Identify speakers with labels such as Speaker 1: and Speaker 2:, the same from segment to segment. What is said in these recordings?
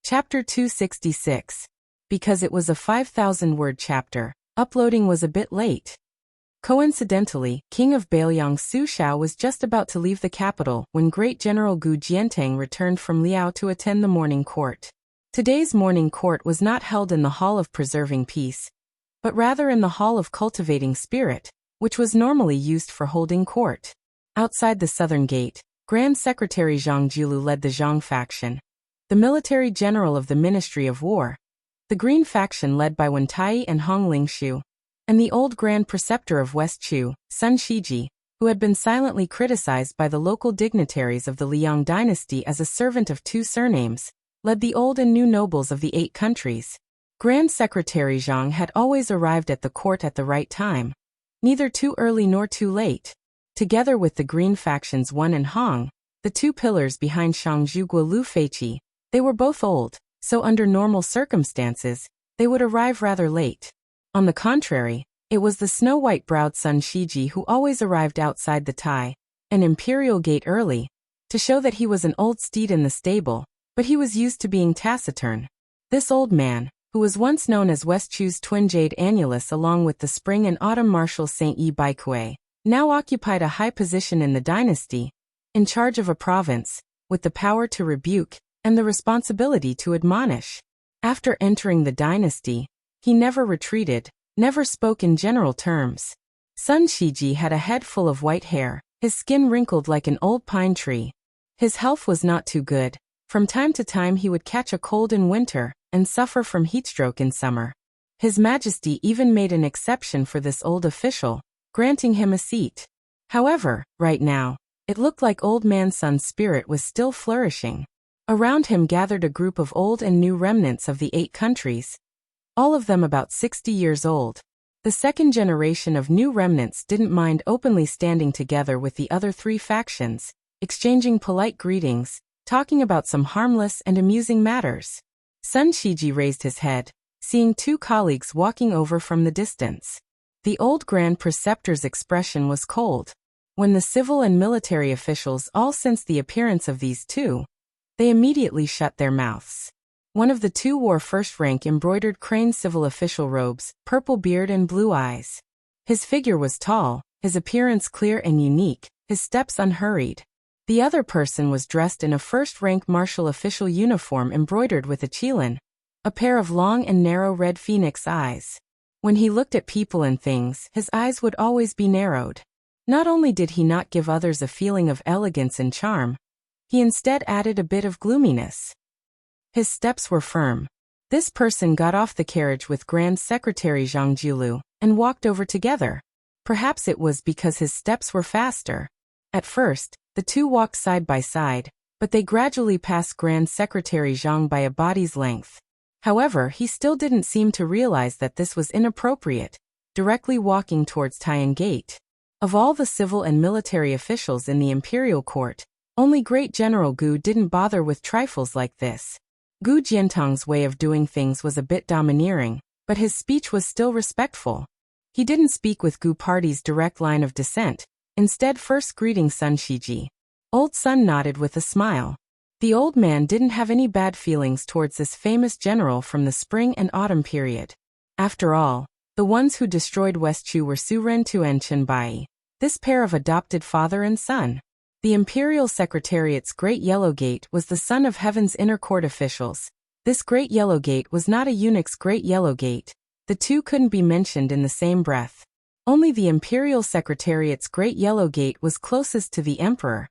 Speaker 1: Chapter 266. Because it was a 5,000-word chapter, uploading was a bit late. Coincidentally, King of Bailiang Su Shao was just about to leave the capital when Great General Gu Jiantang returned from Liao to attend the morning court. Today's morning court was not held in the Hall of Preserving Peace, but rather in the Hall of Cultivating Spirit, which was normally used for holding court. Outside the southern gate, Grand Secretary Zhang Julu led the Zhang faction, the military general of the Ministry of War, the Green faction led by Wen Tai and Hong Lingshu, and the old Grand Preceptor of West Chu, Sun Shiji, who had been silently criticized by the local dignitaries of the Liang dynasty as a servant of two surnames, led the old and new nobles of the 8 countries. Grand Secretary Zhang had always arrived at the court at the right time, neither too early nor too late. Together with the Green factions Wen and Hong, the 2 pillars behind Shangzhu Guo Lu Feiqi, they were both old, so under normal circumstances, they would arrive rather late. On the contrary, it was the snow-white-browed Sun Shiji who always arrived outside the Tai, an imperial gate early, to show that he was an old steed in the stable, but he was used to being taciturn. This old man, who was once known as West Chu's twin Jade Annulus along with the spring and autumn Marshal Saint Yi Baikue, now occupied a high position in the dynasty, in charge of a province, with the power to rebuke, and the responsibility to admonish. After entering the dynasty, he never retreated, never spoke in general terms. Sun Shiji had a head full of white hair, his skin wrinkled like an old pine tree. His health was not too good. From time to time he would catch a cold in winter, and suffer from heatstroke in summer. His Majesty even made an exception for this old official, granting him a seat. However, right now, it looked like old man Sun's spirit was still flourishing. Around him gathered a group of old and new remnants of the 8 countries, all of them about 60 years old. The second generation of new remnants didn't mind openly standing together with the other 3 factions, exchanging polite greetings, talking about some harmless and amusing matters. Sun Shiji raised his head, seeing 2 colleagues walking over from the distance. The old Grand Preceptor's expression was cold. When the civil and military officials all sensed the appearance of these 2, they immediately shut their mouths. One of the 2 wore first-rank embroidered crane civil official robes, purple beard and blue eyes. His figure was tall, his appearance clear and unique, his steps unhurried. The other person was dressed in a first-rank martial official uniform embroidered with a qilin, a pair of long and narrow red phoenix eyes. When he looked at people and things, his eyes would always be narrowed. Not only did he not give others a feeling of elegance and charm, he instead added a bit of gloominess. His steps were firm. This person got off the carriage with Grand Secretary Zhang Julu and walked over together. Perhaps it was because his steps were faster. At first, the 2 walked side by side, but they gradually passed Grand Secretary Zhang by a body's length. However, he still didn't seem to realize that this was inappropriate, directly walking towards Taiyan Gate. Of all the civil and military officials in the imperial court, only Great General Gu didn't bother with trifles like this. Gu Jiantang's way of doing things was a bit domineering, but his speech was still respectful. He didn't speak with Gu Party's direct line of descent, instead first greeting Sun Shiji. Old Sun nodded with a smile. The old man didn't have any bad feelings towards this famous general from the spring and autumn period. After all, the ones who destroyed West Chu were Su Rentu and Chen Bai, this pair of adopted father and son. The Imperial Secretariat's Great Yellow Gate was the son of Heaven's inner court officials. This Great Yellow Gate was not a eunuch's Great Yellow Gate. The 2 couldn't be mentioned in the same breath. Only the Imperial Secretariat's Great Yellow Gate was closest to the Emperor,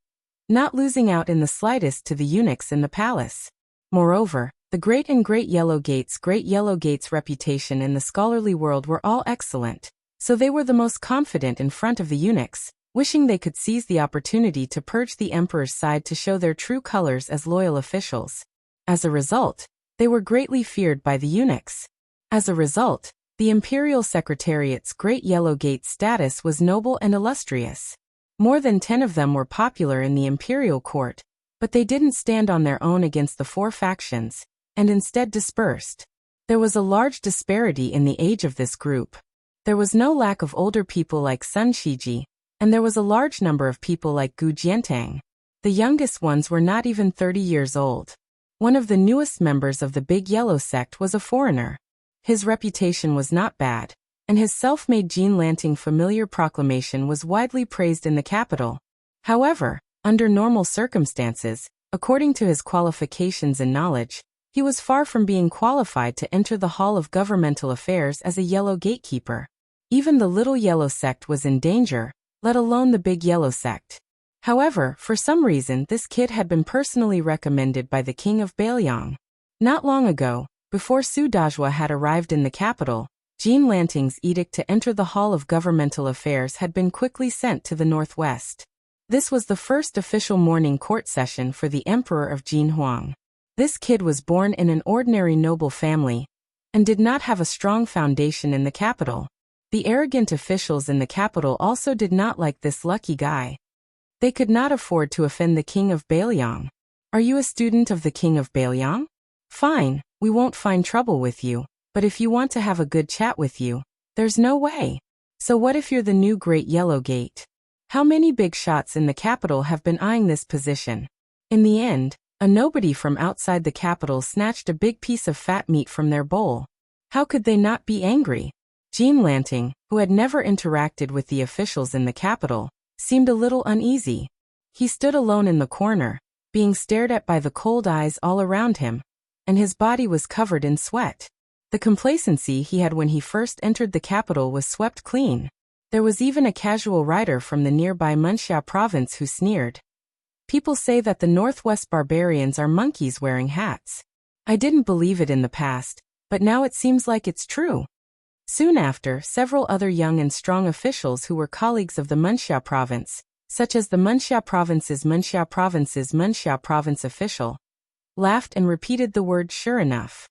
Speaker 1: not losing out in the slightest to the eunuchs in the palace. Moreover, the Great and Great Yellow Gate's reputation in the scholarly world were all excellent, so they were the most confident in front of the eunuchs, wishing they could seize the opportunity to purge the emperor's side to show their true colors as loyal officials. As a result, they were greatly feared by the eunuchs. As a result, the Imperial Secretariat's Great Yellow Gate status was noble and illustrious. More than 10 of them were popular in the imperial court, but they didn't stand on their own against the 4 factions, and instead dispersed. There was a large disparity in the age of this group. There was no lack of older people like Sun Shiji, and there was a large number of people like Gu Jiantang. The youngest ones were not even 30 years old. One of the newest members of the Big Yellow sect was a foreigner. His reputation was not bad, and his self-made Jean Lanting familiar proclamation was widely praised in the capital. However, under normal circumstances, according to his qualifications and knowledge, he was far from being qualified to enter the Hall of Governmental Affairs as a Yellow Gatekeeper. Even the Little Yellow sect was in danger, let alone the Big Yellow sect. However, for some reason this kid had been personally recommended by the King of Baelyang. Not long ago, before Su Dajua had arrived in the capital, Jean Lanting's edict to enter the Hall of Governmental Affairs had been quickly sent to the northwest. This was the first official morning court session for the Emperor of Jin Huang. This kid was born in an ordinary noble family and did not have a strong foundation in the capital. The arrogant officials in the capital also did not like this lucky guy. They could not afford to offend the King of Baelyang. Are you a student of the King of Baelyang? Fine, we won't find trouble with you, but if you want to have a good chat with you, there's no way. So what if you're the new Great Yellow Gate? How many big shots in the capital have been eyeing this position? In the end, a nobody from outside the capital snatched a big piece of fat meat from their bowl. How could they not be angry? Jean Lanting, who had never interacted with the officials in the capital, seemed a little uneasy. He stood alone in the corner, being stared at by the cold eyes all around him, and his body was covered in sweat. The complacency he had when he first entered the capital was swept clean. There was even a casual rider from the nearby Munxia province who sneered. People say that the Northwest barbarians are monkeys wearing hats. I didn't believe it in the past, but now it seems like it's true. Soon after, several other young and strong officials who were colleagues of the Munxia province, such as the Munxia province's Munxia province official, laughed and repeated the word sure enough.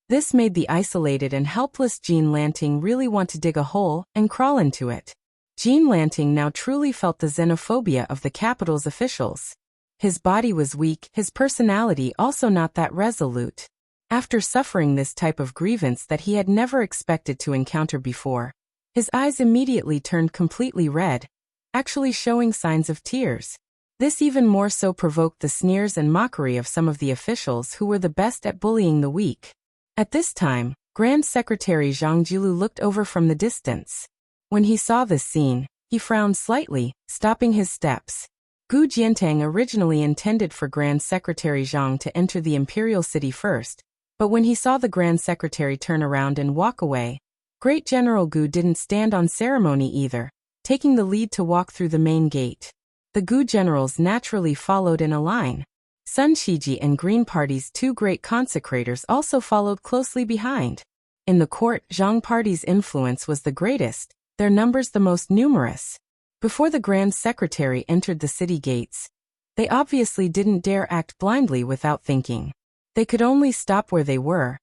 Speaker 1: This made the isolated and helpless Jean Lanting really want to dig a hole and crawl into it. Jean Lanting now truly felt the xenophobia of the capital's officials. His body was weak, his personality also not that resolute. After suffering this type of grievance that he had never expected to encounter before, his eyes immediately turned completely red, actually showing signs of tears. This even more so provoked the sneers and mockery of some of the officials who were the best at bullying the weak. At this time, Grand Secretary Zhang Jilu looked over from the distance. When he saw this scene, he frowned slightly, stopping his steps. Gu Jiantang originally intended for Grand Secretary Zhang to enter the imperial city first, but when he saw the Grand Secretary turn around and walk away, Great General Gu didn't stand on ceremony either, taking the lead to walk through the main gate. The Gu generals naturally followed in a line. Sun Shiji and Green Party's two great consecrators also followed closely behind. In the court, Zhang Party's influence was the greatest, their numbers the most numerous. Before the Grand Secretary entered the city gates, they obviously didn't dare act blindly without thinking. They could only stop where they were,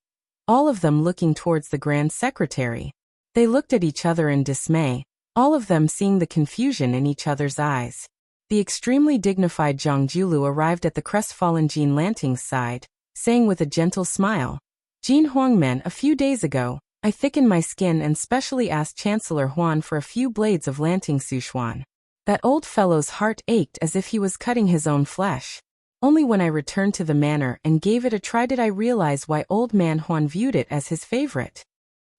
Speaker 1: all of them looking towards the Grand Secretary. They looked at each other in dismay, all of them seeing the confusion in each other's eyes. The extremely dignified Zhang Jilu arrived at the crestfallen Jean Lanting's side, saying with a gentle smile, "Jean Huangmen, a few days ago, I thickened my skin and specially asked Chancellor Huan for a few blades of Lanting Sushuan. That old fellow's heart ached as if he was cutting his own flesh. Only when I returned to the manor and gave it a try did I realize why old man Huan viewed it as his favorite.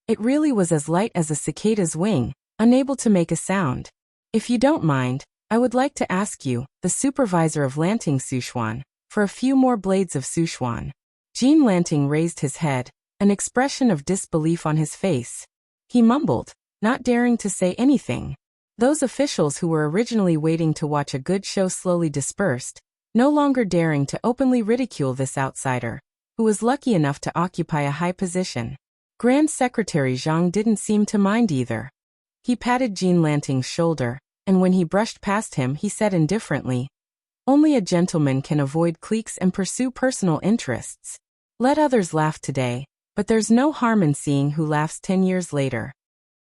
Speaker 1: It really was as light as a cicada's wing, unable to make a sound. If you don't mind, I would like to ask you, the supervisor of Lanting Sushuan, for a few more blades of Sushuan." Jean Lanting raised his head, an expression of disbelief on his face. He mumbled, not daring to say anything. Those officials who were originally waiting to watch a good show slowly dispersed, no longer daring to openly ridicule this outsider, who was lucky enough to occupy a high position. Grand Secretary Zhang didn't seem to mind either. He patted Jean Lanting's shoulder, and when he brushed past him he said indifferently, "Only a gentleman can avoid cliques and pursue personal interests. Let others laugh today, but there's no harm in seeing who laughs 10 years later."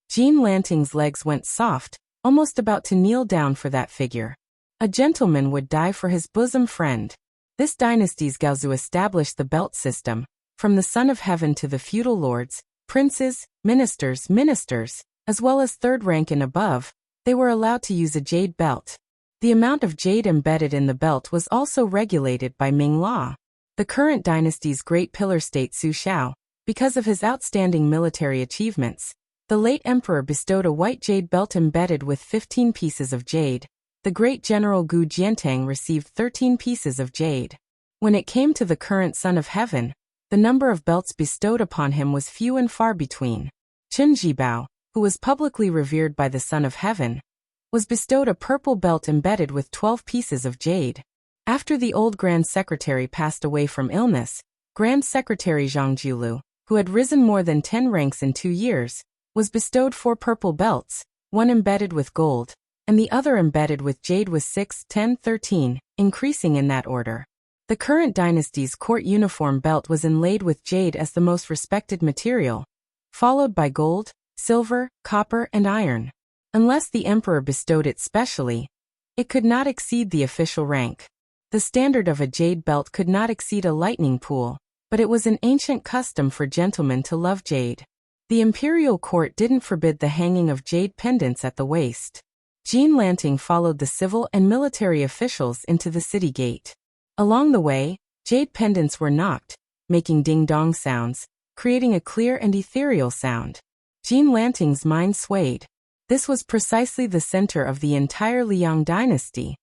Speaker 1: Jean Lanting's legs went soft, almost about to kneel down for that figure. A gentleman would die for his bosom friend. This dynasty's Gaozu established the belt system, from the Son of Heaven to the feudal lords, princes, ministers, as well as third rank and above, they were allowed to use a jade belt. The amount of jade embedded in the belt was also regulated by Ming law. the current dynasty's great pillar state Su Shao. Because of his outstanding military achievements, the late emperor bestowed a white jade belt embedded with 15 pieces of jade. The great general Gu Jiantang received 13 pieces of jade. When it came to the current Son of Heaven, the number of belts bestowed upon him was few and far between. Chen Jibao, who was publicly revered by the Son of Heaven, was bestowed a purple belt embedded with 12 pieces of jade. After the old Grand Secretary passed away from illness, Grand Secretary Zhang Jiulu, who had risen more than 10 ranks in 2 years, was bestowed 4 purple belts, one embedded with gold, and the other embedded with jade with 6, 10, 13, increasing in that order. The current dynasty's court uniform belt was inlaid with jade as the most respected material, followed by gold, silver, copper, and iron. Unless the emperor bestowed it specially, it could not exceed the official rank. The standard of a jade belt could not exceed a lightning pool, but it was an ancient custom for gentlemen to love jade. The imperial court didn't forbid the hanging of jade pendants at the waist. Jean Lanting followed the civil and military officials into the city gate. Along the way, jade pendants were knocked, making ding-dong sounds, creating a clear and ethereal sound. Jean Lanting's mind swayed. This was precisely the center of the entire Liang dynasty.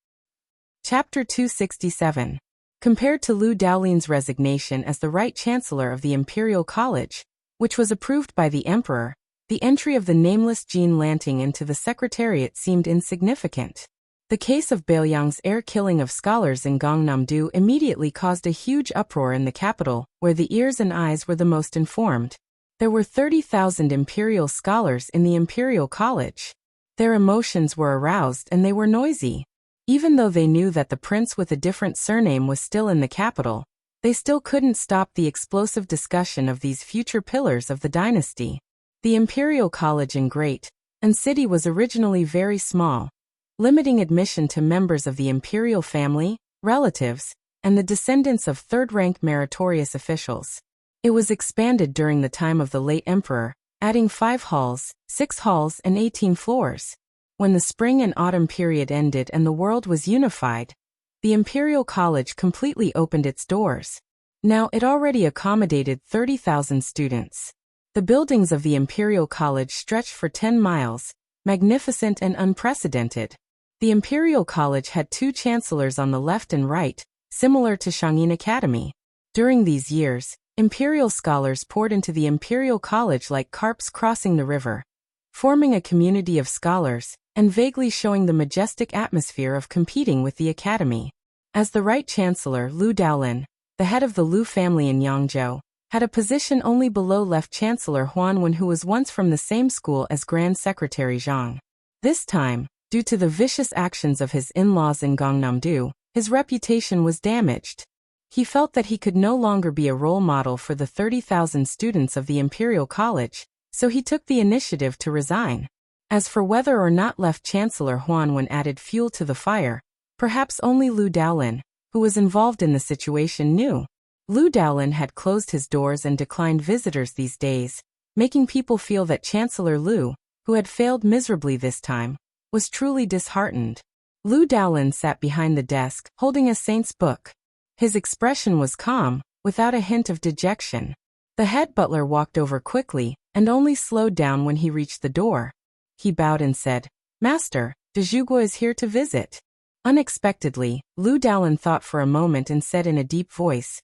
Speaker 1: Chapter 267. Compared to Lu Daolin's resignation as the Right Chancellor of the Imperial College, which was approved by the Emperor, the entry of the nameless Jean Lanting into the Secretariat seemed insignificant. The case of Baoyang's air-killing of scholars in Gangnam-do immediately caused a huge uproar in the capital, where the ears and eyes were the most informed. There were 30,000 imperial scholars in the Imperial College. Their emotions were aroused and they were noisy. Even though they knew that the prince with a different surname was still in the capital, they still couldn't stop the explosive discussion of these future pillars of the dynasty. The Imperial College in Great and City was originally very small, limiting admission to members of the imperial family, relatives, and the descendants of third-rank meritorious officials. It was expanded during the time of the late emperor, adding 5 halls, 6 halls, and 18 floors. When the spring and autumn period ended and the world was unified, the Imperial College completely opened its doors. Now it already accommodated 30,000 students. The buildings of the Imperial College stretched for 10 miles, magnificent and unprecedented. The Imperial College had 2 chancellors on the left and right, similar to Shangyin Academy. During these years, imperial scholars poured into the Imperial College like carps crossing the river, forming a community of scholars, and vaguely showing the majestic atmosphere of competing with the academy. As the Right Chancellor, Lu Daolin, the head of the Lu family in Yangzhou, had a position only below Left Chancellor Huan Wen, who was once from the same school as Grand Secretary Zhang. This time, due to the vicious actions of his in-laws in Gangnam-do, his reputation was damaged. He felt that he could no longer be a role model for the 30,000 students of the Imperial College, so he took the initiative to resign. As for whether or not Left Chancellor Huan Wen added fuel to the fire, perhaps only Lu Daolin, who was involved in the situation, knew. Lu Daolin had closed his doors and declined visitors these days, making people feel that Chancellor Lu, who had failed miserably this time, was truly disheartened. Lu Daolin sat behind the desk, holding a saint's book. His expression was calm, without a hint of dejection. The head butler walked over quickly, and only slowed down when he reached the door. He bowed and said, "Master, de Zhuguo is here to visit." Unexpectedly, Lu Daolin thought for a moment and said in a deep voice,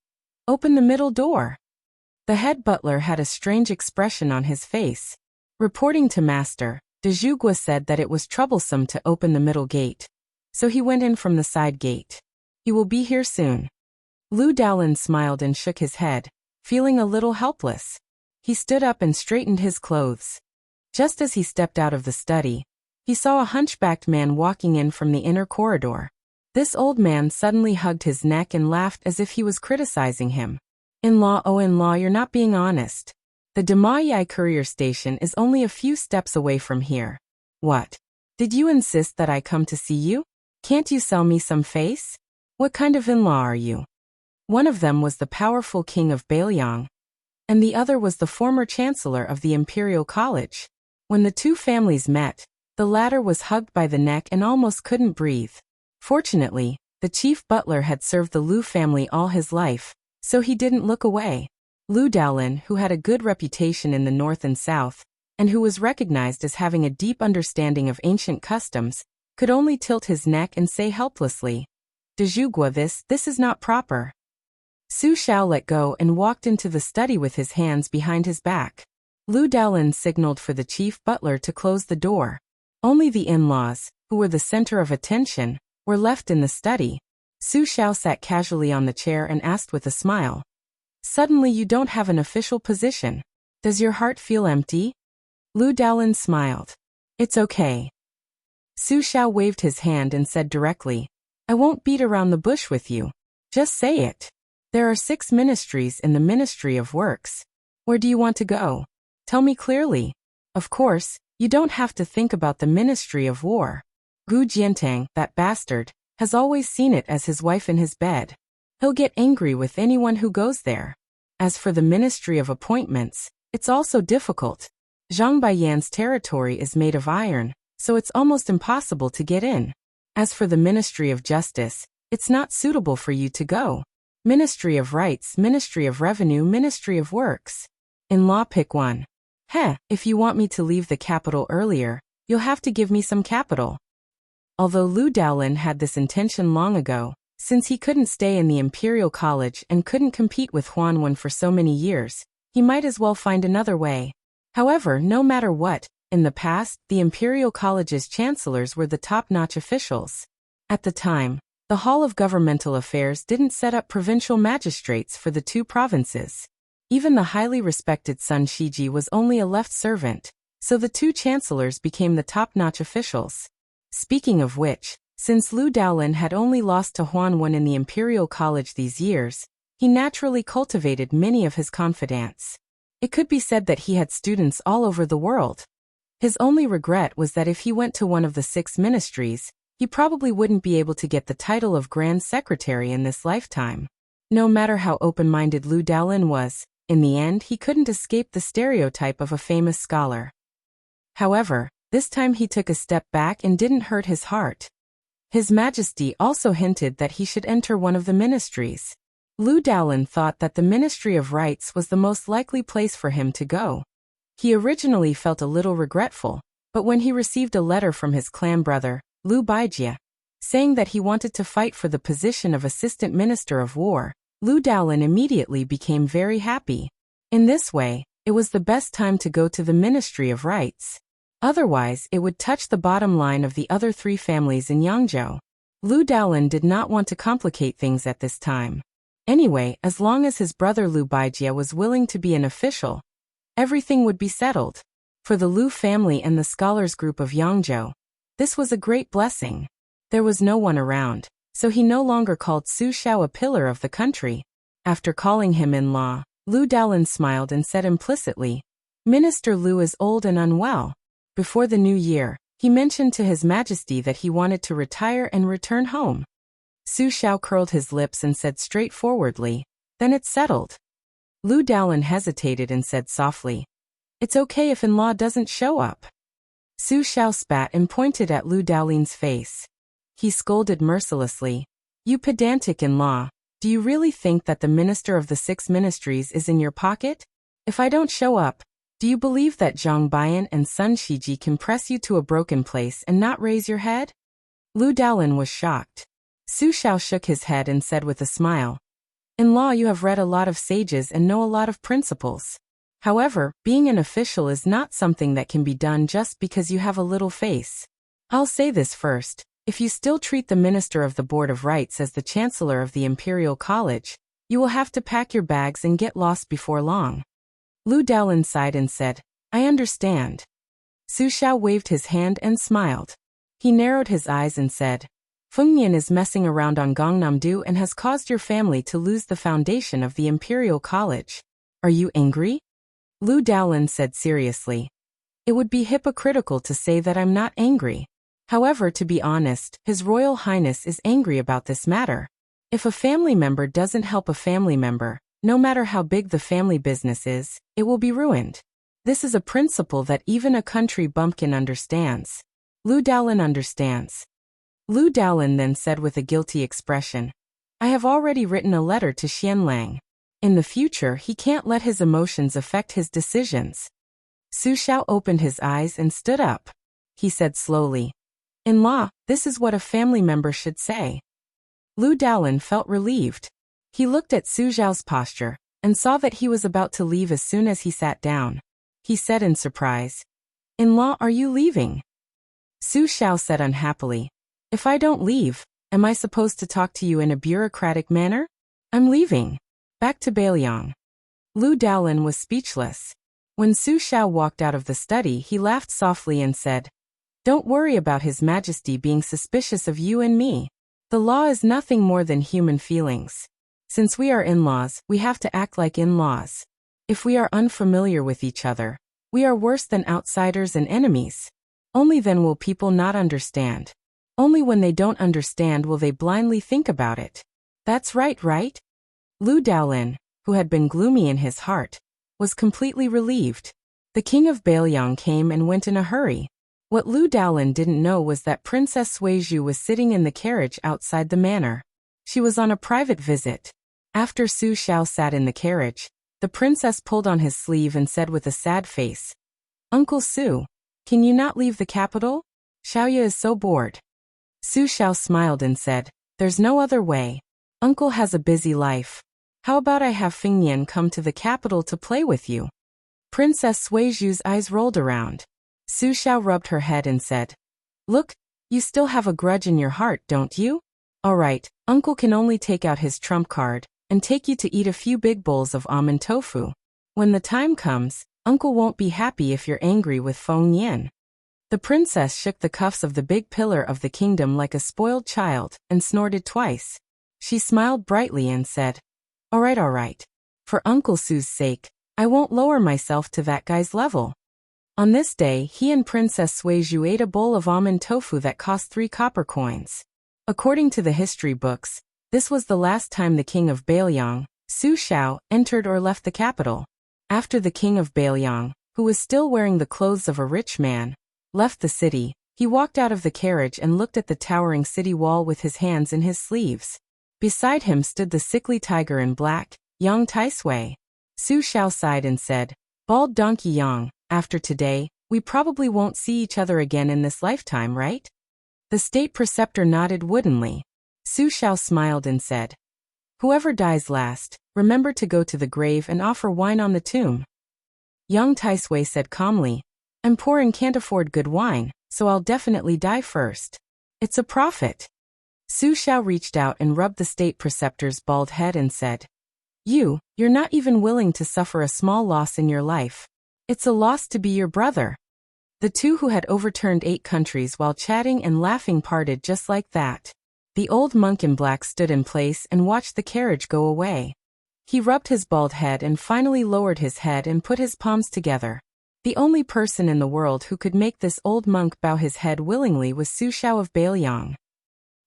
Speaker 1: "Open the middle door." The head butler had a strange expression on his face. Reporting to Master, de Zhuguo said that it was troublesome to open the middle gate, so he went in from the side gate. "He will be here soon." Lu Daolin smiled and shook his head, feeling a little helpless. He stood up and straightened his clothes. Just as he stepped out of the study, he saw a hunchbacked man walking in from the inner corridor. This old man suddenly hugged his neck and laughed as if he was criticizing him. "In-law, oh in-law, you're not being honest. The Demayi courier station is only a few steps away from here." "What? Did you insist that I come to see you? Can't you sell me some face? What kind of in-law are you?" One of them was the powerful king of Baoyang, and the other was the former chancellor of the Imperial College. When the two families met, the latter was hugged by the neck and almost couldn't breathe. Fortunately, the chief butler had served the Lu family all his life, so he didn't look away. Lu Daolin, who had a good reputation in the north and south, and who was recognized as having a deep understanding of ancient customs, could only tilt his neck and say helplessly, "Dejugua, this is not proper." Su Xiao let go and walked into the study with his hands behind his back. Lu Daolin signaled for the chief butler to close the door. Only the in-laws, who were the center of attention, were left in the study. Su Xiao sat casually on the chair and asked with a smile, "Suddenly you don't have an official position. Does your heart feel empty?" Lu Daolin smiled. "It's okay." Su Xiao waved his hand and said directly, "I won't beat around the bush with you. Just say it. There are 6 ministries in the Ministry of Works. Where do you want to go? Tell me clearly. Of course, you don't have to think about the Ministry of War. Gu Jiantang, that bastard, has always seen it as his wife in his bed. He'll get angry with anyone who goes there. As for the Ministry of Appointments, it's also difficult. Zhang Baiyan's territory is made of iron, so it's almost impossible to get in. As for the Ministry of Justice, it's not suitable for you to go. Ministry of Rights, Ministry of Revenue, Ministry of Works. In law, pick one. If you want me to leave the capital earlier, you'll have to give me some capital." Although Lu Daolin had this intention long ago, since he couldn't stay in the Imperial College and couldn't compete with Huanwen for so many years, he might as well find another way. However, no matter what, in the past, the Imperial College's chancellors were the top-notch officials. At the time, the Hall of Governmental Affairs didn't set up provincial magistrates for the 2 provinces. Even the highly respected Sun Shiji was only a left servant, so the 2 chancellors became the top-notch officials. Speaking of which, since Lu Daolin had only lost to Huanwen in the Imperial College these years, he naturally cultivated many of his confidants. It could be said that he had students all over the world. His only regret was that if he went to one of the 6 ministries, he probably wouldn't be able to get the title of Grand Secretary in this lifetime. No matter how open-minded Lu Daolin was, in the end he couldn't escape the stereotype of a famous scholar. However, this time he took a step back and didn't hurt his heart. His Majesty also hinted that he should enter one of the ministries. Lu Daolin thought that the Ministry of Rights was the most likely place for him to go. He originally felt a little regretful, but when he received a letter from his clan brother, Lu Baijie, saying that he wanted to fight for the position of Assistant Minister of War, Lu Daolin immediately became very happy. In this way, it was the best time to go to the Ministry of Rights. Otherwise, it would touch the bottom line of the other 3 families in Yangzhou. Lu Daolin did not want to complicate things at this time. Anyway, as long as his brother Lu Baijie was willing to be an official, everything would be settled. For the Lu family and the scholars group of Yangzhou, this was a great blessing. There was no one around, so he no longer called Su Xiao a pillar of the country. After calling him in-law, Lu Daolin smiled and said implicitly, "Minister Lu is old and unwell." Before the new year, he mentioned to His Majesty that he wanted to retire and return home. Su Xiao curled his lips and said straightforwardly, "Then it's settled." Lu Daolin hesitated and said softly, "It's okay if in-law doesn't show up." Su Xiao spat and pointed at Lu Daolin's face. He scolded mercilessly, "You pedantic in-law, do you really think that the minister of the 6 ministries is in your pocket? If I don't show up, do you believe that Zhang Baiyan and Sun Shiji can press you to a broken place and not raise your head?" Lu Daolin was shocked. Su Xiao shook his head and said with a smile, "In-law, you have read a lot of sages and know a lot of principles. However, being an official is not something that can be done just because you have a little face. I'll say this first, if you still treat the Minister of the Board of Rights as the Chancellor of the Imperial College, you will have to pack your bags and get lost before long." Lu Daolin sighed and said, "I understand." Su Xiao waved his hand and smiled. He narrowed his eyes and said, "Feng Nian is messing around on Gangnam-do and has caused your family to lose the foundation of the Imperial College. Are you angry?" Lu Daolin said seriously, "It would be hypocritical to say that I'm not angry. However, to be honest, His Royal Highness is angry about this matter. If a family member doesn't help a family member, no matter how big the family business is, it will be ruined. This is a principle that even a country bumpkin understands. Lu Daolin understands." Lu Daolin then said with a guilty expression, "I have already written a letter to Xianlang. In the future, he can't let his emotions affect his decisions. Su Xiao opened his eyes and stood up. He said slowly, "In-law, this is what a family member should say." Lu Daolin felt relieved. He looked at Su Xiao's posture and saw that he was about to leave as soon as he sat down. He said in surprise, "In-law, are you leaving?" Su Xiao said unhappily, "If I don't leave, am I supposed to talk to you in a bureaucratic manner? I'm leaving. Back to Bailiang." Lu Daolin was speechless. When Su Xiao walked out of the study, he laughed softly and said, "Don't worry about His Majesty being suspicious of you and me. The law is nothing more than human feelings. Since we are in-laws, we have to act like in-laws. If we are unfamiliar with each other, we are worse than outsiders and enemies. Only then will people not understand. Only when they don't understand will they blindly think about it. That's right, right?" Lu Daolin, who had been gloomy in his heart, was completely relieved. The king of Bailiang came and went in a hurry. What Lu Daolin didn't know was that Princess Suizhu was sitting in the carriage outside the manor. She was on a private visit. After Su Xiao sat in the carriage, the princess pulled on his sleeve and said with a sad face, "Uncle Su, can you not leave the capital? Xiaoya is so bored." Su Xiao smiled and said, "There's no other way. Uncle has a busy life. How about I have Fingnian come to the capital to play with you?" Princess Suizhu's eyes rolled around. Su Xiao rubbed her head and said, "Look, you still have a grudge in your heart, don't you? All right, Uncle can only take out his trump card and take you to eat a few big bowls of almond tofu. When the time comes, Uncle won't be happy if you're angry with Feng Nian." The princess shook the cuffs of the big pillar of the kingdom like a spoiled child and snorted twice. She smiled brightly and said, all right. For Uncle Su's sake, I won't lower myself to that guy's level." On this day, he and Princess Suizhu ate a bowl of almond tofu that cost 3 copper coins. According to the history books, this was the last time the king of Bailiang, Su Xiao, entered or left the capital. After the king of Bailiang, who was still wearing the clothes of a rich man, left the city, he walked out of the carriage and looked at the towering city wall with his hands in his sleeves. Beside him stood the sickly tiger in black, Yang Taisui. Su Xiao sighed and said, "Bald donkey Yang, after today, we probably won't see each other again in this lifetime, right?" The state preceptor nodded woodenly. Su Xiao smiled and said, "Whoever dies last, remember to go to the grave and offer wine on the tomb." Yang Taisui said calmly, "I'm poor and can't afford good wine, so I'll definitely die first. It's a profit." Su Xiao reached out and rubbed the state preceptor's bald head and said, You're not even willing to suffer a small loss in your life. It's a loss to be your brother." The two who had overturned 8 countries while chatting and laughing parted just like that. The old monk in black stood in place and watched the carriage go away. He rubbed his bald head and finally lowered his head and put his palms together. The only person in the world who could make this old monk bow his head willingly was Su Xiao of Bailiang.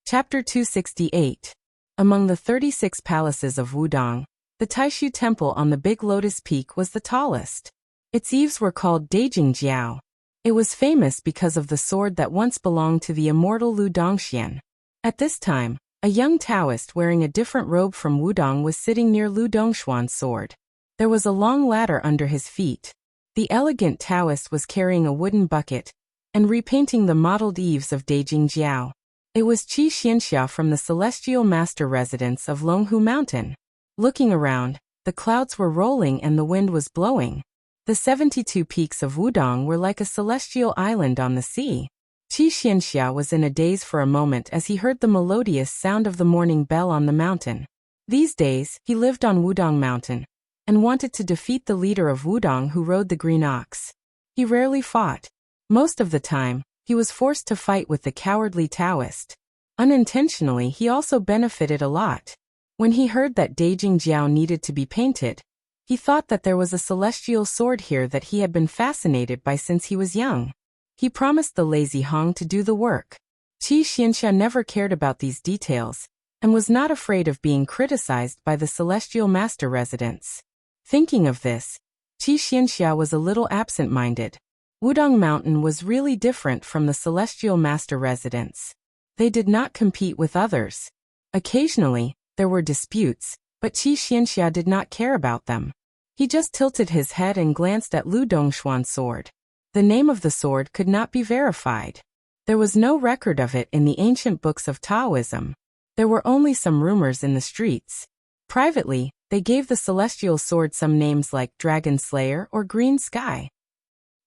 Speaker 1: Chapter 268. Among the 36 palaces of Wudong, the Taishu Temple on the Big Lotus Peak was the tallest. Its eaves were called Daijing Jiao. It was famous because of the sword that once belonged to the immortal Lu Dongxian. At this time, a young Taoist wearing a different robe from Wudong was sitting near Lu Dongshuan's sword. There was a long ladder under his feet. The elegant Taoist was carrying a wooden bucket and repainting the mottled eaves of Daijing Jiao. It was Qi Xianxia from the celestial master residence of Longhu Mountain. Looking around, the clouds were rolling and the wind was blowing. The 72 peaks of Wudong were like a celestial island on the sea. Qi Xianxia was in a daze for a moment as he heard the melodious sound of the morning bell on the mountain. These days, he lived on Wudong Mountain and wanted to defeat the leader of Wudong who rode the green ox. He rarely fought. Most of the time, he was forced to fight with the cowardly Taoist. Unintentionally, he also benefited a lot. When he heard that Daijing Jiao needed to be painted, he thought that there was a celestial sword here that he had been fascinated by since he was young. He promised the lazy Hong to do the work. Qi Xianxia never cared about these details and was not afraid of being criticized by the celestial master residents. Thinking of this, Qi Xianxia was a little absent-minded. Wudong Mountain was really different from the celestial master residence. They did not compete with others. Occasionally, there were disputes, But Qi Xianxia did not care about them. He just tilted his head and glanced at Lu Dongshuan's sword. The name of the sword could not be verified. There was no record of it in the ancient books of Taoism. There were only some rumors in the streets. Privately, they gave the celestial sword some names like Dragon Slayer or Green Sky.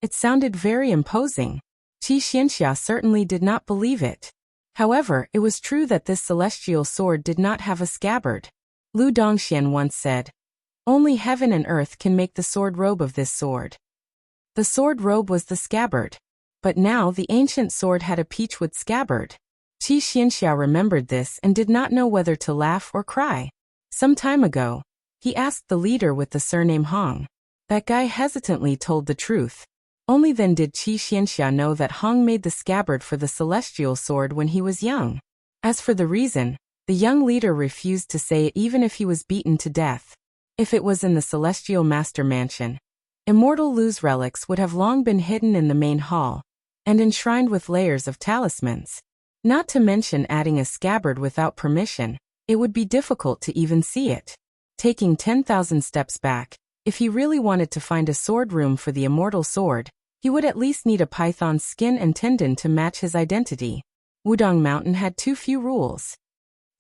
Speaker 1: It sounded very imposing. Qi Xianxia certainly did not believe it. However, it was true that this celestial sword did not have a scabbard. Lu Dongxian once said, "Only heaven and earth can make the sword robe of this sword." The sword robe was the scabbard. But now the ancient sword had a peachwood scabbard. Qi Xianxia remembered this and did not know whether to laugh or cry. Some time ago, he asked the leader with the surname Hong. That guy hesitantly told the truth. Only then did Qi Xianxia know that Hong made the scabbard for the celestial sword when he was young. As for the reason, the young leader refused to say it even if he was beaten to death. If it was in the celestial master mansion, immortal Lu's relics would have long been hidden in the main hall and enshrined with layers of talismans. Not to mention adding a scabbard without permission, it would be difficult to even see it. Taking 10,000 steps back, if he really wanted to find a sword room for the immortal sword, he would at least need a python's skin and tendon to match his identity. Wudong Mountain had too few rules.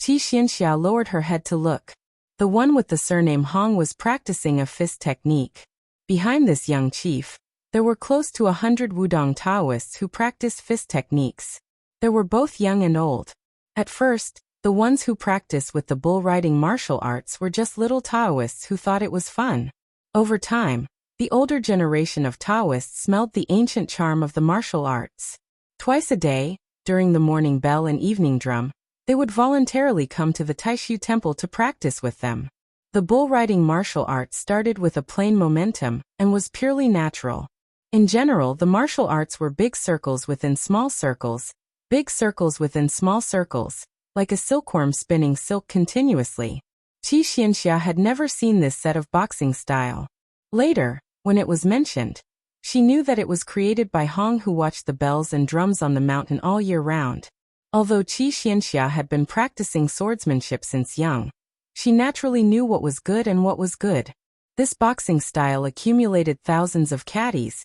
Speaker 1: Qi Xianxia lowered her head to look. The one with the surname Hong was practicing a fist technique. Behind this young chief, there were close to 100 Wudong Taoists who practiced fist techniques. There were both young and old. At first, the ones who practiced with the bull riding martial arts were just little Taoists who thought it was fun. Over time, the older generation of Taoists smelled the ancient charm of the martial arts. Twice a day, during the morning bell and evening drum, they would voluntarily come to the Taishu temple to practice with them. The bull riding martial arts started with a plain momentum and was purely natural. In general, the martial arts were big circles within small circles, big circles within small circles, like a silkworm spinning silk continuously. Qi Xianxia had never seen this set of boxing style. Later, when it was mentioned, she knew that it was created by Hong, who watched the bells and drums on the mountain all year round. Although Qi Xianxia had been practicing swordsmanship since young, she naturally knew what was good and what was good. This boxing style accumulated thousands of caddies,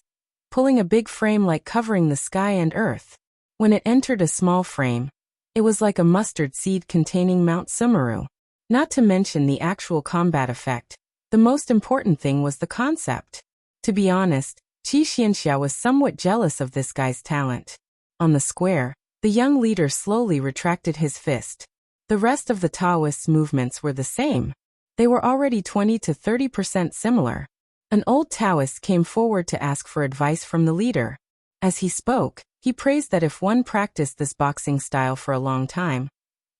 Speaker 1: pulling a big frame like covering the sky and earth. When it entered a small frame, it was like a mustard seed containing Mount Sumeru. Not to mention the actual combat effect, the most important thing was the concept. To be honest, Qi Xianxia was somewhat jealous of this guy's talent. On the square, the young leader slowly retracted his fist. The rest of the Taoists' movements were the same. They were already 20 to 30% similar. An old Taoist came forward to ask for advice from the leader. As he spoke, he praised that if one practiced this boxing style for a long time,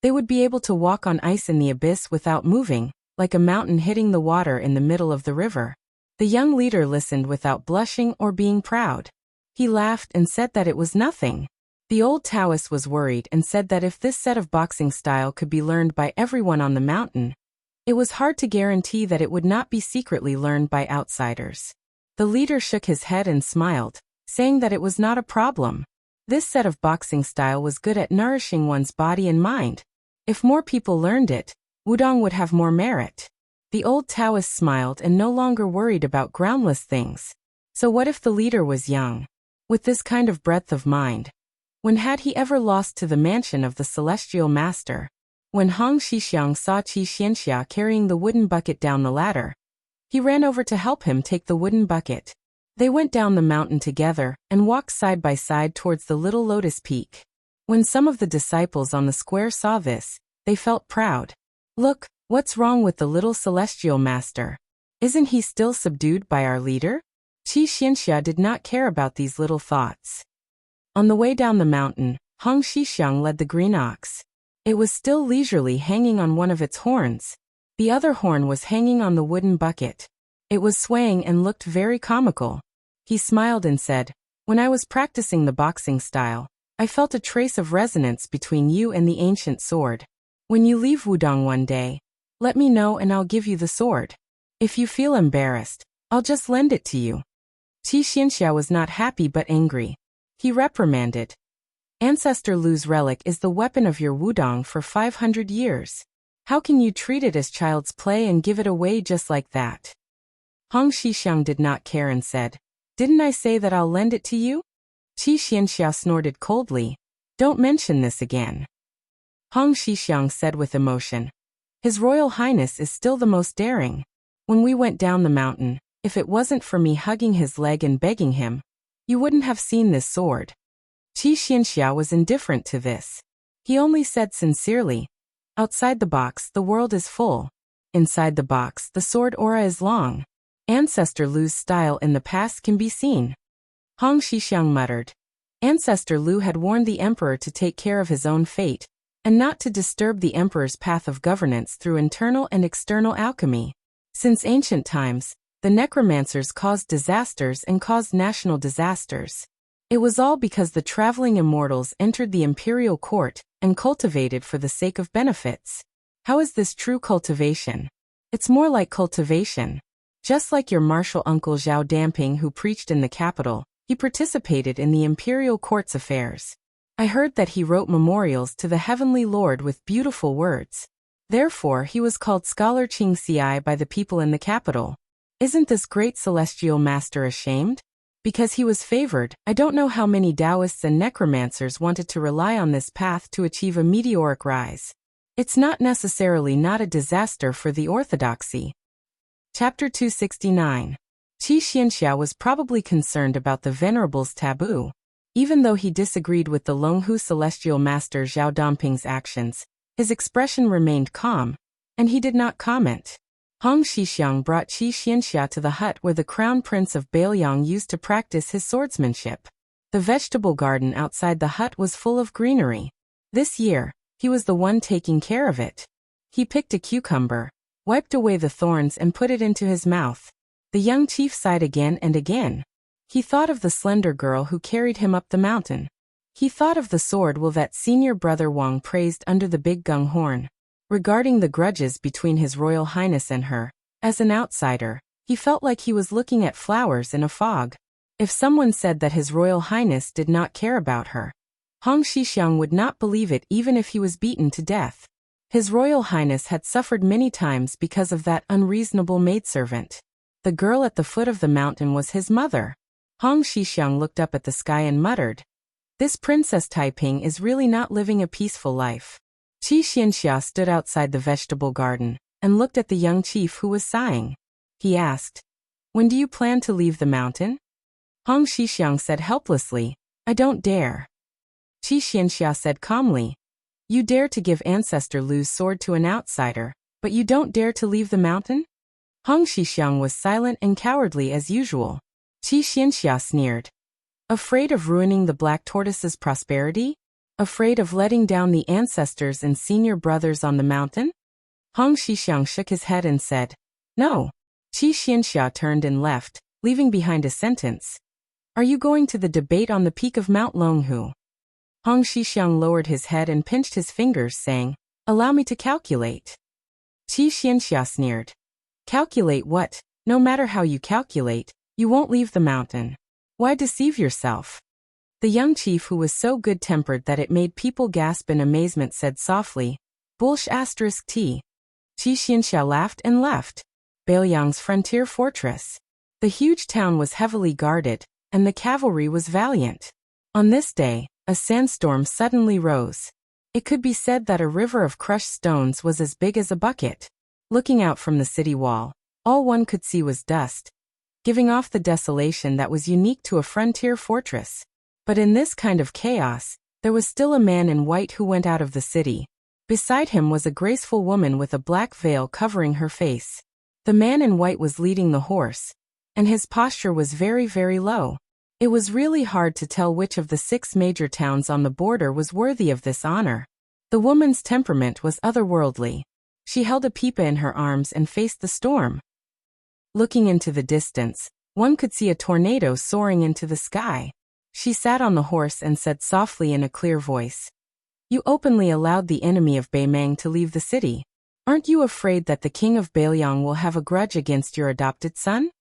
Speaker 1: they would be able to walk on ice in the abyss without moving, like a mountain hitting the water in the middle of the river. The young leader listened without blushing or being proud. He laughed and said that it was nothing. The old Taoist was worried and said that if this set of boxing style could be learned by everyone on the mountain, it was hard to guarantee that it would not be secretly learned by outsiders. The leader shook his head and smiled, saying that it was not a problem. This set of boxing style was good at nourishing one's body and mind. If more people learned it, Wudong would have more merit. The old Taoist smiled and no longer worried about groundless things. So what if the leader was young? With this kind of breadth of mind, when had he ever lost to the mansion of the celestial master? When Hong Shixiang saw Qi Xianxia carrying the wooden bucket down the ladder, he ran over to help him take the wooden bucket. They went down the mountain together and walked side by side towards the little lotus peak. When some of the disciples on the square saw this, they felt proud. Look, what's wrong with the little celestial master? Isn't he still subdued by our leader? Qi Xianxia did not care about these little thoughts. On the way down the mountain, Hong Shixiang led the green ox. It was still leisurely hanging on one of its horns. The other horn was hanging on the wooden bucket. It was swaying and looked very comical. He smiled and said, "When I was practicing the boxing style, I felt a trace of resonance between you and the ancient sword. When you leave Wudong one day, let me know and I'll give you the sword. If you feel embarrassed, I'll just lend it to you." Qi Xianxia was not happy but angry. He reprimanded, "Ancestor Lu's relic is the weapon of your Wudong for 500 years. How can you treat it as child's play and give it away just like that? Hong Xixiang did not care and said, "Didn't I say that I'll lend it to you?" Qi Xianxia snorted coldly. "Don't mention this again." Hong Xixiang said with emotion, "His Royal Highness is still the most daring. When we went down the mountain, if it wasn't for me hugging his leg and begging him, you wouldn't have seen this sword." Qi Xianxia was indifferent to this. He only said sincerely, "Outside the box, the world is full. Inside the box, the sword aura is long. Ancestor Lu's style in the past can be seen." Hong Xixiang muttered. Ancestor Lu had warned the emperor to take care of his own fate, and not to disturb the emperor's path of governance through internal and external alchemy. Since ancient times, the necromancers caused disasters and caused national disasters. It was all because the traveling immortals entered the imperial court and cultivated for the sake of benefits. How is this true cultivation? It's more like cultivation. Just like your martial uncle Zhao Damping who preached in the capital, he participated in the imperial court's affairs. I heard that he wrote memorials to the heavenly lord with beautiful words. Therefore he was called Scholar Qing Ci by the people in the capital. Isn't this great celestial master ashamed? Because he was favored, I don't know how many Taoists and necromancers wanted to rely on this path to achieve a meteoric rise. It's not necessarily not a disaster for the orthodoxy. Chapter 269. Qi Xianxia was probably concerned about the Venerable's taboo. Even though he disagreed with the Longhu celestial master Zhao Damping's actions, his expression remained calm, and he did not comment. Hong Xixiang brought Qi Xianxia to the hut where the crown prince of Bailiang used to practice his swordsmanship. The vegetable garden outside the hut was full of greenery. This year, he was the one taking care of it. He picked a cucumber, wiped away the thorns and put it into his mouth. The young chief sighed again and again. He thought of the slender girl who carried him up the mountain. He thought of the sword will that senior brother Wang praised under the big gung horn. Regarding the grudges between His Royal Highness and her, as an outsider, he felt like he was looking at flowers in a fog. If someone said that His Royal Highness did not care about her, Hong Xixiang would not believe it even if he was beaten to death. His Royal Highness had suffered many times because of that unreasonable maidservant. The girl at the foot of the mountain was his mother. Hong Xixiang looked up at the sky and muttered, "This Princess Taiping is really not living a peaceful life." Qi Xianxia stood outside the vegetable garden and looked at the young chief who was sighing. He asked, "When do you plan to leave the mountain?" Hong Xixiang said helplessly, "I don't dare." Qi Xianxia said calmly, "You dare to give Ancestor Lu's sword to an outsider, but you don't dare to leave the mountain?" Hong Xixiang was silent and cowardly as usual. Qi Xianxia sneered. "Afraid of ruining the Black Tortoise's prosperity? Afraid of letting down the ancestors and senior brothers on the mountain?" Hong Xixiang shook his head and said, "No." Qi Xianxia turned and left, leaving behind a sentence. "Are you going to the debate on the peak of Mount Longhu?" Hong Xixiang lowered his head and pinched his fingers, saying, "Allow me to calculate." Qi Xianxia sneered. "Calculate what? No matter how you calculate, you won't leave the mountain. Why deceive yourself?" The young chief, who was so good-tempered that it made people gasp in amazement, said softly, "Bullsh*t." Qi Xianxia laughed and left. Bailiang's frontier fortress. The huge town was heavily guarded, and the cavalry was valiant. On this day, a sandstorm suddenly rose. It could be said that a river of crushed stones was as big as a bucket. Looking out from the city wall, all one could see was dust, giving off the desolation that was unique to a frontier fortress. But in this kind of chaos, there was still a man in white who went out of the city. Beside him was a graceful woman with a black veil covering her face. The man in white was leading the horse, and his posture was very, very low. It was really hard to tell which of the 6 major towns on the border was worthy of this honor. The woman's temperament was otherworldly. She held a pipa in her arms and faced the storm. Looking into the distance, one could see a tornado soaring into the sky. She sat on the horse and said softly in a clear voice, "You openly allowed the enemy of Beimang to leave the city. Aren't you afraid that the king of Bailiang will have a grudge against your adopted son?"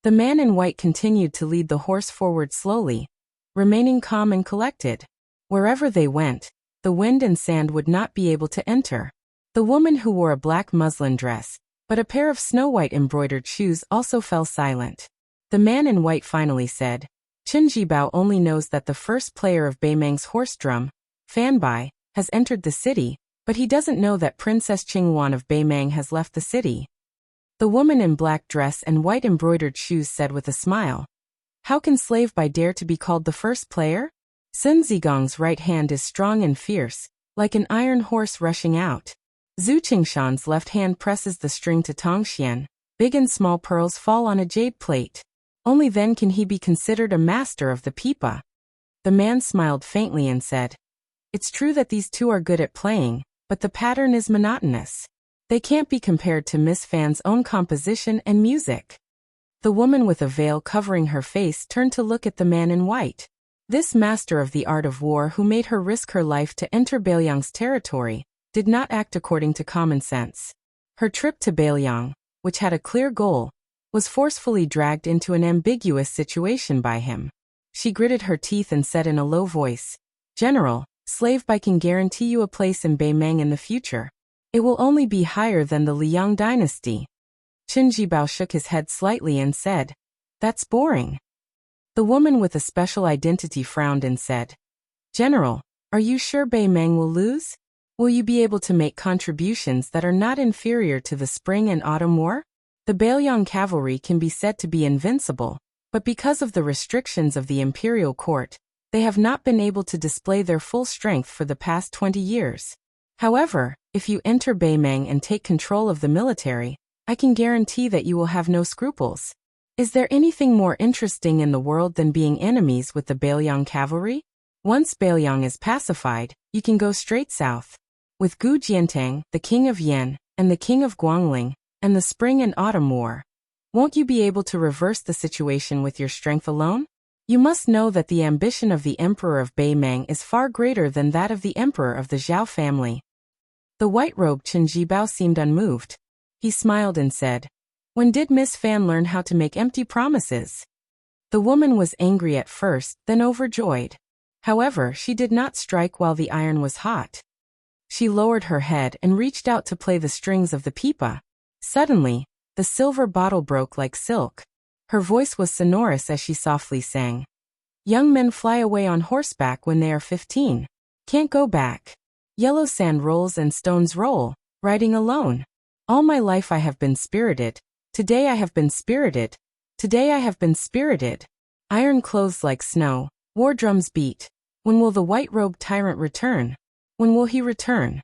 Speaker 1: The man in white continued to lead the horse forward slowly, remaining calm and collected. Wherever they went, the wind and sand would not be able to enter. The woman who wore a black muslin dress, but a pair of snow-white embroidered shoes also fell silent. The man in white finally said, Chen Jibao only knows that the first player of Beimeng's horse drum, Fan Bai, has entered the city, but he doesn't know that Princess Qingwan of Beimeng has left the city. The woman in black dress and white embroidered shoes said with a smile, How can Slave Bai dare to be called the first player? Sun Zigong's right hand is strong and fierce, like an iron horse rushing out. Zhu Qingshan's left hand presses the string to Tongxian. Big and small pearls fall on a jade plate. Only then can he be considered a master of the pipa. The man smiled faintly and said, It's true that these two are good at playing, but the pattern is monotonous. They can't be compared to Miss Fan's own composition and music. The woman with a veil covering her face turned to look at the man in white. This master of the art of war who made her risk her life to enter Beiliang's territory did not act according to common sense. Her trip to Beiliang, which had a clear goal, was forcefully dragged into an ambiguous situation by him. She gritted her teeth and said in a low voice, General, Slave Bai can guarantee you a place in Beimeng in the future. It will only be higher than the Liang dynasty. Chen Jibao shook his head slightly and said, That's boring. The woman with a special identity frowned and said, General, are you sure Beimeng will lose? Will you be able to make contributions that are not inferior to the spring and autumn war? The Beiliang cavalry can be said to be invincible, but because of the restrictions of the imperial court, they have not been able to display their full strength for the past 20 years. However, if you enter Beimeng and take control of the military, I can guarantee that you will have no scruples. Is there anything more interesting in the world than being enemies with the Beiliang cavalry? Once Beiliang is pacified, you can go straight south. With Gu Jiantang, the king of Yan, and the king of Guangling, and the spring and autumn war, won't you be able to reverse the situation with your strength alone? You must know that the ambition of the emperor of Beimeng is far greater than that of the emperor of the Zhao family. The white-robed Chen Jibao seemed unmoved. He smiled and said, When did Miss Fan learn how to make empty promises? The woman was angry at first, then overjoyed. However, she did not strike while the iron was hot. She lowered her head and reached out to play the strings of the pipa. Suddenly, the silver bottle broke like silk. Her voice was sonorous as she softly sang. Young men fly away on horseback when they are 15. Can't go back. Yellow sand rolls and stones roll, riding alone. All my life I have been spirited. Today I have been spirited. Today I have been spirited. Iron clothes like snow. War drums beat. When will the white-robed tyrant return? When will he return?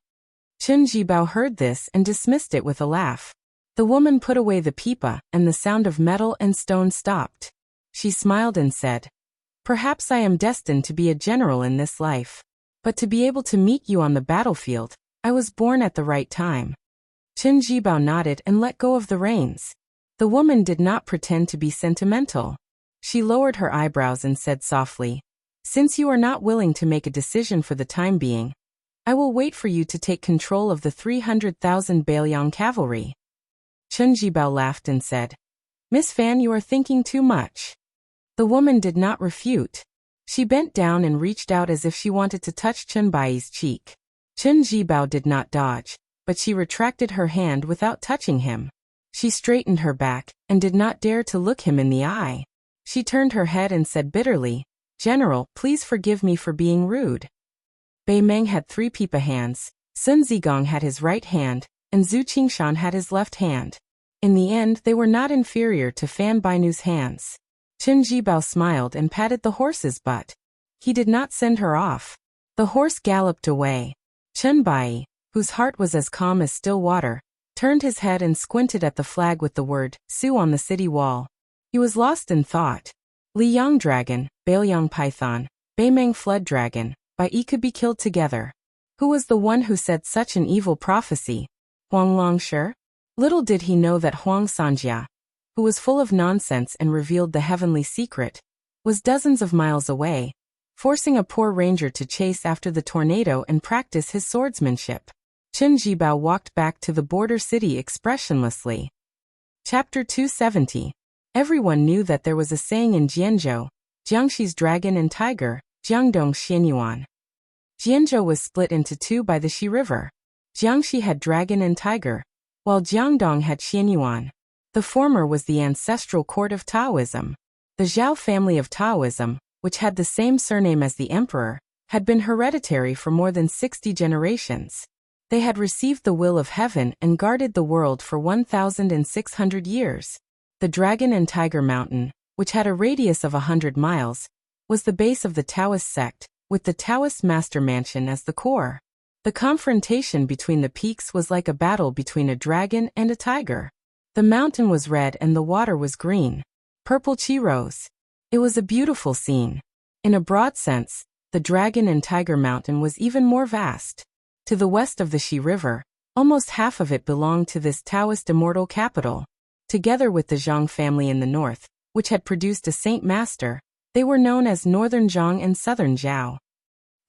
Speaker 1: Chen Jibao heard this and dismissed it with a laugh. The woman put away the pipa, and the sound of metal and stone stopped. She smiled and said, Perhaps I am destined to be a general in this life. But to be able to meet you on the battlefield, I was born at the right time. Chen Jibao nodded and let go of the reins. The woman did not pretend to be sentimental. She lowered her eyebrows and said softly, Since you are not willing to make a decision for the time being, I will wait for you to take control of the 300,000 Beiliang cavalry. Chen Jibao laughed and said, Miss Fan, you are thinking too much. The woman did not refute. She bent down and reached out as if she wanted to touch Chen Bai's cheek. Chen Jibao did not dodge, but she retracted her hand without touching him. She straightened her back and did not dare to look him in the eye. She turned her head and said bitterly, General, please forgive me for being rude. Beimeng had 3 pipa hands. Sun Zigong had his right hand, and Zhu Qingshan had his left hand. In the end, they were not inferior to Fan Bainu's hands. Chen Jibao smiled and patted the horse's butt. He did not send her off. The horse galloped away. Chen Bai, whose heart was as calm as still water, turned his head and squinted at the flag with the word Su on the city wall. He was lost in thought. Liang Dragon, Beiliang Python, Beimeng Flood Dragon, Bai could be killed together. Who was the one who said such an evil prophecy? Huang Longshi? Little did he know that Huang Sanjia, who was full of nonsense and revealed the heavenly secret, was dozens of miles away, forcing a poor ranger to chase after the tornado and practice his swordsmanship. Chen Jibao walked back to the border city expressionlessly. Chapter 270. Everyone knew that there was a saying in Jianzhou, Jiangxi's dragon and tiger, Jiangdong Xianyuan. Jianzhou was split into 2 by the Xi River. Jiangxi had dragon and tiger, while Jiangdong had Xianyuan. The former was the ancestral court of Taoism. The Zhao family of Taoism, which had the same surname as the emperor, had been hereditary for more than 60 generations. They had received the will of heaven and guarded the world for 1,600 years. The Dragon and Tiger Mountain, which had a radius of 100 miles, was the base of the Taoist sect, with the Taoist master mansion as the core. The confrontation between the peaks was like a battle between a dragon and a tiger. The mountain was red and the water was green. Purple chi rose. It was a beautiful scene. In a broad sense, the Dragon and Tiger Mountain was even more vast. To the west of the Xi River, almost half of it belonged to this Taoist immortal capital. Together with the Zhang family in the north, which had produced a saint master, they were known as Northern Zhang and Southern Zhao.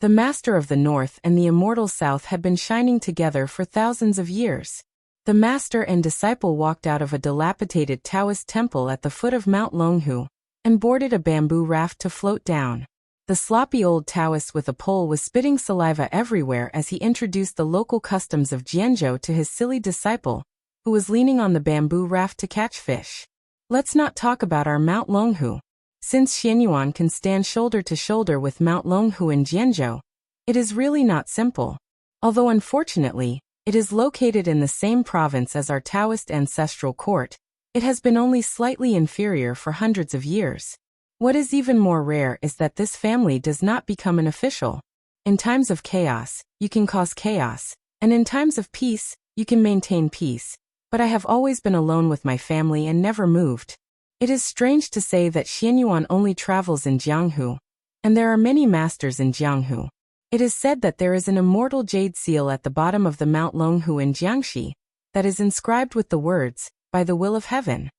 Speaker 1: The master of the north and the immortal south had been shining together for thousands of years. The master and disciple walked out of a dilapidated Taoist temple at the foot of Mount Longhu and boarded a bamboo raft to float down. The sloppy old Taoist with a pole was spitting saliva everywhere as he introduced the local customs of Jianzhou to his silly disciple, who was leaning on the bamboo raft to catch fish. Let's not talk about our Mount Longhu. Since Xianyuan can stand shoulder to shoulder with Mount Longhu in Jianzhou, it is really not simple. Although unfortunately, it is located in the same province as our Taoist ancestral court, it has been only slightly inferior for hundreds of years. What is even more rare is that this family does not become an official. In times of chaos, you can cause chaos, and in times of peace, you can maintain peace. But I have always been alone with my family and never moved. It is strange to say that Xianyuan only travels in Jianghu, and there are many masters in Jianghu. It is said that there is an immortal jade seal at the bottom of the Mount Longhu in Jiangxi that is inscribed with the words, "By the will of heaven."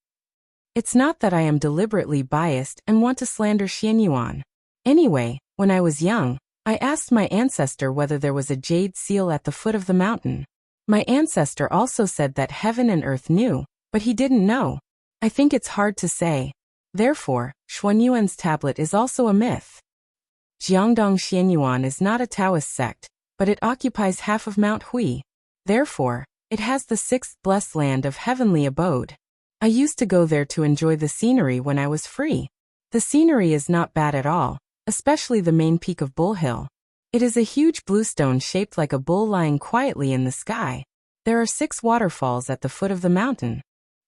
Speaker 1: It's not that I am deliberately biased and want to slander Xianyuan. Anyway, when I was young, I asked my ancestor whether there was a jade seal at the foot of the mountain. My ancestor also said that heaven and earth knew, but he didn't know. I think it's hard to say. Therefore, Xuanyuan's tablet is also a myth. Jiangdong Xianyuan is not a Taoist sect, but it occupies half of Mount Hui. Therefore, it has the sixth blessed land of heavenly abode. I used to go there to enjoy the scenery when I was free. The scenery is not bad at all, especially the main peak of Bull Hill. It is a huge blue stone shaped like a bull lying quietly in the sky. There are 6 waterfalls at the foot of the mountain.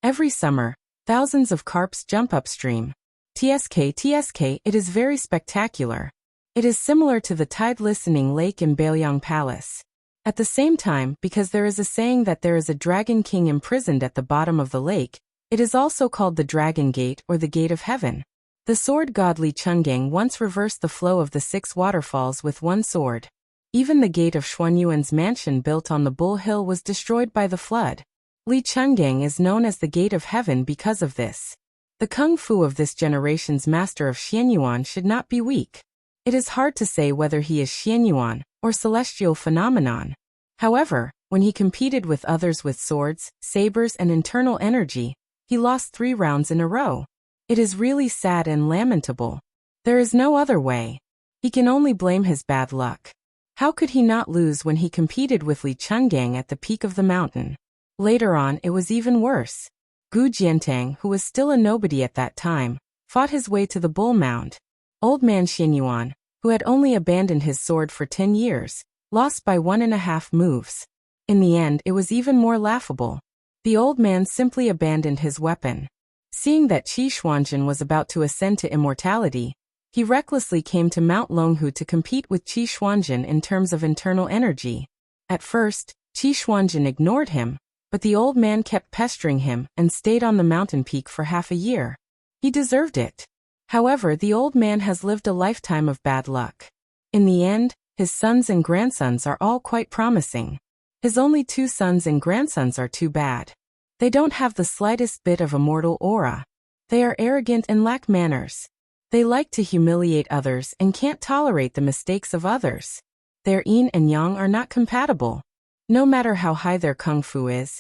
Speaker 1: Every summer, thousands of carps jump upstream. TSK, it is very spectacular. It is similar to the tide-listening lake in Baoyang Palace. At the same time, because there is a saying that there is a dragon king imprisoned at the bottom of the lake, it is also called the Dragon Gate or the Gate of Heaven. The sword god Li Chungang once reversed the flow of the 6 waterfalls with one sword. Even the gate of Xuanyuan's mansion built on the Bull Hill was destroyed by the flood. Li Chungang is known as the Gate of Heaven because of this. The kung fu of this generation's master of Xianyuan should not be weak. It is hard to say whether he is Xianyuan or celestial phenomenon. However, when he competed with others with swords, sabers and internal energy, he lost 3 rounds in a row. It is really sad and lamentable. There is no other way. He can only blame his bad luck. How could he not lose when he competed with Li Chungang at the peak of the mountain? Later on, it was even worse. Gu Jiantang, who was still a nobody at that time, fought his way to the Bull Mound. Old man Xianyuan, who had only abandoned his sword for 10 years, lost by 1.5 moves. In the end, it was even more laughable. The old man simply abandoned his weapon. Seeing that Qi Xuanzhen was about to ascend to immortality, he recklessly came to Mount Longhu to compete with Qi Xuanzhen in terms of internal energy. At first, Qi Xuanzhen ignored him, but the old man kept pestering him and stayed on the mountain peak for half a year. He deserved it. However, the old man has lived a lifetime of bad luck. In the end, his sons and grandsons are all quite promising. His only 2 sons and grandsons are too bad. They don't have the slightest bit of immortal aura. They are arrogant and lack manners. They like to humiliate others and can't tolerate the mistakes of others. Their yin and yang are not compatible. No matter how high their kung fu is,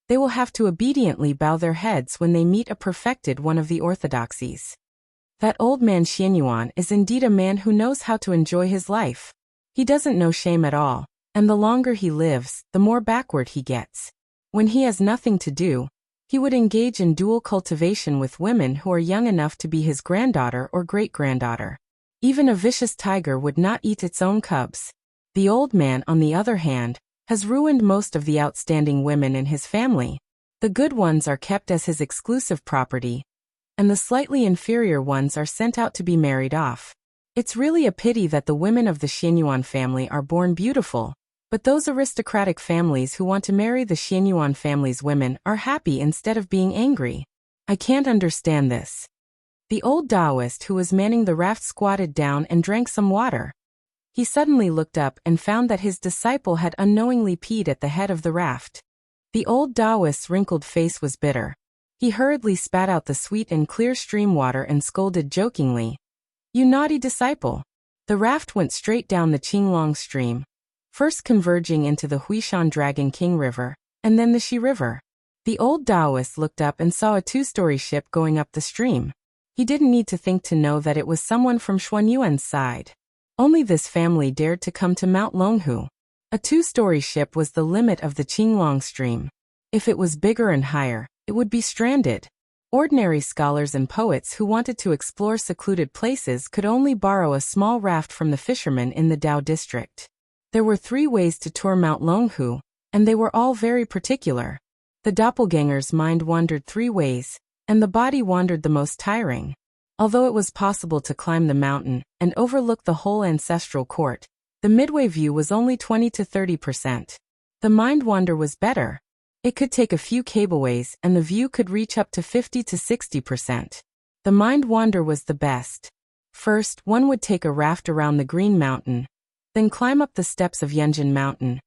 Speaker 1: they will have to obediently bow their heads when they meet a perfected one of the orthodoxies. That old man Xianyuan is indeed a man who knows how to enjoy his life. He doesn't know shame at all. And the longer he lives, the more backward he gets. When he has nothing to do, he would engage in dual cultivation with women who are young enough to be his granddaughter or great-granddaughter. Even a vicious tiger would not eat its own cubs. The old man, on the other hand, has ruined most of the outstanding women in his family. The good ones are kept as his exclusive property, and the slightly inferior ones are sent out to be married off. It's really a pity that the women of the Xianyuan family are born beautiful, but those aristocratic families who want to marry the Xianyuan family's women are happy instead of being angry. I can't understand this. The old Taoist who was manning the raft squatted down and drank some water. He suddenly looked up and found that his disciple had unknowingly peed at the head of the raft. The old Taoist's wrinkled face was bitter. He hurriedly spat out the sweet and clear stream water and scolded jokingly, "You naughty disciple." The raft went straight down the Qinglong stream, first converging into the Huishan Dragon King River, and then the Xi River. The old Taoist looked up and saw a two-story ship going up the stream. He didn't need to think to know that it was someone from Xuanyuan's side. Only this family dared to come to Mount Longhu. A two-story ship was the limit of the Qinglong stream. If it was bigger and higher, it would be stranded. Ordinary scholars and poets who wanted to explore secluded places could only borrow a small raft from the fishermen in the Dao district. There were 3 ways to tour Mount Longhu, and they were all very particular. The doppelganger's mind wandered 3 ways, and the body wandered the most tiring. Although it was possible to climb the mountain and overlook the whole ancestral court, the midway view was only 20 to 30%. The mind wander was better. It could take a few cableways and the view could reach up to 50 to 60%. The mind wander was the best. First, one would take a raft around the Green Mountain, then climb up the steps of Yenjin Mountain,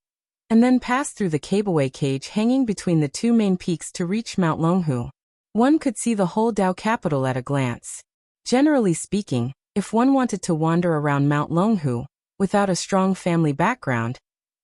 Speaker 1: and then pass through the cableway cage hanging between the 2 main peaks to reach Mount Longhu. One could see the whole Dao capital at a glance. Generally speaking, if one wanted to wander around Mount Longhu without a strong family background,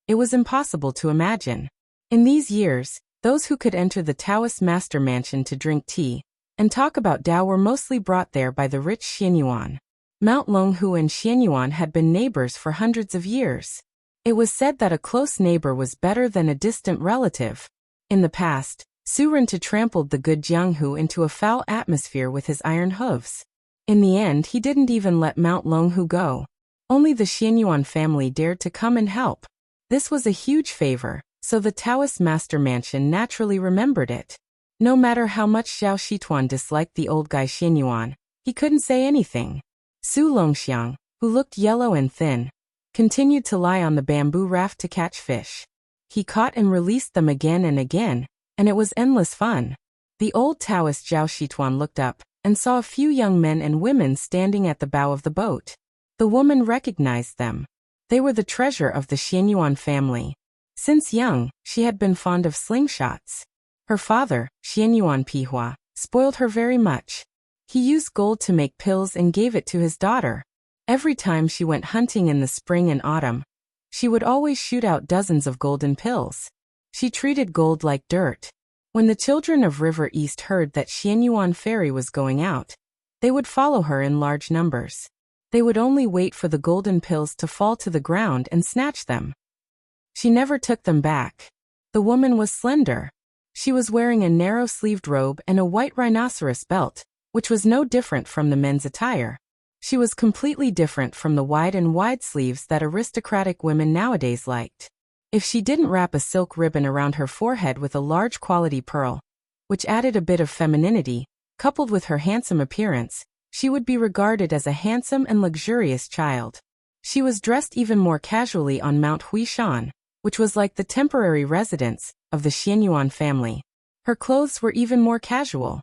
Speaker 1: it was impossible to imagine. In these years, those who could enter the Taoist master mansion to drink tea and talk about Dao were mostly brought there by the rich Xianyuan. Mount Longhu and Xianyuan had been neighbors for hundreds of years. It was said that a close neighbor was better than a distant relative. In the past, Su Renta trampled the good Jianghu into a foul atmosphere with his iron hooves. In the end, he didn't even let Mount Longhu go. Only the Xianyuan family dared to come and help. This was a huge favor, so the Taoist master mansion naturally remembered it. No matter how much Zhao Shituan disliked the old guy Xianyuan, he couldn't say anything. Su Longxiang, who looked yellow and thin, continued to lie on the bamboo raft to catch fish. He caught and released them again and again, and it was endless fun. The old Taoist Zhao Shituan looked up and saw a few young men and women standing at the bow of the boat. The woman recognized them. They were the treasure of the Xianyuan family. Since young, she had been fond of slingshots. Her father, Xianyuan Pihua, spoiled her very much. He used gold to make pills and gave it to his daughter. Every time she went hunting in the spring and autumn, she would always shoot out dozens of golden pills. She treated gold like dirt. When the children of River East heard that Xianyuan Ferry was going out, they would follow her in large numbers. They would only wait for the golden pills to fall to the ground and snatch them. She never took them back. The woman was slender. She was wearing a narrow-sleeved robe and a white rhinoceros belt, which was no different from the men's attire. She was completely different from the wide sleeves that aristocratic women nowadays liked. If she didn't wrap a silk ribbon around her forehead with a large quality pearl, which added a bit of femininity, coupled with her handsome appearance, she would be regarded as a handsome and luxurious child. She was dressed even more casually on Mount Huishan, which was like the temporary residence of the Xianyuan family. Her clothes were even more casual.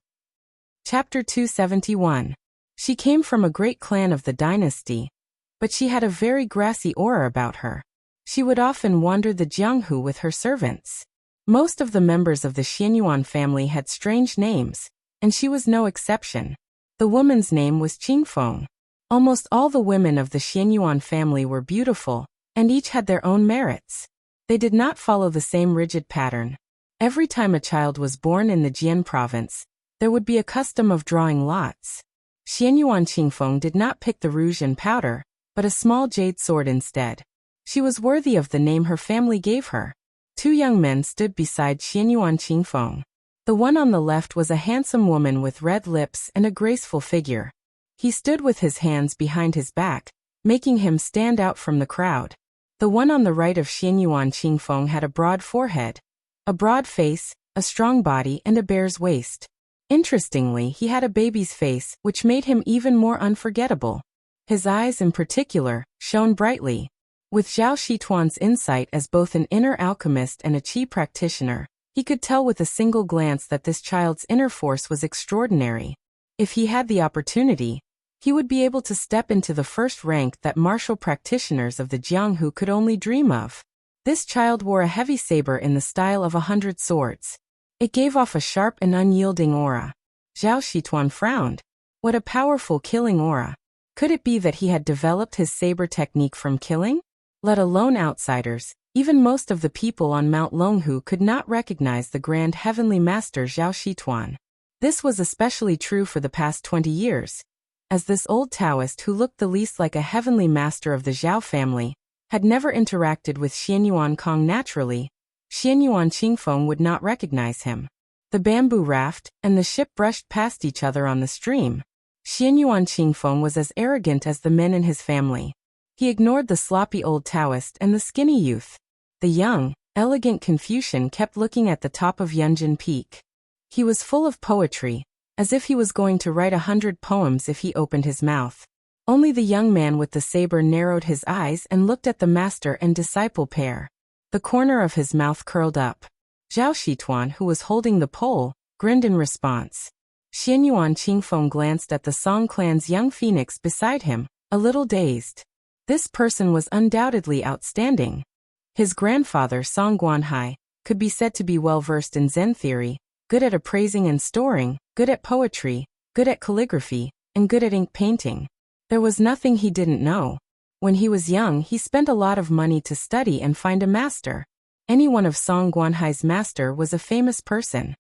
Speaker 1: Chapter 271. She came from a great clan of the dynasty, but she had a very grassy aura about her. She would often wander the Jianghu with her servants. Most of the members of the Xianyuan family had strange names, and she was no exception. The woman's name was Qingfeng. Almost all the women of the Xianyuan family were beautiful, and each had their own merits. They did not follow the same rigid pattern. Every time a child was born in the Jian province, there would be a custom of drawing lots. Xianyuan Qingfeng did not pick the rouge and powder, but a small jade sword instead. She was worthy of the name her family gave her. Two young men stood beside Xianyuan Qingfeng. The one on the left was a handsome woman with red lips and a graceful figure. He stood with his hands behind his back, making him stand out from the crowd. The one on the right of Xianyuan Qingfeng had a broad forehead, a broad face, a strong body, and a bear's waist. Interestingly, he had a baby's face, which made him even more unforgettable. His eyes, in particular, shone brightly. With Zhao Shituan's insight as both an inner alchemist and a qi practitioner, he could tell with a single glance that this child's inner force was extraordinary. If he had the opportunity, he would be able to step into the first rank that martial practitioners of the Jianghu could only dream of. This child wore a heavy saber in the style of 100 swords. It gave off a sharp and unyielding aura. Zhao Shituan frowned. What a powerful killing aura. Could it be that he had developed his saber technique from killing? Let alone outsiders, even most of the people on Mount Longhu could not recognize the grand heavenly master Zhao Shituan. This was especially true for the past 20 years, as this old Taoist who looked the least like a heavenly master of the Zhao family, had never interacted with Xianyuan Kong naturally. Xianyuan Qingfeng would not recognize him. The bamboo raft and the ship brushed past each other on the stream. Xianyuan Qingfeng was as arrogant as the men in his family. He ignored the sloppy old Taoist and the skinny youth. The young, elegant Confucian kept looking at the top of Yunjin Peak. He was full of poetry, as if he was going to write 100 poems if he opened his mouth. Only the young man with the saber narrowed his eyes and looked at the master and disciple pair. The corner of his mouth curled up. Zhao Shituan, who was holding the pole, grinned in response. Xianyuan Qingfeng glanced at the Song clan's young phoenix beside him, a little dazed. This person was undoubtedly outstanding. His grandfather, Song Guanhai, could be said to be well-versed in Zen theory, good at appraising and storing, good at poetry, good at calligraphy, and good at ink painting. There was nothing he didn't know. When he was young, he spent a lot of money to study and find a master. Any one of Song Guanhai's master was a famous person.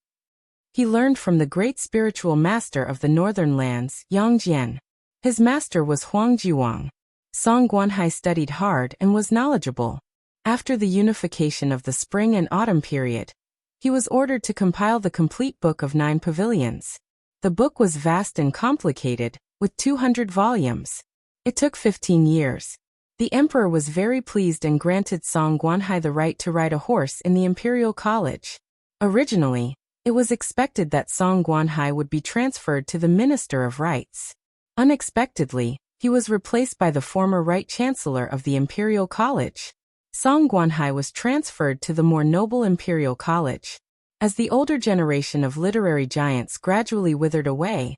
Speaker 1: He learned from the great spiritual master of the northern lands, Yang Jian. His master was Huang Jiwang. Song Guanhai studied hard and was knowledgeable. After the unification of the spring and autumn period, he was ordered to compile the complete book of 9 pavilions. The book was vast and complicated, with 200 volumes. It took 15 years. The emperor was very pleased and granted Song Guanhai the right to ride a horse in the imperial college. Originally, it was expected that Song Guanhai would be transferred to the Minister of Rites. Unexpectedly, he was replaced by the former Right Chancellor of the Imperial College. Song Guanhai was transferred to the more noble Imperial College. As the older generation of literary giants gradually withered away,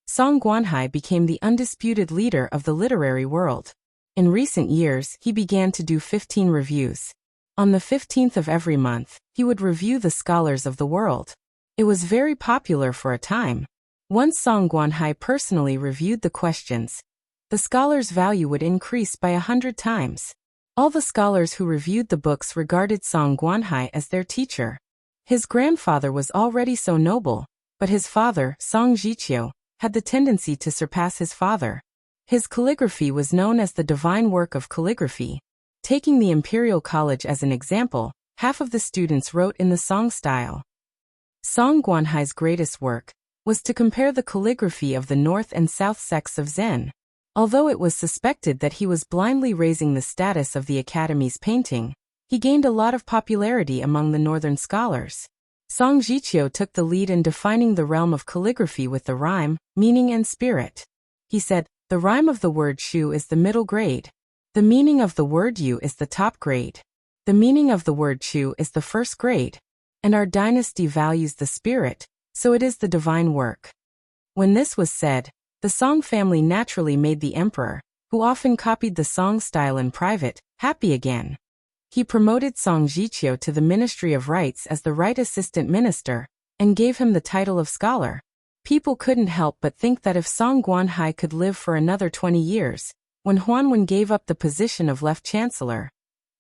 Speaker 1: Song Guanhai became the undisputed leader of the literary world. In recent years, he began to do 15 reviews. On the 15th of every month, he would review the scholars of the world. It was very popular for a time. Once Song Guanhai personally reviewed the questions, the scholar's value would increase by 100 times. All the scholars who reviewed the books regarded Song Guanhai as their teacher. His grandfather was already so noble, but his father, Song Zhiqiu, had the tendency to surpass his father. His calligraphy was known as the divine work of calligraphy. Taking the Imperial College as an example, half of the students wrote in the Song style. Song Guanhai's greatest work was to compare the calligraphy of the North and South sects of Zen. Although it was suspected that he was blindly raising the status of the Academy's painting, he gained a lot of popularity among the northern scholars. Song Zhiqiu took the lead in defining the realm of calligraphy with the rhyme, meaning and spirit. He said, the rhyme of the word shu is the middle grade. The meaning of the word yu is the top grade. The meaning of the word chu is the first grade. And our dynasty values the spirit, so it is the divine work. When this was said, the Song family naturally made the emperor, who often copied the Song style in private, happy again. He promoted Song Zhiqiu to the Ministry of Rites as the Right Assistant Minister, and gave him the title of scholar. People couldn't help but think that if Song Guanhai could live for another 20 years, when Huanwen gave up the position of Left Chancellor,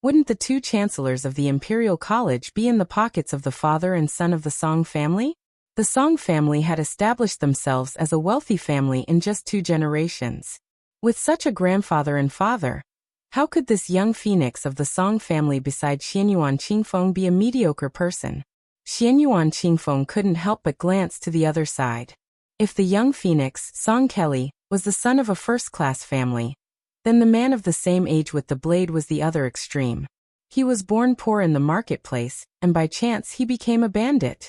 Speaker 1: wouldn't the two chancellors of the Imperial College be in the pockets of the father and son of the Song family? The Song family had established themselves as a wealthy family in just 2 generations. With such a grandfather and father, How could this young phoenix of the Song family beside Xianyuan Qingfeng be a mediocre person? Xianyuan Qingfeng couldn't help but glance to the other side. If the young phoenix, Song Kelly, was the son of a first-class family, then the man of the same age with the blade was the other extreme. He was born poor in the marketplace, and by chance he became a bandit.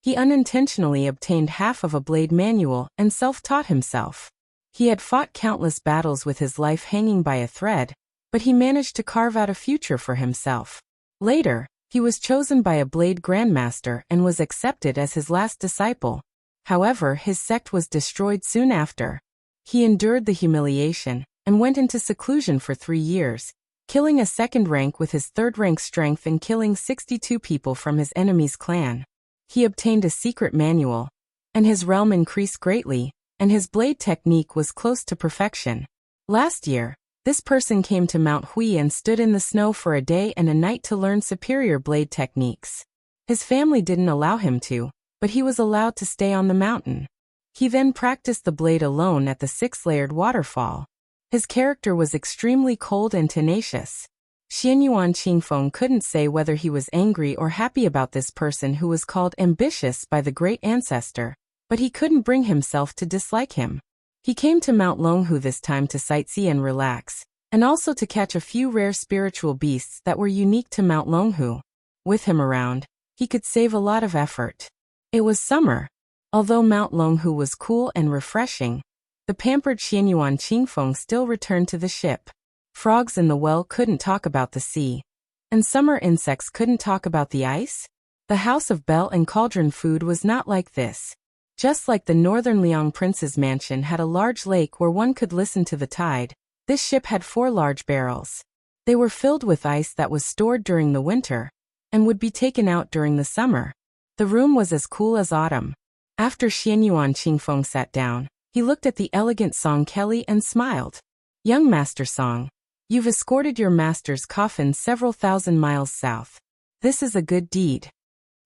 Speaker 1: He unintentionally obtained half of a blade manual and self-taught himself. He had fought countless battles with his life hanging by a thread, but he managed to carve out a future for himself. Later, he was chosen by a blade grandmaster and was accepted as his last disciple. However, his sect was destroyed soon after. He endured the humiliation and went into seclusion for 3 years, killing a second rank with his third-rank strength and killing 62 people from his enemy's clan. He obtained a secret manual, and his realm increased greatly, and his blade technique was close to perfection. Last year, this person came to Mount Hui and stood in the snow for a day and a night to learn superior blade techniques. His family didn't allow him to, but he was allowed to stay on the mountain. He then practiced the blade alone at the 6-layered waterfall. His character was extremely cold and tenacious. Xianyuan Qingfeng couldn't say whether he was angry or happy about this person who was called ambitious by the great ancestor, but he couldn't bring himself to dislike him. He came to Mount Longhu this time to sightsee and relax, and also to catch a few rare spiritual beasts that were unique to Mount Longhu. With him around, he could save a lot of effort. It was summer. Although Mount Longhu was cool and refreshing, the pampered Xianyuan Qingfeng still returned to the ship. Frogs in the well couldn't talk about the sea, and summer insects couldn't talk about the ice. The House of Bell and Cauldron food was not like this. Just like the Northern Liang Prince's mansion had a large lake where one could listen to the tide, this ship had 4 large barrels. They were filled with ice that was stored during the winter, and would be taken out during the summer. The room was as cool as autumn. After Xianyuan Qingfeng sat down, he looked at the elegant Song Kelly and smiled. "Young Master Song, you've escorted your master's coffin several thousand miles south. This is a good deed."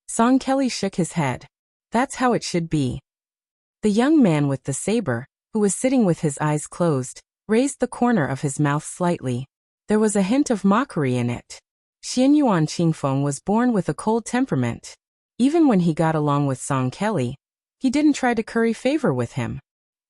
Speaker 1: Song Kelly shook his head. "That's how it should be." The young man with the saber, who was sitting with his eyes closed, raised the corner of his mouth slightly. There was a hint of mockery in it. Xianyuan Qingfeng was born with a cold temperament. Even when he got along with Song Kelly, he didn't try to curry favor with him.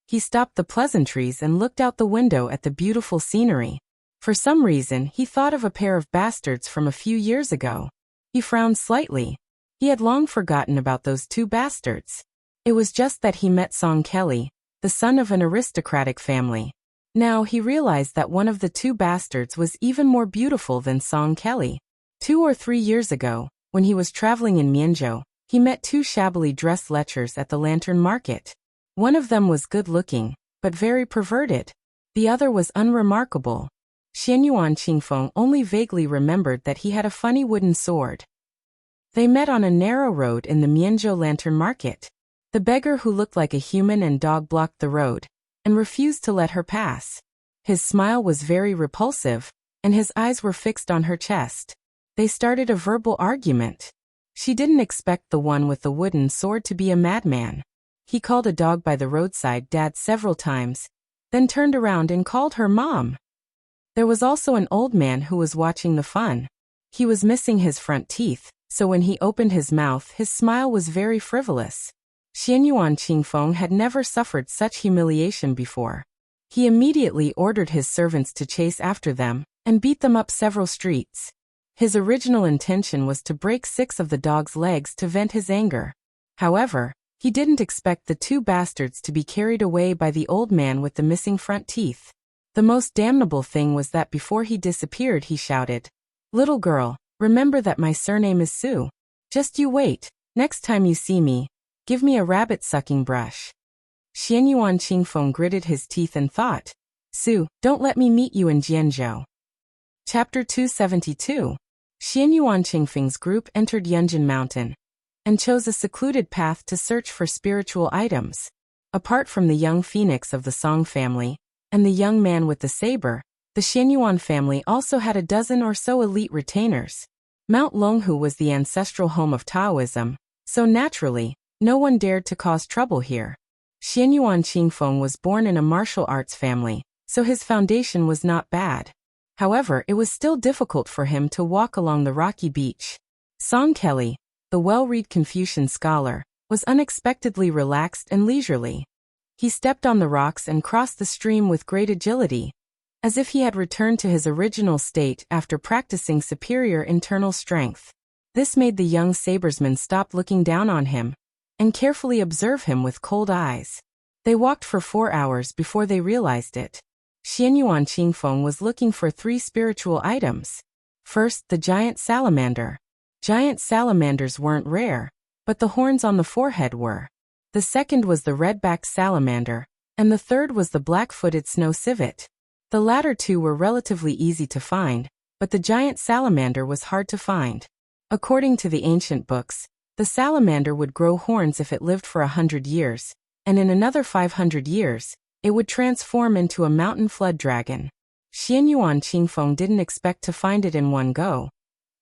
Speaker 1: He stopped the pleasantries and looked out the window at the beautiful scenery. For some reason, he thought of a pair of bastards from a few years ago. He frowned slightly. He had long forgotten about those 2 bastards. It was just that he met Song Kelly, the son of an aristocratic family. Now he realized that one of the 2 bastards was even more beautiful than Song Kelly. 2 or 3 years ago, when he was traveling in Mianzhou, he met 2 shabbily dressed lechers at the lantern market. One of them was good-looking, but very perverted. The other was unremarkable. Xianyuan Qingfeng only vaguely remembered that he had a funny wooden sword. They met on a narrow road in the Mianzhou lantern market. The beggar who looked like a human and dog blocked the road, and refused to let her pass. His smile was very repulsive, and his eyes were fixed on her chest. They started a verbal argument. She didn't expect the one with the wooden sword to be a madman. He called a dog by the roadside Dad several times, then turned around and called her Mom. There was also an old man who was watching the fun. He was missing his front teeth, so when he opened his mouth his smile was very frivolous. Xianyuan Qingfeng had never suffered such humiliation before. He immediately ordered his servants to chase after them, and beat them up several streets. His original intention was to break 6 of the dog's legs to vent his anger. However, he didn't expect the 2 bastards to be carried away by the old man with the missing front teeth. The most damnable thing was that before he disappeared he shouted, "Little girl, remember that my surname is Su. Just you wait, next time you see me, give me a rabbit-sucking brush." Xianyuan Qingfeng gritted his teeth and thought, "Su, don't let me meet you in Jianzhou." Chapter 272. Xianyuan Qingfeng's group entered Yunjin Mountain, and chose a secluded path to search for spiritual items. Apart from the young phoenix of the Song family, and the young man with the saber, the Xianyuan family also had a dozen or so elite retainers. Mount Longhu was the ancestral home of Taoism, so naturally, no one dared to cause trouble here. Xianyuan Qingfeng was born in a martial arts family, so his foundation was not bad. However, it was still difficult for him to walk along the rocky beach. Song Kelly, the well-read Confucian scholar, was unexpectedly relaxed and leisurely. He stepped on the rocks and crossed the stream with great agility, as if he had returned to his original state after practicing superior internal strength. This made the young sabersman stop looking down on him and carefully observe him with cold eyes. They walked for 4 hours before they realized it. Xianyuan Qingfeng was looking for 3 spiritual items. First, the giant salamander. Giant salamanders weren't rare, but the horns on the forehead were. The second was the red-backed salamander, and the third was the black-footed snow civet. The latter two were relatively easy to find, but the giant salamander was hard to find. According to the ancient books, the salamander would grow horns if it lived for 100 years, and in another 500 years, it would transform into a mountain flood dragon. Xianyuan Qingfeng didn't expect to find it in one go,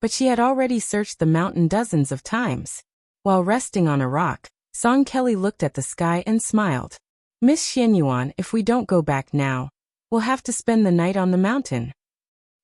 Speaker 1: but she had already searched the mountain dozens of times. While resting on a rock, Song Kelly looked at the sky and smiled. Miss Xianyuan, if we don't go back now, we'll have to spend the night on the mountain.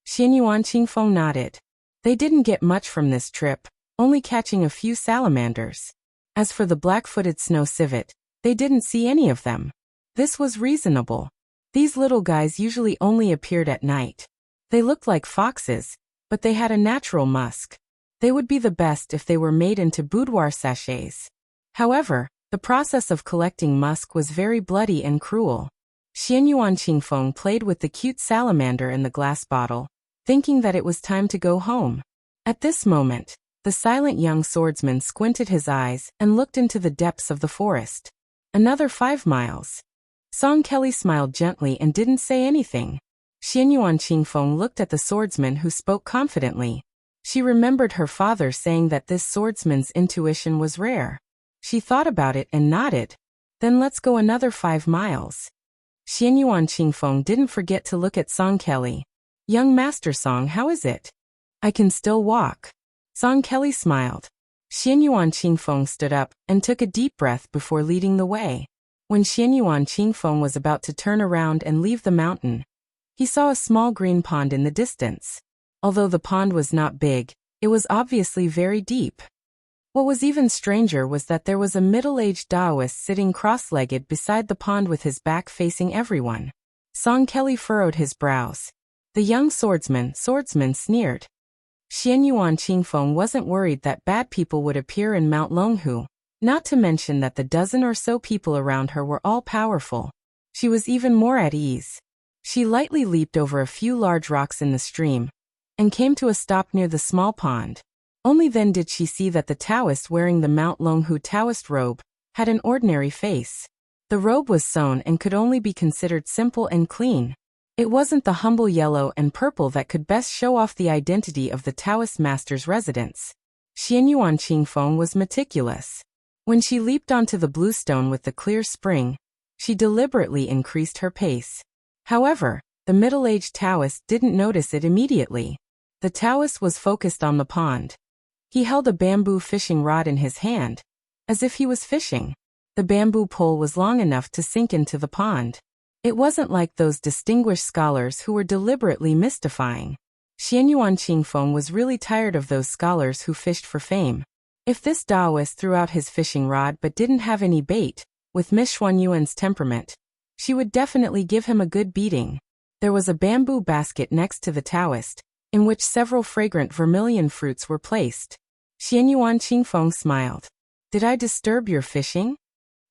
Speaker 1: Xianyuan Qingfeng nodded. They didn't get much from this trip, only catching a few salamanders. As for the black-footed snow civet, they didn't see any of them. This was reasonable. These little guys usually only appeared at night. They looked like foxes, but they had a natural musk. They would be the best if they were made into boudoir sachets. However, the process of collecting musk was very bloody and cruel. Xianyuan Qingfeng played with the cute salamander in the glass bottle, thinking that it was time to go home. At this moment, the silent young swordsman squinted his eyes and looked into the depths of the forest. Another 5 miles. Song Kelly smiled gently and didn't say anything. Xianyuan Qingfeng looked at the swordsman who spoke confidently. She remembered her father saying that this swordsman's intuition was rare. She thought about it and nodded. Then let's go another 5 miles. Xianyuan Qingfeng didn't forget to look at Song Kelly. Young Master Song, how is it? I can still walk. Song Kelly smiled. Xianyuan Qingfeng stood up and took a deep breath before leading the way. When Xianyuan Qingfeng was about to turn around and leave the mountain, he saw a small green pond in the distance. Although the pond was not big, it was obviously very deep. What was even stranger was that there was a middle-aged Taoist sitting cross-legged beside the pond with his back facing everyone. Song Kelly furrowed his brows. The young swordsman sneered. Xianyuan Qingfeng wasn't worried that bad people would appear in Mount Longhu, not to mention that the dozen or so people around her were all powerful. She was even more at ease. She lightly leaped over a few large rocks in the stream and came to a stop near the small pond. Only then did she see that the Taoist wearing the Mount Longhu Taoist robe had an ordinary face. The robe was sewn and could only be considered simple and clean. It wasn't the humble yellow and purple that could best show off the identity of the Taoist master's residence. Xianyuan Qingfeng was meticulous. When she leaped onto the blue stone with the clear spring, she deliberately increased her pace. However, the middle-aged Taoist didn't notice it immediately. The Taoist was focused on the pond. He held a bamboo fishing rod in his hand, as if he was fishing. The bamboo pole was long enough to sink into the pond. It wasn't like those distinguished scholars who were deliberately mystifying. Xianyuan Qingfeng was really tired of those scholars who fished for fame. If this Taoist threw out his fishing rod but didn't have any bait, with Miss Xuanyuan's temperament, she would definitely give him a good beating. There was a bamboo basket next to the Taoist, in which several fragrant vermilion fruits were placed. Xianyuan Qingfeng smiled. Did I disturb your fishing?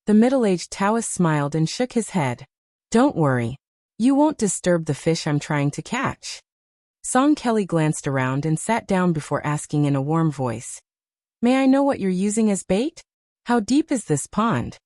Speaker 1: The middle-aged Taoist smiled and shook his head. Don't worry. You won't disturb the fish I'm trying to catch. Song Kelly glanced around and sat down before asking in a warm voice. May I know what you're using as bait? How deep is this pond?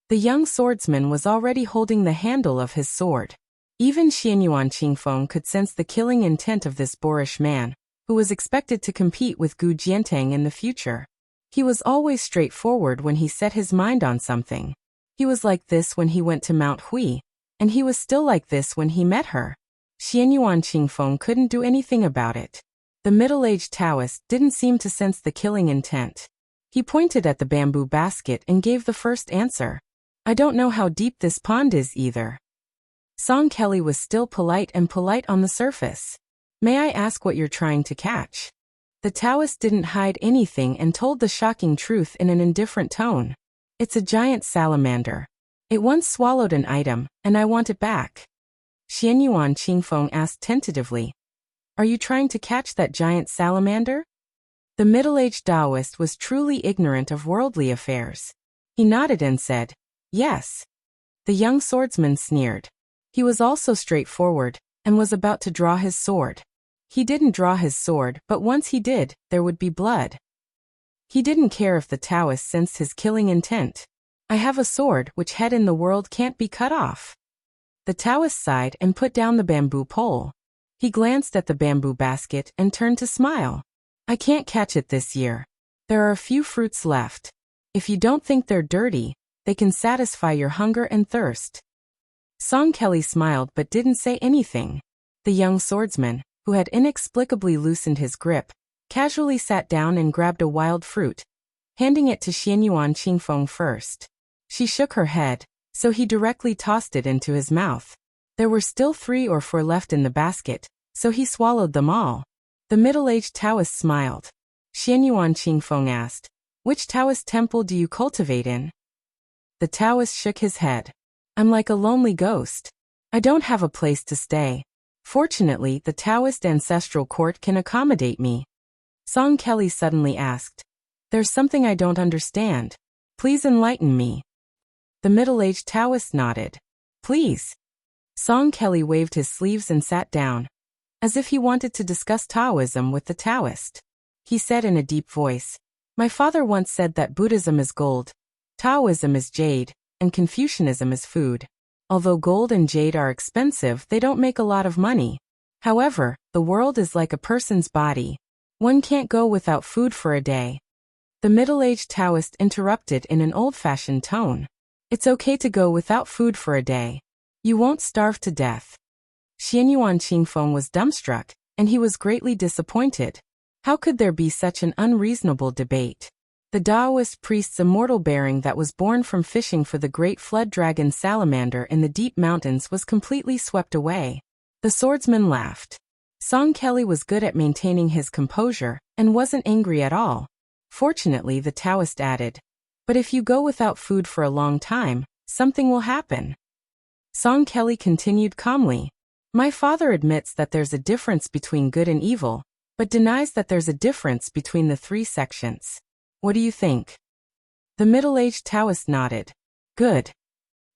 Speaker 1: The young swordsman was already holding the handle of his sword. Even Xianyuan Qingfeng could sense the killing intent of this boorish man, who was expected to compete with Gu Jiantang in the future. He was always straightforward when he set his mind on something. He was like this when he went to Mount Hui, and he was still like this when he met her. Xianyuan Qingfeng couldn't do anything about it. The middle-aged Taoist didn't seem to sense the killing intent. He pointed at the bamboo basket and gave the first answer. I don't know how deep this pond is either. Song Kelly was still polite on the surface. May I ask what you're trying to catch? The Taoist didn't hide anything and told the shocking truth in an indifferent tone. It's a giant salamander. It once swallowed an item, and I want it back. Xianyuan Qingfeng asked tentatively. Are you trying to catch that giant salamander? The middle-aged Taoist was truly ignorant of worldly affairs. He nodded and said, yes. The young swordsman sneered. He was also straightforward, and was about to draw his sword. He didn't draw his sword, but once he did, there would be blood. He didn't care if the Taoist sensed his killing intent. I have a sword which head in the world can't be cut off. The Taoist sighed and put down the bamboo pole. He glanced at the bamboo basket and turned to smile. I can't catch it this year. There are a few fruits left. If you don't think they're dirty, they can satisfy your hunger and thirst. Song Kelly smiled but didn't say anything. The young swordsman, who had inexplicably loosened his grip, casually sat down and grabbed a wild fruit, handing it to Xianyuan Qingfeng first. She shook her head, so he directly tossed it into his mouth. There were still 3 or 4 left in the basket, so he swallowed them all. The middle-aged Taoist smiled. Xianyuan Qingfeng asked, which Taoist temple do you cultivate in? The Taoist shook his head. I'm like a lonely ghost. I don't have a place to stay. Fortunately, the Taoist ancestral court can accommodate me. Song Kelly suddenly asked, there's something I don't understand. Please enlighten me. The middle-aged Taoist nodded. Please. Song Kelly waved his sleeves and sat down, as if he wanted to discuss Taoism with the Taoist. He said in a deep voice, my father once said that Buddhism is gold, Taoism is jade, and Confucianism is food. Although gold and jade are expensive, they don't make a lot of money. However, the world is like a person's body. One can't go without food for a day. The middle-aged Taoist interrupted in an old-fashioned tone. It's okay to go without food for a day. You won't starve to death. Xianyuan Qingfeng was dumbstruck, and he was greatly disappointed. How could there be such an unreasonable debate? The Taoist priest's immortal bearing that was born from fishing for the great flood dragon salamander in the deep mountains was completely swept away. The swordsman laughed. Song Kelly was good at maintaining his composure, and wasn't angry at all. Fortunately, the Taoist added, but if you go without food for a long time, something will happen. Song Kelly continued calmly. My father admits that there's a difference between good and evil, but denies that there's a difference between the 3 sections. What do you think? The middle-aged Taoist nodded. Good.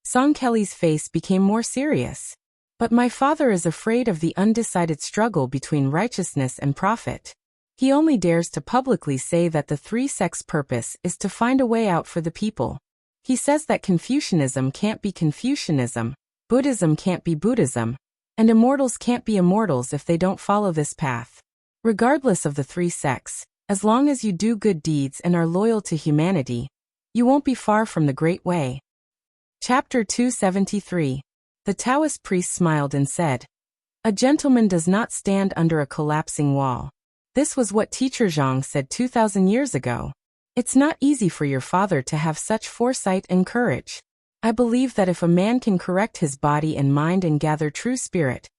Speaker 1: Song Kelly's face became more serious. But my father is afraid of the undecided struggle between righteousness and profit. He only dares to publicly say that the 3 sects' purpose is to find a way out for the people. He says that Confucianism can't be Confucianism, Buddhism can't be Buddhism, and immortals can't be immortals if they don't follow this path. Regardless of the 3 sects, as long as you do good deeds and are loyal to humanity, you won't be far from the Great Way. Chapter 273. The Taoist priest smiled and said, a gentleman does not stand under a collapsing wall. This was what Teacher Zhang said 2,000 years ago. It's not easy for your father to have such foresight and courage. I believe that if a man can correct his body and mind and gather true spirit,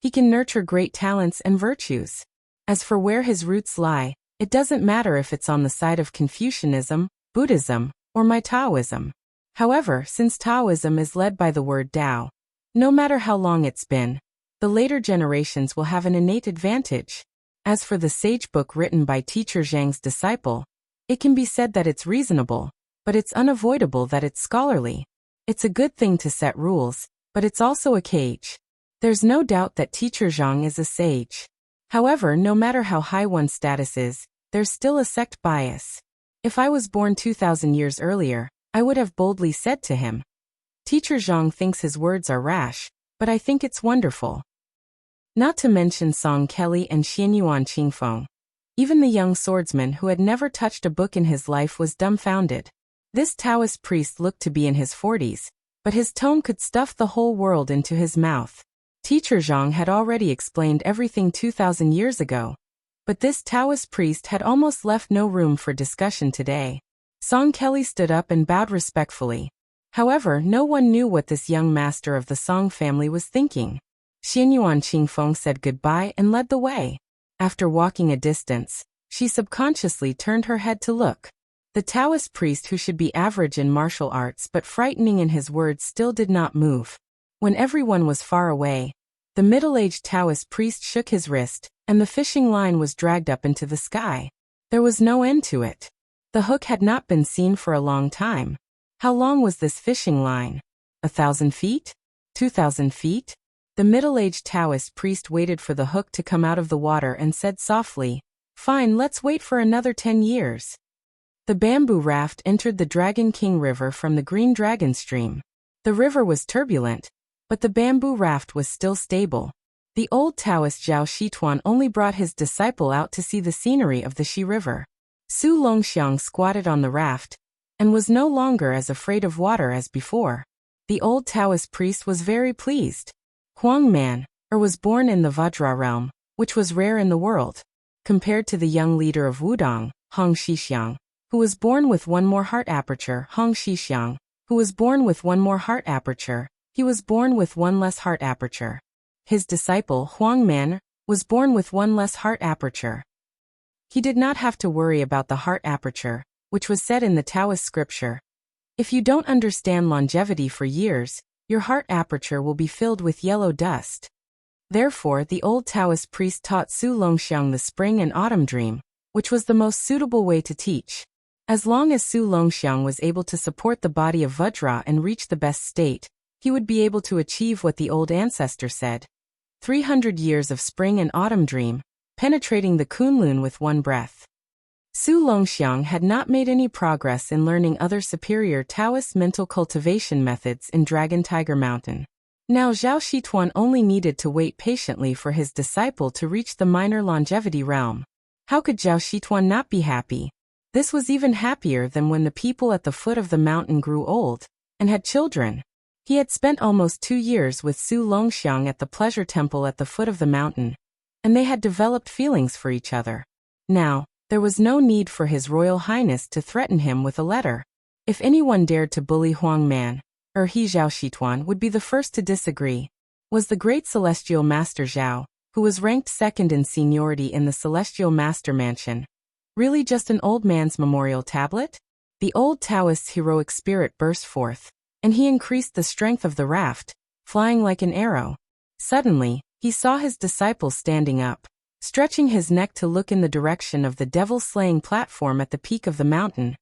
Speaker 1: he can nurture great talents and virtues. As for where his roots lie, it doesn't matter if it's on the side of Confucianism, Buddhism, or my Taoism. However, since Taoism is led by the word Tao, no matter how long it's been, the later generations will have an innate advantage. As for the sage book written by Teacher Zhang's disciple, it can be said that it's reasonable, but it's unavoidable that it's scholarly. It's a good thing to set rules, but it's also a cage. There's no doubt that Teacher Zhang is a sage. However, no matter how high one's status is, there's still a sect bias. If I was born 2,000 years earlier, I would have boldly said to him, Teacher Zhang thinks his words are rash, but I think it's wonderful. Not to mention Song Kelly and Xianyuan Qingfeng. Even the young swordsman who had never touched a book in his life was dumbfounded. This Taoist priest looked to be in his 40s, but his tone could stuff the whole world into his mouth. Teacher Zhang had already explained everything 2,000 years ago, but this Taoist priest had almost left no room for discussion today. Song Kelly stood up and bowed respectfully. However, no one knew what this young master of the Song family was thinking. Xianyuan Qingfeng said goodbye and led the way. After walking a distance, she subconsciously turned her head to look. The Taoist priest, who should be average in martial arts but frightening in his words, still did not move. When everyone was far away, the middle-aged Taoist priest shook his wrist, and the fishing line was dragged up into the sky. There was no end to it. The hook had not been seen for a long time. How long was this fishing line? 1,000 feet? 2,000 feet? The middle-aged Taoist priest waited for the hook to come out of the water and said softly, "Fine, let's wait for another 10 years. The bamboo raft entered the Dragon King River from the Green Dragon Stream. The river was turbulent, but the bamboo raft was still stable. The old Taoist Zhao Shituan only brought his disciple out to see the scenery of the Xi River. Su Longxiang squatted on the raft, and was no longer as afraid of water as before. The old Taoist priest was very pleased. Huang Man, was born in the Vajra realm, which was rare in the world, compared to the young leader of Wudong, Hong Xixiang, who was born with one more heart aperture. Hong Xixiang, who was born with one more heart aperture, he was born with one less heart aperture. His disciple, Huang Man, was born with one less heart aperture. He did not have to worry about the heart aperture, which was said in the Taoist scripture. If you don't understand longevity for years, your heart aperture will be filled with yellow dust. Therefore, the old Taoist priest taught Su Longxiang the spring and autumn dream, which was the most suitable way to teach. As long as Su Longxiang was able to support the body of Vajra and reach the best state, he would be able to achieve what the old ancestor said. 300 years of spring and autumn dream, penetrating the Kunlun with one breath. Su Longxiang had not made any progress in learning other superior Taoist mental cultivation methods in Dragon Tiger Mountain. Now Zhao Shituan only needed to wait patiently for his disciple to reach the minor longevity realm. How could Zhao Shituan not be happy? This was even happier than when the people at the foot of the mountain grew old and had children. He had spent almost 2 years with Su Longxiang at the pleasure temple at the foot of the mountain, and they had developed feelings for each other. Now, there was no need for His Royal Highness to threaten him with a letter. If anyone dared to bully Huang Man, he Zhao Shituan would be the first to disagree. Was the great Celestial Master Zhao, who was ranked second in seniority in the Celestial Master Mansion, really just an old man's memorial tablet? The old Taoist's heroic spirit burst forth, and he increased the strength of the raft, flying like an arrow. Suddenly, he saw his disciple standing up, stretching his neck to look in the direction of the devil-slaying platform at the peak of the mountain,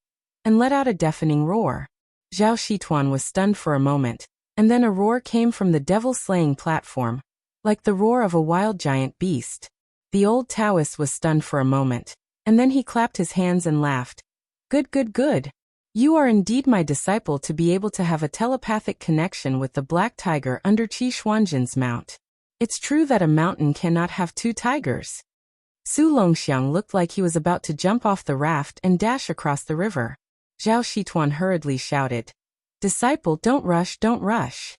Speaker 1: and let out a deafening roar. Zhao Shituan was stunned for a moment, and then a roar came from the devil-slaying platform, like the roar of a wild giant beast. The old Taoist was stunned for a moment, and then he clapped his hands and laughed. Good, good, good. You are indeed my disciple to be able to have a telepathic connection with the black tiger under Qi Xuanjin's mount. It's true that a mountain cannot have 2 tigers. Su Longxiang looked like he was about to jump off the raft and dash across the river. Zhao Shituan hurriedly shouted, "Disciple, don't rush, don't rush."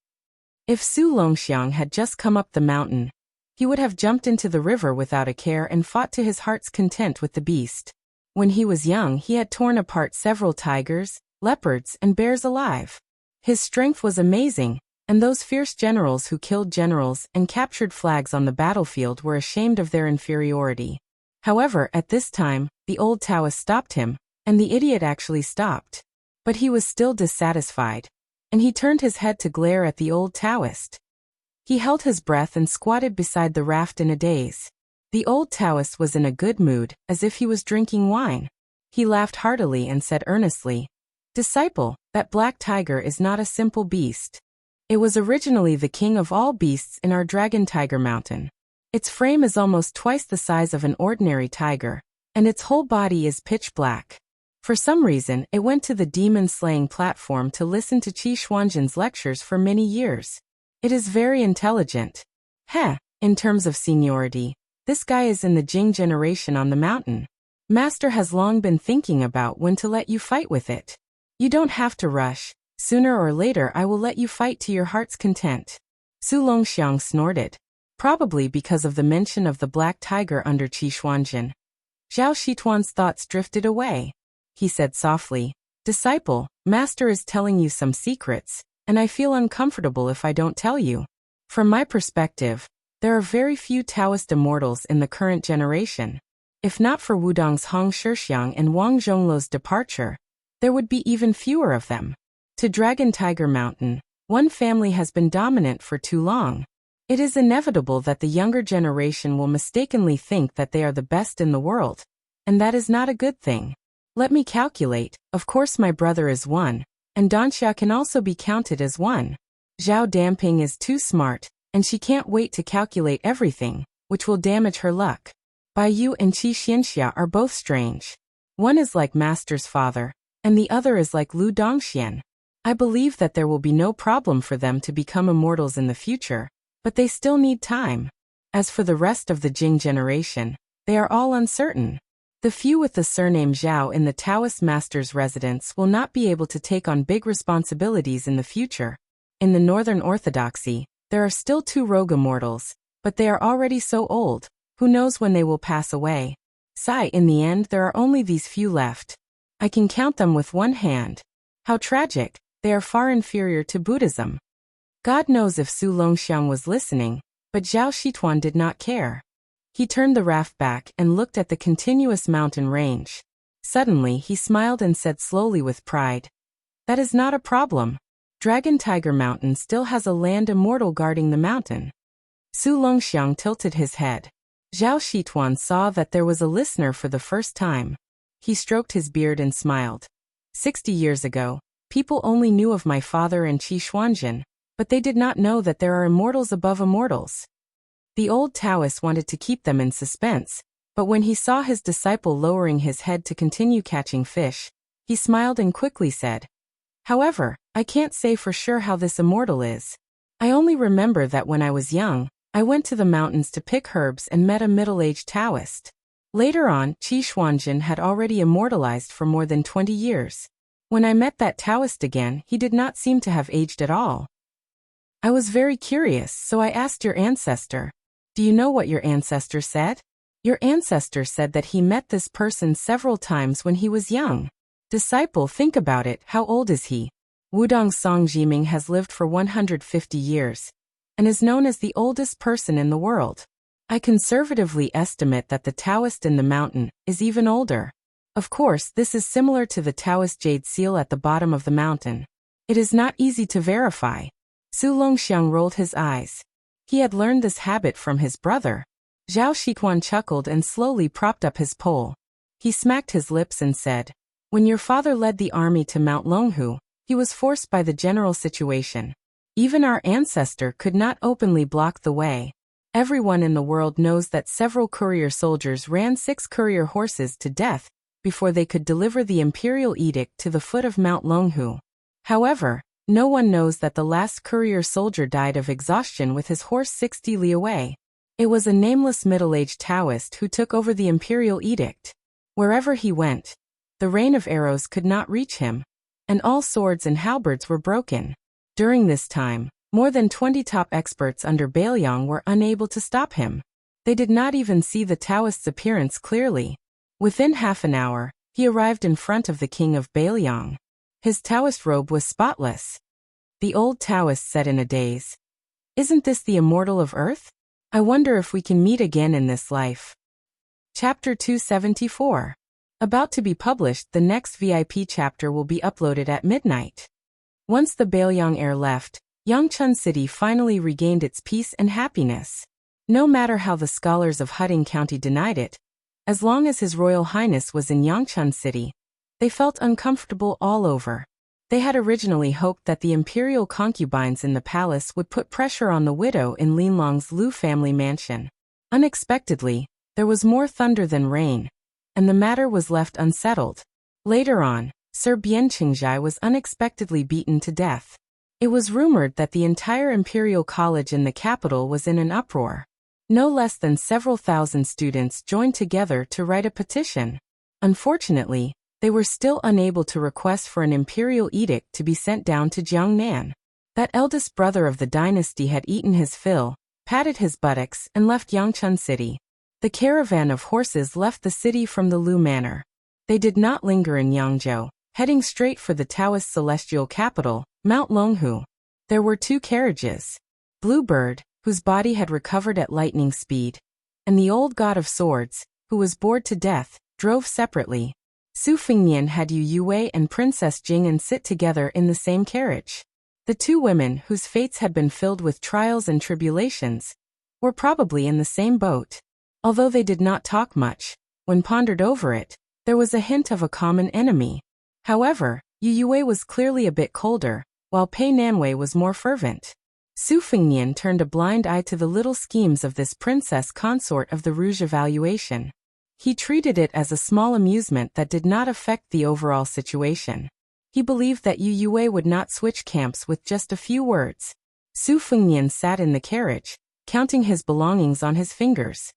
Speaker 1: If Su Longxiang had just come up the mountain, he would have jumped into the river without a care and fought to his heart's content with the beast. When he was young, he had torn apart several tigers, leopards, and bears alive. His strength was amazing, and those fierce generals who killed generals and captured flags on the battlefield were ashamed of their inferiority. However, at this time, the old Taoist stopped him, and the idiot actually stopped. But he was still dissatisfied, and he turned his head to glare at the old Taoist. He held his breath and squatted beside the raft in a daze. The old Taoist was in a good mood, as if he was drinking wine. He laughed heartily and said earnestly, "Disciple, that black tiger is not a simple beast. It was originally the king of all beasts in our Dragon Tiger Mountain. Its frame is almost twice the size of an ordinary tiger, and its whole body is pitch black. For some reason, it went to the demon-slaying platform to listen to Qi Xuanjin's lectures for many years. It is very intelligent. In terms of seniority, this guy is in the Jing generation on the mountain. Master has long been thinking about when to let you fight with it. You don't have to rush. Sooner or later I will let you fight to your heart's content." Su Longxiang snorted, probably because of the mention of the black tiger under Qi Xuanjin. Zhao Shituan's thoughts drifted away. He said softly, "Disciple, Master is telling you some secrets, and I feel uncomfortable if I don't tell you. From my perspective, there are very few Taoist immortals in the current generation. If not for Wudong's Hong Shixiang and Wang Zhongluo's departure, there would be even fewer of them. To Dragon Tiger Mountain, one family has been dominant for too long. It is inevitable that the younger generation will mistakenly think that they are the best in the world, and that is not a good thing. Let me calculate. Of course my brother is one, and Danxia can also be counted as one. Zhao Damping is too smart, and she can't wait to calculate everything, which will damage her luck. Bai Yu and Qi Xianxia are both strange. One is like Master's father, and the other is like Lu Dongxian. I believe that there will be no problem for them to become immortals in the future, but they still need time. As for the rest of the Jing generation, they are all uncertain. The few with the surname Zhao in the Taoist master's residence will not be able to take on big responsibilities in the future. In the Northern Orthodoxy, there are still 2 rogue immortals, but they are already so old, who knows when they will pass away. In the end there are only these few left. I can count them with one hand. How tragic, they are far inferior to Buddhism. God knows if Su Longxiang was listening, but Zhao Shituan did not care. He turned the raft back and looked at the continuous mountain range. Suddenly he smiled and said slowly with pride, "That is not a problem. Dragon Tiger Mountain still has a land immortal guarding the mountain." Su Longxiang tilted his head. Zhao Shituan saw that there was a listener for the first time. He stroked his beard and smiled. 60 years ago, people only knew of my father and Qi Xuanjin, but they did not know that there are immortals above immortals. The old Taoist wanted to keep them in suspense, but when he saw his disciple lowering his head to continue catching fish, he smiled and quickly said, "However, I can't say for sure how this immortal is. I only remember that when I was young, I went to the mountains to pick herbs and met a middle-aged Taoist. Later on, Qi Xuanjin had already immortalized for more than 20 years. When I met that Taoist again, he did not seem to have aged at all. I was very curious, so I asked your ancestor. Do you know what your ancestor said? Your ancestor said that he met this person several times when he was young. Disciple, think about it, how old is he? Wudong Song Jiming has lived for 150 years, and is known as the oldest person in the world. I conservatively estimate that the Taoist in the mountain is even older. Of course, this is similar to the Taoist jade seal at the bottom of the mountain. It is not easy to verify." Su Longxiang rolled his eyes. He had learned this habit from his brother. Zhao Shituan chuckled and slowly propped up his pole. He smacked his lips and said, "When your father led the army to Mount Longhu, he was forced by the general situation. Even our ancestor could not openly block the way. Everyone in the world knows that several courier soldiers ran 6 courier horses to death before they could deliver the imperial edict to the foot of Mount Longhu. However, no one knows that the last courier soldier died of exhaustion with his horse 60 li away. It was a nameless middle-aged Taoist who took over the imperial edict. Wherever he went, the rain of arrows could not reach him, and all swords and halberds were broken. During this time, more than 20 top experts under Bailiang were unable to stop him. They did not even see the Taoist's appearance clearly. Within half an hour, he arrived in front of the king of Bailiang. His Taoist robe was spotless. The old Taoist said in a daze, "Isn't this the immortal of Earth? I wonder if we can meet again in this life." Chapter 274. About to be published, the next VIP chapter will be uploaded at midnight. Once the Bailiang heir left, Yangchun City finally regained its peace and happiness. No matter how the scholars of Huding County denied it, as long as His Royal Highness was in Yangchun City, they felt uncomfortable all over. They had originally hoped that the imperial concubines in the palace would put pressure on the widow in Linlong's Lu family mansion. Unexpectedly, there was more thunder than rain, and the matter was left unsettled. Later on, Sir Bian Qingjai was unexpectedly beaten to death. It was rumored that the entire imperial college in the capital was in an uproar. No less than several thousand students joined together to write a petition. Unfortunately, they were still unable to request for an imperial edict to be sent down to Jiangnan. That eldest brother of the dynasty had eaten his fill, patted his buttocks, and left Yangchun City. The caravan of horses left the city from the Lu Manor. They did not linger in Yangzhou, heading straight for the Taoist celestial capital, Mount Longhu. There were 2 carriages. Bluebird, whose body had recovered at lightning speed, and the old god of swords, who was bored to death, drove separately. Su Fengnian had Yu Yue and Princess Jing'an sit together in the same carriage. The two women, whose fates had been filled with trials and tribulations, were probably in the same boat. Although they did not talk much, when pondered over it, there was a hint of a common enemy. However, Yu Yue was clearly a bit colder, while Pei Nanwei was more fervent. Su Fengnian turned a blind eye to the little schemes of this princess consort of the Rouge evaluation. He treated it as a small amusement that did not affect the overall situation. He believed that Yu Yue would not switch camps with just a few words. Su Fengnian sat in the carriage, counting his belongings on his fingers.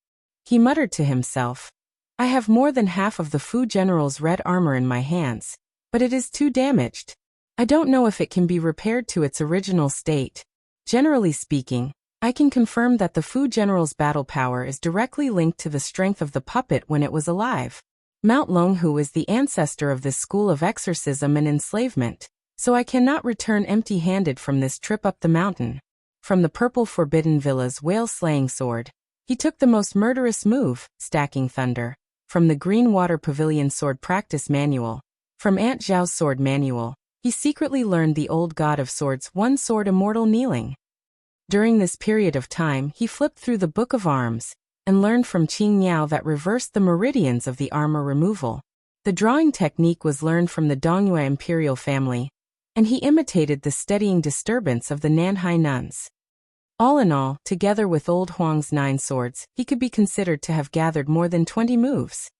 Speaker 1: He muttered to himself, "I have more than half of the Fu General's red armor in my hands, but it is too damaged. I don't know if it can be repaired to its original state. Generally speaking, I can confirm that the Fu General's battle power is directly linked to the strength of the puppet when it was alive. Mount Longhu is the ancestor of this school of exorcism and enslavement, so I cannot return empty-handed from this trip up the mountain." From the Purple Forbidden Villa's whale-slaying sword, he took the most murderous move, Stacking Thunder. From the Green Water Pavilion Sword Practice Manual, from Aunt Zhao's Sword Manual, he secretly learned the old god of swords' one sword Immortal Kneeling. During this period of time he flipped through the Book of Arms, and learned from Qing Miao that reversed the meridians of the armor removal. The drawing technique was learned from the Dongyue imperial family, and he imitated the steadying disturbance of the Nanhai nuns. All in all, together with old Huang's 9 swords, he could be considered to have gathered more than 20 moves.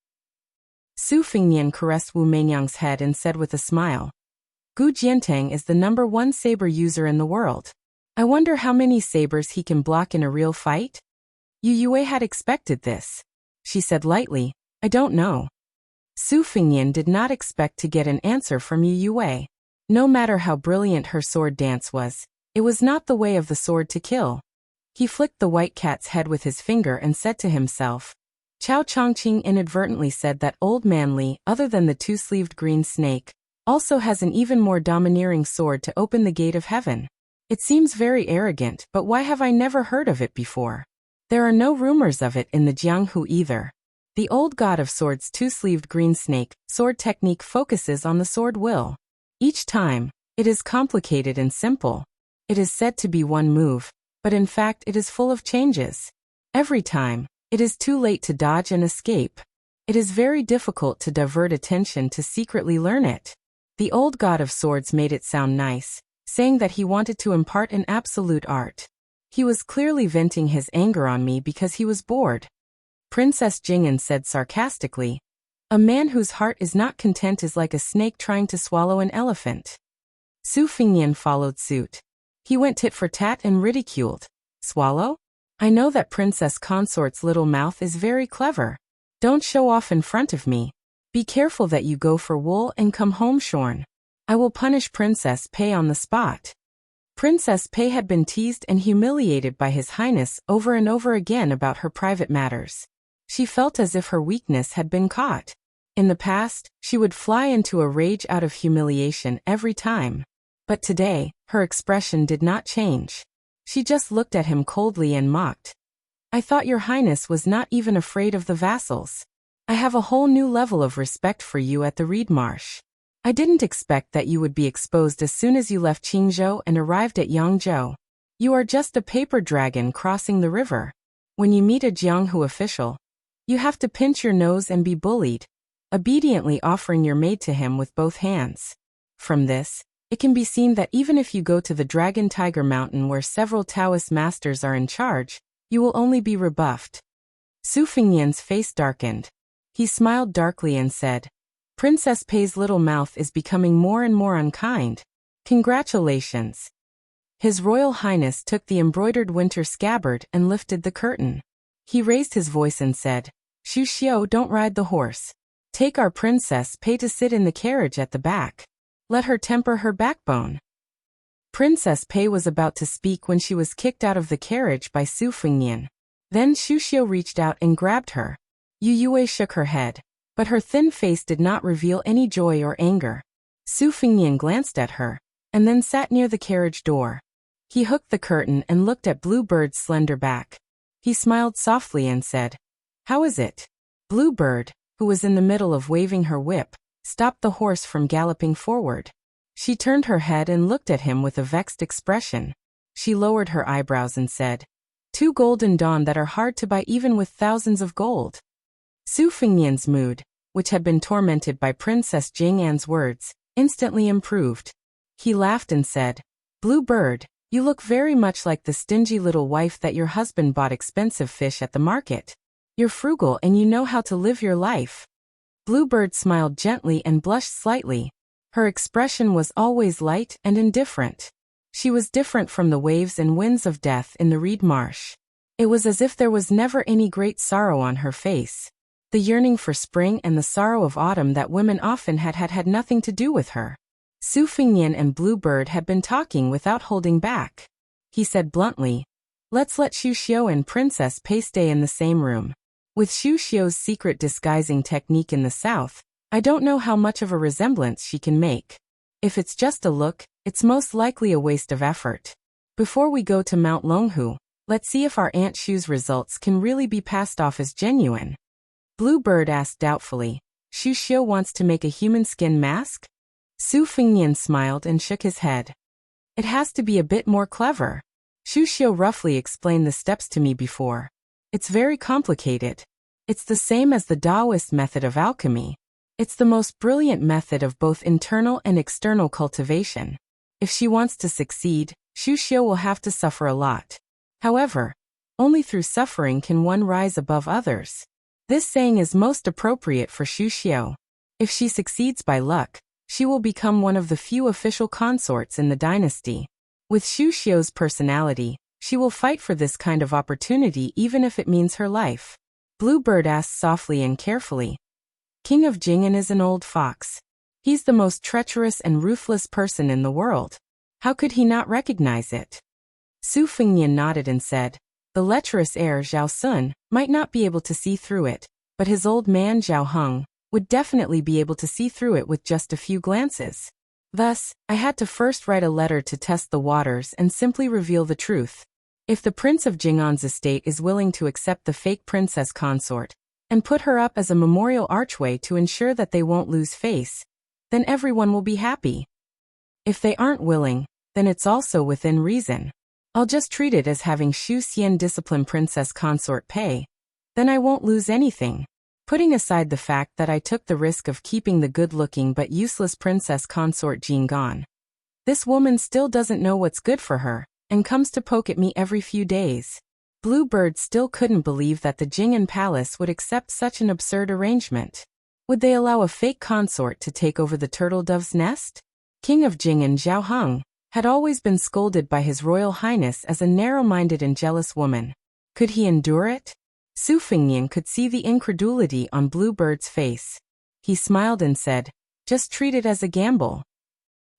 Speaker 1: Su Fengnian caressed Wu Meinyang's head and said with a smile, "Gu Jiantang is the #1 saber user in the world. I wonder how many sabers he can block in a real fight?" Yu Yue had expected this. She said lightly, "I don't know." Su Fengnian did not expect to get an answer from Yu Yue. No matter how brilliant her sword dance was, it was not the way of the sword to kill. He flicked the white cat's head with his finger and said to himself, "Chao Chongqing inadvertently said that old man Li, other than the two-sleeved green snake, also has an even more domineering sword to open the gate of heaven. It seems very arrogant, but why have I never heard of it before? There are no rumors of it in the Jianghu either." The old god of swords' two-sleeved green snake sword technique focuses on the sword will. Each time, it is complicated and simple. It is said to be one move, but in fact it is full of changes. Every time, it is too late to dodge and escape. It is very difficult to divert attention to secretly learn it. The old god of swords made it sound nice, saying that he wanted to impart an absolute art. He was clearly venting his anger on me because he was bored. Princess Jing'an said sarcastically, "A man whose heart is not content is like a snake trying to swallow an elephant." Su Fengnian followed suit. He went tit for tat and ridiculed, "Swallow? I know that Princess Consort's little mouth is very clever. Don't show off in front of me. Be careful that you go for wool and come home shorn. I will punish Princess Pei on the spot." Princess Pei had been teased and humiliated by His Highness over and over again about her private matters. She felt as if her weakness had been caught. In the past, she would fly into a rage out of humiliation every time. But today, her expression did not change. She just looked at him coldly and mocked. "I thought your highness was not even afraid of the vassals. I have a whole new level of respect for you at the Reed Marsh. I didn't expect that you would be exposed as soon as you left Qingzhou and arrived at Yangzhou. You are just a paper dragon crossing the river. When you meet a Jianghu official, you have to pinch your nose and be bullied, obediently offering your maid to him with both hands." From this, it can be seen that even if you go to the Dragon Tiger Mountain where several Taoist masters are in charge, you will only be rebuffed. Su Fengnian's face darkened. He smiled darkly and said, "Princess Pei's little mouth is becoming more and more unkind. Congratulations." His Royal Highness took the embroidered winter scabbard and lifted the curtain. He raised his voice and said, "Xu Xiu, don't ride the horse. Take our Princess Pei to sit in the carriage at the back. Let her temper her backbone." Princess Pei was about to speak when she was kicked out of the carriage by Su Fengnian. Then Xu Xiu reached out and grabbed her. Yu Yue shook her head, but her thin face did not reveal any joy or anger. Su Fengnian glanced at her, and then sat near the carriage door. He hooked the curtain and looked at Bluebird's slender back. He smiled softly and said, "How is it?" Bluebird, who was in the middle of waving her whip, stopped the horse from galloping forward. She turned her head and looked at him with a vexed expression. She lowered her eyebrows and said, "Two golden dawn that are hard to buy even with thousands of gold." Su Fengnian's mood, which had been tormented by Princess Jing'an's words, instantly improved. He laughed and said, "Bluebird, you look very much like the stingy little wife that your husband bought expensive fish at the market. You're frugal and you know how to live your life." Bluebird smiled gently and blushed slightly. Her expression was always light and indifferent. She was different from the waves and winds of death in the reed marsh. It was as if there was never any great sorrow on her face. The yearning for spring and the sorrow of autumn that women often had nothing to do with her. Su Fengnian and Bluebird had been talking without holding back. He said bluntly, "Let's let Xu Xiu and Princess Pei stay in the same room. With Xu Xiu's secret disguising technique in the south, I don't know how much of a resemblance she can make. If it's just a look, it's most likely a waste of effort. Before we go to Mount Longhu, let's see if our Aunt Xu's results can really be passed off as genuine." Bluebird asked doubtfully, "Xu Xiu wants to make a human skin mask?" Su Fengnian smiled and shook his head. "It has to be a bit more clever. Xu Xiu roughly explained the steps to me before. It's very complicated. It's the same as the Taoist method of alchemy. It's the most brilliant method of both internal and external cultivation. If she wants to succeed, Xu Xiu will have to suffer a lot. However, only through suffering can one rise above others. This saying is most appropriate for Xu Xiu. If she succeeds by luck, she will become one of the few official consorts in the dynasty. With Xu Xiu's personality, she will fight for this kind of opportunity even if it means her life." Bluebird asked softly and carefully, "King of Jing'an is an old fox. He's the most treacherous and ruthless person in the world. How could he not recognize it?" Su Fengnian nodded and said, "The lecherous heir Zhao Sun might not be able to see through it, but his old man Zhao Heng would definitely be able to see through it with just a few glances. Thus, I had to first write a letter to test the waters and simply reveal the truth. If the Prince of Jing'an's estate is willing to accept the fake princess consort and put her up as a memorial archway to ensure that they won't lose face, then everyone will be happy. If they aren't willing, then it's also within reason. I'll just treat it as having Xu Xian discipline Princess Consort Pei. Then I won't lose anything. Putting aside the fact that I took the risk of keeping the good-looking but useless Princess Consort Jing gone. This woman still doesn't know what's good for her, and comes to poke at me every few days." Bluebird still couldn't believe that the Jing'an Palace would accept such an absurd arrangement. Would they allow a fake consort to take over the turtle dove's nest? King of Jing'an Zhao Heng had always been scolded by His Royal Highness as a narrow-minded and jealous woman. Could he endure it? Su Fengnian could see the incredulity on Bluebird's face. He smiled and said, "Just treat it as a gamble."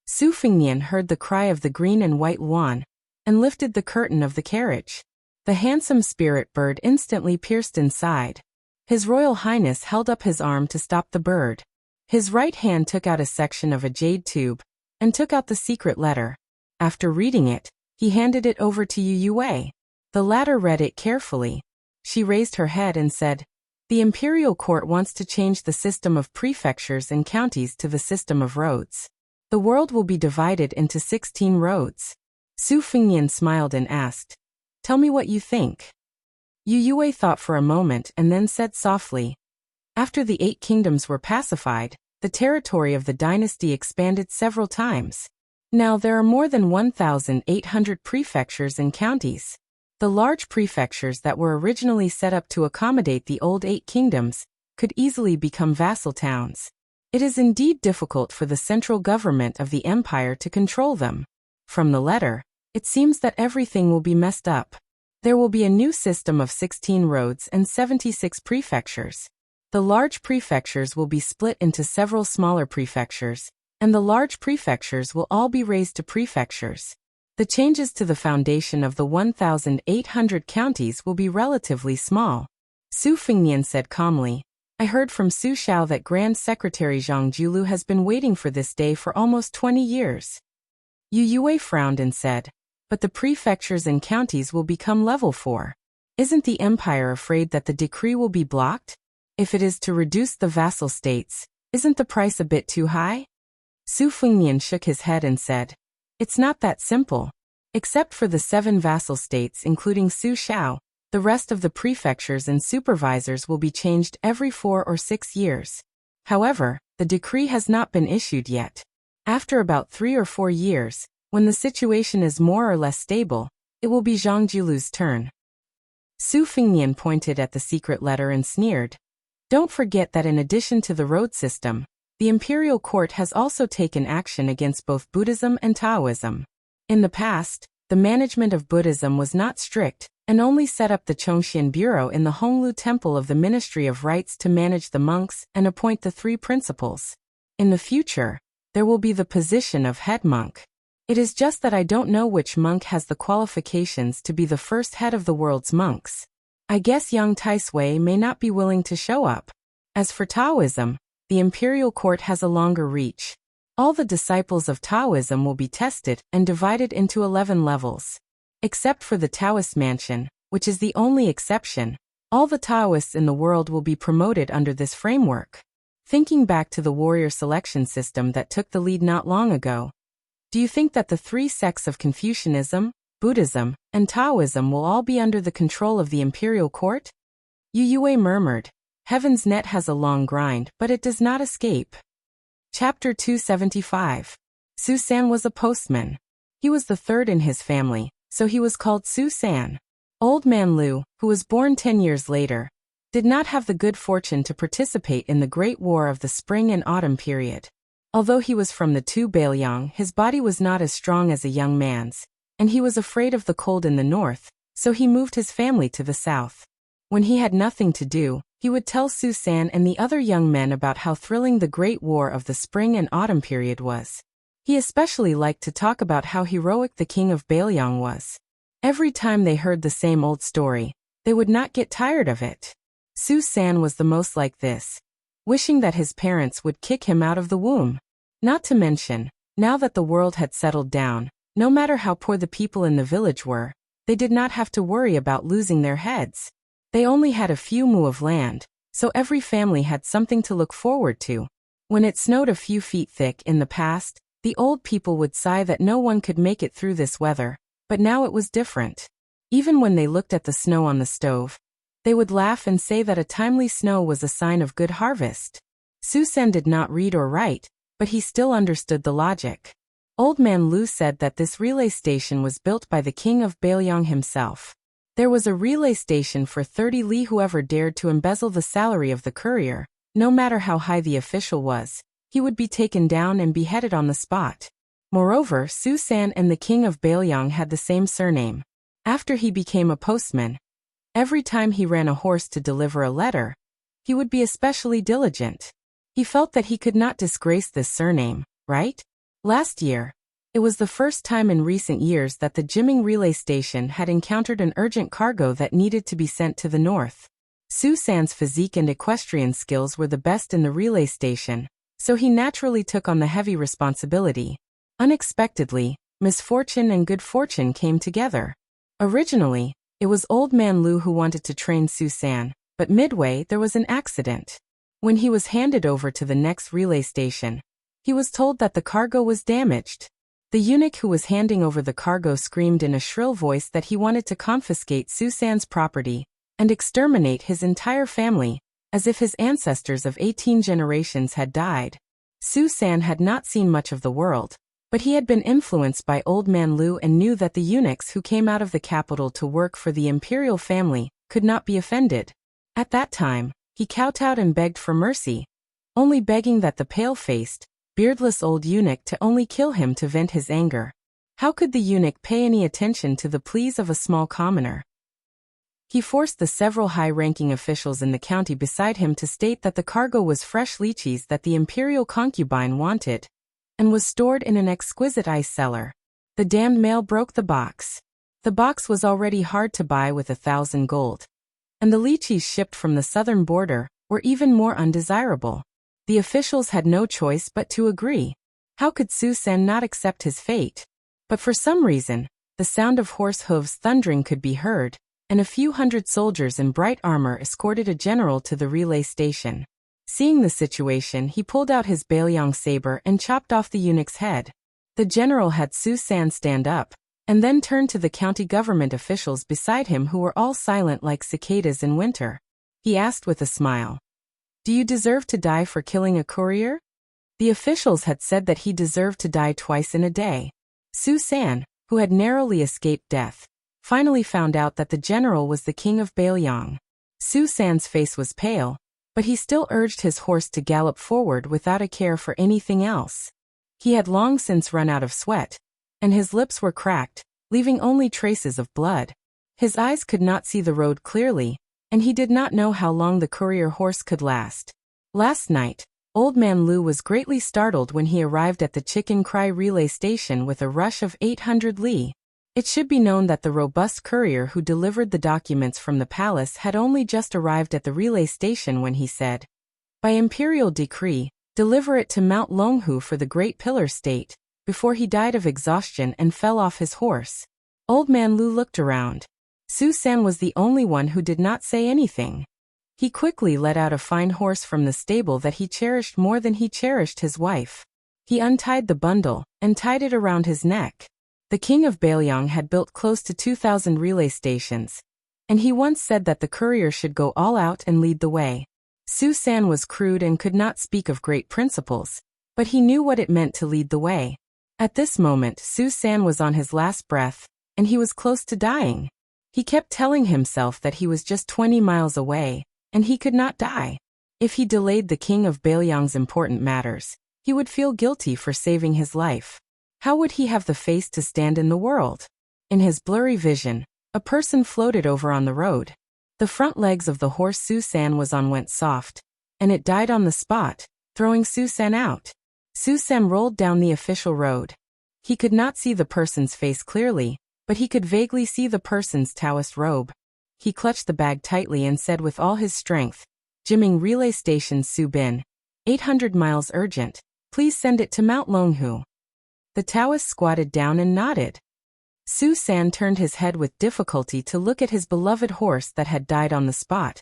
Speaker 1: Su Fengnian heard the cry of the green and white Yuan, and lifted the curtain of the carriage. The handsome spirit bird instantly pierced inside. His Royal Highness held up his arm to stop the bird. His right hand took out a section of a jade tube, and took out the secret letter. After reading it, he handed it over to Yu Yue. The latter read it carefully. She raised her head and said, "The imperial court wants to change the system of prefectures and counties to the system of roads. The world will be divided into 16 roads." Su Fengnian smiled and asked, "Tell me what you think." Yu Yue thought for a moment and then said softly, "After the 8 kingdoms were pacified, the territory of the dynasty expanded several times. Now there are more than 1,800 prefectures and counties. The large prefectures that were originally set up to accommodate the old 8 kingdoms could easily become vassal towns. It is indeed difficult for the central government of the empire to control them. From the letter, it seems that everything will be messed up. There will be a new system of 16 roads and 76 prefectures. The large prefectures will be split into several smaller prefectures, and the large prefectures will all be raised to prefectures. The changes to the foundation of the 1,800 counties will be relatively small." Su Fengnian said calmly, "I heard from Su Xiao that Grand Secretary Zhang Julu has been waiting for this day for almost 20 years. Yu Yue frowned and said, but the prefectures and counties will become level 4. Isn't the empire afraid that the decree will be blocked? If it is to reduce the vassal states, isn't the price a bit too high? Su Fengnian shook his head and said, "It's not that simple. Except for the 7 vassal states including Su Xiao, the rest of the prefectures and supervisors will be changed every 4 or 6 years. However, the decree has not been issued yet. After about 3 or 4 years, when the situation is more or less stable, it will be Zhang Julu's turn." Su Fengnian pointed at the secret letter and sneered. "Don't forget that in addition to the road system, the imperial court has also taken action against both Buddhism and Taoism. In the past, the management of Buddhism was not strict, and only set up the Chongxian Bureau in the Honglu Temple of the Ministry of Rites to manage the monks and appoint the 3 principals. In the future, there will be the position of head monk. It is just that I don't know which monk has the qualifications to be the first head of the world's monks. I guess young Taisui may not be willing to show up. As for Taoism, the imperial court has a longer reach. All the disciples of Taoism will be tested and divided into 11 levels. Except for the Taoist mansion, which is the only exception, all the Taoists in the world will be promoted under this framework." Thinking back to the warrior selection system that took the lead not long ago, do you think that the 3 sects of Confucianism, Buddhism, and Taoism will all be under the control of the imperial court? Yu Yue murmured, "Heaven's net has a long grind, but it does not escape." Chapter 275. Su San was a postman. He was the 3rd in his family, so he was called Su San. Old man Liu, who was born 10 years later, did not have the good fortune to participate in the Great War of the spring and autumn period. Although he was from the 2 Bailiang, his body was not as strong as a young man's, and he was afraid of the cold in the north, so he moved his family to the south. When he had nothing to do, he would tell Su San and the other young men about how thrilling the Great War of the spring and autumn period was. He especially liked to talk about how heroic the king of Bailiang was. Every time they heard the same old story, they would not get tired of it. Su San was the most like this, wishing that his parents would kick him out of the womb. Not to mention, now that the world had settled down, no matter how poor the people in the village were, they did not have to worry about losing their heads. They only had a few mu of land, so every family had something to look forward to. When it snowed a few feet thick in the past, the old people would sigh that no one could make it through this weather, but now it was different. Even when they looked at the snow on the stove, they would laugh and say that a timely snow was a sign of good harvest. Su San did not read or write, but he still understood the logic. Old man Lu said that this relay station was built by the king of Bailiang himself. There was a relay station for 30 li. Whoever dared to embezzle the salary of the courier, no matter how high the official was, he would be taken down and beheaded on the spot. Moreover, Su San and the king of Bailiang had the same surname. After he became a postman, every time he ran a horse to deliver a letter, he would be especially diligent. He felt that he could not disgrace this surname, right? Last year, it was the first time in recent years that the Jiming relay station had encountered an urgent cargo that needed to be sent to the north. Su San's physique and equestrian skills were the best in the relay station, so he naturally took on the heavy responsibility. Unexpectedly, misfortune and good fortune came together. Originally, it was old man Lu who wanted to train Su San, but midway there was an accident. When he was handed over to the next relay station, he was told that the cargo was damaged. The eunuch who was handing over the cargo screamed in a shrill voice that he wanted to confiscate Su San's property and exterminate his entire family, as if his ancestors of 18 generations had died. Su San had not seen much of the world, but he had been influenced by old man Lu and knew that the eunuchs who came out of the capital to work for the imperial family could not be offended. At that time, he kowtowed and begged for mercy, only begging that the pale-faced, beardless old eunuch to only kill him to vent his anger. How could the eunuch pay any attention to the pleas of a small commoner? He forced the several high-ranking officials in the county beside him to state that the cargo was fresh lychees that the imperial concubine wanted, and was stored in an exquisite ice cellar. The damned male broke the box. The box was already hard to buy with 1,000 gold, and the lychees shipped from the southern border were even more undesirable. The officials had no choice but to agree. How could Su San not accept his fate? But for some reason, The sound of horse hooves thundering could be heard, and a few hundred soldiers in bright armor escorted a general to the relay station. Seeing the situation, he pulled out his Baoyang saber and chopped off the eunuch's head. The general had Su San stand up, and then turned to the county government officials beside him who were all silent like cicadas in winter. He asked with a smile, "Do you deserve to die for killing a courier?" The officials had said that he deserved to die twice in a day. Su San, who had narrowly escaped death, finally found out that the general was the king of Baoyang. Su San's face was pale, but he still urged his horse to gallop forward without a care for anything else. He had long since run out of sweat, and his lips were cracked, leaving only traces of blood. His eyes could not see the road clearly, and he did not know how long the courier horse could last. Last night, Old Man Lu was greatly startled when he arrived at the Chicken Cry relay station with a rush of 800 li. It should be known that the robust courier who delivered the documents from the palace had only just arrived at the relay station when he said, "By imperial decree, deliver it to Mount Longhu for the Great Pillar State," before he died of exhaustion and fell off his horse. Old Man Lu looked around. Su San was the only one who did not say anything. He quickly let out a fine horse from the stable that he cherished more than he cherished his wife. He untied the bundle and tied it around his neck. The king of Baoyang had built close to 2,000 relay stations, and he once said that the courier should go all out and lead the way. Su San was crude and could not speak of great principles, but he knew what it meant to lead the way. At this moment, Su San was on his last breath, and he was close to dying. He kept telling himself that he was just 20 miles away, and he could not die. If he delayed the king of Baoyang's important matters, he would feel guilty for saving his life. How would he have the face to stand in the world? In his blurry vision, a person floated over on the road. The front legs of the horse Su San was on went soft, and it died on the spot, throwing Su San out. Su San rolled down the official road. He could not see the person's face clearly, but he could vaguely see the person's Taoist robe. He clutched the bag tightly and said with all his strength, "Jiming Relay Station Su Bin, 800 miles urgent, please send it to Mount Longhu." The Taoist squatted down and nodded. Su San turned his head with difficulty to look at his beloved horse that had died on the spot,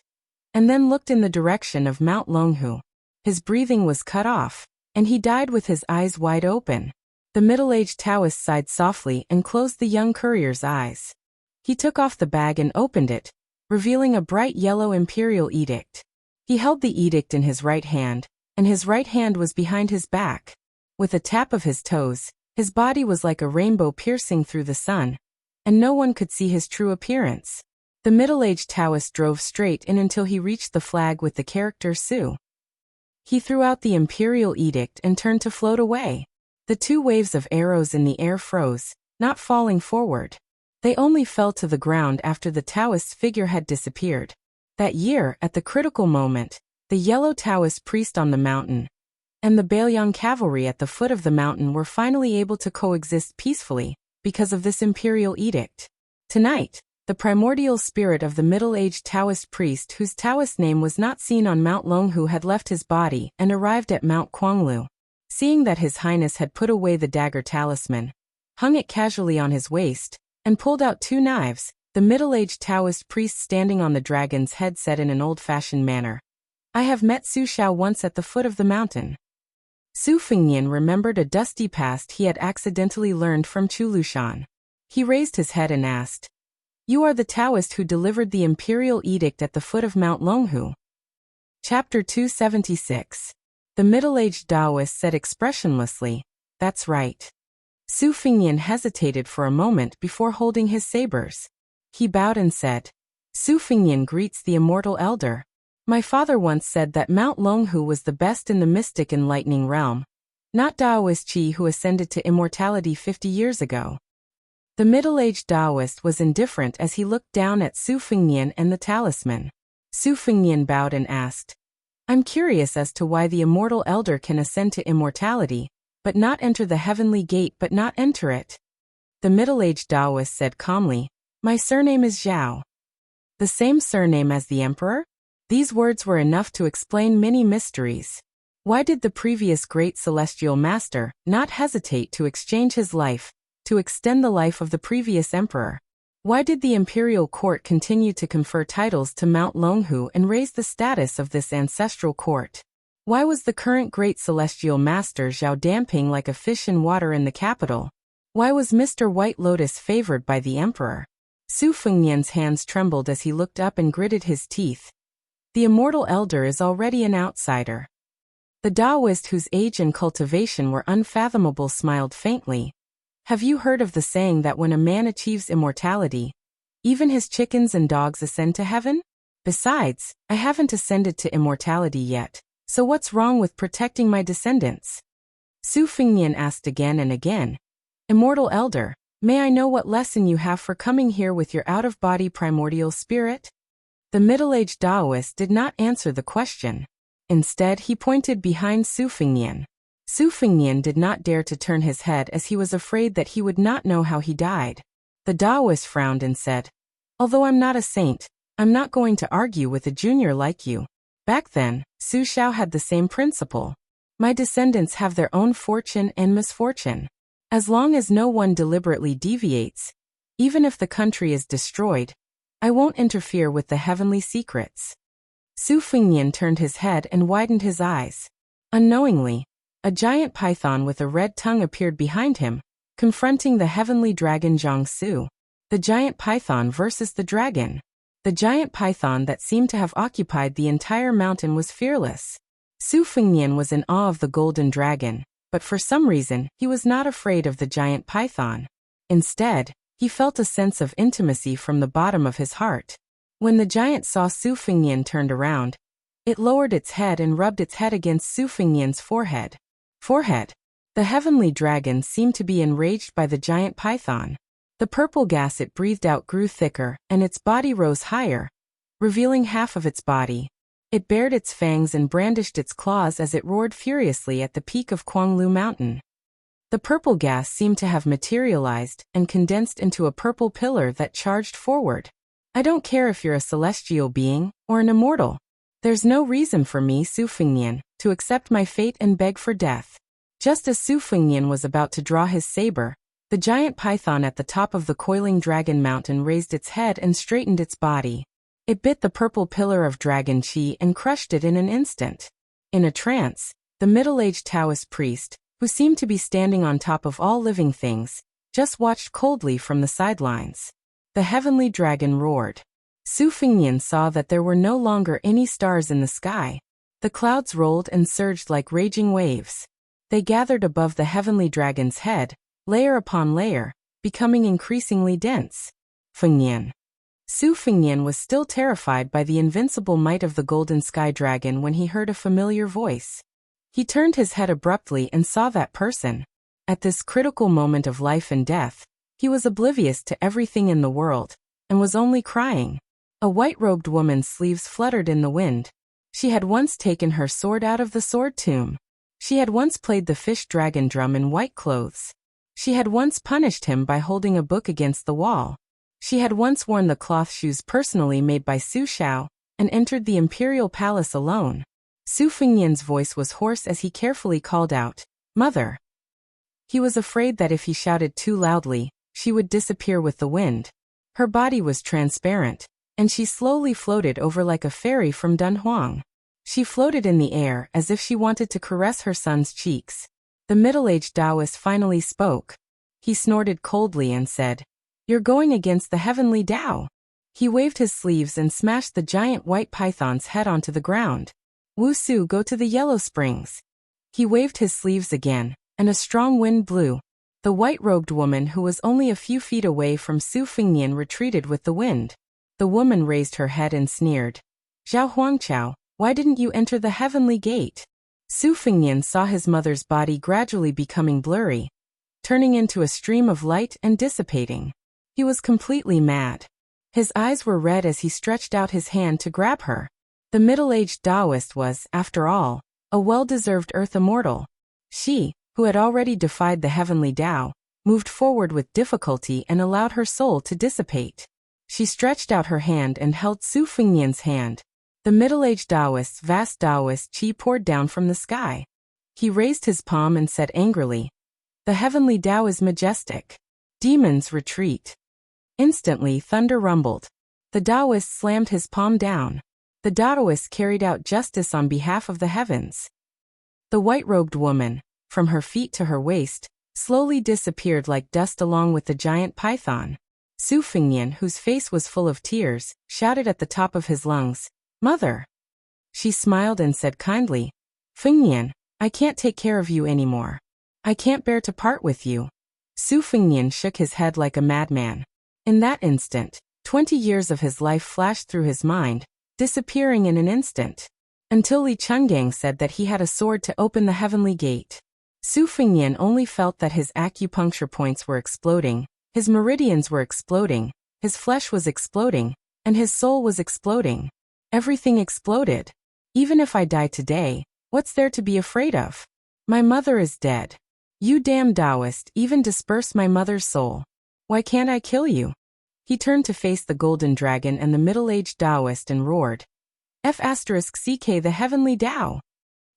Speaker 1: and then looked in the direction of Mount Longhu. His breathing was cut off, and he died with his eyes wide open. The middle-aged Taoist sighed softly and closed the young courier's eyes. He took off the bag and opened it, revealing a bright yellow imperial edict. He held the edict in his right hand, and his right hand was behind his back. With a tap of his toes, his body was like a rainbow piercing through the sun, and no one could see his true appearance. The middle-aged Taoist drove straight in until he reached the flag with the character Su. He threw out the imperial edict and turned to float away. The two waves of arrows in the air froze, not falling forward. They only fell to the ground after the Taoist's figure had disappeared. That year, at the critical moment, the yellow Taoist priest on the mountain and the Baoyang cavalry at the foot of the mountain were finally able to coexist peacefully because of this imperial edict. Tonight, the primordial spirit of the middle-aged Taoist priest whose Taoist name was not seen on Mount Longhu had left his body and arrived at Mount Quanglu. Seeing that His Highness had put away the dagger talisman, hung it casually on his waist, and pulled out two knives, the middle-aged Taoist priest standing on the dragon's head said in an old-fashioned manner, "I have met Su Xiao once at the foot of the mountain." Su Fengnian remembered a dusty past he had accidentally learned from Chu Lushan. He raised his head and asked, "You are the Taoist who delivered the imperial edict at the foot of Mount Longhu?" Chapter 276. The middle-aged Taoist said expressionlessly, "That's right." Su Fengnian hesitated for a moment before holding his sabers. He bowed and said, "Su Fengnian greets the immortal elder. My father once said that Mount Longhu was the best in the mystic enlightening realm, not Taoist Qi who ascended to immortality 50 years ago." The middle-aged Taoist was indifferent as he looked down at Su Fengnian and the talisman. Su Fengnian bowed and asked, "I'm curious as to why the immortal elder can ascend to immortality, but not enter the heavenly gate but not enter it." The middle-aged Taoist said calmly, "My surname is Zhao." "The same surname as the emperor?" These words were enough to explain many mysteries. Why did the previous great celestial master not hesitate to exchange his life to extend the life of the previous emperor. Why did the imperial court continue to confer titles to Mount Longhu and raise the status of this ancestral court? Why was the current great celestial master Zhao damping like a fish in water in the capital? Why was Mr. White Lotus favored by the emperor? Su Fengnian's hands trembled as he looked up and gritted his teeth. The immortal elder is already an outsider. The Taoist whose age and cultivation were unfathomable smiled faintly. Have you heard of the saying that when a man achieves immortality, even his chickens and dogs ascend to heaven? Besides, I haven't ascended to immortality yet, so what's wrong with protecting my descendants? Su Fengnian asked again and again. Immortal elder, may I know what lesson you have for coming here with your out-of-body primordial spirit? The middle-aged Taoist did not answer the question. Instead, he pointed behind Su Fengnian. Su Fengnian did not dare to turn his head as he was afraid that he would not know how he died. The Taoist frowned and said, although I'm not a saint, I'm not going to argue with a junior like you. Back then, Su Xiao had the same principle. My descendants have their own fortune and misfortune. As long as no one deliberately deviates, even if the country is destroyed, I won't interfere with the heavenly secrets. Su Fengnian turned his head and widened his eyes. Unknowingly, a giant python with a red tongue appeared behind him, confronting the heavenly dragon Jiangsu. The giant python versus the dragon. The giant python that seemed to have occupied the entire mountain was fearless. Su Fengnian was in awe of the golden dragon, but for some reason, he was not afraid of the giant python. Instead, he felt a sense of intimacy from the bottom of his heart. When the giant saw Su Fengnian turned around, it lowered its head and rubbed its head against Su Fengnian's forehead. The heavenly dragon seemed to be enraged by the giant python. The purple gas it breathed out grew thicker, and its body rose higher, revealing half of its body. It bared its fangs and brandished its claws as it roared furiously at the peak of Kuanglu Mountain. The purple gas seemed to have materialized and condensed into a purple pillar that charged forward. I don't care if you're a celestial being or an immortal. There's no reason for me, Su Fengnian, to accept my fate and beg for death. Just as Su Fengnian was about to draw his saber, the giant python at the top of the coiling dragon mountain raised its head and straightened its body. It bit the purple pillar of dragon chi and crushed it in an instant. In a trance, the middle-aged Taoist priest, who seemed to be standing on top of all living things, just watched coldly from the sidelines. The heavenly dragon roared. Su Fengnian saw that there were no longer any stars in the sky. The clouds rolled and surged like raging waves. They gathered above the heavenly dragon's head, layer upon layer, becoming increasingly dense. Fengnian. Su Fengnian was still terrified by the invincible might of the golden sky dragon when he heard a familiar voice. He turned his head abruptly and saw that person. At this critical moment of life and death, he was oblivious to everything in the world, and was only crying. A white-robed woman's sleeves fluttered in the wind. She had once taken her sword out of the sword tomb. She had once played the fish dragon drum in white clothes. She had once punished him by holding a book against the wall. She had once worn the cloth shoes personally made by Su Xiao, and entered the imperial palace alone. Su Fengnian's voice was hoarse as he carefully called out, "Mother." He was afraid that if he shouted too loudly, she would disappear with the wind. Her body was transparent, and she slowly floated over like a fairy from Dunhuang. She floated in the air as if she wanted to caress her son's cheeks. The middle-aged Taoist finally spoke. He snorted coldly and said, "You're going against the heavenly Tao." He waved his sleeves and smashed the giant white python's head onto the ground. "Wu Su, go to the Yellow Springs." He waved his sleeves again, and a strong wind blew. The white-robed woman who was only a few feet away from Su Fengnian retreated with the wind. The woman raised her head and sneered. "Zhao Huangqiao, why didn't you enter the heavenly gate?" Su Fengnian saw his mother's body gradually becoming blurry, turning into a stream of light and dissipating. He was completely mad. His eyes were red as he stretched out his hand to grab her. The middle-aged Taoist was, after all, a well-deserved earth immortal. She, who had already defied the heavenly Tao, moved forward with difficulty and allowed her soul to dissipate. She stretched out her hand and held Su Fengnian's hand. The middle-aged Taoist's vast Taoist chi poured down from the sky. He raised his palm and said angrily, "The heavenly Tao is majestic. Demons retreat. Instantly thunder rumbled. The Taoist slammed his palm down. The Taoist carried out justice on behalf of the heavens. The white-robed woman, from her feet to her waist, slowly disappeared like dust along with the giant python. Su Fengnian, whose face was full of tears, shouted at the top of his lungs, "Mother!" She smiled and said kindly, "Fengnian, I can't take care of you anymore. I can't bear to part with you." Su Fengnian shook his head like a madman. In that instant, 20 years of his life flashed through his mind, disappearing in an instant. Until Li Chungang said that he had a sword to open the heavenly gate. Su Fengnian only felt that his acupuncture points were exploding, his meridians were exploding, his flesh was exploding, and his soul was exploding. Everything exploded. Even if I die today, what's there to be afraid of? My mother is dead. You damn Taoist, even disperse my mother's soul. Why can't I kill you? He turned to face the golden dragon and the middle-aged Taoist and roared, F***ck the heavenly Tao.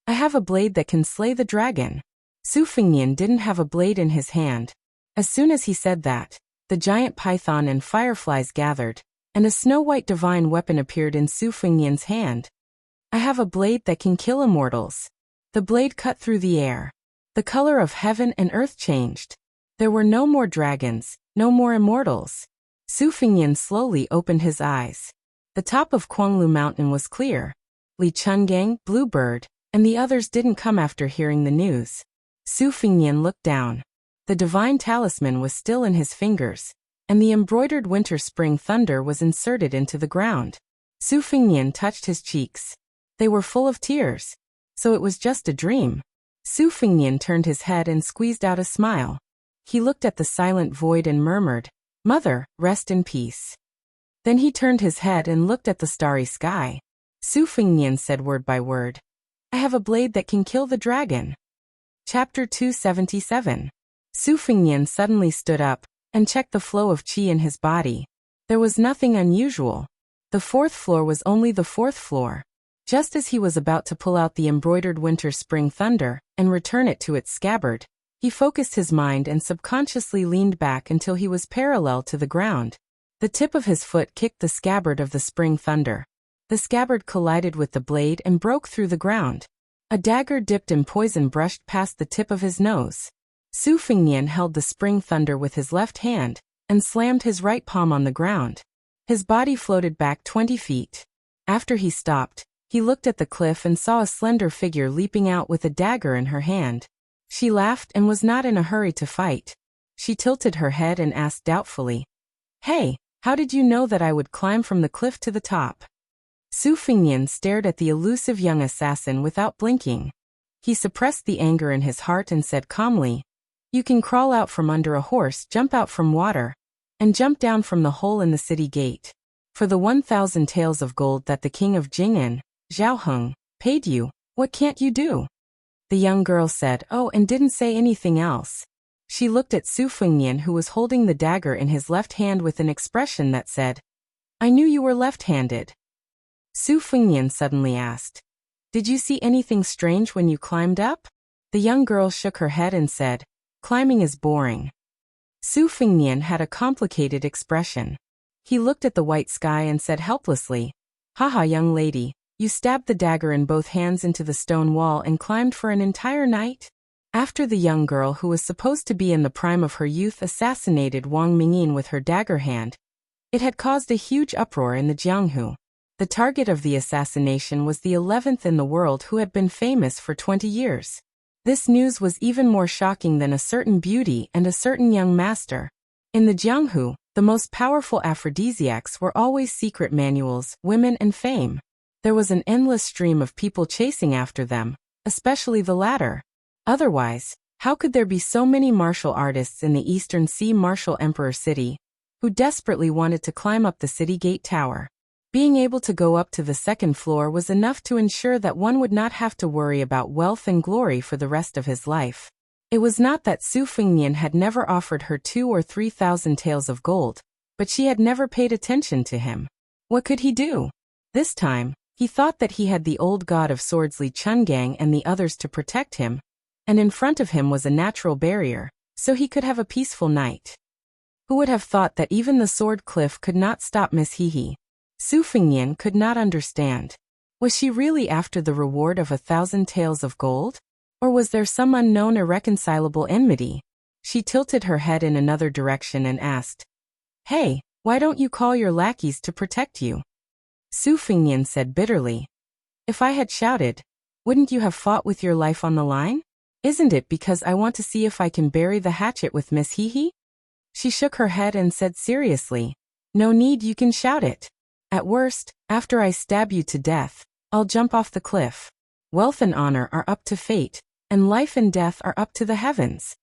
Speaker 1: I have a blade that can slay the dragon. Su Fengnian didn't have a blade in his hand. As soon as he said that, the giant python and fireflies gathered, and a snow-white divine weapon appeared in Su Fengnian's hand. I have a blade that can kill immortals. The blade cut through the air. The color of heaven and earth changed. There were no more dragons, no more immortals. Su Fengnian slowly opened his eyes. The top of Kuanglu Mountain was clear. Li Chungang, Bluebird, and the others didn't come after hearing the news. Su Fengnian looked down. The divine talisman was still in his fingers, and the embroidered winter-spring thunder was inserted into the ground. Su Fengnian touched his cheeks. They were full of tears. So it was just a dream. Su Fengnian turned his head and squeezed out a smile. He looked at the silent void and murmured, "Mother, rest in peace." Then he turned his head and looked at the starry sky. Su Fengnian said word by word, "I have a blade that can kill the dragon." Chapter 277. Su Fengnian suddenly stood up and checked the flow of qi in his body. There was nothing unusual. The fourth floor was only the fourth floor. Just as he was about to pull out the embroidered winter-spring thunder and return it to its scabbard, he focused his mind and subconsciously leaned back until he was parallel to the ground. The tip of his foot kicked the scabbard of the spring thunder. The scabbard collided with the blade and broke through the ground. A dagger dipped in poison brushed past the tip of his nose. Su Fengnian held the spring thunder with his left hand and slammed his right palm on the ground. His body floated back 20 feet. After he stopped, he looked at the cliff and saw a slender figure leaping out with a dagger in her hand. She laughed and was not in a hurry to fight. She tilted her head and asked doubtfully, "Hey, how did you know that I would climb from the cliff to the top?" Su Fengnian stared at the elusive young assassin without blinking. He suppressed the anger in his heart and said calmly, "You can crawl out from under a horse, jump out from water, and jump down from the hole in the city gate. For the 1,000 taels of gold that the king of Jing'an, Zhao Heng, paid you, what can't you do?" The young girl said, "Oh," and didn't say anything else. She looked at Su Fengnian, who was holding the dagger in his left hand with an expression that said, "I knew you were left-handed." Su Fengnian suddenly asked, "Did you see anything strange when you climbed up?" The young girl shook her head and said, "Climbing is boring." Su Fengnian had a complicated expression. He looked at the white sky and said helplessly, "Haha, young lady, you stabbed the dagger in both hands into the stone wall and climbed for an entire night?" After the young girl, who was supposed to be in the prime of her youth, assassinated Wang Mingyin with her dagger hand, it had caused a huge uproar in the Jianghu. The target of the assassination was the 11th in the world, who had been famous for 20 years. This news was even more shocking than a certain beauty and a certain young master. In the Jianghu, the most powerful aphrodisiacs were always secret manuals, women, and fame. There was an endless stream of people chasing after them, especially the latter. Otherwise, how could there be so many martial artists in the Eastern Sea martial emperor city, who desperately wanted to climb up the city gate tower? Being able to go up to the second floor was enough to ensure that one would not have to worry about wealth and glory for the rest of his life. It was not that Su Fengnian had never offered her 2,000 or 3,000 taels of gold, but she had never paid attention to him. What could he do? This time, he thought that he had the old god of swords Li Chungang and the others to protect him, and in front of him was a natural barrier, so he could have a peaceful night. Who would have thought that even the sword cliff could not stop Miss Hehe? Su Fengnian could not understand. Was she really after the reward of 1,000 taels of gold? Or was there some unknown irreconcilable enmity? She tilted her head in another direction and asked, "Hey, why don't you call your lackeys to protect you?" Su Fengnian said bitterly, "If I had shouted, wouldn't you have fought with your life on the line? Isn't it because I want to see if I can bury the hatchet with Miss Hehe?" She shook her head and said seriously, "No need, you can shout it. At worst, after I stab you to death, I'll jump off the cliff. Wealth and honor are up to fate, and life and death are up to the heavens."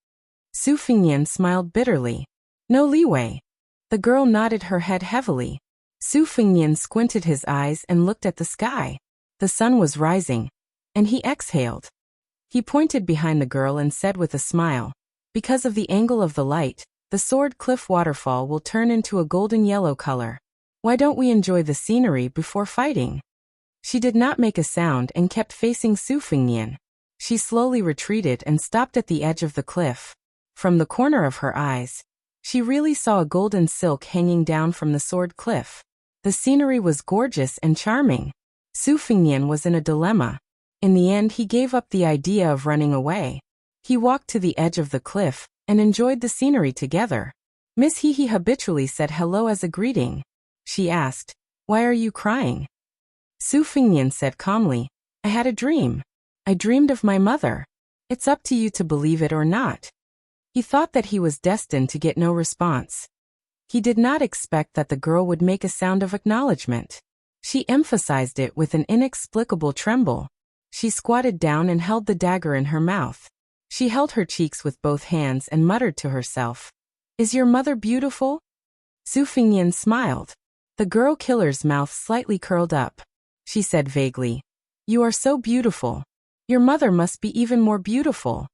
Speaker 1: Su Fengnian smiled bitterly. "No leeway." The girl nodded her head heavily. Su Fengnian squinted his eyes and looked at the sky. The sun was rising, and he exhaled. He pointed behind the girl and said with a smile, "Because of the angle of the light, the sword cliff waterfall will turn into a golden yellow color. Why don't we enjoy the scenery before fighting?" She did not make a sound and kept facing Su Fengnian. She slowly retreated and stopped at the edge of the cliff. From the corner of her eyes, she really saw a golden silk hanging down from the sword cliff. The scenery was gorgeous and charming. Su Fengnian was in a dilemma. In the end, he gave up the idea of running away. He walked to the edge of the cliff and enjoyed the scenery together. Miss Hehe habitually said hello as a greeting. She asked, "Why are you crying?" Su Fengnian said calmly, "I had a dream. I dreamed of my mother. It's up to you to believe it or not." He thought that he was destined to get no response. He did not expect that the girl would make a sound of acknowledgement. She emphasized it with an inexplicable tremble. She squatted down and held the dagger in her mouth. She held her cheeks with both hands and muttered to herself, "Is your mother beautiful?" Su Fengnian smiled. The girl killer's mouth slightly curled up. She said vaguely, "You are so beautiful. Your mother must be even more beautiful."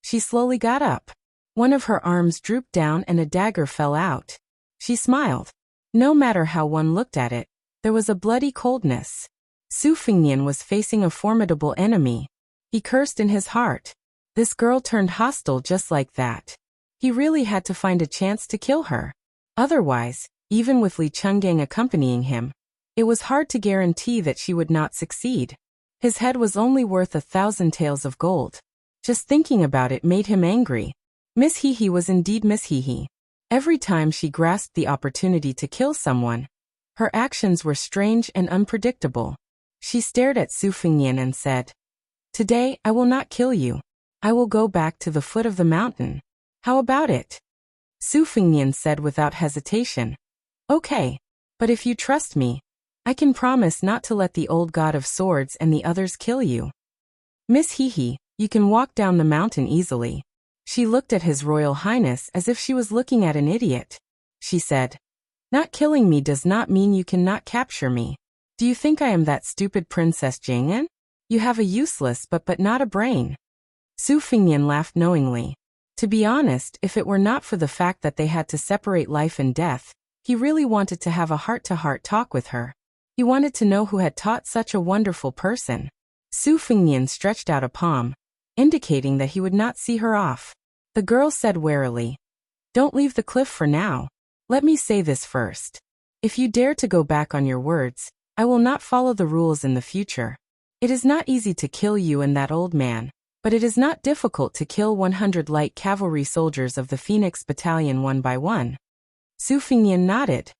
Speaker 1: She slowly got up. One of her arms drooped down and a dagger fell out. She smiled. No matter how one looked at it, there was a bloody coldness. Su Fengnian was facing a formidable enemy. He cursed in his heart. This girl turned hostile just like that. He really had to find a chance to kill her. Otherwise, even with Li Chenggang accompanying him, it was hard to guarantee that she would not succeed. His head was only worth 1,000 taels of gold. Just thinking about it made him angry. Miss Hehe was indeed Miss Hehe. Every time she grasped the opportunity to kill someone, her actions were strange and unpredictable. She stared at Su Fengnian and said, "Today, I will not kill you. I will go back to the foot of the mountain. How about it?" Su Fengnian said without hesitation, "Okay, but if you trust me, I can promise not to let the old god of swords and the others kill you." "Miss Hehe, you can walk down the mountain easily." She looked at His Royal Highness as if she was looking at an idiot. She said, "Not killing me does not mean you cannot capture me. Do you think I am that stupid Princess Jing'an? You have a useless but not a brain." Su Fengnian laughed knowingly. To be honest, if it were not for the fact that they had to separate life and death, he really wanted to have a heart-to-heart talk with her. He wanted to know who had taught such a wonderful person. Su Fengnian stretched out a palm, indicating that he would not see her off. The girl said warily, "Don't leave the cliff for now. Let me say this first. If you dare to go back on your words, I will not follow the rules in the future. It is not easy to kill you and that old man, but it is not difficult to kill 100 light cavalry soldiers of the Phoenix Battalion one by one." Su Fengnian nodded.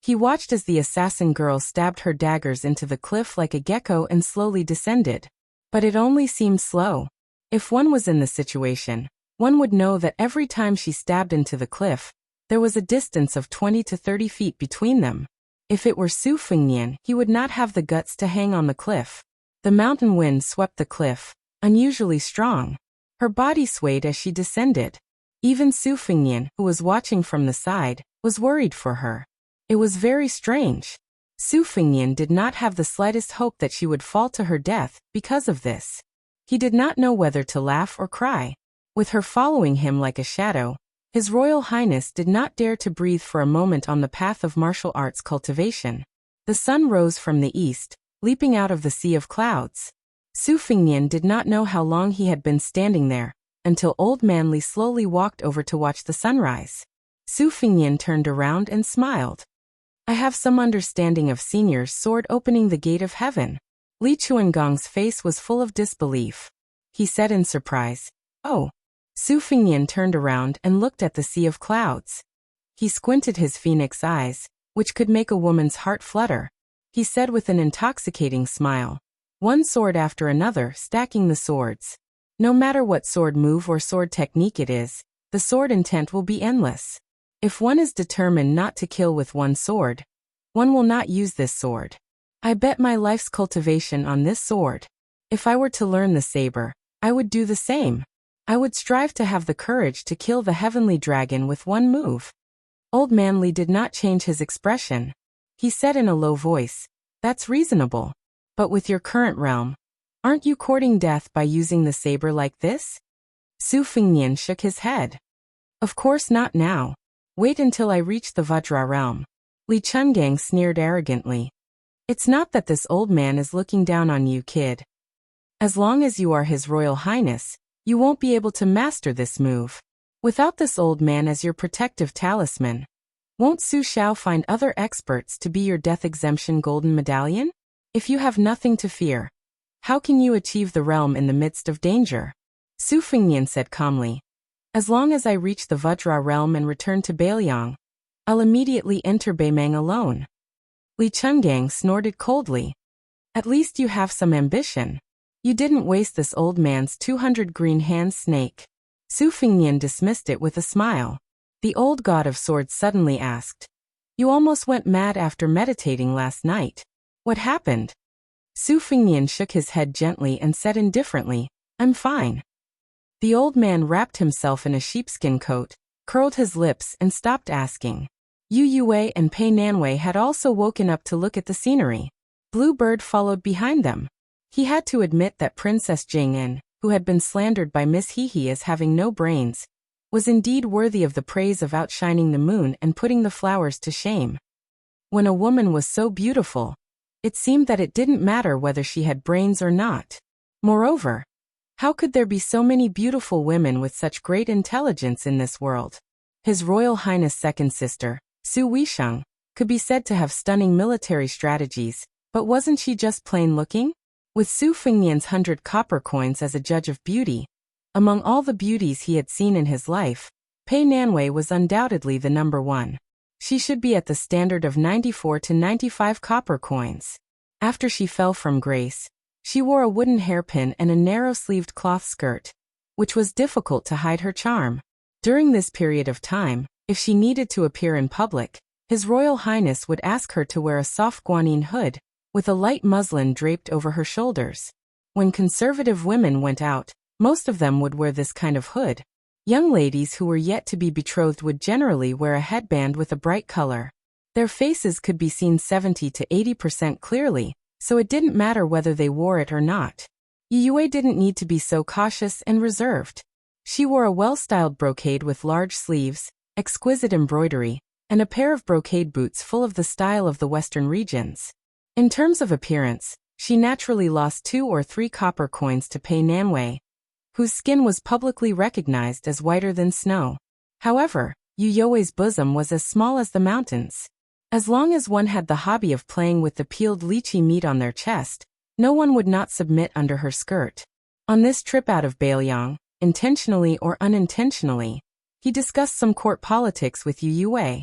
Speaker 1: He watched as the assassin girl stabbed her daggers into the cliff like a gecko and slowly descended. But it only seemed slow. If one was in the situation, one would know that every time she stabbed into the cliff, there was a distance of 20 to 30 feet between them. If it were Su Fengnian, he would not have the guts to hang on the cliff. The mountain wind swept the cliff, unusually strong. Her body swayed as she descended. Even Su Fengnian, who was watching from the side, was worried for her. It was very strange. Su Fengnian did not have the slightest hope that she would fall to her death because of this. He did not know whether to laugh or cry. With her following him like a shadow, His Royal Highness did not dare to breathe for a moment on the path of martial arts cultivation. The sun rose from the east, leaping out of the sea of clouds. Su Fengnian did not know how long he had been standing there, until Old Man Li slowly walked over to watch the sunrise. Su Fingyan turned around and smiled. I have some understanding of senior's sword opening the gate of heaven. Li Chuangong's face was full of disbelief. He said in surprise, "Oh." Su Fingyan turned around and looked at the sea of clouds. He squinted his phoenix eyes, which could make a woman's heart flutter. He said with an intoxicating smile, "One sword after another, stacking the swords. No matter what sword move or sword technique it is, the sword intent will be endless. If one is determined not to kill with one sword, one will not use this sword. I bet my life's cultivation on this sword. If I were to learn the saber, I would do the same. I would strive to have the courage to kill the heavenly dragon with one move." Old Man Li did not change his expression. He said in a low voice, "That's reasonable. But with your current realm, aren't you courting death by using the saber like this?" Su Fingyan shook his head. "Of course not now. Wait until I reach the Vajra realm." Li Chungang sneered arrogantly. "It's not that this old man is looking down on you, kid. As long as you are His Royal Highness, you won't be able to master this move. Without this old man as your protective talisman, won't Su Xiao find other experts to be your death exemption golden medallion? If you have nothing to fear, how can you achieve the realm in the midst of danger?" Su Fingyan said calmly, "As long as I reach the Vajra realm and return to Bailiang, I'll immediately enter Beimang alone." Li Chungang snorted coldly. "At least you have some ambition. You didn't waste this old man's 200 green hand snake." Su Fingyan dismissed it with a smile. The old god of swords suddenly asked, "You almost went mad after meditating last night. What happened?" Su Fingyan shook his head gently and said indifferently, "I'm fine." The old man wrapped himself in a sheepskin coat, curled his lips and stopped asking. Yu Yue and Pei Nanwei had also woken up to look at the scenery. Blue Bird followed behind them. He had to admit that Princess Jing'an, who had been slandered by Miss Hehe as having no brains, was indeed worthy of the praise of outshining the moon and putting the flowers to shame. When a woman was so beautiful, it seemed that it didn't matter whether she had brains or not. Moreover, how could there be so many beautiful women with such great intelligence in this world? His Royal Highness' second sister, Su Weisheng, could be said to have stunning military strategies, but wasn't she just plain looking? With Su Fingyan's 100 copper coins as a judge of beauty, among all the beauties he had seen in his life, Pei Nanwei was undoubtedly the number one. She should be at the standard of 94 to 95 copper coins. After she fell from grace, she wore a wooden hairpin and a narrow-sleeved cloth skirt, which was difficult to hide her charm. During this period of time, if she needed to appear in public, His Royal Highness would ask her to wear a soft guanine hood, with a light muslin draped over her shoulders. When conservative women went out, most of them would wear this kind of hood. Young ladies who were yet to be betrothed would generally wear a headband with a bright color. Their faces could be seen 70 to 80% clearly, so it didn't matter whether they wore it or not. Yue didn't need to be so cautious and reserved. She wore a well-styled brocade with large sleeves, exquisite embroidery, and a pair of brocade boots full of the style of the Western regions. In terms of appearance, she naturally lost 2 or 3 copper coins to Pei Nanwei, whose skin was publicly recognized as whiter than snow. However, Yu Yue's bosom was as small as the mountains. As long as one had the hobby of playing with the peeled lychee meat on their chest, no one would not submit under her skirt. On this trip out of Bailiang, intentionally or unintentionally, he discussed some court politics with Yu Yue.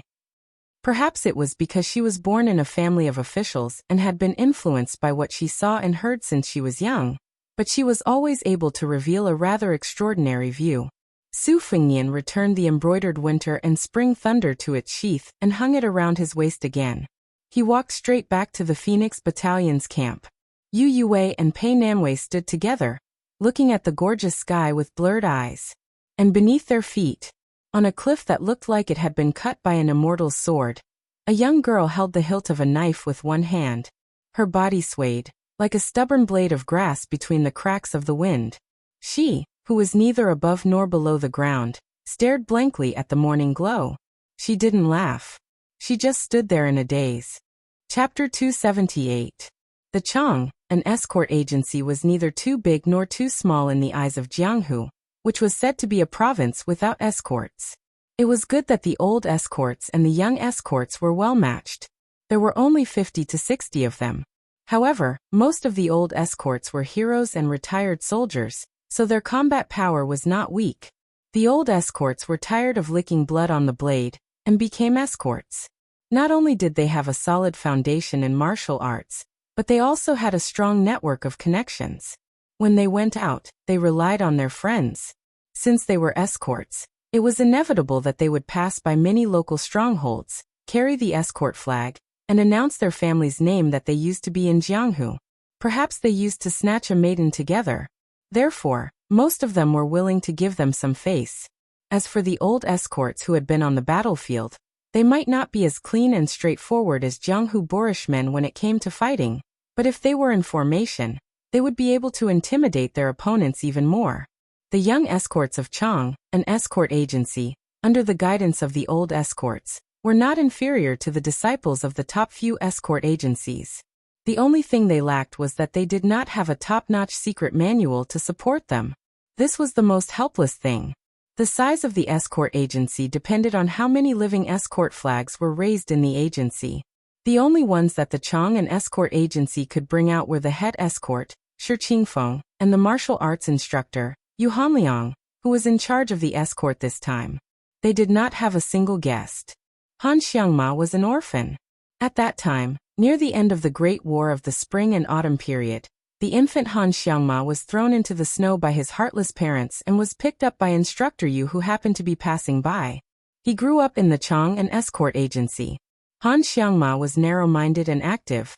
Speaker 1: Perhaps it was because she was born in a family of officials and had been influenced by what she saw and heard since she was young, but she was always able to reveal a rather extraordinary view. Su Fingyan returned the embroidered winter and spring thunder to its sheath and hung it around his waist again. He walked straight back to the Phoenix Battalion's camp. Yu Yue and Pei Nanwei stood together, looking at the gorgeous sky with blurred eyes. And beneath their feet, on a cliff that looked like it had been cut by an immortal's sword, a young girl held the hilt of a knife with one hand. Her body swayed, like a stubborn blade of grass between the cracks of the wind. She, who was neither above nor below the ground, stared blankly at the morning glow. She didn't laugh. She just stood there in a daze. Chapter 278. The Chang, an escort agency, was neither too big nor too small in the eyes of Jianghu, which was said to be a province without escorts. It was good that the old escorts and the young escorts were well matched. There were only 50 to 60 of them. However, most of the old escorts were heroes and retired soldiers, so their combat power was not weak. The old escorts were tired of licking blood on the blade, and became escorts. Not only did they have a solid foundation in martial arts, but they also had a strong network of connections. When they went out, they relied on their friends. Since they were escorts, it was inevitable that they would pass by many local strongholds, carry the escort flag, and announce their family's name that they used to be in Jianghu. Perhaps they used to snatch a maiden together. Therefore, most of them were willing to give them some face. As for the old escorts who had been on the battlefield, they might not be as clean and straightforward as Jianghu Borishmen when it came to fighting, but if they were in formation, they would be able to intimidate their opponents even more. The young escorts of Chang, an escort agency, under the guidance of the old escorts, were not inferior to the disciples of the top few escort agencies. The only thing they lacked was that they did not have a top-notch secret manual to support them. This was the most helpless thing. The size of the escort agency depended on how many living escort flags were raised in the agency. The only ones that the Chang and escort agency could bring out were the head escort, Shi Qingfeng, and the martial arts instructor, Yu Hanliang, who was in charge of the escort this time. They did not have a single guest. Han Xiangma was an orphan. At that time, near the end of the Great War of the Spring and Autumn period, the infant Han Xiangma was thrown into the snow by his heartless parents and was picked up by instructor Yu, who happened to be passing by. He grew up in the Chang and escort agency. Han Xiangma was narrow-minded and active,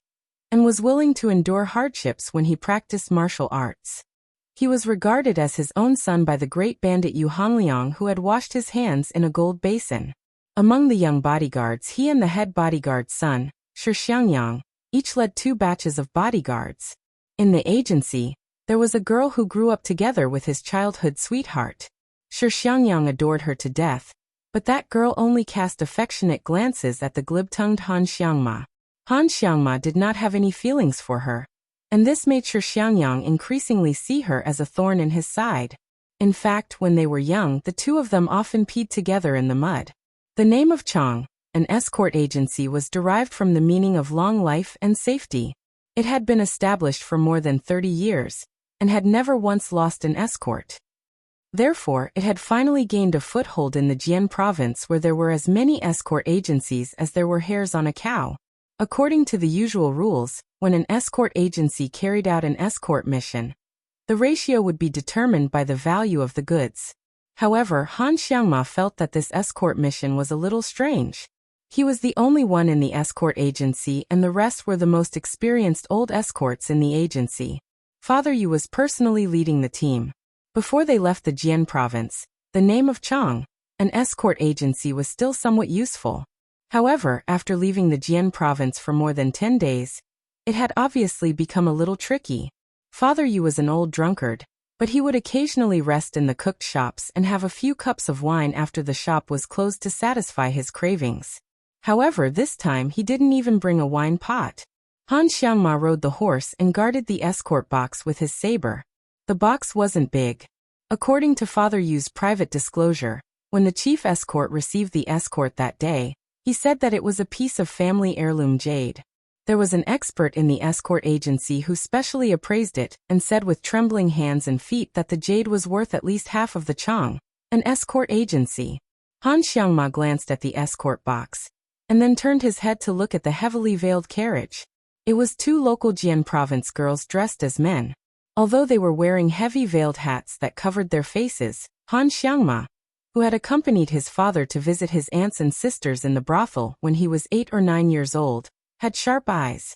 Speaker 1: and was willing to endure hardships when he practiced martial arts. He was regarded as his own son by the great bandit Yu Hanliang, who had washed his hands in a gold basin. Among the young bodyguards, he and the head bodyguard's son, Shi Xiangyang, each led 2 batches of bodyguards. In the agency, there was a girl who grew up together with his childhood sweetheart. Shi Xiangyang adored her to death, but that girl only cast affectionate glances at the glib-tongued Han Xiangma. Han Xiangma did not have any feelings for her, and this made Shi Xiangyang increasingly see her as a thorn in his side. In fact, when they were young, the two of them often peed together in the mud. The name of Chang, an escort agency, was derived from the meaning of long life and safety. It had been established for more than 30 years, and had never once lost an escort. Therefore, it had finally gained a foothold in the Jian province, where there were as many escort agencies as there were hairs on a cow. According to the usual rules, when an escort agency carried out an escort mission, the ratio would be determined by the value of the goods. However, Han Xiangma felt that this escort mission was a little strange. He was the only one in the escort agency, and the rest were the most experienced old escorts in the agency. Father Yu was personally leading the team. Before they left the Jian province, the name of Chang, an escort agency, was still somewhat useful. However, after leaving the Jian province for more than 10 days, it had obviously become a little tricky. Father Yu was an old drunkard, but he would occasionally rest in the cooked shops and have a few cups of wine after the shop was closed to satisfy his cravings. However, this time he didn't even bring a wine pot. Han Xiangma rode the horse and guarded the escort box with his saber. The box wasn't big. According to Father Yu's private disclosure, when the chief escort received the escort that day, he said that it was a piece of family heirloom jade. There was an expert in the escort agency who specially appraised it and said with trembling hands and feet that the jade was worth at least half of the Chang, an escort agency. Han Xiangma glanced at the escort box, and then turned his head to look at the heavily veiled carriage. It was 2 local Jian province girls dressed as men. Although they were wearing heavy veiled hats that covered their faces, Han Xiangma, who had accompanied his father to visit his aunts and sisters in the brothel when he was 8 or 9 years old, had sharp eyes.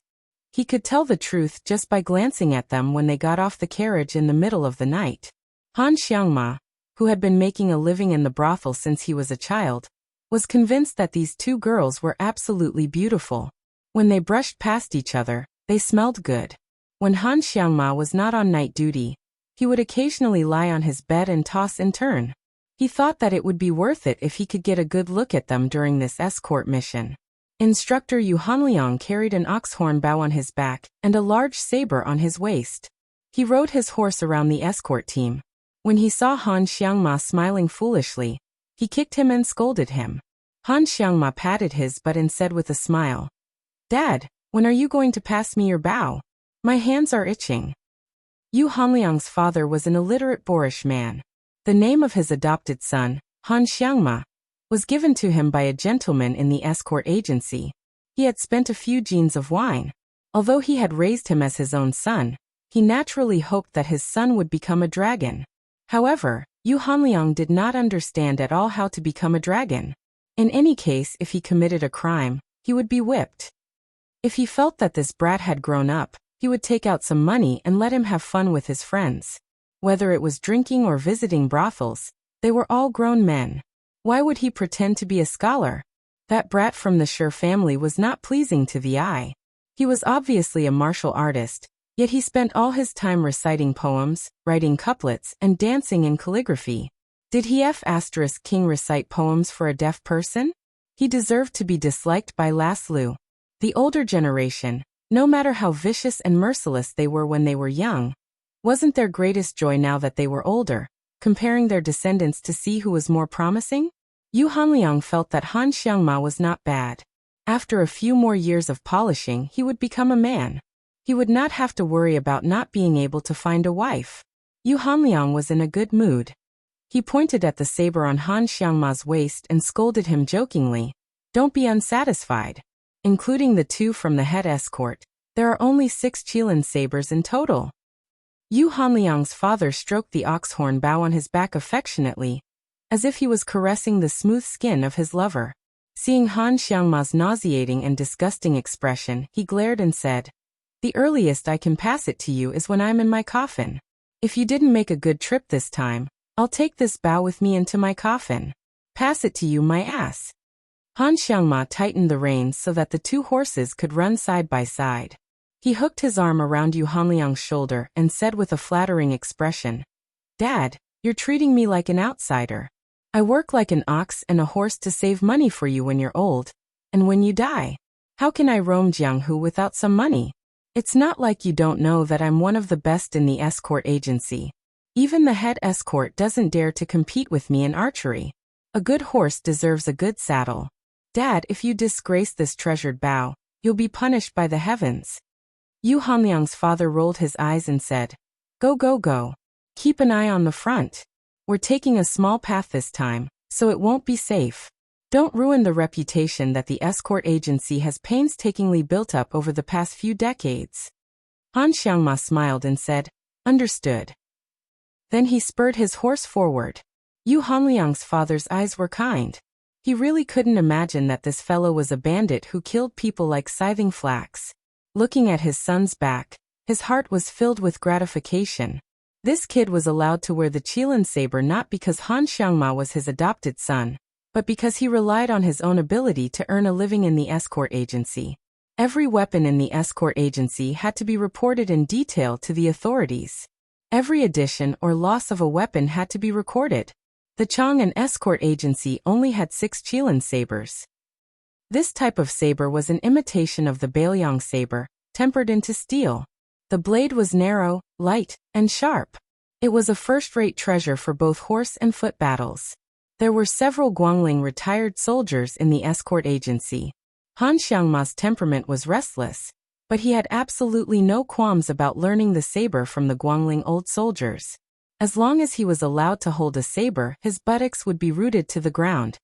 Speaker 1: He could tell the truth just by glancing at them when they got off the carriage in the middle of the night. Han Xiangma, who had been making a living in the brothel since he was a child, was convinced that these 2 girls were absolutely beautiful. When they brushed past each other, they smelled good. When Han Xiangma was not on night duty, he would occasionally lie on his bed and toss and turn. He thought that it would be worth it if he could get a good look at them during this escort mission. Instructor Yu Hanliang carried an ox-horn bow on his back and a large saber on his waist. He rode his horse around the escort team. When he saw Han Xiangma smiling foolishly, He kicked him and scolded him. Han Xiangma patted his butt and said with a smile, "Dad, when are you going to pass me your bao? My hands are itching." Yu Hanliang's father was an illiterate boorish man. The name of his adopted son, Han Xiangma, was given to him by a gentleman in the escort agency. He had spent a few jeans of wine. Although he had raised him as his own son, he naturally hoped that his son would become a dragon. However, Yu Hanliang did not understand at all how to become a dragon. In any case, if he committed a crime, he would be whipped. If he felt that this brat had grown up, he would take out some money and let him have fun with his friends. Whether it was drinking or visiting brothels, they were all grown men. Why would he pretend to be a scholar? That brat from the Sher family was not pleasing to the eye. He was obviously a martial artist, yet he spent all his time reciting poems, writing couplets, and dancing in calligraphy. Did he King recite poems for a deaf person? He deserved to be disliked by Laslu. The older generation, no matter how vicious and merciless they were when they were young, wasn't their greatest joy now that they were older, comparing their descendants to see who was more promising? Yu Hanliang felt that Han Xiangma was not bad. After a few more years of polishing, he would become a man. He would not have to worry about not being able to find a wife. Yu Hanliang was in a good mood. He pointed at the saber on Han Xiangma's waist and scolded him jokingly. "Don't be unsatisfied. Including the 2 from the head escort, there are only 6 Qilin sabers in total." Yu Hanliang's father stroked the oxhorn bow on his back affectionately, as if he was caressing the smooth skin of his lover. Seeing Han Xiangma's nauseating and disgusting expression, he glared and said, "The earliest I can pass it to you is when I'm in my coffin. If you didn't make a good trip this time, I'll take this bow with me into my coffin. Pass it to you, my ass." Han Xiangma tightened the reins so that the 2 horses could run side by side. He hooked his arm around Yu Hanliang's shoulder and said with a flattering expression, "Dad, you're treating me like an outsider. I work like an ox and a horse to save money for you when you're old, and when you die. How can I roam Jianghu without some money? It's not like you don't know that I'm one of the best in the escort agency. Even the head escort doesn't dare to compete with me in archery. A good horse deserves a good saddle. Dad, if you disgrace this treasured bow, you'll be punished by the heavens." Yu Hanliang's father rolled his eyes and said, "Go, go, go. Keep an eye on the front. We're taking a small path this time, so it won't be safe. Don't ruin the reputation that the escort agency has painstakingly built up over the past few decades." Han Xiangma smiled and said, "Understood." Then he spurred his horse forward. Yu Hanliang's father's eyes were kind. He really couldn't imagine that this fellow was a bandit who killed people like scything flax. Looking at his son's back, his heart was filled with gratification. This kid was allowed to wear the Qilin saber not because Han Xiangma was his adopted son, but because he relied on his own ability to earn a living in the escort agency. Every weapon in the escort agency had to be reported in detail to the authorities. Every addition or loss of a weapon had to be recorded. The Chang and escort agency only had 6 Qilin sabers. This type of saber was an imitation of the Baoyang saber, tempered into steel. The blade was narrow, light, and sharp. It was a first-rate treasure for both horse and foot battles. There were several Guangling retired soldiers in the escort agency. Han Xiangma's temperament was restless, but he had absolutely no qualms about learning the saber from the Guangling old soldiers. As long as he was allowed to hold a saber, his buttocks would be rooted to the ground.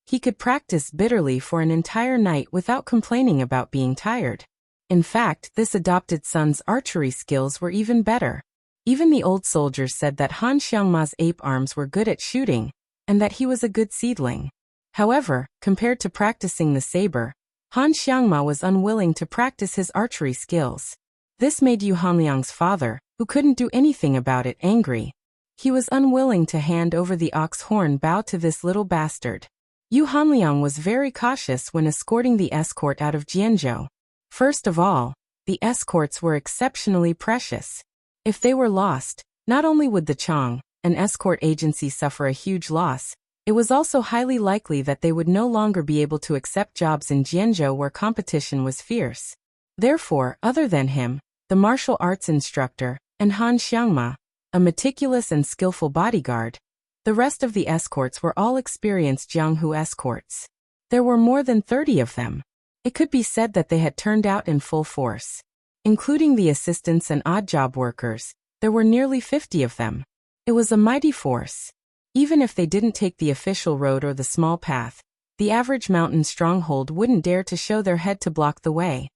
Speaker 1: He could practice bitterly for an entire night without complaining about being tired. In fact, this adopted son's archery skills were even better. Even the old soldiers said that Han Xiangma's ape arms were good at shooting, and that he was a good seedling. However, compared to practicing the saber, Han Xiangma was unwilling to practice his archery skills. This made Yu Hanliang's father, who couldn't do anything about it, angry. He was unwilling to hand over the ox horn bow to this little bastard. Yu Hanliang was very cautious when escorting the escort out of Jianzhou. First of all, the escorts were exceptionally precious. If they were lost, not only would the Chang, an escort agency, suffer a huge loss, it was also highly likely that they would no longer be able to accept jobs in Jianzhou where competition was fierce. Therefore, other than him, the martial arts instructor, and Han Xiangma, a meticulous and skillful bodyguard, The rest of the escorts were all experienced Jianghu escorts. There were more than 30 of them. It could be said that they had turned out in full force. Including the assistants and odd job workers, there were nearly 50 of them. It was a mighty force. Even if they didn't take the official road or the small path, the average mountain stronghold wouldn't dare to show their head to block the way.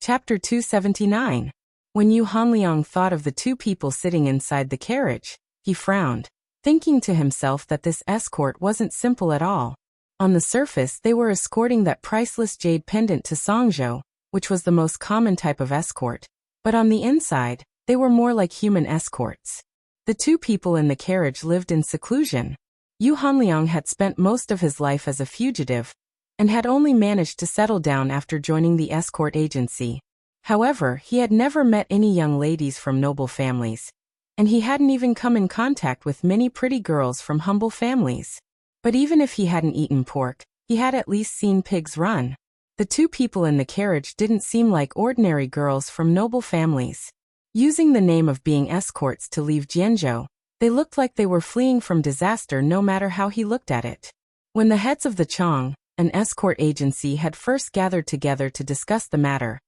Speaker 1: Chapter 279. When Yu Hanliang thought of the two people sitting inside the carriage, he frowned, thinking to himself that this escort wasn't simple at all. On the surface they were escorting that priceless jade pendant to Songzhou, which was the most common type of escort, but on the inside, they were more like human escorts. The two people in the carriage lived in seclusion. Yu Hanliang had spent most of his life as a fugitive, and had only managed to settle down after joining the escort agency. However, he had never met any young ladies from noble families, and he hadn't even come in contact with many pretty girls from humble families. But even if he hadn't eaten pork, he had at least seen pigs run. The two people in the carriage didn't seem like ordinary girls from noble families. Using the name of being escorts to leave Jianzhou, they looked like they were fleeing from disaster no matter how he looked at it. When the heads of the Chang, an escort agency, had first gathered together to discuss the matter,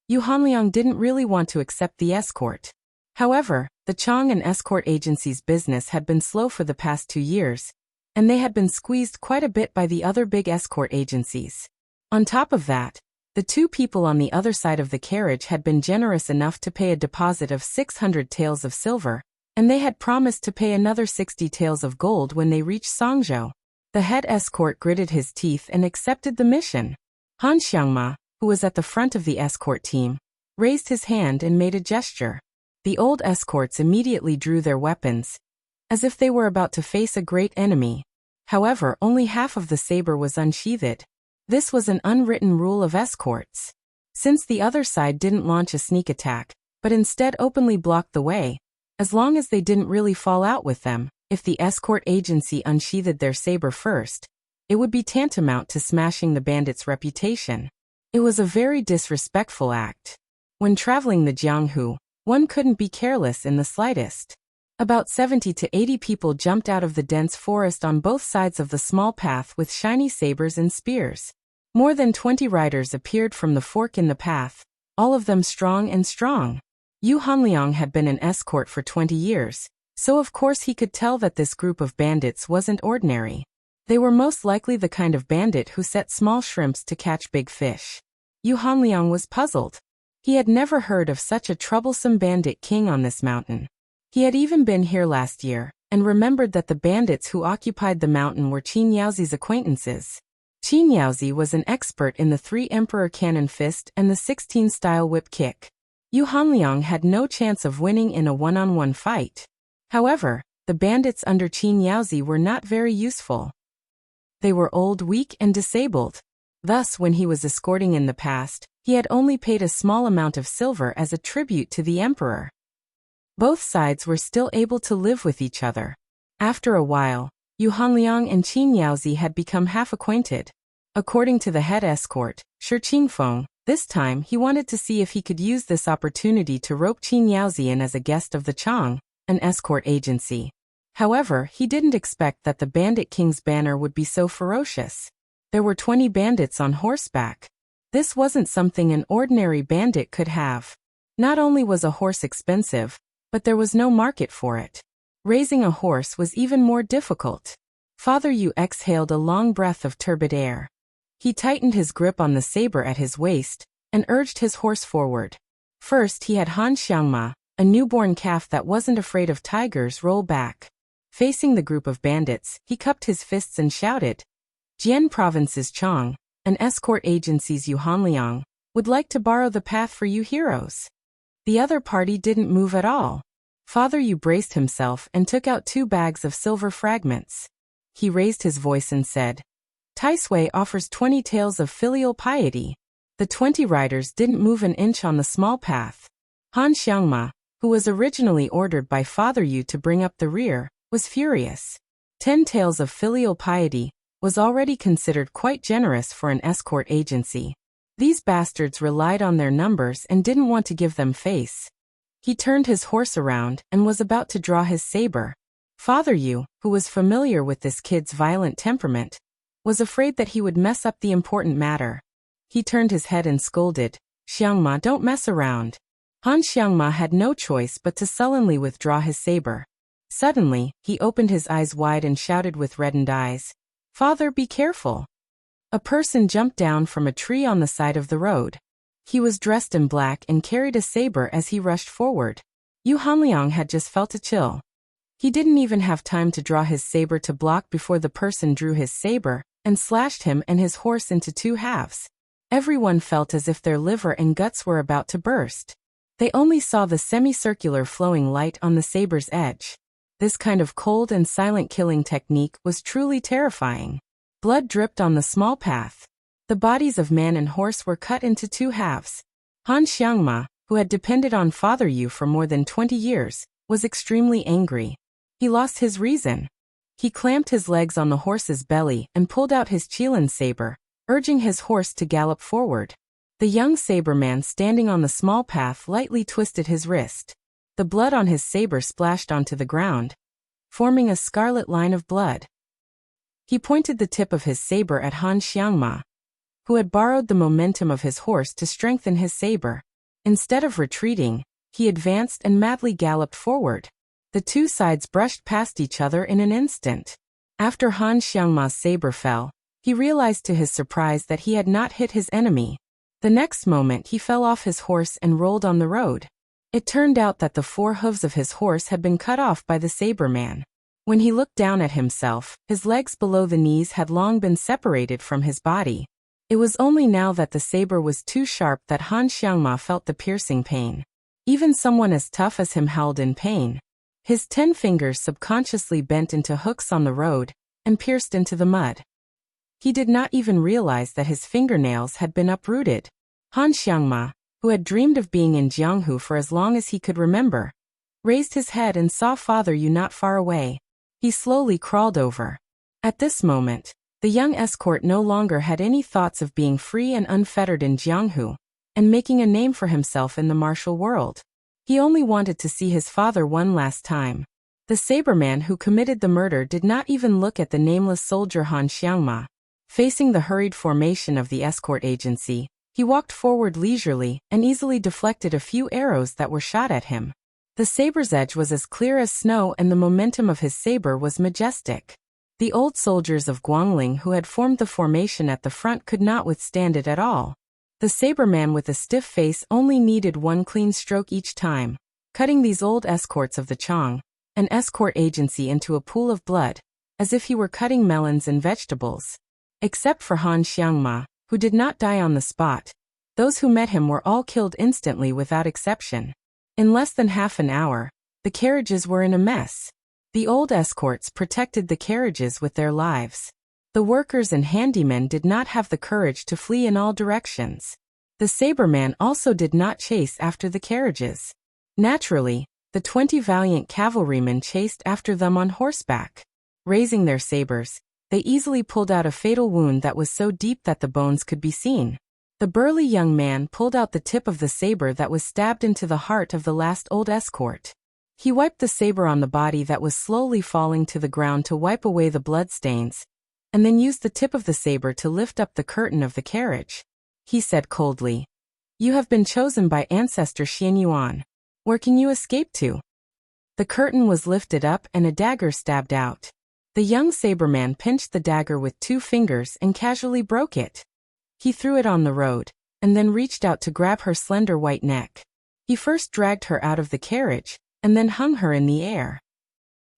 Speaker 1: Yu Hanliang didn't really want to accept the escort. However, the Chang and escort agency's business had been slow for the past 2 years, and they had been squeezed quite a bit by the other big escort agencies. On top of that, the two people on the other side of the carriage had been generous enough to pay a deposit of 600 taels of silver, and they had promised to pay another 60 taels of gold when they reached Songzhou. The head escort gritted his teeth and accepted the mission. Han Xiangma, who was at the front of the escort team, raised his hand and made a gesture. The old escorts immediately drew their weapons, as if they were about to face a great enemy. However, only half of the saber was unsheathed. This was an unwritten rule of escorts. Since the other side didn't launch a sneak attack, but instead openly blocked the way, as long as they didn't really fall out with them, if the escort agency unsheathed their saber first, it would be tantamount to smashing the bandits' reputation. It was a very disrespectful act. When traveling the Jianghu, one couldn't be careless in the slightest. About 70 to 80 people jumped out of the dense forest on both sides of the small path with shiny sabers and spears. More than 20 riders appeared from the fork in the path, all of them strong and strong. Yu Hanliang had been an escort for 20 years, so of course he could tell that this group of bandits wasn't ordinary. They were most likely the kind of bandit who set small shrimps to catch big fish. Yu Hanliang was puzzled. He had never heard of such a troublesome bandit king on this mountain. He had even been here last year, and remembered that the bandits who occupied the mountain were Qin Yaozi's acquaintances. Qin Yaozi was an expert in the 3 Emperor Cannon Fist and the 16-style whip kick. Yu Hanliang had no chance of winning in a one-on-one fight. However, the bandits under Qin Yaozi were not very useful. They were old, weak, and disabled. Thus, when he was escorting in the past, he had only paid a small amount of silver as a tribute to the emperor. Both sides were still able to live with each other. After a while, Yu Hanliang and Qin Yaozi had become half acquainted. According to the head escort, Shi Qingfeng, this time he wanted to see if he could use this opportunity to rope Qin Yaozi in as a guest of the Chang, an escort agency. However, he didn't expect that the Bandit King's banner would be so ferocious. There were 20 bandits on horseback. This wasn't something an ordinary bandit could have. Not only was a horse expensive, but there was no market for it. Raising a horse was even more difficult. Father Yu exhaled a long breath of turbid air. He tightened his grip on the saber at his waist, and urged his horse forward. First he had Han Xiangma, a newborn calf that wasn't afraid of tigers, roll back. Facing the group of bandits, he cupped his fists and shouted, "Jian Province's Chang, an escort agency's Yu Hanliang, would like to borrow the path for you heroes." The other party didn't move at all. Father Yu braced himself and took out 2 bags of silver fragments. He raised his voice and said, "Taisui offers 20 taels of filial piety." The 20 riders didn't move an inch on the small path. Han Xiangma, who was originally ordered by Father Yu to bring up the rear, was furious. 10 taels of filial piety was already considered quite generous for an escort agency. These bastards relied on their numbers and didn't want to give them face. He turned his horse around and was about to draw his saber. Father Yu, who was familiar with this kid's violent temperament, was afraid that he would mess up the important matter. He turned his head and scolded, "Xiangma, don't mess around." Han Xiangma had no choice but to sullenly withdraw his saber. Suddenly, he opened his eyes wide and shouted with reddened eyes, "Father, be careful." A person jumped down from a tree on the side of the road. He was dressed in black and carried a saber as he rushed forward. Yu Hanliang had just felt a chill. He didn't even have time to draw his saber to block before the person drew his saber and slashed him and his horse into two halves. Everyone felt as if their liver and guts were about to burst. They only saw the semicircular flowing light on the saber's edge. This kind of cold and silent killing technique was truly terrifying. Blood dripped on the small path. The bodies of man and horse were cut into two halves. Han Xiangma, who had depended on Father Yu for more than 20 years, was extremely angry. He lost his reason. He clamped his legs on the horse's belly and pulled out his Qilin saber, urging his horse to gallop forward. The young saberman standing on the small path lightly twisted his wrist. The blood on his saber splashed onto the ground, forming a scarlet line of blood. He pointed the tip of his saber at Han Xiangma, who had borrowed the momentum of his horse to strengthen his saber. Instead of retreating, he advanced and madly galloped forward. The two sides brushed past each other in an instant. After Han Xiangma's saber fell, he realized to his surprise that he had not hit his enemy. The next moment he fell off his horse and rolled on the road. It turned out that the four hooves of his horse had been cut off by the saberman. When he looked down at himself, his legs below the knees had long been separated from his body. It was only now that the saber was too sharp that Han Xiangma felt the piercing pain. Even someone as tough as him howled in pain. His 10 fingers subconsciously bent into hooks on the road and pierced into the mud. He did not even realize that his fingernails had been uprooted. Han Xiangma, who had dreamed of being in Jianghu for as long as he could remember, raised his head and saw Father Yu not far away. He slowly crawled over. At this moment, the young escort no longer had any thoughts of being free and unfettered in Jianghu and making a name for himself in the martial world. He only wanted to see his father one last time. The saberman who committed the murder did not even look at the nameless soldier Han Xiangma. Facing the hurried formation of the escort agency, he walked forward leisurely and easily deflected a few arrows that were shot at him. The saber's edge was as clear as snow and the momentum of his saber was majestic. The old soldiers of Guangling who had formed the formation at the front could not withstand it at all. The saberman with a stiff face only needed one clean stroke each time, cutting these old escorts of the Chang, an escort agency, into a pool of blood, as if he were cutting melons and vegetables. Except for Han Xiangma, who did not die on the spot, those who met him were all killed instantly without exception. In less than half an hour, the carriages were in a mess. The old escorts protected the carriages with their lives. The workers and handymen did not have the courage to flee in all directions. The saberman also did not chase after the carriages. Naturally, the 20 valiant cavalrymen chased after them on horseback. Raising their sabers, they easily pulled out a fatal wound that was so deep that the bones could be seen. The burly young man pulled out the tip of the saber that was stabbed into the heart of the last old escort. He wiped the saber on the body that was slowly falling to the ground to wipe away the bloodstains, and then used the tip of the saber to lift up the curtain of the carriage. He said coldly, "You have been chosen by Ancestor Xian Yuan. Where can you escape to?" The curtain was lifted up and a dagger stabbed out. The young saberman pinched the dagger with 2 fingers and casually broke it. He threw it on the road, and then reached out to grab her slender white neck. He first dragged her out of the carriage, and then hung her in the air.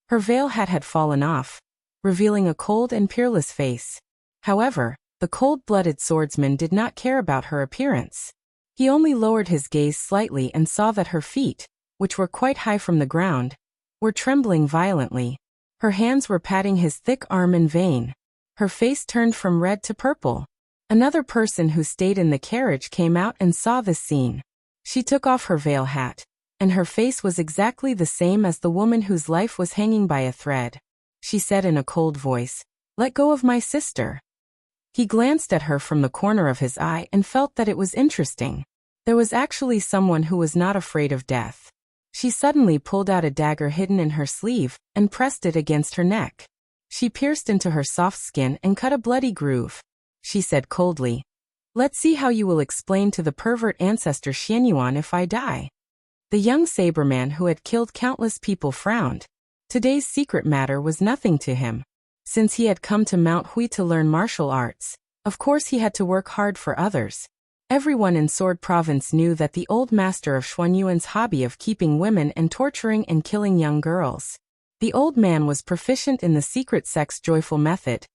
Speaker 1: Her veil had fallen off, revealing a cold and peerless face. However, the cold-blooded swordsman did not care about her appearance. He only lowered his gaze slightly and saw that her feet, which were quite high from the ground, were trembling violently. Her hands were patting his thick arm in vain. Her face turned from red to purple. Another person who stayed in the carriage came out and saw this scene. She took off her veil hat, and her face was exactly the same as the woman whose life was hanging by a thread. She said in a cold voice, "Let go of my sister." He glanced at her from the corner of his eye and felt that it was interesting. There was actually someone who was not afraid of death. She suddenly pulled out a dagger hidden in her sleeve and pressed it against her neck. She pierced into her soft skin and cut a bloody groove. She said coldly, "Let's see how you will explain to the pervert ancestor Xianyuan if I die." The young saberman who had killed countless people frowned. Today's secret matter was nothing to him. Since he had come to Mount Hui to learn martial arts, of course he had to work hard for others. Everyone in Sword Province knew that the old master of Xuanyuan's hobby of keeping women and torturing and killing young girls. The old man was proficient in the secret sex joyful method,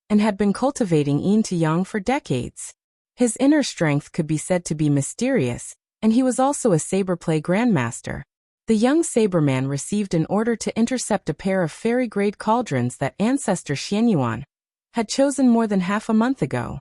Speaker 1: and had been cultivating yin to yang for decades. His inner strength could be said to be mysterious, and he was also a saberplay grandmaster. The young saberman received an order to intercept a pair of fairy-grade cauldrons that ancestor Xianyuan had chosen more than half a month ago.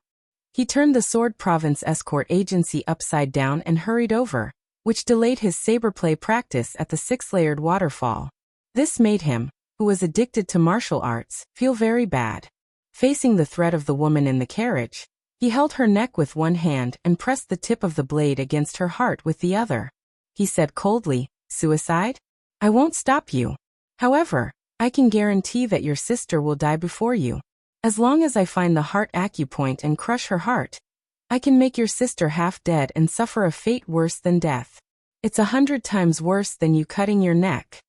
Speaker 1: He turned the Sword Province escort agency upside down and hurried over, which delayed his saberplay practice at the six-layered waterfall. This made him, who was addicted to martial arts, feel very bad. Facing the threat of the woman in the carriage, he held her neck with one hand and pressed the tip of the blade against her heart with the other. He said coldly, "Suicide? I won't stop you. However, I can guarantee that your sister will die before you. As long as I find the heart acupoint and crush her heart, I can make your sister half dead and suffer a fate worse than death. It's 100 times worse than you cutting your neck."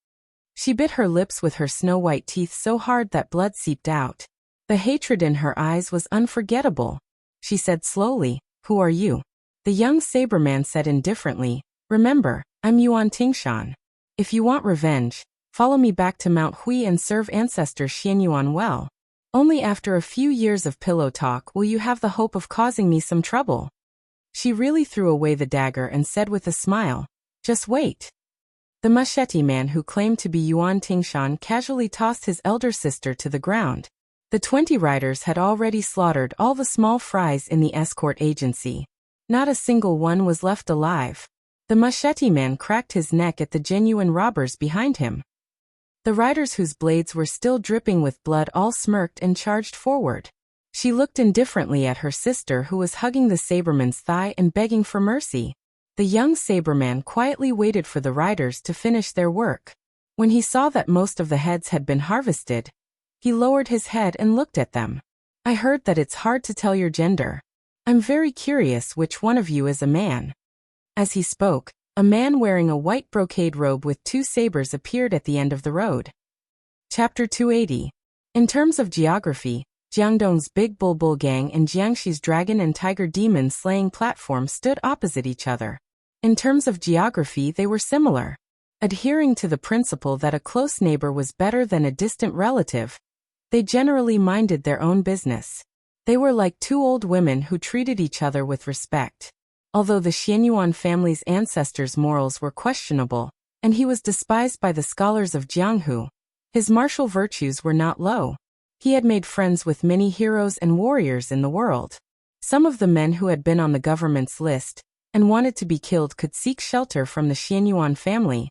Speaker 1: She bit her lips with her snow-white teeth so hard that blood seeped out. The hatred in her eyes was unforgettable. She said slowly, "Who are you?" The young saberman said indifferently, "Remember, I'm Yuan Tingshan. If you want revenge, follow me back to Mount Hui and serve ancestor Xianyuan well. Only after a few years of pillow talk will you have the hope of causing me some trouble." She really threw away the dagger and said with a smile, "Just wait." The machete man who claimed to be Yuan Tingshan casually tossed his elder sister to the ground. The 20 riders had already slaughtered all the small fries in the escort agency. Not a single one was left alive. The machete man cracked his neck at the genuine robbers behind him. The riders whose blades were still dripping with blood all smirked and charged forward. She looked indifferently at her sister who was hugging the saberman's thigh and begging for mercy. The young saberman quietly waited for the riders to finish their work. When he saw that most of the heads had been harvested, he lowered his head and looked at them. "I heard that it's hard to tell your gender. I'm very curious which one of you is a man." As he spoke, a man wearing a white brocade robe with 2 sabers appeared at the end of the road. Chapter 280. In terms of geography, Jiangdong's Big Bulbul Gang and Jiangxi's Dragon and Tiger Demon slaying platform stood opposite each other. In terms of geography, they were similar. Adhering to the principle that a close neighbor was better than a distant relative, they generally minded their own business. They were like 2 old women who treated each other with respect. Although the Xianyuan family's ancestors' morals were questionable, and he was despised by the scholars of Jianghu, his martial virtues were not low. He had made friends with many heroes and warriors in the world. Some of the men who had been on the government's list and wanted to be killed could seek shelter from the Xianyuan family,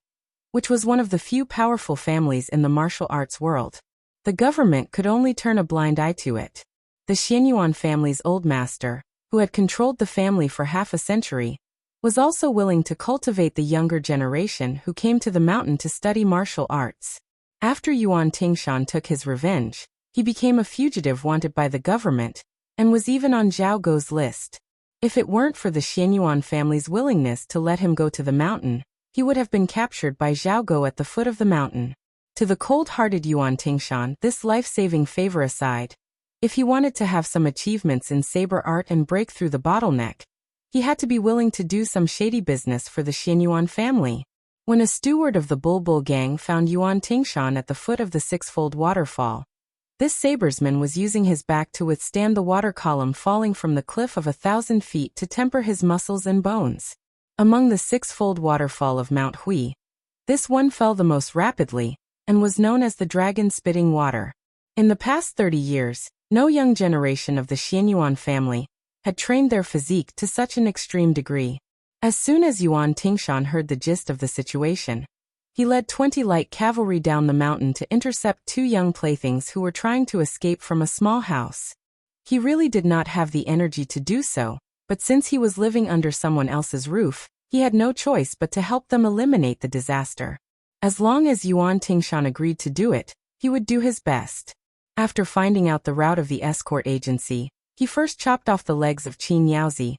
Speaker 1: which was one of the few powerful families in the martial arts world. The government could only turn a blind eye to it. The Xianyuan family's old master, who had controlled the family for half a century, was also willing to cultivate the younger generation who came to the mountain to study martial arts. After Yuan Tingshan took his revenge, he became a fugitive wanted by the government, and was even on Zhao Guo's list. If it weren't for the Xianyuan family's willingness to let him go to the mountain, he would have been captured by Zhao Guo at the foot of the mountain. To the cold-hearted Yuan Tingshan, this life-saving favor aside, if he wanted to have some achievements in saber art and break through the bottleneck, he had to be willing to do some shady business for the Xianyuan family. When a steward of the Bulbul Gang found Yuan Tingshan at the foot of the six-fold waterfall, this sabersman was using his back to withstand the water column falling from the cliff of 1,000 feet to temper his muscles and bones. Among the six-fold waterfall of Mount Hui, this one fell the most rapidly, and was known as the dragon-spitting water. In the past 30 years, no young generation of the Xianyuan family had trained their physique to such an extreme degree. As soon as Yuan Tingshan heard the gist of the situation, he led 20 light cavalry down the mountain to intercept 2 young playthings who were trying to escape from a small house. He really did not have the energy to do so, but since he was living under someone else's roof, He had no choice but to help them eliminate the disaster. As long as Yuan Tingshan agreed to do it, he would do his best. After finding out the route of the escort agency, he first chopped off the legs of Qin Yaozi,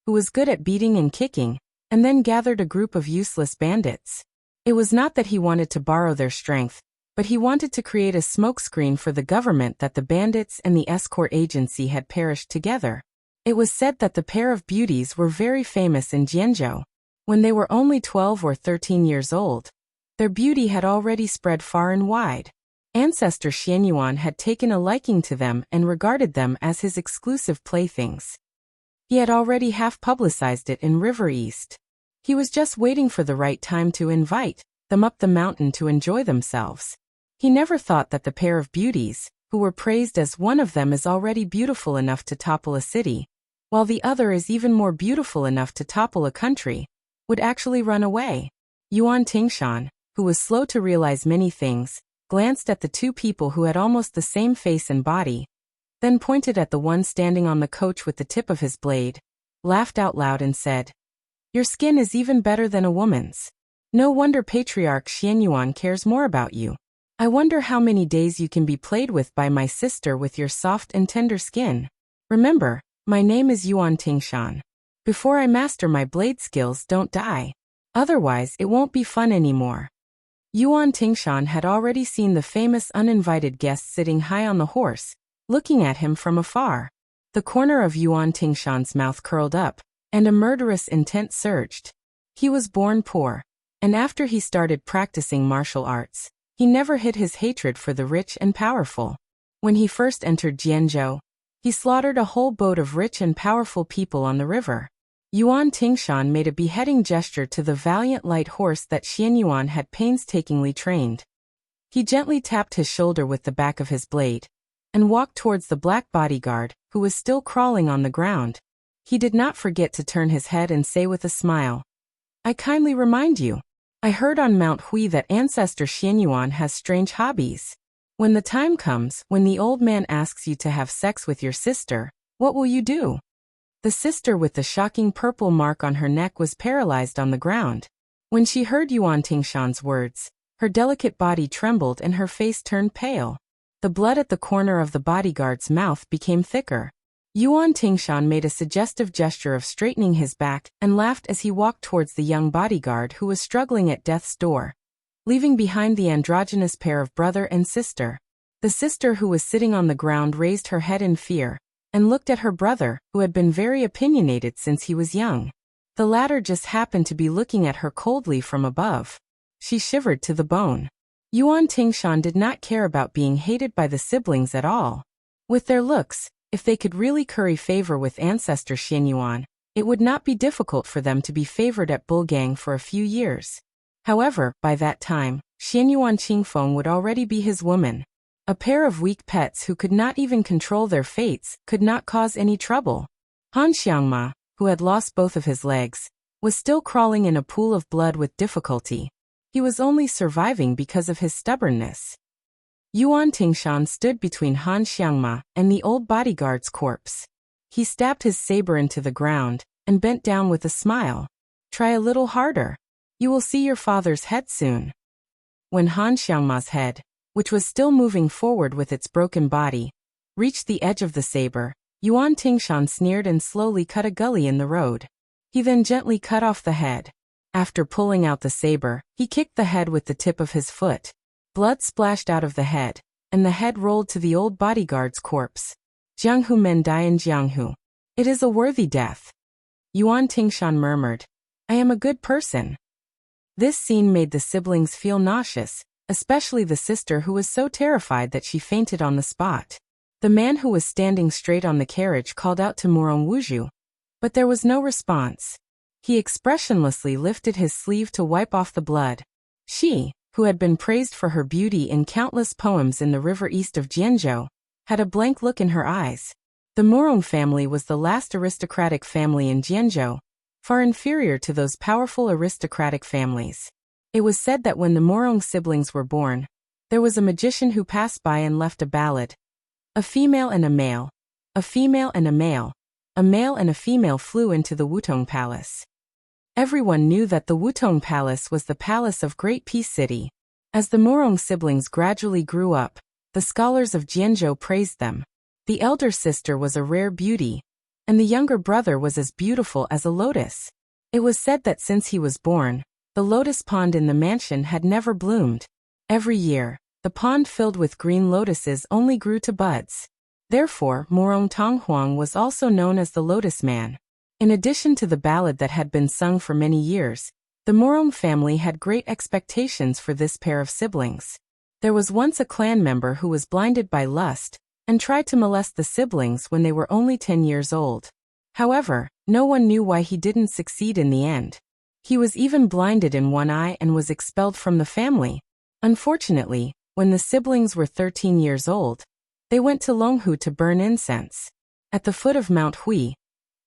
Speaker 1: who was good at beating and kicking, and then gathered a group of useless bandits. It was not that he wanted to borrow their strength, but he wanted to create a smokescreen for the government that the bandits and the escort agency had perished together. It was said that the pair of beauties were very famous in Jianzhou. When they were only 12 or 13 years old, their beauty had already spread far and wide. Ancestor Xianyuan had taken a liking to them and regarded them as his exclusive playthings. He had already half-publicized it in River East. He was just waiting for the right time to invite them up the mountain to enjoy themselves. He never thought that the pair of beauties, who were praised as one of them is already beautiful enough to topple a city, while the other is even more beautiful enough to topple a country, would actually run away. Yuan Tingshan, who was slow to realize many things, glanced at the two people who had almost the same face and body, then pointed at the one standing on the coach with the tip of his blade, laughed out loud and said, "Your skin is even better than a woman's. No wonder Patriarch Xianyuan cares more about you. I wonder how many days you can be played with by my sister with your soft and tender skin. Remember, my name is Yuan Tingshan. Before I master my blade skills, don't die. Otherwise it won't be fun anymore." Yuan Tingshan had already seen the famous uninvited guest sitting high on the horse, looking at him from afar. The corner of Yuan Tingshan's mouth curled up, and a murderous intent surged. He was born poor, and after he started practicing martial arts, he never hid his hatred for the rich and powerful. When he first entered Jianzhou, he slaughtered a whole boat of rich and powerful people on the river. Yuan Tingshan made a beheading gesture to the valiant light horse that Xianyuan had painstakingly trained. He gently tapped his shoulder with the back of his blade, and walked towards the black bodyguard, who was still crawling on the ground. He did not forget to turn his head and say with a smile, "I kindly remind you, I heard on Mount Hui that Ancestor Xianyuan has strange hobbies. When the time comes, when the old man asks you to have sex with your sister, what will you do?" The sister with the shocking purple mark on her neck was paralyzed on the ground. When she heard Yuan Tingshan's words, her delicate body trembled and her face turned pale. The blood at the corner of the bodyguard's mouth became thicker. Yuan Tingshan made a suggestive gesture of straightening his back and laughed as he walked towards the young bodyguard who was struggling at death's door, leaving behind the androgynous pair of brother and sister. The sister who was sitting on the ground raised her head in fear, and looked at her brother, who had been very opinionated since he was young. The latter just happened to be looking at her coldly from above. She shivered to the bone. Yuan Tingshan did not care about being hated by the siblings at all. With their looks, if they could really curry favor with Ancestor Xianyuan, it would not be difficult for them to be favored at Bulgang for a few years. However, by that time, Xianyuan Qingfeng would already be his woman. A pair of weak pets who could not even control their fates could not cause any trouble. Han Xiangma, who had lost both of his legs, was still crawling in a pool of blood with difficulty. He was only surviving because of his stubbornness. Yuan Tingshan stood between Han Xiangma and the old bodyguard's corpse. He stabbed his saber into the ground and bent down with a smile. "Try a little harder. You will see your father's head soon." When Han Xiangma's head, which was still moving forward with its broken body, reached the edge of the saber, Yuan Tingshan sneered and slowly cut a gully in the road. He then gently cut off the head. After pulling out the saber, he kicked the head with the tip of his foot. Blood splashed out of the head, and the head rolled to the old bodyguard's corpse. "Jianghu men die in Jianghu. It is a worthy death." Yuan Tingshan murmured, "I am a good person." This scene made the siblings feel nauseous, especially the sister who was so terrified that she fainted on the spot. The man who was standing straight on the carriage called out to Murong Wuzhu, but there was no response. He expressionlessly lifted his sleeve to wipe off the blood. She, who had been praised for her beauty in countless poems in the river east of Jianzhou, had a blank look in her eyes. The Murong family was the last aristocratic family in Jianzhou, far inferior to those powerful aristocratic families. It was said that when the Murong siblings were born, there was a magician who passed by and left a ballad. A female and a male, a female and a male and a female flew into the Wutong Palace. Everyone knew that the Wutong Palace was the palace of Great Peace City. As the Murong siblings gradually grew up, the scholars of Jianzhou praised them. The elder sister was a rare beauty, and the younger brother was as beautiful as a lotus. It was said that since he was born, the lotus pond in the mansion had never bloomed. Every year, the pond filled with green lotuses only grew to buds. Therefore, Murong Tonghuang was also known as the Lotus Man. In addition to the ballad that had been sung for many years, the Murong family had great expectations for this pair of siblings. There was once a clan member who was blinded by lust and tried to molest the siblings when they were only 10 years old. However, no one knew why he didn't succeed in the end. He was even blinded in one eye and was expelled from the family. Unfortunately, when the siblings were 13 years old, they went to Longhu to burn incense. At the foot of Mount Hui,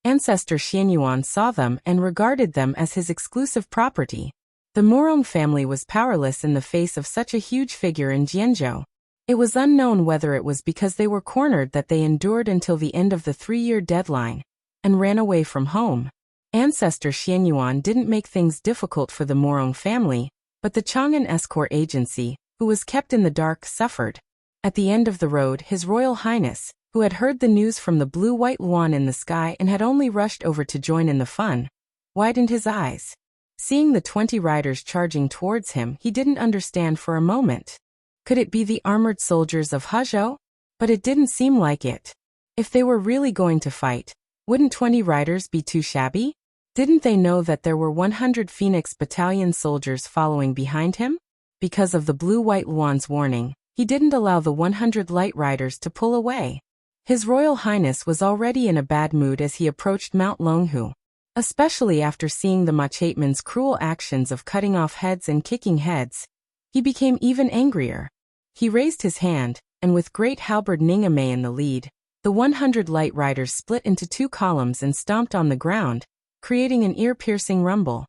Speaker 1: ancestor Xianyuan saw them and regarded them as his exclusive property. The Murong family was powerless in the face of such a huge figure in Jianzhou. It was unknown whether it was because they were cornered that they endured until the end of the 3-year deadline and ran away from home. Ancestor Xianyuan didn't make things difficult for the Murong family, but the Chang'an escort agency, who was kept in the dark, suffered. At the end of the road, His Royal Highness, who had heard the news from the blue-white luan in the sky and had only rushed over to join in the fun, widened his eyes. Seeing the 20 riders charging towards him, he didn't understand for a moment. Could it be the armored soldiers of Hezhou? But it didn't seem like it. If they were really going to fight, wouldn't 20 riders be too shabby? Didn't they know that there were 100 Phoenix Battalion soldiers following behind him? Because of the blue-white luan's warning, he didn't allow the 100 light riders to pull away. His Royal Highness was already in a bad mood as he approached Mount Longhu, especially after seeing the Machateman's cruel actions of cutting off heads and kicking heads. He became even angrier. He raised his hand, and with great halberd Ningame in the lead, the 100 light riders split into 2 columns and stomped on the ground, creating an ear-piercing rumble.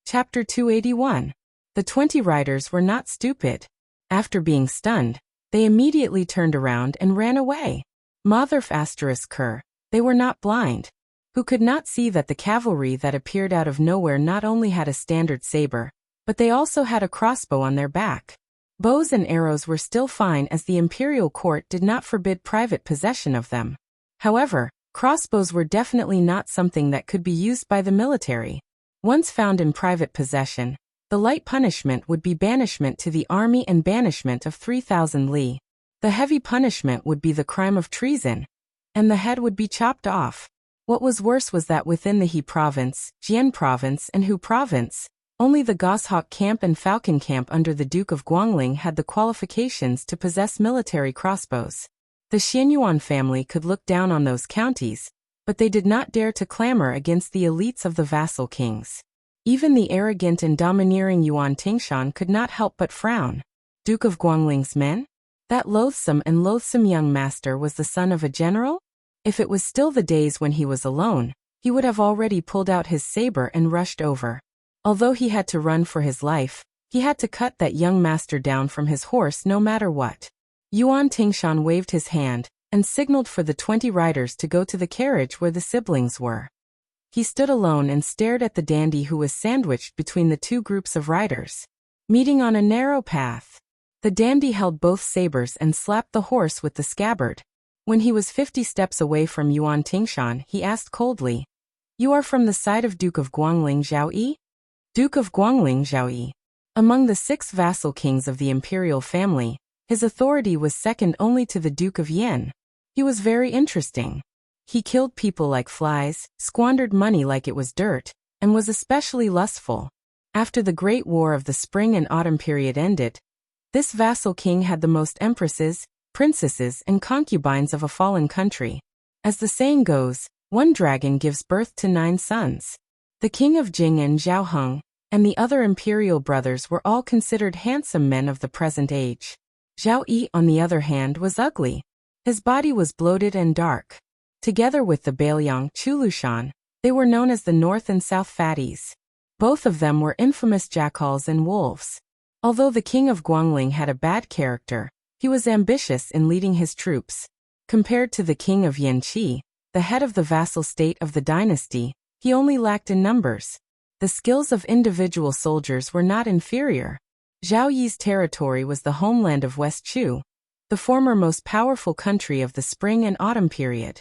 Speaker 1: Chapter 281. The 20 riders were not stupid. After being stunned, they immediately turned around and ran away. Motherf ***, they were not blind. Who could not see that the cavalry that appeared out of nowhere not only had a standard saber, but they also had a crossbow on their back. Bows and arrows were still fine as the imperial court did not forbid private possession of them. However, crossbows were definitely not something that could be used by the military. Once found in private possession, the light punishment would be banishment to the army and banishment of 3,000 li. The heavy punishment would be the crime of treason, and the head would be chopped off. What was worse was that within the He province, Jian province and Hu province, only the Goshawk camp and Falcon camp under the Duke of Guangling had the qualifications to possess military crossbows. The Xianyuan family could look down on those counties, but they did not dare to clamor against the elites of the vassal kings. Even the arrogant and domineering Yuan Tingshan could not help but frown. Duke of Guangling's men? That loathsome young master was the son of a general? If it was still the days when he was alone, he would have already pulled out his saber and rushed over. Although he had to run for his life, he had to cut that young master down from his horse no matter what. Yuan Tingshan waved his hand and signaled for the 20 riders to go to the carriage where the siblings were. He stood alone and stared at the dandy who was sandwiched between the 2 groups of riders. Meeting on a narrow path, the dandy held both sabers and slapped the horse with the scabbard. When he was 50 steps away from Yuan Tingshan, he asked coldly, "You are from the side of Duke of Guangling Zhao Yi?" Duke of Guangling Zhao Yi. Among the 6 vassal kings of the imperial family, his authority was second only to the Duke of Yen. He was very interesting. He killed people like flies, squandered money like it was dirt, and was especially lustful. After the Great War of the Spring and Autumn period ended, this vassal king had the most empresses, princesses, and concubines of a fallen country. As the saying goes, one dragon gives birth to 9 sons. The king of Jing and Zhao Heng, and the other imperial brothers were all considered handsome men of the present age. Zhao Yi, on the other hand, was ugly. His body was bloated and dark. Together with the Bailiang Chulushan, they were known as the North and South Fatties. Both of them were infamous jackals and wolves. Although the king of Guangling had a bad character, he was ambitious in leading his troops. Compared to the king of Yanqi, the head of the vassal state of the dynasty, he only lacked in numbers. The skills of individual soldiers were not inferior. Zhao Yi's territory was the homeland of West Chu, the former most powerful country of the spring and autumn period.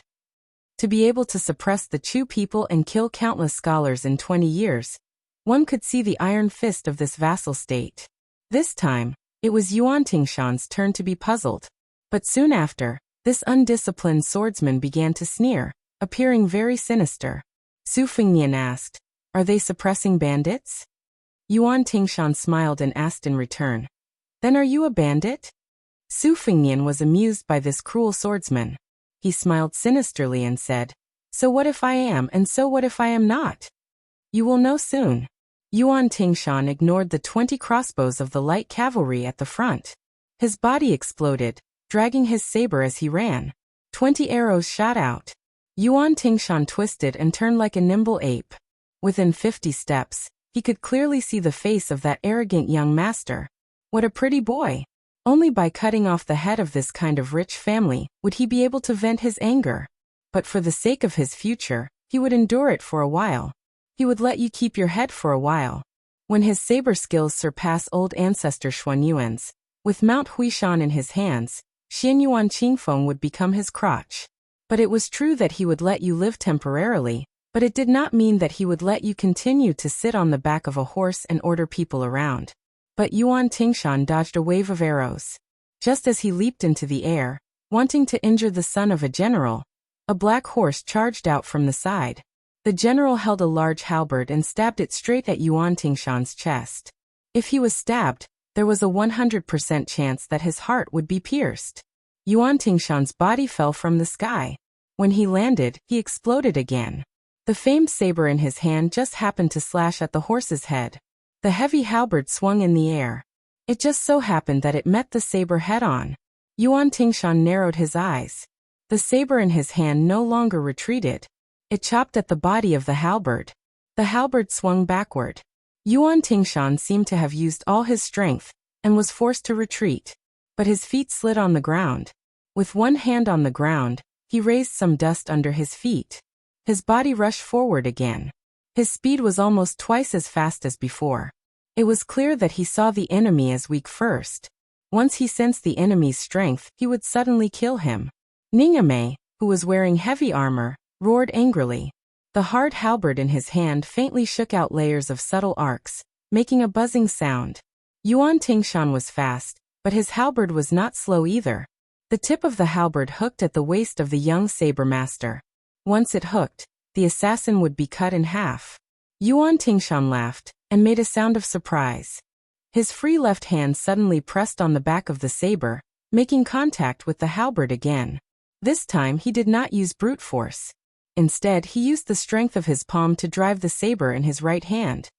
Speaker 1: To be able to suppress the Chu people and kill countless scholars in 20 years, one could see the iron fist of this vassal state. This time, it was Yuan Tingshan's turn to be puzzled. But soon after, this undisciplined swordsman began to sneer, appearing very sinister. Su Fengnian asked, "Are they suppressing bandits?" Yuan Tingshan smiled and asked in return, "Then are you a bandit?" Su Fengnian was amused by this cruel swordsman. He smiled sinisterly and said, "So what if I am, and so what if I am not? You will know soon." Yuan Tingshan ignored the 20 crossbows of the light cavalry at the front. His body exploded, dragging his saber as he ran. 20 arrows shot out. Yuan Tingshan twisted and turned like a nimble ape. Within 50 steps, he could clearly see the face of that arrogant young master. What a pretty boy! Only by cutting off the head of this kind of rich family would he be able to vent his anger. But for the sake of his future, he would endure it for a while. He would let you keep your head for a while. When his saber skills surpass old ancestor Xuanyuan's, with Mount Huishan in his hands, Xianyuan Qingfeng would become his crotch. But it was true that he would let you live temporarily, but it did not mean that he would let you continue to sit on the back of a horse and order people around. But Yuan Tingshan dodged a wave of arrows. Just as he leaped into the air, wanting to injure the son of a general, a black horse charged out from the side. The general held a large halberd and stabbed it straight at Yuan Tingshan's chest. If he was stabbed, there was a 100% chance that his heart would be pierced. Yuan Tingshan's body fell from the sky. When he landed, he exploded again. The famed saber in his hand just happened to slash at the horse's head. The heavy halberd swung in the air. It just so happened that it met the saber head-on. Yuan Tingshan narrowed his eyes. The saber in his hand no longer retreated. It chopped at the body of the halberd. The halberd swung backward. Yuan Tingshan seemed to have used all his strength, and was forced to retreat. But his feet slid on the ground. With one hand on the ground, he raised some dust under his feet. His body rushed forward again. His speed was almost twice as fast as before. It was clear that he saw the enemy as weak first. Once he sensed the enemy's strength, he would suddenly kill him. Ningame, who was wearing heavy armor, roared angrily. The hard halberd in his hand faintly shook out layers of subtle arcs, making a buzzing sound. Yuan Tingshan was fast, but his halberd was not slow either. The tip of the halberd hooked at the waist of the young saber master. Once it hooked, the assassin would be cut in half. Yuan Tingshan laughed, and made a sound of surprise. His free left hand suddenly pressed on the back of the saber, making contact with the halberd again. This time he did not use brute force. Instead, he used the strength of his palm to drive the saber in his right hand.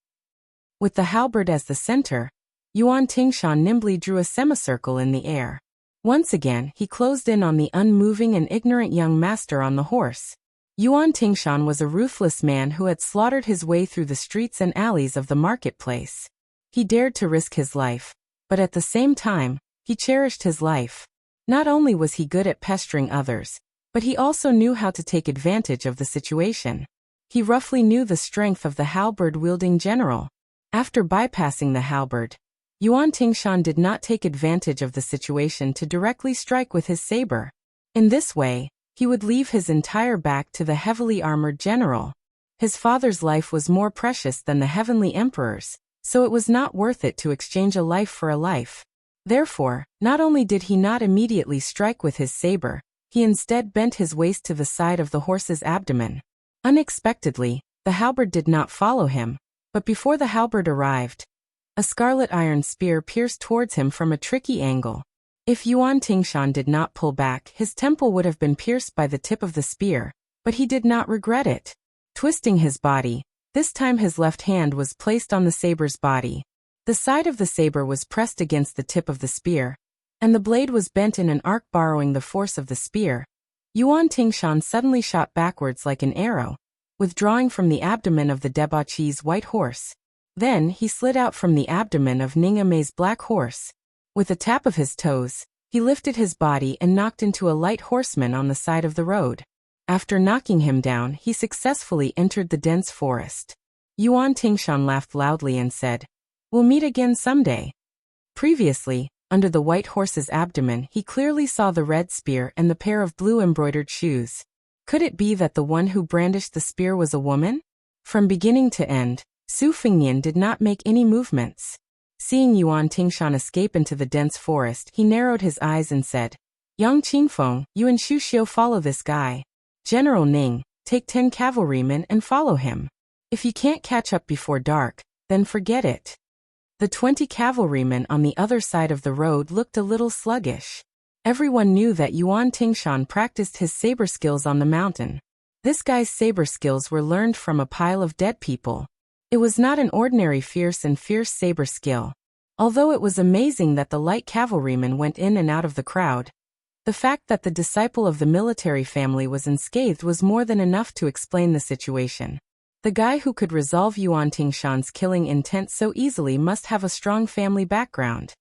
Speaker 1: With the halberd as the center, Yuan Tingshan nimbly drew a semicircle in the air. Once again, he closed in on the unmoving and ignorant young master on the horse. Yuan Tingshan was a ruthless man who had slaughtered his way through the streets and alleys of the marketplace. He dared to risk his life, but at the same time, he cherished his life. Not only was he good at pestering others, but he also knew how to take advantage of the situation. He roughly knew the strength of the halberd-wielding general. After bypassing the halberd, Yuan Tingshan did not take advantage of the situation to directly strike with his saber. In this way, he would leave his entire back to the heavily armored general. His father's life was more precious than the heavenly emperor's, so it was not worth it to exchange a life for a life. Therefore, not only did he not immediately strike with his saber, he instead bent his waist to the side of the horse's abdomen. Unexpectedly, the halberd did not follow him, but before the halberd arrived, a scarlet iron spear pierced towards him from a tricky angle. If Yuan Tingshan did not pull back, his temple would have been pierced by the tip of the spear, but he did not regret it. Twisting his body, this time his left hand was placed on the saber's body. The side of the saber was pressed against the tip of the spear, and the blade was bent in an arc borrowing the force of the spear. Yuan Tingshan suddenly shot backwards like an arrow, withdrawing from the abdomen of the debauchee's white horse. Then he slid out from the abdomen of Ningame's black horse. With a tap of his toes, he lifted his body and knocked into a light horseman on the side of the road. After knocking him down, he successfully entered the dense forest. Yuan Tingshan laughed loudly and said, "We'll meet again someday." Previously, under the white horse's abdomen, he clearly saw the red spear and the pair of blue embroidered shoes. Could it be that the one who brandished the spear was a woman? From beginning to end, Su Fengnian did not make any movements. Seeing Yuan Tingshan escape into the dense forest, he narrowed his eyes and said, "Yang Qingfeng, you and Xu Xiu follow this guy. General Ning, take 10 cavalrymen and follow him. If you can't catch up before dark, then forget it." The 20 cavalrymen on the other side of the road looked a little sluggish. Everyone knew that Yuan Tingshan practiced his saber skills on the mountain. This guy's saber skills were learned from a pile of dead people. It was not an ordinary fierce saber skill. Although it was amazing that the light cavalrymen went in and out of the crowd, the fact that the disciple of the military family was unscathed was more than enough to explain the situation. The guy who could resolve Yuan Tingshan's killing intent so easily must have a strong family background.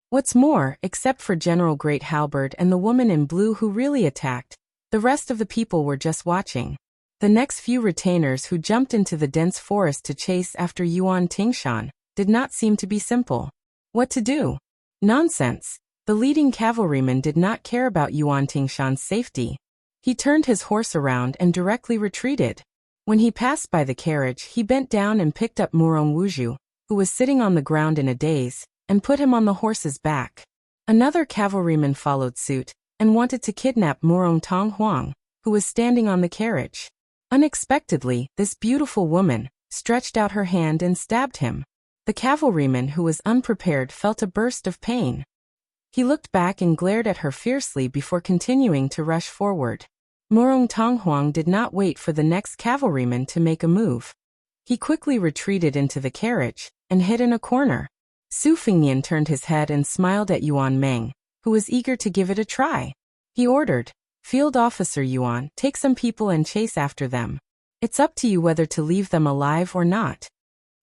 Speaker 1: What's more, except for General Great Halberd and the woman in blue who really attacked, the rest of the people were just watching. The next few retainers who jumped into the dense forest to chase after Yuan Tingshan did not seem to be simple. What to do? Nonsense. The leading cavalryman did not care about Yuan Tingshan's safety. He turned his horse around and directly retreated. When he passed by the carriage, he bent down and picked up Murong Wuzhu, who was sitting on the ground in a daze, and put him on the horse's back. Another cavalryman followed suit and wanted to kidnap Murong Tong Huang, who was standing on the carriage. Unexpectedly, this beautiful woman stretched out her hand and stabbed him. The cavalryman, who was unprepared, felt a burst of pain. He looked back and glared at her fiercely before continuing to rush forward. Murong Tong Huang did not wait for the next cavalryman to make a move. He quickly retreated into the carriage and hid in a corner. Su Fengnian turned his head and smiled at Yuan Meng, who was eager to give it a try. He ordered, "Field Officer Yuan, take some people and chase after them. It's up to you whether to leave them alive or not."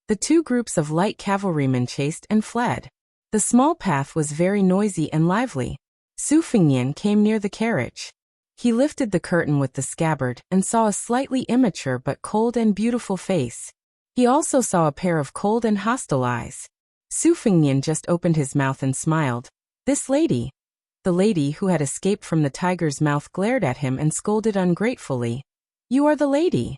Speaker 1: The two groups of light cavalrymen chased and fled. The small path was very noisy and lively. Su Fengnian came near the carriage. He lifted the curtain with the scabbard and saw a slightly immature but cold and beautiful face. He also saw a pair of cold and hostile eyes. Su Fengnian just opened his mouth and smiled. "This lady." The lady who had escaped from the tiger's mouth glared at him and scolded ungratefully. "You are the lady."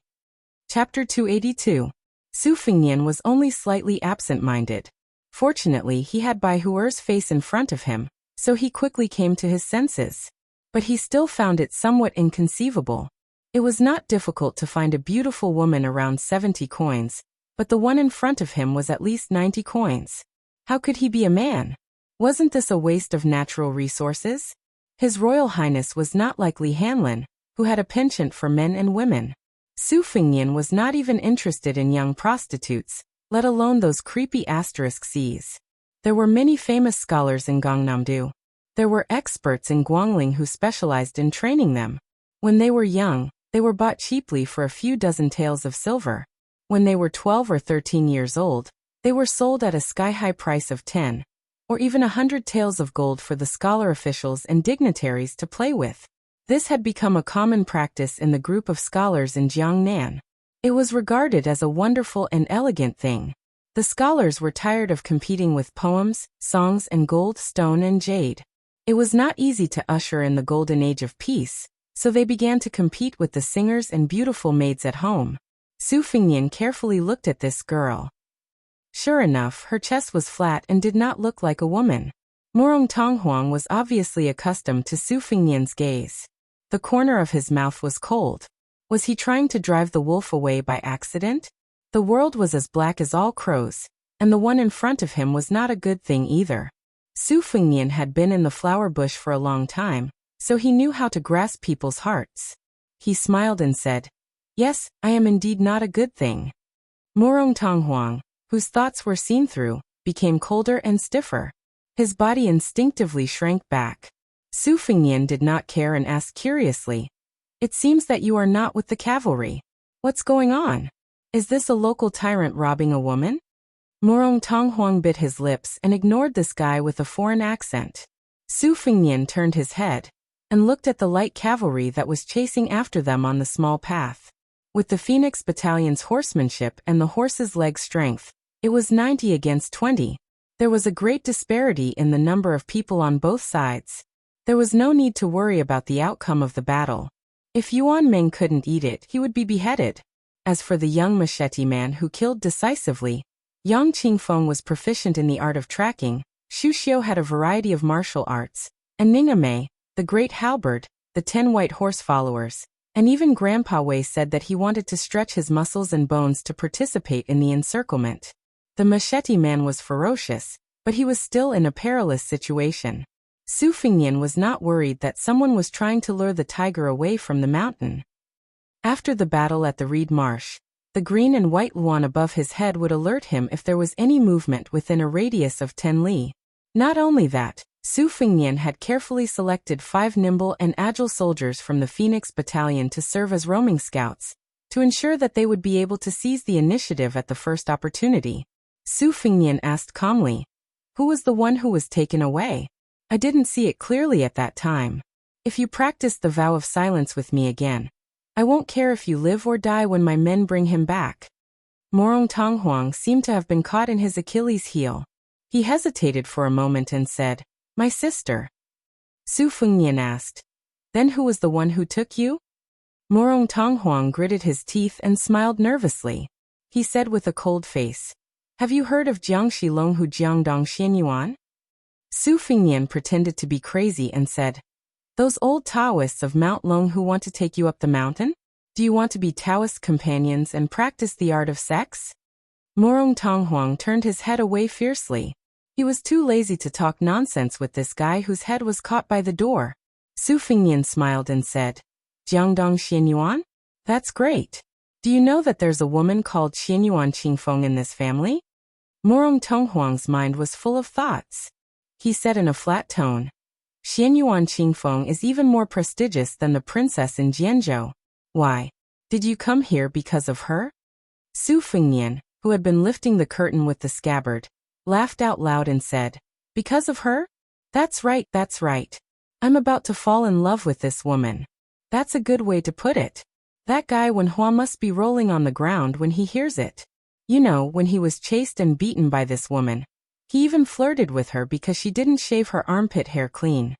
Speaker 1: Chapter 282. Su Fengnian was only slightly absent-minded. Fortunately, he had Bai Huer's face in front of him, so he quickly came to his senses. But he still found it somewhat inconceivable. It was not difficult to find a beautiful woman around 70 coins, but the one in front of him was at least 90 coins. How could he be a man? Wasn't this a waste of natural resources? His Royal Highness was not like Li Hanlin, who had a penchant for men and women. Su Fengnian was not even interested in young prostitutes, let alone those creepy *Cs. There were many famous scholars in Gangnam-do. There were experts in Guangling who specialized in training them. When they were young, they were bought cheaply for a few dozen taels of silver. When they were 12 or 13 years old, they were sold at a sky-high price of 10, or even 100 taels of gold for the scholar officials and dignitaries to play with. This had become a common practice in the group of scholars in Jiangnan. It was regarded as a wonderful and elegant thing. The scholars were tired of competing with poems, songs, and gold, stone, and jade. It was not easy to usher in the golden age of peace, so they began to compete with the singers and beautiful maids at home. Su Fengnian carefully looked at this girl. Sure enough, her chest was flat and did not look like a woman. Murong Tong Huang was obviously accustomed to Su Fengnian's gaze. The corner of his mouth was cold. Was he trying to drive the wolf away by accident? The world was as black as all crows, and the one in front of him was not a good thing either. Su Fengnian had been in the flower bush for a long time, so he knew how to grasp people's hearts. He smiled and said, "Yes, I am indeed not a good thing." Murong Tong Huang, whose thoughts were seen through, became colder and stiffer. His body instinctively shrank back. Su Fengnian did not care and asked curiously, "It seems that you are not with the cavalry. What's going on? Is this a local tyrant robbing a woman?" Murong Tong Huang bit his lips and ignored this guy with a foreign accent. Su Fengnian turned his head and looked at the light cavalry that was chasing after them on the small path. With the Phoenix Battalion's horsemanship and the horses' leg strength, it was 90 against 20. There was a great disparity in the number of people on both sides. There was no need to worry about the outcome of the battle. If Yuan Ming couldn't eat it, he would be beheaded. As for the young machete man who killed decisively, Yang Qingfeng was proficient in the art of tracking, Xu Xiu had a variety of martial arts, and Ningame, the great halberd, the 10 white horse followers, and even Grandpa Wei said that he wanted to stretch his muscles and bones to participate in the encirclement. The machete man was ferocious, but he was still in a perilous situation. Su Fingyan was not worried that someone was trying to lure the tiger away from the mountain. After the battle at the Reed Marsh, the green and white luan above his head would alert him if there was any movement within a radius of 10 li. Not only that, Su Fingyan had carefully selected 5 nimble and agile soldiers from the Phoenix Battalion to serve as roaming scouts, to ensure that they would be able to seize the initiative at the first opportunity. Su Fingyan asked calmly, "Who was the one who was taken away? I didn't see it clearly at that time. If you practice the vow of silence with me again, I won't care if you live or die when my men bring him back." Morong Tonghuang seemed to have been caught in his Achilles' heel. He hesitated for a moment and said, "My sister." Su Fingyan asked, "Then who was the one who took you?" Morong Tonghuang gritted his teeth and smiled nervously. He said with a cold face, "Have you heard of Jiang Shilong Hu Jiangdong Xianyuan?" Su Fingyan pretended to be crazy and said, "Those old Taoists of Mount Long who want to take you up the mountain? Do you want to be Taoist companions and practice the art of sex?" Morong Tonghuang turned his head away fiercely. He was too lazy to talk nonsense with this guy whose head was caught by the door. Su Fingyan smiled and said, "Jiangdong Xianyuan? That's great. Do you know that there's a woman called Xianyuan Qingfeng in this family?" Morong Tonghuang's mind was full of thoughts. He said in a flat tone, "Xianyuan Qingfeng is even more prestigious than the princess in Jianzhou. Why? Did you come here because of her?" Su Fingyan, who had been lifting the curtain with the scabbard, laughed out loud and said, "Because of her? That's right, that's right. I'm about to fall in love with this woman. That's a good way to put it. That guy Wen Hua must be rolling on the ground when he hears it. You know, when he was chased and beaten by this woman, he even flirted with her because she didn't shave her armpit hair clean."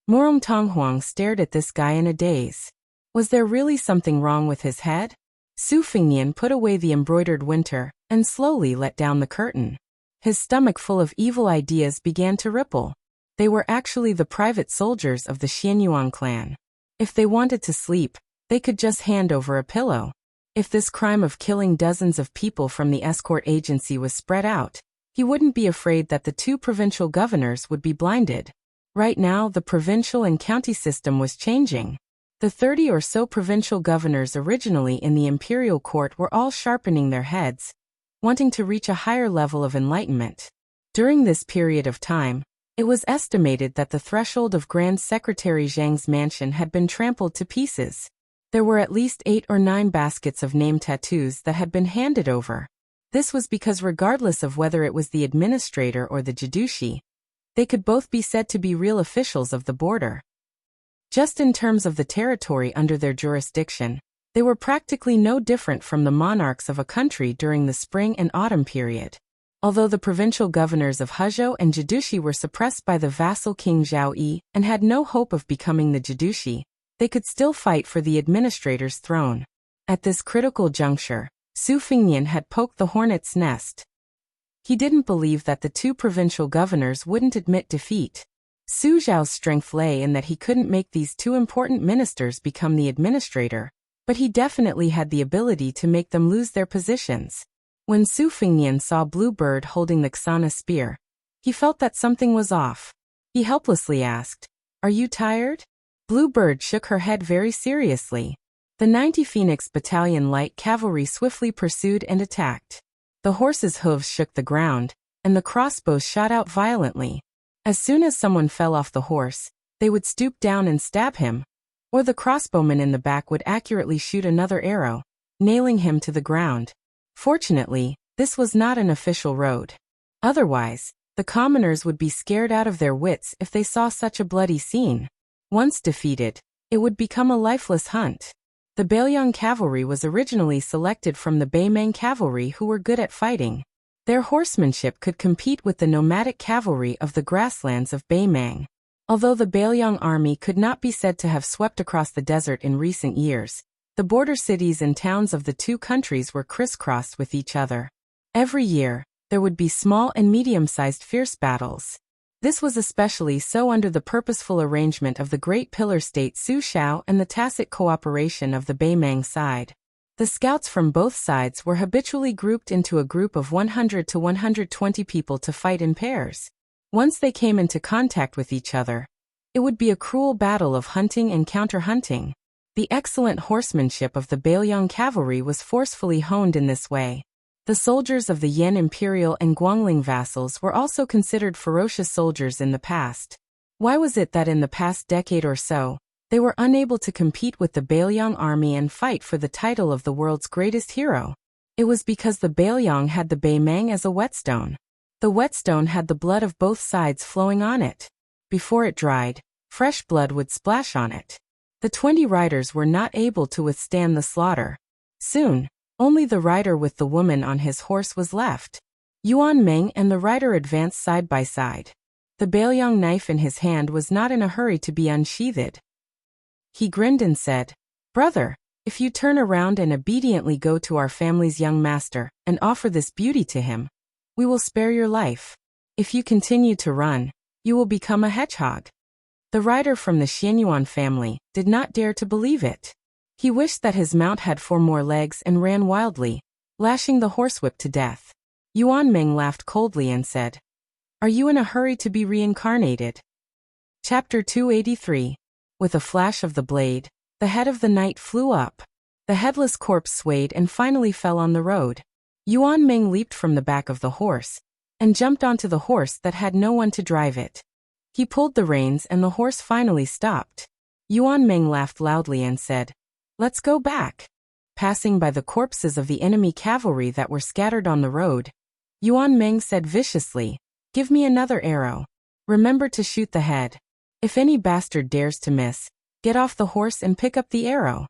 Speaker 1: Morong Tonghuang stared at this guy in a daze. Was there really something wrong with his head? Su Fingyan put away the embroidered winter and slowly let down the curtain. His stomach full of evil ideas began to ripple. They were actually the private soldiers of the Xianyuan clan. If they wanted to sleep, they could just hand over a pillow. If this crime of killing dozens of people from the escort agency was spread out, he wouldn't be afraid that the 2 provincial governors would be blinded. Right now, the provincial and county system was changing. The 30 or so provincial governors originally in the imperial court were all sharpening their heads, wanting to reach a higher level of enlightenment. During this period of time, it was estimated that the threshold of Grand Secretary Zhang's mansion had been trampled to pieces. There were at least 8 or 9 baskets of name tattoos that had been handed over. This was because regardless of whether it was the administrator or the Jidushi, they could both be said to be real officials of the border. Just in terms of the territory under their jurisdiction, they were practically no different from the monarchs of a country during the spring and autumn period. Although the provincial governors of Huzhou and Jidushi were suppressed by the vassal King Zhao Yi and had no hope of becoming the Jidushi, they could still fight for the administrator's throne. At this critical juncture, Su Fingyan had poked the hornet's nest. He didn't believe that the 2 provincial governors wouldn't admit defeat. Su Zhao's strength lay in that he couldn't make these 2 important ministers become the administrator, but he definitely had the ability to make them lose their positions. When Su Fingyan saw Blue Bird holding the Xana spear, he felt that something was off. He helplessly asked, "Are you tired?" Blue Bird shook her head very seriously. The 90 Phoenix Battalion light cavalry swiftly pursued and attacked. The horses' hooves shook the ground, and the crossbows shot out violently. As soon as someone fell off the horse, they would stoop down and stab him, or the crossbowman in the back would accurately shoot another arrow, nailing him to the ground. Fortunately, this was not an official road. Otherwise, the commoners would be scared out of their wits if they saw such a bloody scene. Once defeated, it would become a lifeless hunt. The Bailiang cavalry was originally selected from the Baimang cavalry who were good at fighting. Their horsemanship could compete with the nomadic cavalry of the grasslands of Baimang. Although the Bailiang army could not be said to have swept across the desert in recent years, the border cities and towns of the two countries were crisscrossed with each other. Every year, there would be small and medium-sized fierce battles. This was especially so under the purposeful arrangement of the Great Pillar State Su Shao and the tacit cooperation of the Baimang side. The scouts from both sides were habitually grouped into a group of 100 to 120 people to fight in pairs. Once they came into contact with each other, it would be a cruel battle of hunting and counter-hunting. The excellent horsemanship of the Bailiang cavalry was forcefully honed in this way. The soldiers of the Yan imperial and Guangling vassals were also considered ferocious soldiers in the past. Why was it that in the past decade or so, they were unable to compete with the Bailiang army and fight for the title of the world's greatest hero? It was because the Bailiang had the Baimang as a whetstone. The whetstone had the blood of both sides flowing on it. Before it dried, fresh blood would splash on it. The 20 riders were not able to withstand the slaughter. Soon, only the rider with the woman on his horse was left. Yuan Meng and the rider advanced side by side. The Bailiang knife in his hand was not in a hurry to be unsheathed. He grinned and said, "Brother, if you turn around and obediently go to our family's young master and offer this beauty to him, we will spare your life. If you continue to run, you will become a hedgehog." The rider from the Xianyuan family did not dare to believe it. He wished that his mount had 4 more legs and ran wildly, lashing the horsewhip to death. Yuan Meng laughed coldly and said, "Are you in a hurry to be reincarnated?" Chapter 283. With a flash of the blade, the head of the knight flew up. The headless corpse swayed and finally fell on the road. Yuan Meng leaped from the back of the horse and jumped onto the horse that had no one to drive it. He pulled the reins and the horse finally stopped. Yuan Meng laughed loudly and said, "Let's go back." Passing by the corpses of the enemy cavalry that were scattered on the road, Yuan Meng said viciously, "Give me another arrow. Remember to shoot the head. If any bastard dares to miss, get off the horse and pick up the arrow."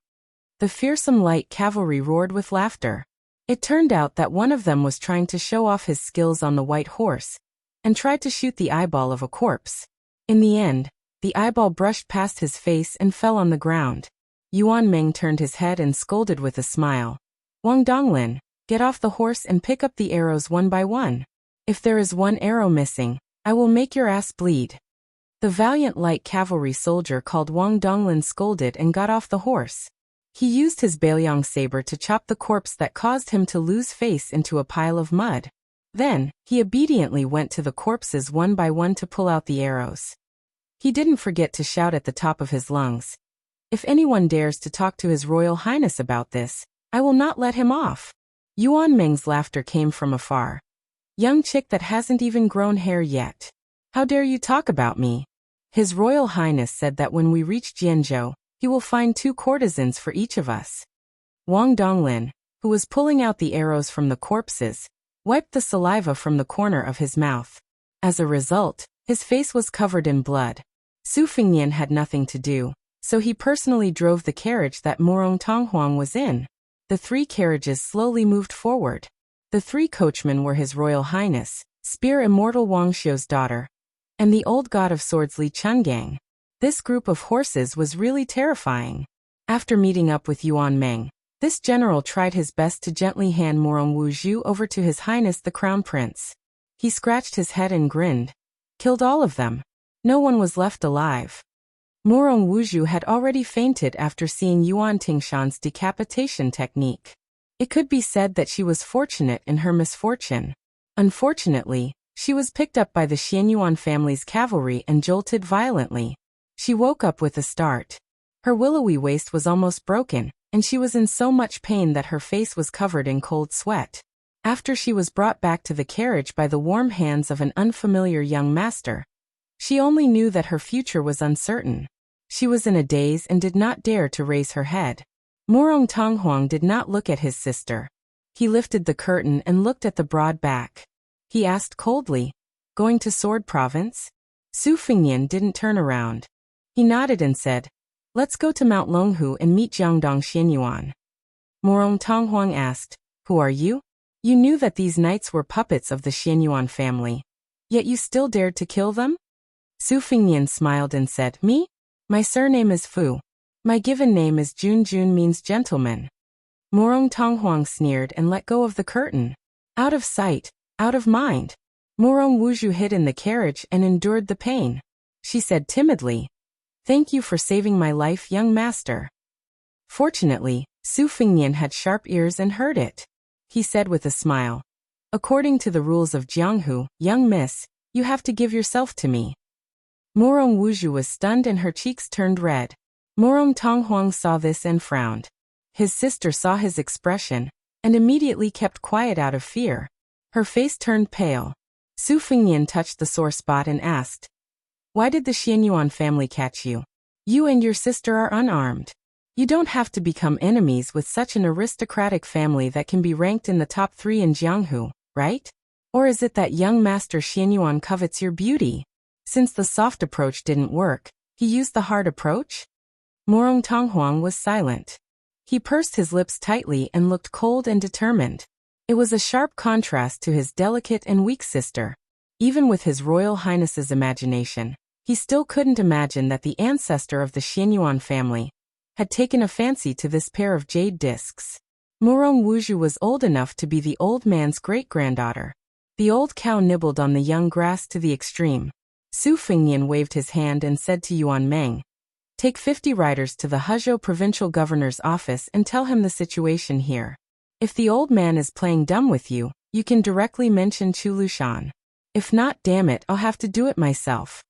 Speaker 1: The fearsome light cavalry roared with laughter. It turned out that one of them was trying to show off his skills on the white horse and tried to shoot the eyeball of a corpse. In the end, the eyeball brushed past his face and fell on the ground. Yuan Meng turned his head and scolded with a smile, "Wang Donglin, get off the horse and pick up the arrows one by one. If there is one arrow missing, I will make your ass bleed." The valiant light cavalry soldier called Wang Donglin scolded and got off the horse. He used his Bailiang saber to chop the corpse that caused him to lose face into a pile of mud. Then, he obediently went to the corpses one by one to pull out the arrows. He didn't forget to shout at the top of his lungs, "If anyone dares to talk to His Royal Highness about this, I will not let him off." Yuan Meng's laughter came from afar. "Young chick that hasn't even grown hair yet. How dare you talk about me?" His Royal Highness said that when we reach Jianzhou, he will find 2 courtesans for each of us. Wang Donglin, who was pulling out the arrows from the corpses, wiped the saliva from the corner of his mouth. As a result, his face was covered in blood. Su Fingyan had nothing to do, so he personally drove the carriage that Morong Tonghuang was in. The 3 carriages slowly moved forward. The 3 coachmen were His Royal Highness, Spear Immortal Wang Xiu's daughter, and the old god of swords Li Chungang. This group of horses was really terrifying. After meeting up with Yuan Meng, this general tried his best to gently hand Morong Wuzhu over to His Highness the Crown Prince. He scratched his head and grinned. Killed all of them. No one was left alive. Morong Wuzhu had already fainted after seeing Yuan Tingshan's decapitation technique. It could be said that she was fortunate in her misfortune. Unfortunately, she was picked up by the Xianyuan family's cavalry and jolted violently. She woke up with a start. Her willowy waist was almost broken, and she was in so much pain that her face was covered in cold sweat. After she was brought back to the carriage by the warm hands of an unfamiliar young master, she only knew that her future was uncertain. She was in a daze and did not dare to raise her head. Morong Tonghuang did not look at his sister. He lifted the curtain and looked at the broad back. He asked coldly, "Going to Sword Province?" Su Fingyan didn't turn around. He nodded and said, Let's go to Mount Longhu and meet Jiangdong Xianyuan. Morong Tonghuang asked, Who are you? You knew that these knights were puppets of the Xianyuan family. Yet you still dared to kill them? Su Fingnian smiled and said, Me? My surname is Fu. My given name is Jun. Jun means gentleman. Morong Tonghuang sneered and let go of the curtain. Out of sight, out of mind. Morong Wuzhu hid in the carriage and endured the pain. She said timidly, Thank you for saving my life, young master. Fortunately, Su Fingnian had sharp ears and heard it. He said with a smile, According to the rules of Jianghu, young miss, you have to give yourself to me. Morong Wuzhu was stunned and her cheeks turned red. Morong Tonghuang saw this and frowned. His sister saw his expression and immediately kept quiet out of fear. Her face turned pale. Su Fingnian touched the sore spot and asked, Why did the Xianyuan family catch you? You and your sister are unarmed. You don't have to become enemies with such an aristocratic family that can be ranked in the top 3 in Jianghu, right? Or is it that young master Xianyuan covets your beauty? Since the soft approach didn't work, he used the hard approach? Morong Tonghuang was silent. He pursed his lips tightly and looked cold and determined. It was a sharp contrast to his delicate and weak sister. Even with his Royal Highness's imagination, he still couldn't imagine that the ancestor of the Xianyuan family had taken a fancy to this pair of jade discs. Morong Wuzhu was old enough to be the old man's great-granddaughter. The old cow nibbled on the young grass to the extreme. Su Fingnian waved his hand and said to Yuan Meng, Take 50 riders to the Hezhou provincial governor's office and tell him the situation here. If the old man is playing dumb with you, you can directly mention Chu Lushan. If not, damn it, I'll have to do it myself.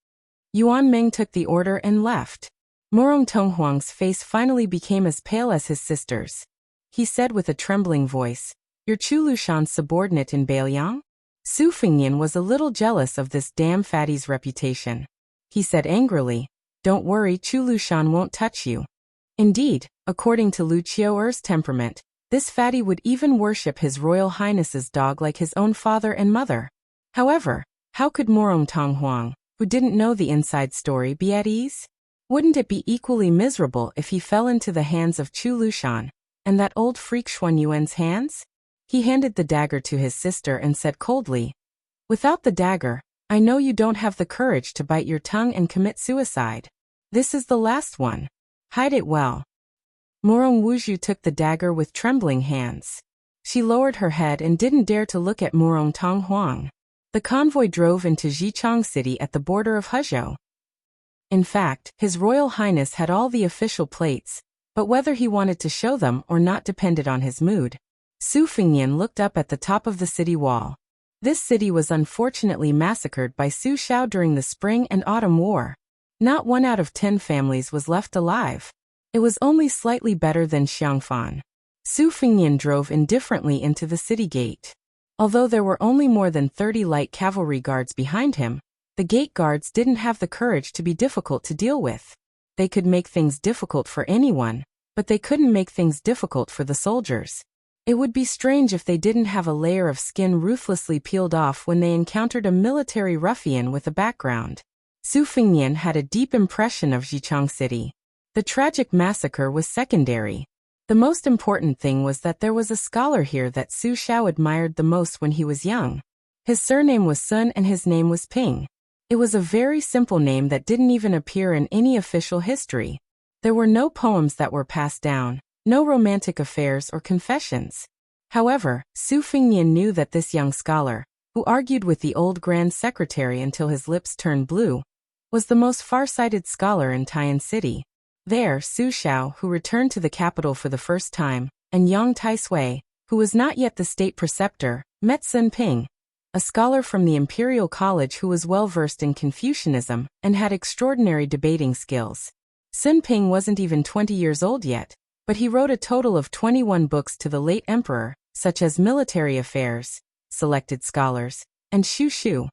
Speaker 1: Yuan Meng took the order and left. Morong Tonghuang's face finally became as pale as his sister's. He said with a trembling voice, You're Chu Lushan's subordinate in Beiliang? Su Fingnian was a little jealous of this damn fatty's reputation. He said angrily, Don't worry, Chu Lushan won't touch you. Indeed, according to Lu Qiuer's temperament, this fatty would even worship His Royal Highness's dog like his own father and mother. However, how could Morong Tonghuang, who didn't know the inside story, be at ease? Wouldn't it be equally miserable if he fell into the hands of Chu Lushan, and that old freak Xuanyuan's hands? He handed the dagger to his sister and said coldly, Without the dagger, I know you don't have the courage to bite your tongue and commit suicide. This is the last one. Hide it well. Morong Wuzhu took the dagger with trembling hands. She lowered her head and didn't dare to look at Morong Tonghuang. The convoy drove into Jichang City at the border of Hezhou. In fact, His Royal Highness had all the official plates, but whether he wanted to show them or not depended on his mood. Su Fingnian looked up at the top of the city wall. This city was unfortunately massacred by Su Shao during the Spring and Autumn War. Not 1 out of 10 families was left alive. It was only slightly better than Xiangfan. Su Fingnian drove indifferently into the city gate. Although there were only more than 30 light cavalry guards behind him, the gate guards didn't have the courage to be difficult to deal with. They could make things difficult for anyone, but they couldn't make things difficult for the soldiers. It would be strange if they didn't have a layer of skin ruthlessly peeled off when they encountered a military ruffian with a background. Su Fingnian had a deep impression of Jichang City. The tragic massacre was secondary. The most important thing was that there was a scholar here that Su Shao admired the most when he was young. His surname was Sun and his name was Ping. It was a very simple name that didn't even appear in any official history. There were no poems that were passed down, no romantic affairs or confessions. However, Su Fingnian knew that this young scholar, who argued with the old Grand Secretary until his lips turned blue, was the most far-sighted scholar in Tian City. There, Su Shao, who returned to the capital for the first time, and Yang Taisui, who was not yet the state preceptor, met Sun Ping, a scholar from the Imperial College who was well-versed in Confucianism and had extraordinary debating skills. Sun Ping wasn't even 20 years old yet, but he wrote a total of 21 books to the late emperor, such as Military Affairs, Selected Scholars, and Shu Shu.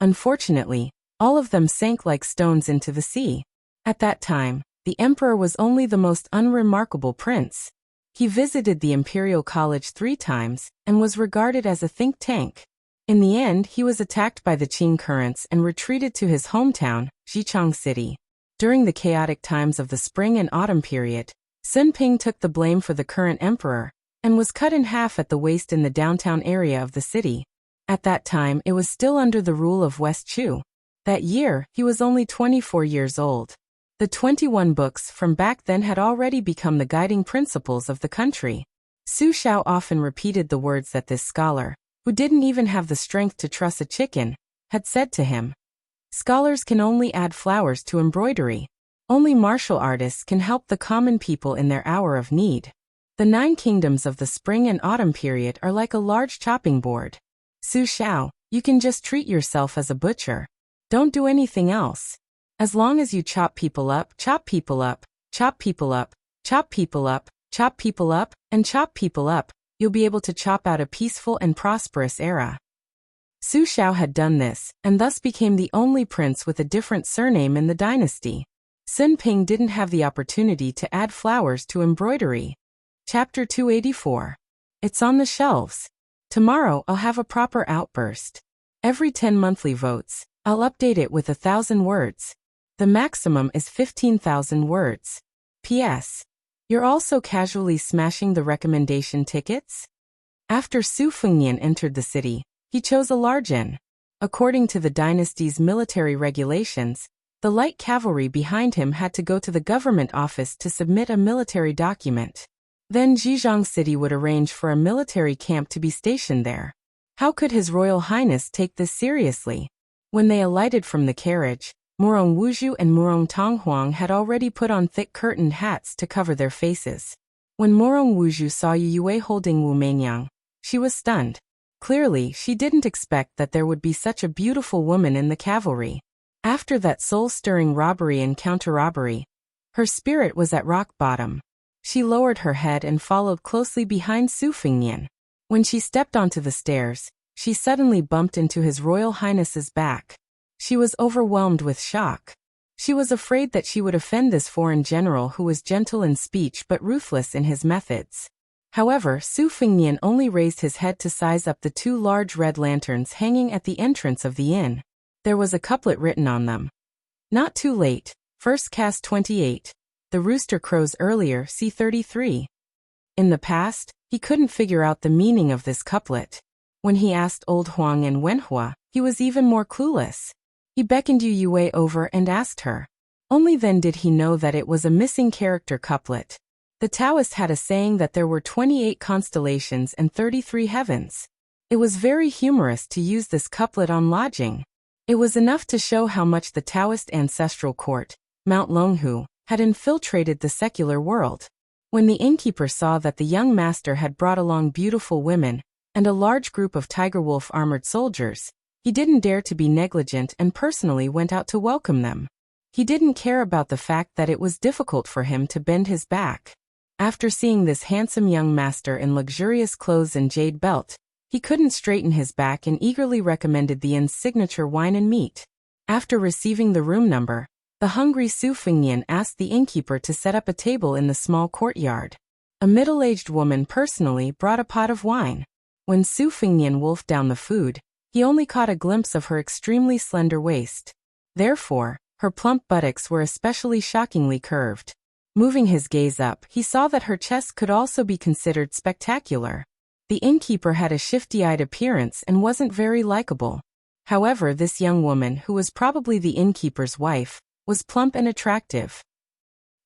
Speaker 1: Unfortunately, all of them sank like stones into the sea. At that time, the emperor was only the most unremarkable prince. He visited the Imperial College 3 times and was regarded as a think tank. In the end, he was attacked by the Qing currents and retreated to his hometown, Jichang City. During the chaotic times of the spring and autumn period, Sun Ping took the blame for the current emperor and was cut in half at the waist in the downtown area of the city. At that time, it was still under the rule of West Chu. That year, he was only 24 years old. The 21 books from back then had already become the guiding principles of the country. Su Xiao often repeated the words that this scholar, who didn't even have the strength to truss a chicken, had said to him. Scholars can only add flowers to embroidery. Only martial artists can help the common people in their hour of need. The 9 kingdoms of the spring and autumn period are like a large chopping board. Su Xiao, you can just treat yourself as a butcher. Don't do anything else. As long as you chop people up, chop people up, chop people up, chop people up, chop people up, and chop people up, you'll be able to chop out a peaceful and prosperous era. Su Xiao had done this, and thus became the only prince with a different surname in the dynasty. Sun Ping didn't have the opportunity to add flowers to embroidery. Chapter 284. It's on the shelves. Tomorrow I'll have a proper outburst. Every 10 monthly votes, I'll update it with 1,000 words. The maximum is 15,000 words. P.S. You're also casually smashing the recommendation tickets? After Su Fengnian entered the city, he chose a large inn. According to the dynasty's military regulations, the light cavalry behind him had to go to the government office to submit a military document. Then Zhejiang City would arrange for a military camp to be stationed there. How could His Royal Highness take this seriously? When they alighted from the carriage, Murong Wuzhu and Murong Tonghuang had already put on thick curtained hats to cover their faces. When Murong Wuzhu saw Yu Yue holding Wu Meinyang, she was stunned. Clearly, she didn't expect that there would be such a beautiful woman in the cavalry. After that soul-stirring robbery and counter-robbery, her spirit was at rock bottom. She lowered her head and followed closely behind Su Fengnian. When she stepped onto the stairs, she suddenly bumped into His Royal Highness's back. She was overwhelmed with shock. She was afraid that she would offend this foreign general who was gentle in speech but ruthless in his methods. However, Su Fengnian only raised his head to size up the 2 large red lanterns hanging at the entrance of the inn. There was a couplet written on them. Not too late, first cast 28. The rooster crows earlier, see 33. In the past, he couldn't figure out the meaning of this couplet. When he asked old Huang and Wenhua, he was even more clueless. He beckoned Yu Yue over and asked her. Only then did he know that it was a missing character couplet. The Taoist had a saying that there were 28 constellations and 33 heavens. It was very humorous to use this couplet on lodging. It was enough to show how much the Taoist ancestral court, Mount Longhu, had infiltrated the secular world. When the innkeeper saw that the young master had brought along beautiful women and a large group of tiger wolf armored soldiers, he didn't dare to be negligent and personally went out to welcome them. He didn't care about the fact that it was difficult for him to bend his back. After seeing this handsome young master in luxurious clothes and jade belt, he couldn't straighten his back and eagerly recommended the inn's signature wine and meat. After receiving the room number, the hungry Su Fengnian asked the innkeeper to set up a table in the small courtyard. A middle-aged woman personally brought a pot of wine. When Su Fengnian wolfed down the food, he only caught a glimpse of her extremely slender waist. Therefore, her plump buttocks were especially shockingly curved. Moving his gaze up, he saw that her chest could also be considered spectacular. The innkeeper had a shifty-eyed appearance and wasn't very likable. However, this young woman, who was probably the innkeeper's wife, was plump and attractive.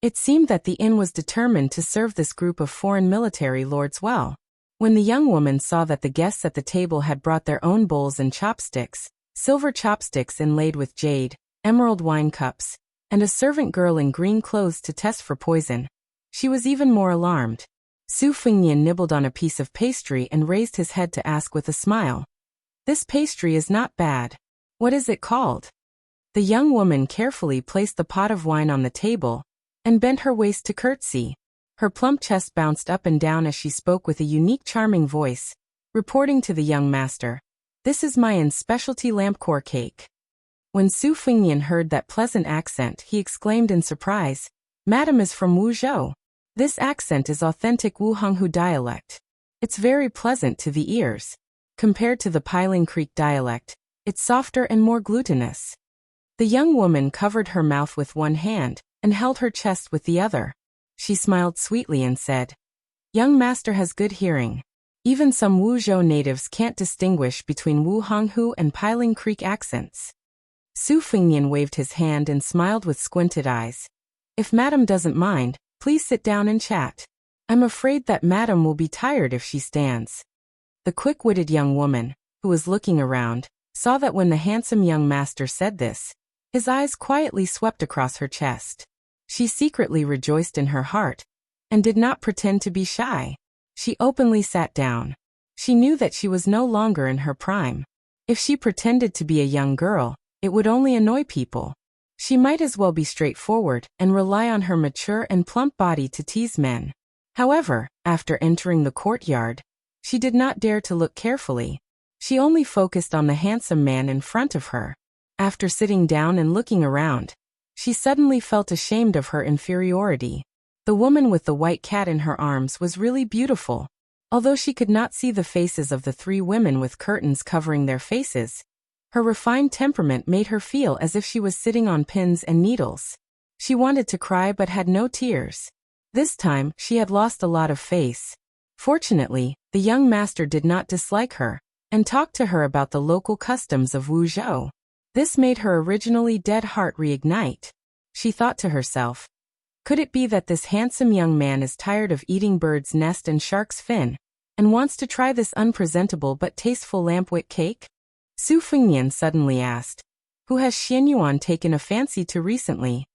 Speaker 1: It seemed that the inn was determined to serve this group of foreign military lords well. When the young woman saw that the guests at the table had brought their own bowls and chopsticks, silver chopsticks inlaid with jade, emerald wine cups, and a servant girl in green clothes to test for poison, she was even more alarmed. Su Fengnian nibbled on a piece of pastry and raised his head to ask with a smile. This pastry is not bad. What is it called? The young woman carefully placed the pot of wine on the table and bent her waist to curtsy. Her plump chest bounced up and down as she spoke with a unique charming voice, reporting to the young master, "This is my specialty lampcore cake." When Su Fengnian heard that pleasant accent, he exclaimed in surprise, "Madam is from Wuzhou. This accent is authentic Wuhonghu dialect. It's very pleasant to the ears. Compared to the Piling Creek dialect, it's softer and more glutinous." The young woman covered her mouth with one hand and held her chest with the other. She smiled sweetly and said, "Young master has good hearing. Even some Wuzhou natives can't distinguish between Wu Honghu and Piling Creek accents." Su Fengnian waved his hand and smiled with squinted eyes. "If madam doesn't mind, please sit down and chat. I'm afraid that madam will be tired if she stands." The quick-witted young woman, who was looking around, saw that when the handsome young master said this, his eyes quietly swept across her chest. She secretly rejoiced in her heart, and did not pretend to be shy. She openly sat down. She knew that she was no longer in her prime. If she pretended to be a young girl, it would only annoy people. She might as well be straightforward and rely on her mature and plump body to tease men. However, after entering the courtyard, she did not dare to look carefully. She only focused on the handsome man in front of her. After sitting down and looking around, she suddenly felt ashamed of her inferiority. The woman with the white cat in her arms was really beautiful. Although she could not see the faces of the three women with curtains covering their faces, her refined temperament made her feel as if she was sitting on pins and needles. She wanted to cry but had no tears. This time, she had lost a lot of face. Fortunately, the young master did not dislike her, and talked to her about the local customs of Wuzhou. This made her originally dead heart reignite. She thought to herself, could it be that this handsome young man is tired of eating bird's nest and shark's fin, and wants to try this unpresentable but tasteful lampwick cake? Su Fengnian suddenly asked, "Who has Xianyuan taken a fancy to recently?"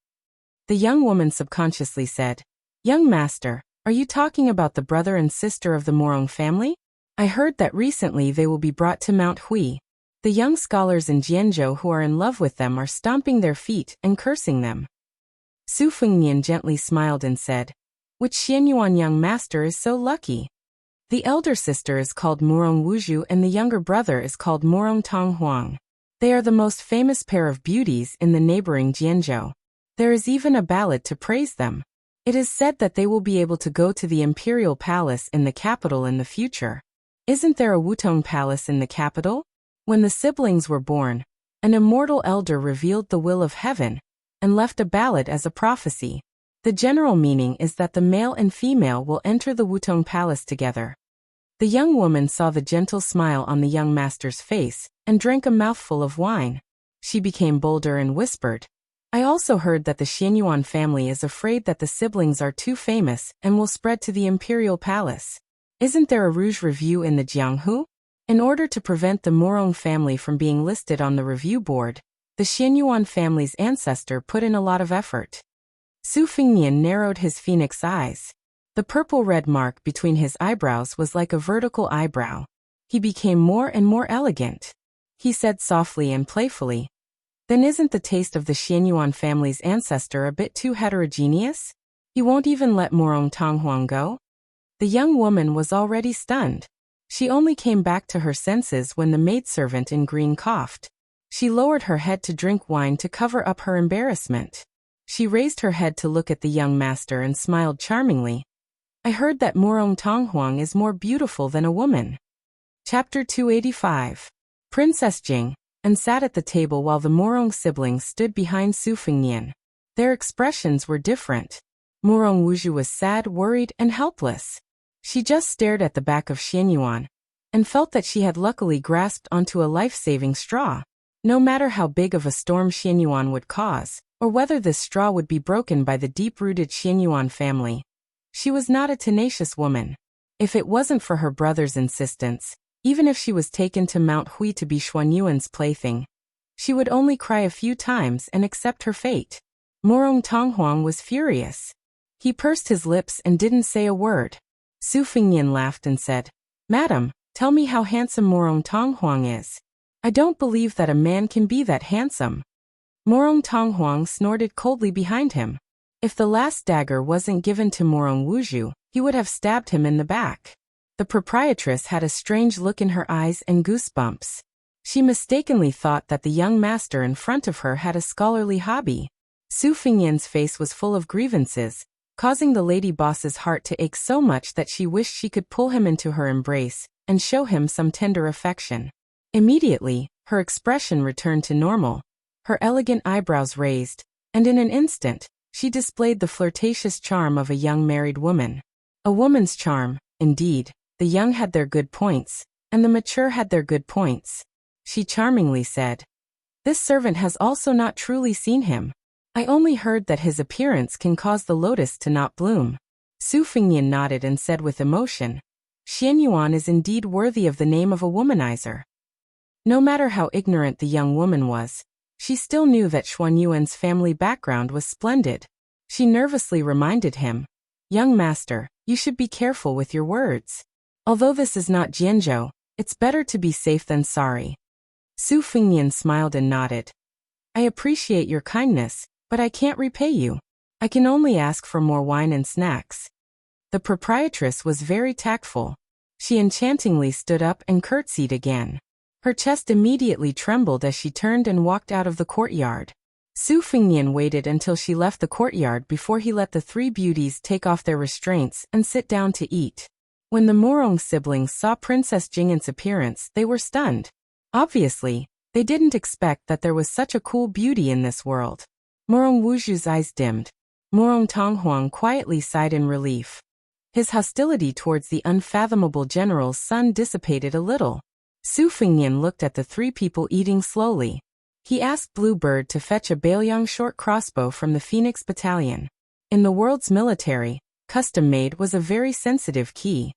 Speaker 1: The young woman subconsciously said, "Young master, are you talking about the brother and sister of the Morong family? I heard that recently they will be brought to Mount Hui. The young scholars in Jianzhou who are in love with them are stomping their feet and cursing them." Su Fengnian gently smiled and said, "Which Xianyuan young master is so lucky? The elder sister is called Murong Wuzhu and the younger brother is called Murong Tonghuang. They are the most famous pair of beauties in the neighboring Jianzhou. There is even a ballad to praise them. It is said that they will be able to go to the imperial palace in the capital in the future. Isn't there a Wutong palace in the capital?" When the siblings were born, an immortal elder revealed the will of heaven and left a ballad as a prophecy. The general meaning is that the male and female will enter the Wutong palace together. The young woman saw the gentle smile on the young master's face and drank a mouthful of wine. She became bolder and whispered, "I also heard that the Xianyuan family is afraid that the siblings are too famous and will spread to the imperial palace. Isn't there a rouge review in the Jianghu? In order to prevent the Morong family from being listed on the review board, the Xianyuan family's ancestor put in a lot of effort." Su Fengnian narrowed his phoenix eyes. The purple-red mark between his eyebrows was like a vertical eyebrow. He became more and more elegant. He said softly and playfully, "Then isn't the taste of the Xianyuan family's ancestor a bit too heterogeneous? He won't even let Murong Tonghuang go?" The young woman was already stunned. She only came back to her senses when the maidservant in green coughed. She lowered her head to drink wine to cover up her embarrassment. She raised her head to look at the young master and smiled charmingly. "I heard that Murong Tonghuang is more beautiful than a woman." Chapter 285. Princess Jing, and sat at the table while the Murong siblings stood behind Su Fengnian. Their expressions were different. Murong Wuzhu was sad, worried, and helpless. She just stared at the back of Xianyuan, and felt that she had luckily grasped onto a life-saving straw. No matter how big of a storm Xianyuan would cause, or whether this straw would be broken by the deep-rooted Xianyuan family, she was not a tenacious woman. If it wasn't for her brother's insistence, even if she was taken to Mount Hui to be Xuanyuan's plaything, she would only cry a few times and accept her fate. Murong Tonghuang was furious. He pursed his lips and didn't say a word. Su Fengnian laughed and said, "Madam, tell me how handsome Murong Tonghuang is. I don't believe that a man can be that handsome." Murong Tonghuang snorted coldly behind him. If the last dagger wasn't given to Murong Wuzhu, he would have stabbed him in the back. The proprietress had a strange look in her eyes and goosebumps. She mistakenly thought that the young master in front of her had a scholarly hobby. Su Fengnian's face was full of grievances, causing the lady boss's heart to ache so much that she wished she could pull him into her embrace and show him some tender affection. Immediately, her expression returned to normal. her elegant eyebrows raised, and in an instant, she displayed the flirtatious charm of a young married woman. A woman's charm, indeed. The young had their good points, and the mature had their good points. She charmingly said, "This servant has also not truly seen him. I only heard that his appearance can cause the lotus to not bloom." Su Fengnian nodded and said with emotion, "Xian Yuan is indeed worthy of the name of a womanizer." No matter how ignorant the young woman was, she still knew that Xuan Yuan's family background was splendid. She nervously reminded him, "Young master, you should be careful with your words. Although this is not Jianzhou, it's better to be safe than sorry." Su Fengnian smiled and nodded. "I appreciate your kindness, but I can't repay you. I can only ask for more wine and snacks." The proprietress was very tactful. She enchantingly stood up and curtsied again. Her chest immediately trembled as she turned and walked out of the courtyard. Su Fengnian waited until she left the courtyard before he let the three beauties take off their restraints and sit down to eat. When the Morong siblings saw Princess Jing'an's appearance, they were stunned. Obviously, they didn't expect that there was such a cool beauty in this world. Morong Wuzhu's eyes dimmed. Morong Tonghuang quietly sighed in relief. His hostility towards the unfathomable general's son dissipated a little. Su Fengnian looked at the three people eating slowly. He asked Blue Bird to fetch a Bailiang short crossbow from the Phoenix Battalion. In the world's military, custom-made was a very sensitive key.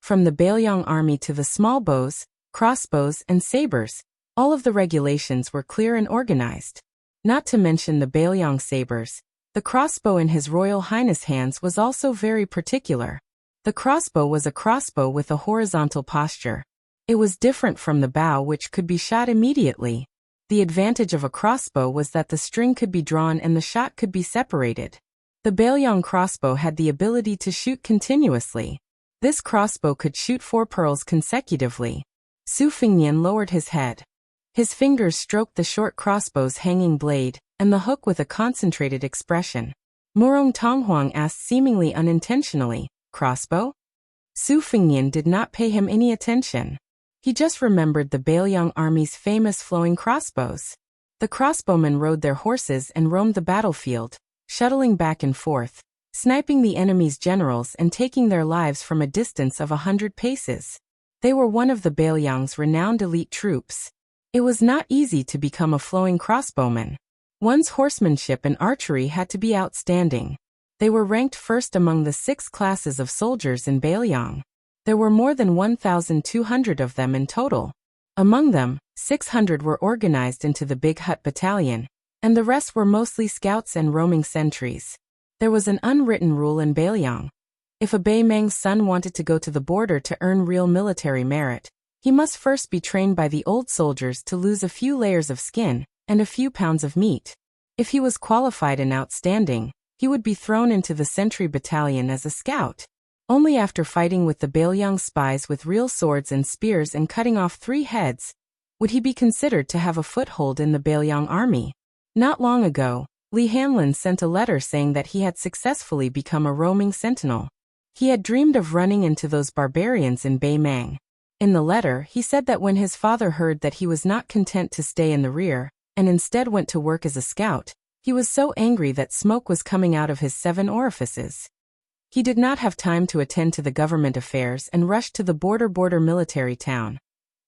Speaker 1: From the Bailiang army to the small bows, crossbows, and sabers, all of the regulations were clear and organized. Not to mention the Bailiang sabers, the crossbow in His Royal Highness' hands was also very particular. The crossbow was a crossbow with a horizontal posture. It was different from the bow, which could be shot immediately. The advantage of a crossbow was that the string could be drawn and the shot could be separated. The Bailiang crossbow had the ability to shoot continuously. This crossbow could shoot 4 pearls consecutively. Su Fengnian lowered his head. His fingers stroked the short crossbow's hanging blade, and the hook with a concentrated expression. Morong Tonghuang asked seemingly unintentionally, "Crossbow?" Su Fengnian did not pay him any attention. He just remembered the Bailiang army's famous flowing crossbows. The crossbowmen rode their horses and roamed the battlefield, shuttling back and forth, sniping the enemy's generals and taking their lives from a distance of 100 paces. They were one of the Bailiang's renowned elite troops. It was not easy to become a flowing crossbowman. One's horsemanship and archery had to be outstanding. They were ranked first among the 6 classes of soldiers in Bailiang. There were more than 1,200 of them in total. Among them, 600 were organized into the Big Hut Battalion, and the rest were mostly scouts and roaming sentries. There was an unwritten rule in Bailiang. If a Baimang's son wanted to go to the border to earn real military merit, he must first be trained by the old soldiers to lose a few layers of skin and a few pounds of meat. If he was qualified and outstanding, he would be thrown into the sentry battalion as a scout. Only after fighting with the Bailiang spies with real swords and spears and cutting off 3 heads, would he be considered to have a foothold in the Bailiang army. Not long ago, Li Hanlin sent a letter saying that he had successfully become a roaming sentinel. He had dreamed of running into those barbarians in Baimang. In the letter, he said that when his father heard that he was not content to stay in the rear, and instead went to work as a scout, he was so angry that smoke was coming out of his 7 orifices. He did not have time to attend to the government affairs and rushed to the border military town,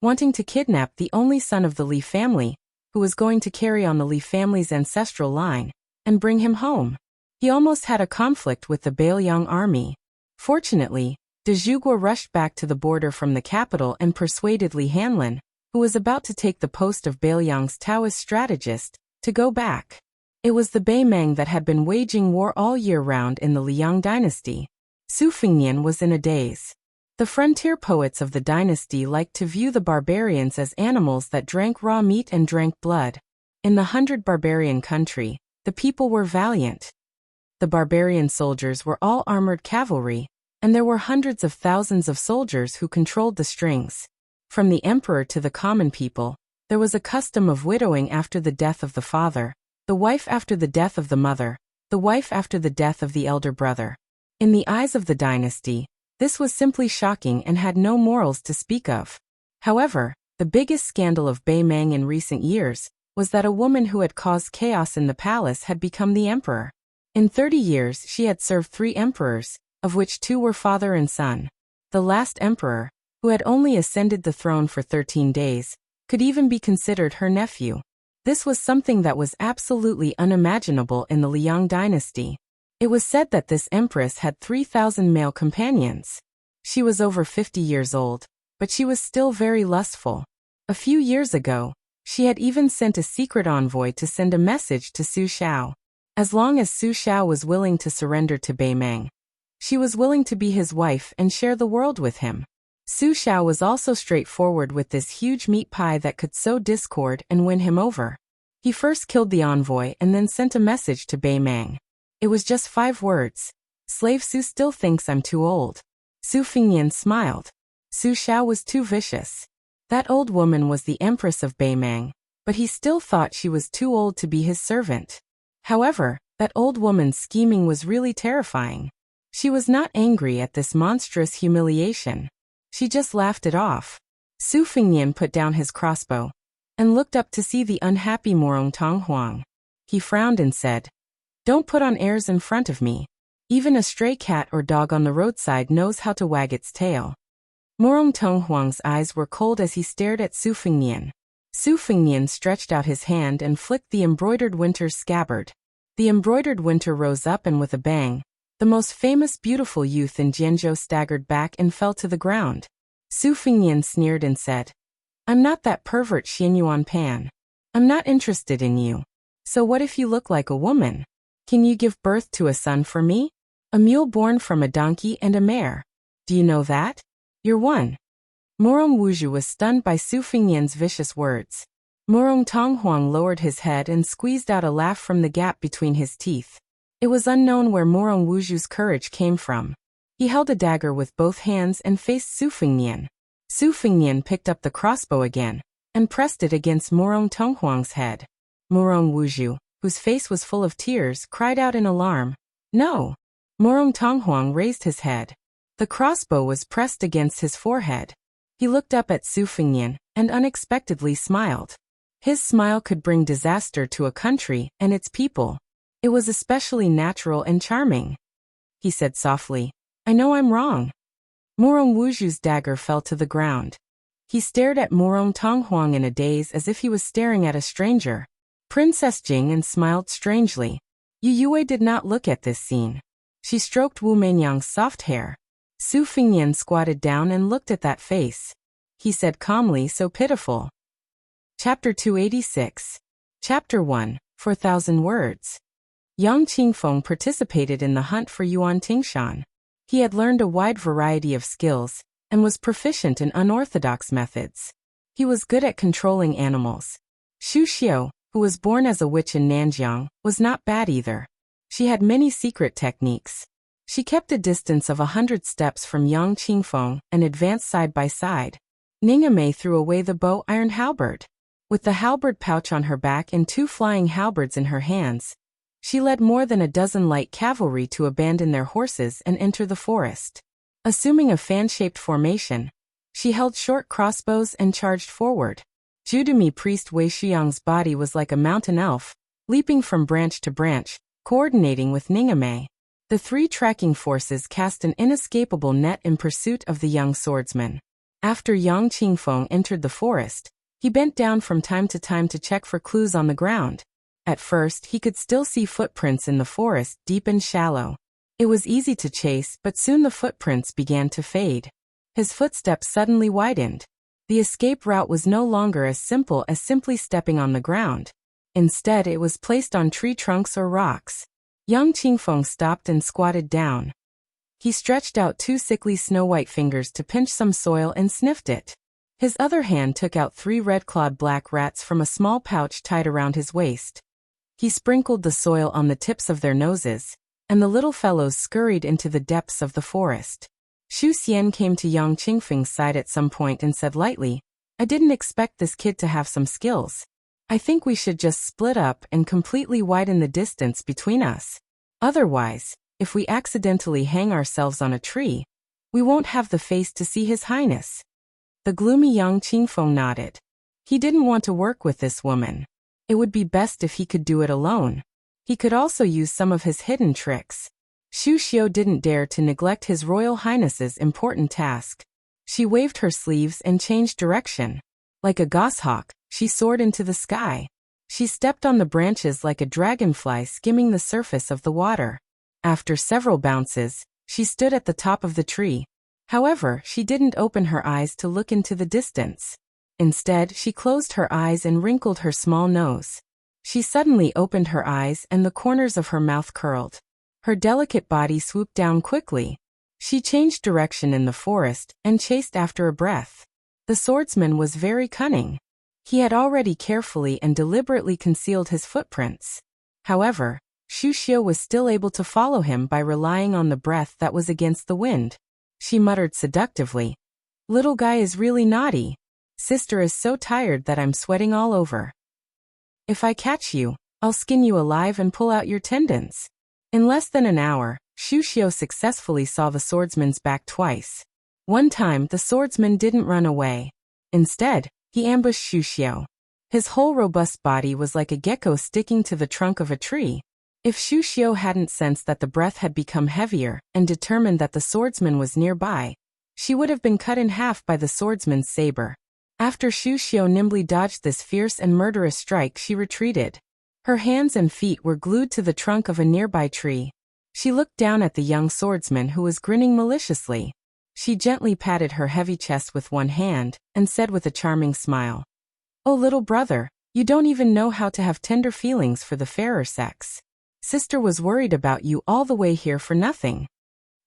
Speaker 1: wanting to kidnap the only son of the Li family, who was going to carry on the Li family's ancestral line, and bring him home. He almost had a conflict with the Bailiang army. Fortunately, de Zhuguo rushed back to the border from the capital and persuaded Li Hanlin, who was about to take the post of Bailiang's Taoist strategist, to go back. It was the Baimang that had been waging war all year round in the Liang dynasty. Su Fengnian was in a daze. The frontier poets of the dynasty liked to view the barbarians as animals that drank raw meat and drank blood. In the 100 barbarian country, the people were valiant. The barbarian soldiers were all armored cavalry, and there were hundreds of thousands of soldiers who controlled the strings. From the emperor to the common people, there was a custom of widowing after the death of the father, the wife after the death of the mother, the wife after the death of the elder brother. In the eyes of the dynasty, this was simply shocking and had no morals to speak of. However, the biggest scandal of Baimang in recent years was that a woman who had caused chaos in the palace had become the emperor. In 30 years she had served 3 emperors, of which 2 were father and son. The last emperor, who had only ascended the throne for 13 days, could even be considered her nephew. This was something that was absolutely unimaginable in the Liang dynasty. It was said that this empress had 3,000 male companions. She was over 50 years old, but she was still very lustful. A few years ago, she had even sent a secret envoy to send a message to Su Xiao. As long as Su Xiao was willing to surrender to Bei Meng, she was willing to be his wife and share the world with him. Su Xiao was also straightforward with this huge meat pie that could sow discord and win him over. He first killed the envoy and then sent a message to Bei Meng. It was just 5 words. Slave Su still thinks I'm too old. Su Fingyan smiled. Su Xiao was too vicious. That old woman was the empress of Bei Meng, but he still thought she was too old to be his servant. However, that old woman's scheming was really terrifying. She was not angry at this monstrous humiliation. She just laughed it off. Su Fingyan put down his crossbow and looked up to see the unhappy Morong Tonghuang. He frowned and said, "Don't put on airs in front of me. Even a stray cat or dog on the roadside knows how to wag its tail." Morong Tonghuang's eyes were cold as he stared at Su Fingyan. Su Fingyan stretched out his hand and flicked the embroidered winter's scabbard. The embroidered winter rose up and with a bang, the most famous beautiful youth in Jianzhou staggered back and fell to the ground. Su Fingyan sneered and said, "I'm not that pervert Xianyuan Pan. I'm not interested in you. So what if you look like a woman? Can you give birth to a son for me? A mule born from a donkey and a mare. Do you know that? You're one." Morong Wuju was stunned by Su Fingyan's vicious words. Morong Tonghuang lowered his head and squeezed out a laugh from the gap between his teeth. It was unknown where Morong Wuju's courage came from. He held a dagger with both hands and faced Su Fingyan. Su Fingyan picked up the crossbow again and pressed it against Morong Tonghuang's head. Morong Wuju, whose face was full of tears, cried out in alarm, "No!" Morong Tonghuang raised his head. The crossbow was pressed against his forehead. He looked up at Su Fingyan and unexpectedly smiled. His smile could bring disaster to a country and its people. It was especially natural and charming. He said softly, "I know I'm wrong." Morong Wuju's dagger fell to the ground. He stared at Morong Tonghuang in a daze as if he was staring at a stranger. Princess Jing smiled strangely. Yu Yue did not look at this scene. She stroked Wu Menyang's soft hair. Su Fingyan squatted down and looked at that face. He said calmly, so pitiful. Chapter 286. Chapter 1, 4,000 Words. Yang Qingfeng participated in the hunt for Yuan Tingshan. He had learned a wide variety of skills and was proficient in unorthodox methods. He was good at controlling animals. Xu Xiu, who was born as a witch in Nanjiang, was not bad either. She had many secret techniques. She kept a distance of 100 steps from Yang Qingfeng and advanced side by side. Ningame threw away the bow-iron halberd. With the halberd pouch on her back and 2 flying halberds in her hands, she led more than a dozen light cavalry to abandon their horses and enter the forest. Assuming a fan-shaped formation, she held short crossbows and charged forward. Judumi priest Wei Shuyang's body was like a mountain elf, leaping from branch to branch, coordinating with Ningame. The 3 tracking forces cast an inescapable net in pursuit of the young swordsman. After Yang Qingfeng entered the forest, he bent down from time to check for clues on the ground. At first, he could still see footprints in the forest, deep and shallow. It was easy to chase, but soon the footprints began to fade. His footsteps suddenly widened. The escape route was no longer as simple as simply stepping on the ground. Instead, it was placed on tree trunks or rocks. Yang Qingfeng stopped and squatted down. He stretched out 2 sickly snow-white fingers to pinch some soil and sniffed it. His other hand took out 3 red-clawed black rats from a small pouch tied around his waist. He sprinkled the soil on the tips of their noses, and the little fellows scurried into the depths of the forest. Xu Xian came to Yang Qingfeng's side at some point and said lightly, "I didn't expect this kid to have some skills. I think we should just split up and completely widen the distance between us. Otherwise, if we accidentally hang ourselves on a tree, we won't have the face to see His Highness." The gloomy Yang Qingfeng nodded. He didn't want to work with this woman. It would be best if he could do it alone. He could also use some of his hidden tricks. Xu Xiu didn't dare to neglect His Royal Highness's important task. She waved her sleeves and changed direction. Like a goshawk, she soared into the sky. She stepped on the branches like a dragonfly skimming the surface of the water. After several bounces, she stood at the top of the tree. However, she didn't open her eyes to look into the distance. Instead, she closed her eyes and wrinkled her small nose. She suddenly opened her eyes and the corners of her mouth curled. Her delicate body swooped down quickly. She changed direction in the forest and chased after a breath. The swordsman was very cunning. He had already carefully and deliberately concealed his footprints. However, Xu Xiu was still able to follow him by relying on the breath that was against the wind. She muttered seductively, "Little guy is really naughty. Sister is so tired that I'm sweating all over. If I catch you, I'll skin you alive and pull out your tendons." In less than an hour, Xu Xiu successfully saw the swordsman's back twice. One time the swordsman didn't run away. Instead, he ambushed Xu Xiu. His whole robust body was like a gecko sticking to the trunk of a tree. If Xu Xiu hadn't sensed that the breath had become heavier and determined that the swordsman was nearby, she would have been cut in half by the swordsman's saber. After Xu Xiu nimbly dodged this fierce and murderous strike, she retreated. Her hands and feet were glued to the trunk of a nearby tree. She looked down at the young swordsman who was grinning maliciously. She gently patted her heavy chest with one hand and said with a charming smile, "Oh little brother, you don't even know how to have tender feelings for the fairer sex. Sister was worried about you all the way here for nothing."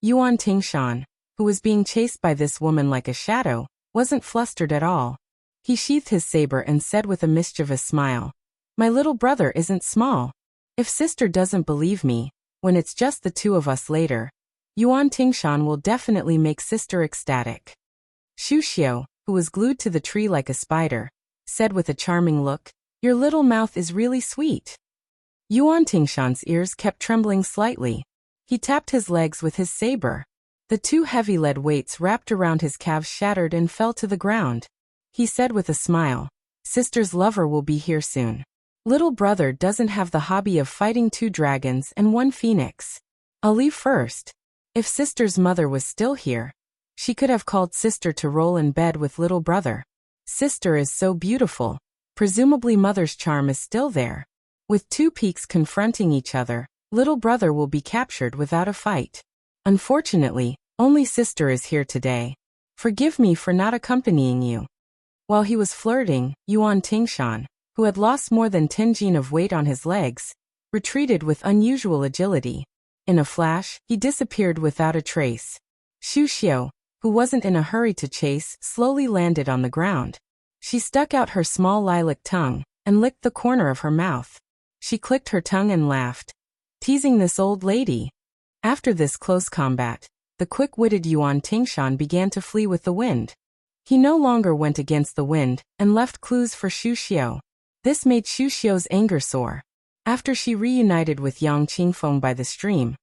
Speaker 1: Yuan Tingshan, who was being chased by this woman like a shadow, wasn't flustered at all. He sheathed his saber and said with a mischievous smile, "My little brother isn't small. If sister doesn't believe me, when it's just the two of us later, Yuan Tingshan will definitely make sister ecstatic." Xu Xiu, who was glued to the tree like a spider, said with a charming look, "Your little mouth is really sweet." Yuan Tingshan's ears kept trembling slightly. He tapped his legs with his saber. The two heavy lead weights wrapped around his calves shattered and fell to the ground. He said with a smile, "Sister's lover will be here soon. Little brother doesn't have the hobby of fighting 2 dragons and 1 phoenix. I'll leave first." If sister's mother was still here, she could have called sister to roll in bed with little brother. Sister is so beautiful. Presumably mother's charm is still there. With 2 peaks confronting each other, little brother will be captured without a fight. Unfortunately, only sister is here today. Forgive me for not accompanying you. While he was flirting, Yuan Tingshan, who had lost more than 10 jin of weight on his legs, retreated with unusual agility. In a flash, he disappeared without a trace. Xu Xiu, who wasn't in a hurry to chase, slowly landed on the ground. She stuck out her small lilac tongue and licked the corner of her mouth. She clicked her tongue and laughed, teasing this old lady. After this close combat, the quick-witted Yuan Tingshan began to flee with the wind. He no longer went against the wind and left clues for Xu Xiu. This made Xu Xiu's anger soar. After she reunited with Yang Qingfeng by the stream,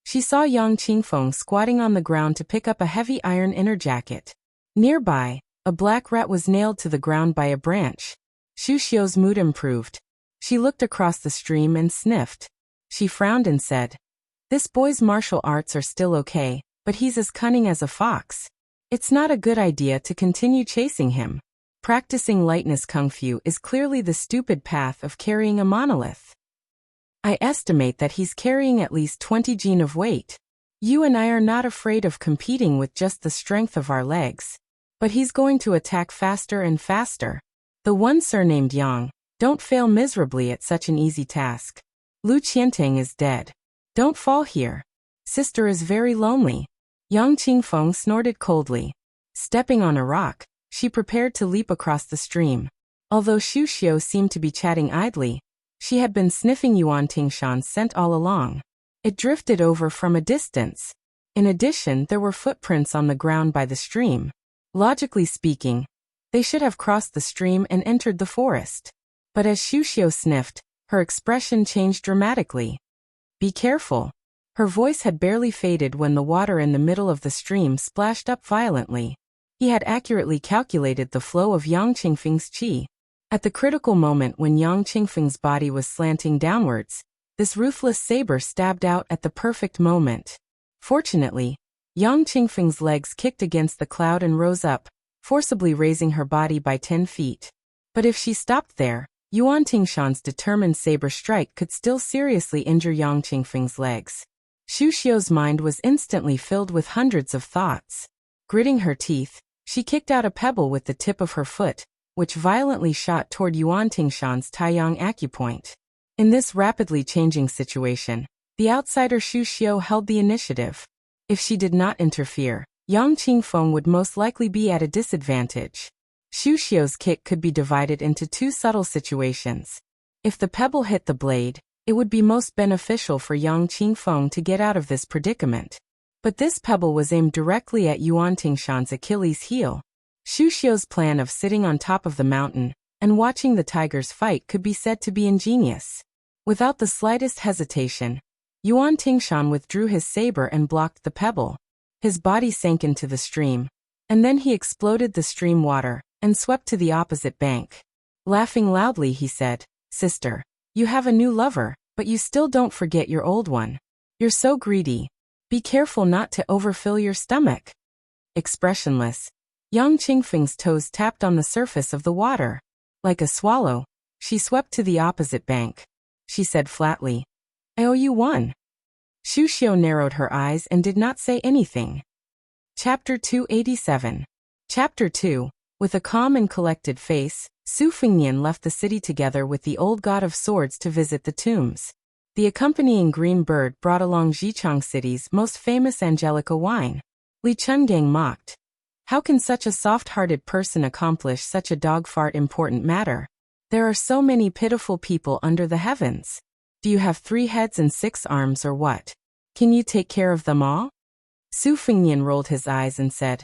Speaker 1: she saw Yang Qingfeng squatting on the ground to pick up a heavy iron inner jacket. Nearby, a black rat was nailed to the ground by a branch. Xu Xiu's mood improved. She looked across the stream and sniffed. She frowned and said, "This boy's martial arts are still okay, but he's as cunning as a fox. It's not a good idea to continue chasing him. Practicing lightness kung fu is clearly the stupid path of carrying a monolith. I estimate that he's carrying at least 20 jin of weight. You and I are not afraid of competing with just the strength of our legs. But he's going to attack faster and faster. The one surnamed Yang, don't fail miserably at such an easy task. Lu Qiantang is dead. Don't fall here. Sister is very lonely." Yang Qingfeng snorted coldly. Stepping on a rock, she prepared to leap across the stream. Although Xu Xiu seemed to be chatting idly, she had been sniffing Yuan Tingshan's scent all along. It drifted over from a distance. In addition, there were footprints on the ground by the stream. Logically speaking, they should have crossed the stream and entered the forest. But as Xu Xiu sniffed, her expression changed dramatically. "Be careful." Her voice had barely faded when the water in the middle of the stream splashed up violently. He had accurately calculated the flow of Yang Qingfeng's qi. At the critical moment when Yang Qingfeng's body was slanting downwards, this ruthless saber stabbed out at the perfect moment. Fortunately, Yang Qingfeng's legs kicked against the cloud and rose up, forcibly raising her body by 10 feet. But if she stopped there, Yuan Tingshan's determined saber strike could still seriously injure Yang Qingfeng's legs. Xu Xiu's mind was instantly filled with hundreds of thoughts. Gritting her teeth, she kicked out a pebble with the tip of her foot, which violently shot toward Yuan Tingshan's Taiyang acupoint. In this rapidly changing situation, the outsider Xu Xiu held the initiative. If she did not interfere, Yang Qingfeng would most likely be at a disadvantage. Xu Xiu's kick could be divided into two subtle situations. If the pebble hit the blade, it would be most beneficial for Yang Qingfeng to get out of this predicament. But this pebble was aimed directly at Yuan Tingshan's Achilles heel. Xu Xiu's plan of sitting on top of the mountain and watching the tigers fight could be said to be ingenious. Without the slightest hesitation, Yuan Tingshan withdrew his saber and blocked the pebble. His body sank into the stream, and then he exploded the stream water and swept to the opposite bank. Laughing loudly, he said, "Sister, you have a new lover, but you still don't forget your old one. You're so greedy. Be careful not to overfill your stomach." Expressionless, Yang Qingfeng's toes tapped on the surface of the water. Like a swallow, she swept to the opposite bank. She said flatly, "I owe you one." Xu Xiu narrowed her eyes and did not say anything. Chapter 287. Chapter 2. With a calm and collected face, Su Fengnian left the city together with the old god of swords to visit the tombs. The accompanying green bird brought along Xichang City's most famous Angelica wine. Li Chungang mocked. How can such a soft-hearted person accomplish such a dog-fart important matter? There are so many pitiful people under the heavens. Do you have 3 heads and 6 arms or what? Can you take care of them all? Su Fengnian rolled his eyes and said,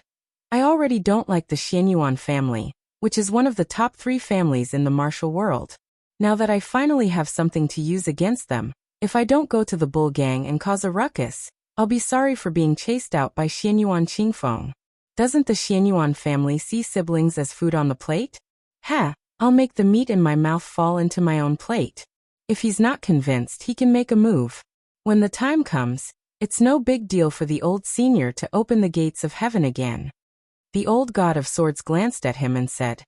Speaker 1: I already don't like the Xianyuan family, which is one of the top 3 families in the martial world. Now that I finally have something to use against them, if I don't go to the bull gang and cause a ruckus, I'll be sorry for being chased out by Xianyuan Qingfeng. Doesn't the Xianyuan family see siblings as food on the plate? Ha! I'll make the meat in my mouth fall into my own plate. If he's not convinced, he can make a move. When the time comes, it's no big deal for the old senior to open the gates of heaven again. The old god of swords glanced at him and said,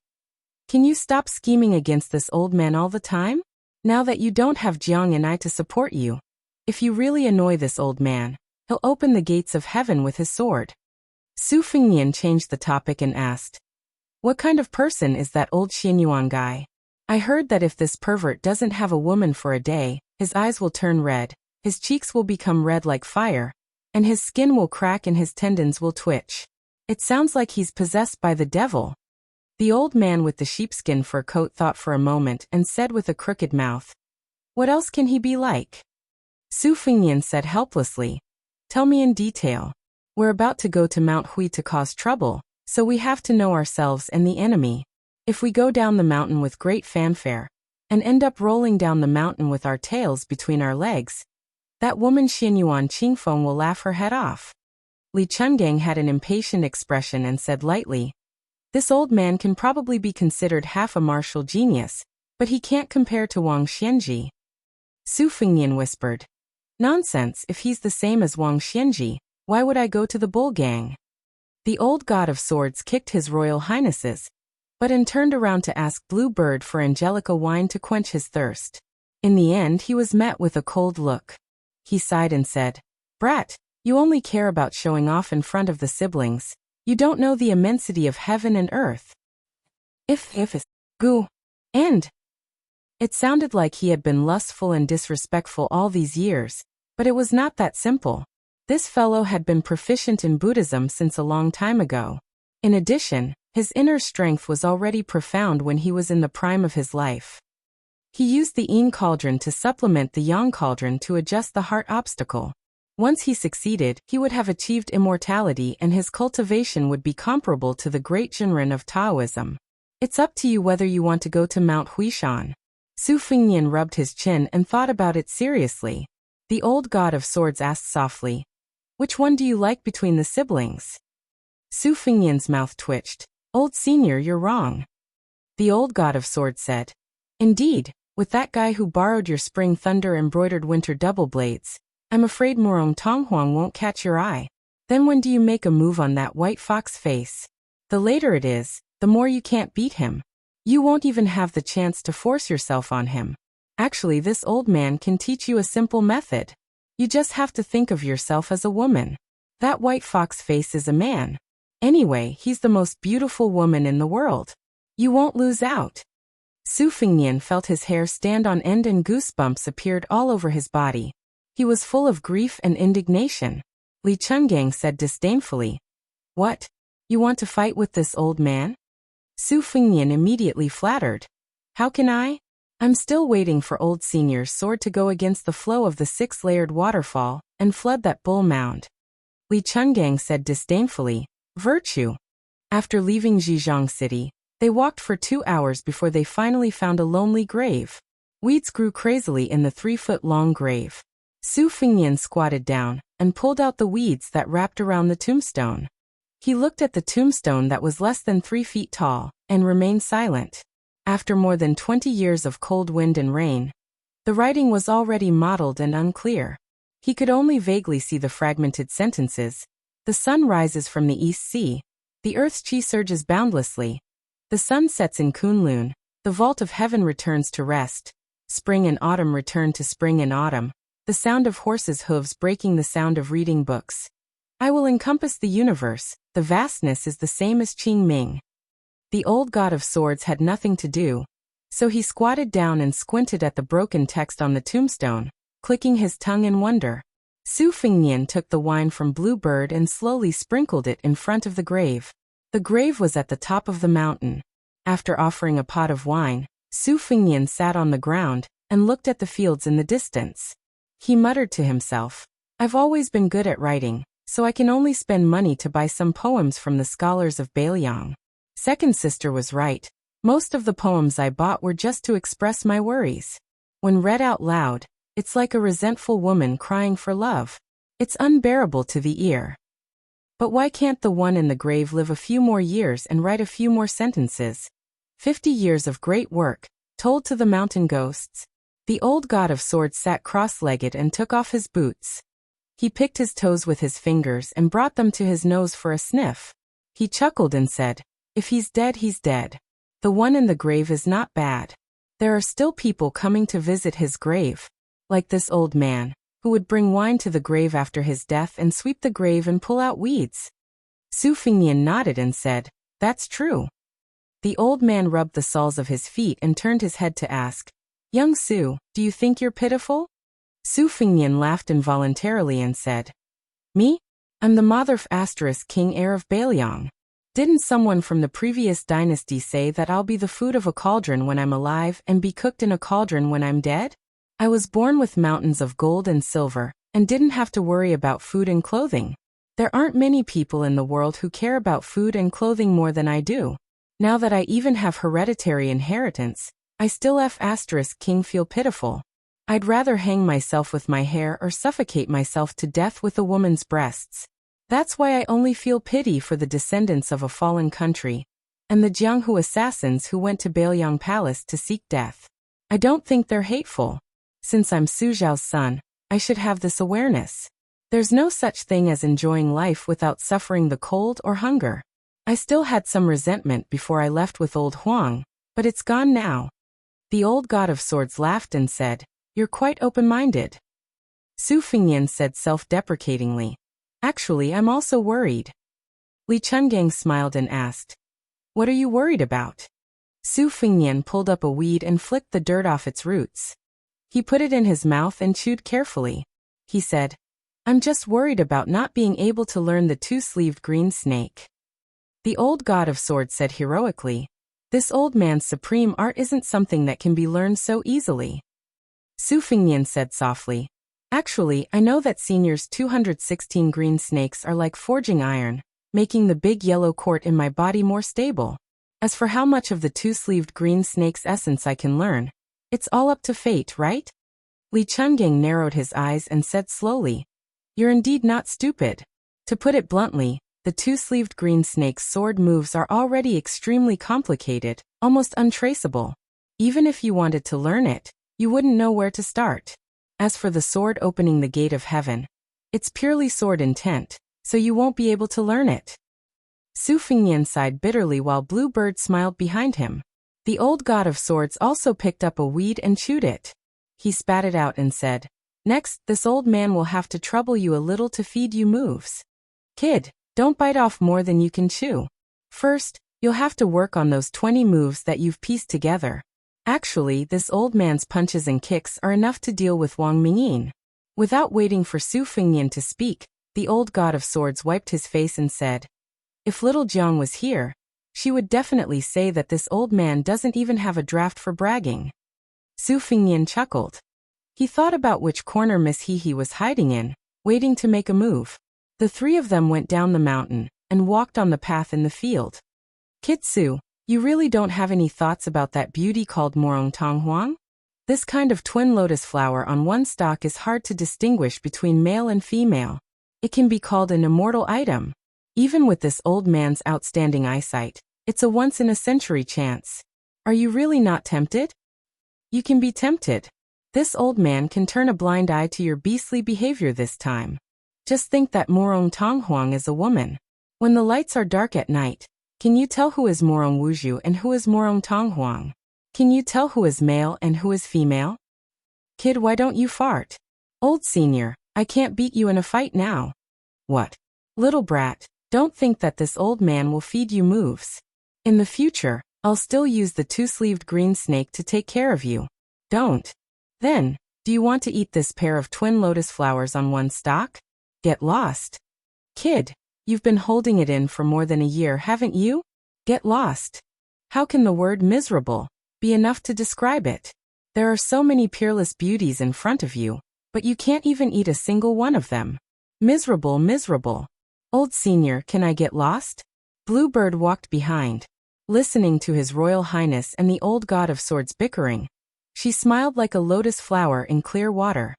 Speaker 1: Can you stop scheming against this old man all the time? Now that you don't have Jiang and I to support you. If you really annoy this old man, he'll open the gates of heaven with his sword. Su Fengnian changed the topic and asked, What kind of person is that old Xianyuan guy? I heard that if this pervert doesn't have a woman for a day, his eyes will turn red, his cheeks will become red like fire, and his skin will crack and his tendons will twitch. It sounds like he's possessed by the devil. The old man with the sheepskin fur coat thought for a moment and said with a crooked mouth, What else can he be like? Su Fengnian said helplessly, Tell me in detail. We're about to go to Mount Hui to cause trouble, so we have to know ourselves and the enemy. If we go down the mountain with great fanfare, and end up rolling down the mountain with our tails between our legs, that woman Xianyuan Qingfeng will laugh her head off. Li Chungang had an impatient expression and said lightly, This old man can probably be considered half a martial genius, but he can't compare to Wang Xianji. Su Fengnian whispered, Nonsense, if he's the same as Wang Xianji, why would I go to the bull gang? The old god of swords kicked his royal highnesses, but turned around to ask Blue Bird for Angelica wine to quench his thirst. In the end, he was met with a cold look. He sighed and said, Brat, you only care about showing off in front of the siblings. You don't know the immensity of heaven and earth. If is gu, and. It sounded like he had been lustful and disrespectful all these years, but it was not that simple. This fellow had been proficient in Buddhism since a long time ago. In addition, his inner strength was already profound when he was in the prime of his life. He used the yin cauldron to supplement the yang cauldron to adjust the heart obstacle. Once he succeeded, he would have achieved immortality and his cultivation would be comparable to the great Jinren of Taoism. It's up to you whether you want to go to Mount Huishan. Su Fengnian rubbed his chin and thought about it seriously. The old god of swords asked softly, Which one do you like between the siblings? Su Fengnian's mouth twitched. Old senior, you're wrong. The old god of swords said. Indeed, with that guy who borrowed your spring thunder embroidered winter double blades, I'm afraid Morong Tonghuang won't catch your eye. Then when do you make a move on that white fox face? The later it is, the more you can't beat him. You won't even have the chance to force yourself on him. Actually, this old man can teach you a simple method. You just have to think of yourself as a woman. That white fox face is a man. Anyway, he's the most beautiful woman in the world. You won't lose out. Su Fingnian felt his hair stand on end and goosebumps appeared all over his body. He was full of grief and indignation. Li Chungang said disdainfully. What? You want to fight with this old man? Su Fingnian immediately flattered. How can I? I'm still waiting for old senior's sword to go against the flow of the six-layered waterfall and flood that bull mound. Li Chungang said disdainfully. Virtue. After leaving Zhejiang City, they walked for 2 hours before they finally found a lonely grave. Weeds grew crazily in the 3-foot-long grave. Su Fingnian squatted down and pulled out the weeds that wrapped around the tombstone. He looked at the tombstone that was less than 3 feet tall and remained silent. After more than 20 years of cold wind and rain, the writing was already mottled and unclear. He could only vaguely see the fragmented sentences. The sun rises from the East Sea. The earth's chi surges boundlessly. The sun sets in Kunlun. The vault of heaven returns to rest. Spring and autumn return to spring and autumn. The sound of horses' hooves breaking the sound of reading books. I will encompass the universe. The vastness is the same as Qing Ming. The old god of swords had nothing to do, so he squatted down and squinted at the broken text on the tombstone, clicking his tongue in wonder. Su Fingnian took the wine from Blue Bird and slowly sprinkled it in front of the grave. The grave was at the top of the mountain. After offering a pot of wine, Su Fingnian sat on the ground and looked at the fields in the distance. He muttered to himself, I've always been good at writing, so I can only spend money to buy some poems from the scholars of Bailiang. Second sister was right. Most of the poems I bought were just to express my worries. When read out loud, it's like a resentful woman crying for love. It's unbearable to the ear. But why can't the one in the grave live a few more years and write a few more sentences? 50 years of great work, told to the mountain ghosts. The old god of swords sat cross-legged and took off his boots. He picked his toes with his fingers and brought them to his nose for a sniff. He chuckled and said, If he's dead, he's dead. The one in the grave is not bad. There are still people coming to visit his grave. Like this old man, who would bring wine to the grave after his death and sweep the grave and pull out weeds. Su Fingnian nodded and said, That's true. The old man rubbed the soles of his feet and turned his head to ask, Young Su, do you think you're pitiful? Su Fingnian laughed involuntarily and said, Me? I'm the Motherf * king heir of Bailiang. Didn't someone from the previous dynasty say that I'll be the food of a cauldron when I'm alive and be cooked in a cauldron when I'm dead? I was born with mountains of gold and silver, and didn't have to worry about food and clothing. There aren't many people in the world who care about food and clothing more than I do. Now that I even have hereditary inheritance, I still * king feel pitiful. I'd rather hang myself with my hair or suffocate myself to death with a woman's breasts. That's why I only feel pity for the descendants of a fallen country, and the Jianghu assassins who went to Bailiang Palace to seek death. I don't think they're hateful. Since I'm Su Zhao's son, I should have this awareness. There's no such thing as enjoying life without suffering the cold or hunger. I still had some resentment before I left with old Huang, but it's gone now. The old god of swords laughed and said, You're quite open-minded. Su Fingnian said self-deprecatingly, Actually, I'm also worried. Li Chungang smiled and asked, What are you worried about? Su Fingnian pulled up a weed and flicked the dirt off its roots. He put it in his mouth and chewed carefully. He said, I'm just worried about not being able to learn the two-sleeved green snake. The old god of swords said heroically, This old man's supreme art isn't something that can be learned so easily. Su Fingnian said softly, Actually, I know that senior's 216 green snakes are like forging iron, making the big yellow quart in my body more stable. As for how much of the two-sleeved green snake's essence I can learn, it's all up to fate, right? Li Chungang narrowed his eyes and said slowly, You're indeed not stupid. To put it bluntly, The two-sleeved green snake's sword moves are already extremely complicated, almost untraceable. Even if you wanted to learn it, you wouldn't know where to start. As for the sword opening the gate of heaven, it's purely sword intent, so you won't be able to learn it. Su Fengnian sighed bitterly while Blue Bird smiled behind him. The old god of swords also picked up a weed and chewed it. He spat it out and said, "Next, this old man will have to trouble you a little to feed you moves. Kid, don't bite off more than you can chew. First, you'll have to work on those 20 moves that you've pieced together." Actually, this old man's punches and kicks are enough to deal with Wang Mingyin. Without waiting for Su Fengnian to speak, the old god of swords wiped his face and said, "If little Jiang was here, she would definitely say that this old man doesn't even have a draft for bragging." Su Fengnian chuckled. He thought about which corner Miss He was hiding in, waiting to make a move. The three of them went down the mountain and walked on the path in the field. "Kid Su, you really don't have any thoughts about that beauty called Morong Tong Huang? This kind of twin lotus flower on one stalk is hard to distinguish between male and female. It can be called an immortal item. Even with this old man's outstanding eyesight, it's a once-in-a-century chance. Are you really not tempted?" "You can be tempted. This old man can turn a blind eye to your beastly behavior this time. Just think that Morong Tong Huang is a woman. When the lights are dark at night, can you tell who is Morong Wuzhu and who is Morong Tong Huang? Can you tell who is male and who is female? Kid, why don't you fart? Old senior, I can't beat you in a fight now." "What? Little brat, don't think that this old man will feed you moves. In the future, I'll still use the two-sleeved green snake to take care of you. Don't. Then, do you want to eat this pair of twin lotus flowers on one stalk? Get lost. Kid, you've been holding it in for more than a year, haven't you? Get lost. How can the word miserable be enough to describe it? There are so many peerless beauties in front of you, but you can't even eat a single one of them. Miserable, miserable. Old senior, can I get lost?" Bluebird walked behind, listening to His Royal Highness and the old god of swords bickering. She smiled like a lotus flower in clear water.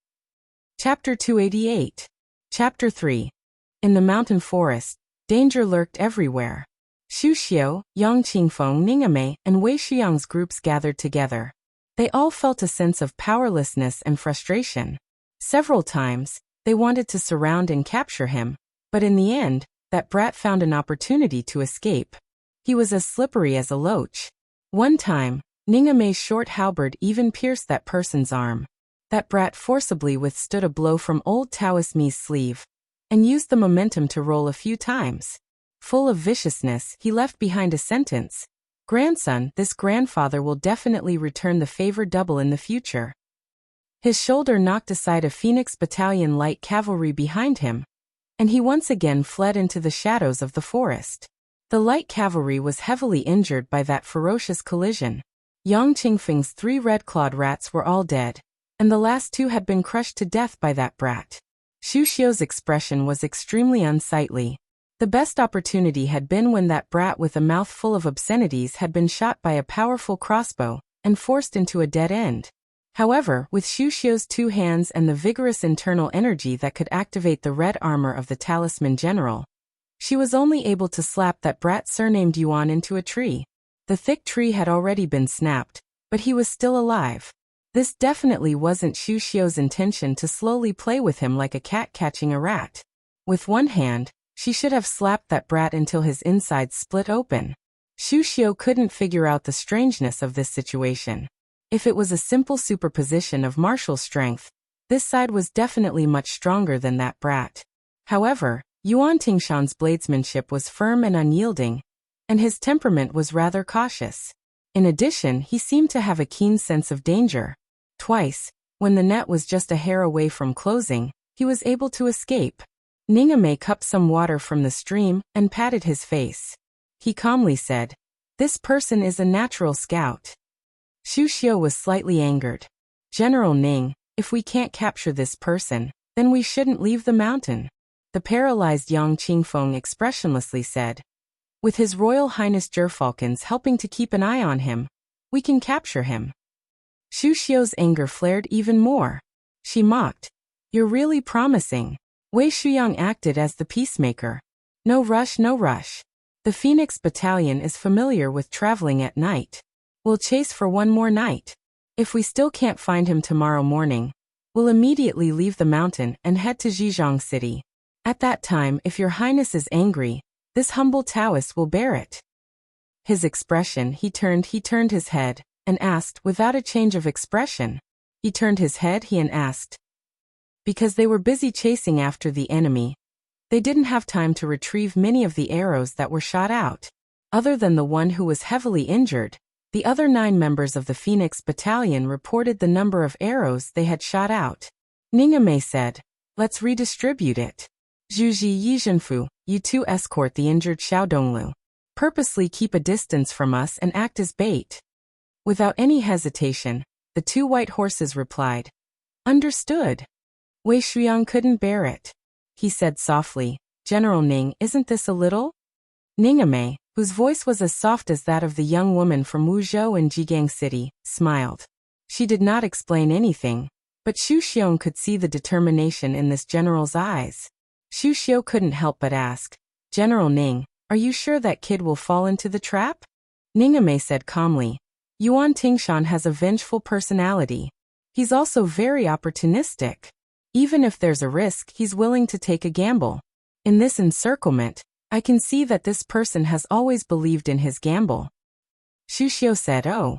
Speaker 1: Chapter 288. Chapter 3. In the mountain forest, danger lurked everywhere. Xu Xiu, Yang Qingfeng, Ningame, and Wei Shuyang's groups gathered together. They all felt a sense of powerlessness and frustration. Several times, they wanted to surround and capture him, but in the end, that brat found an opportunity to escape. He was as slippery as a loach. One time, Ningame's short halberd even pierced that person's arm. That brat forcibly withstood a blow from old Taoist Mi's sleeve, and used the momentum to roll a few times. Full of viciousness, he left behind a sentence. "Grandson, this grandfather will definitely return the favor double in the future." His shoulder knocked aside a Phoenix Battalion light cavalry behind him, and he once again fled into the shadows of the forest. The light cavalry was heavily injured by that ferocious collision. Yang Qingfeng's 3 red-clawed rats were all dead, and the last 2 had been crushed to death by that brat. Xu Xiu's expression was extremely unsightly. The best opportunity had been when that brat with a mouth full of obscenities had been shot by a powerful crossbow and forced into a dead end. However, with Xu Xiu's 2 hands and the vigorous internal energy that could activate the red armor of the Talisman General, she was only able to slap that brat surnamed Yuan into a tree. The thick tree had already been snapped, but he was still alive. This definitely wasn't Xu Xiu's intention to slowly play with him like a cat catching a rat. With one hand, she should have slapped that brat until his insides split open. Xu Xiu couldn't figure out the strangeness of this situation. If it was a simple superposition of martial strength, this side was definitely much stronger than that brat. However, Yuan Tingshan's bladesmanship was firm and unyielding, and his temperament was rather cautious. In addition, he seemed to have a keen sense of danger. Twice, when the net was just a hair away from closing, he was able to escape. Ningame cupped some water from the stream and patted his face. He calmly said, "This person is a natural scout." Xu Xiu was slightly angered. "General Ning, if we can't capture this person, then we shouldn't leave the mountain." The paralyzed Yang Qingfeng expressionlessly said, "With His Royal Highness Gerfalcons helping to keep an eye on him, we can capture him." Xu Xiu's anger flared even more. She mocked, "You're really promising." Wei Shuyang acted as the peacemaker. No rush, no rush. The Phoenix Battalion is familiar with traveling at night. We'll chase for one more night. If we still can't find him tomorrow morning, we'll immediately leave the mountain and head to Zhejiang City. At that time, if your highness is angry, this humble Taoist will bear it. His expression, he turned his head, and asked, without a change of expression. He turned his head, and asked. Because they were busy chasing after the enemy, they didn't have time to retrieve many of the arrows that were shot out. Other than the one who was heavily injured, the other 9 members of the Phoenix Battalion reported the number of arrows they had shot out. Ningame said, let's redistribute it. Zhuji Yizhenfu, you two escort the injured Xiaodonglu. Purposely keep a distance from us and act as bait. Without any hesitation, the 2 white horses replied. Understood. Wei Shuyang couldn't bear it. He said softly, General Ning, isn't this a little? Ningame, whose voice was as soft as that of the young woman from Wuzhou in Zhejiang City, smiled. She did not explain anything, but Xu Xiong could see the determination in this general's eyes. Xu Xiu couldn't help but ask, General Ning, are you sure that kid will fall into the trap? Ningame said calmly, Yuan Tingshan has a vengeful personality. He's also very opportunistic. Even if there's a risk, he's willing to take a gamble. In this encirclement, I can see that this person has always believed in his gamble. Xu Xiu said, oh.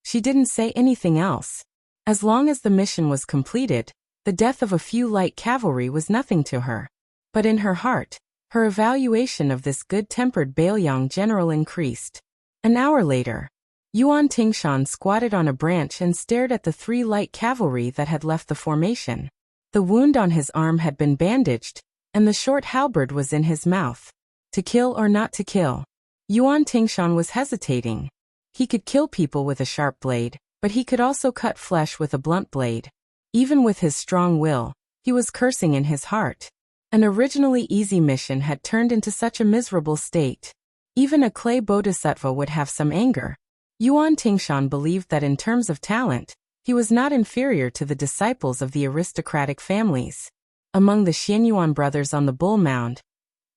Speaker 1: She didn't say anything else. As long as the mission was completed, the death of a few light cavalry was nothing to her. But in her heart, her evaluation of this good-tempered Bailiang general increased. An hour later, Yuan Tingshan squatted on a branch and stared at the 3 light cavalry that had left the formation. The wound on his arm had been bandaged, and the short halberd was in his mouth. To kill or not to kill? Yuan Tingshan was hesitating. He could kill people with a sharp blade, but he could also cut flesh with a blunt blade. Even with his strong will, he was cursing in his heart. An originally easy mission had turned into such a miserable state. Even a clay bodhisattva would have some anger. Yuan Tingshan believed that in terms of talent, he was not inferior to the disciples of the aristocratic families. Among the Xianyuan brothers on the Bull Mound,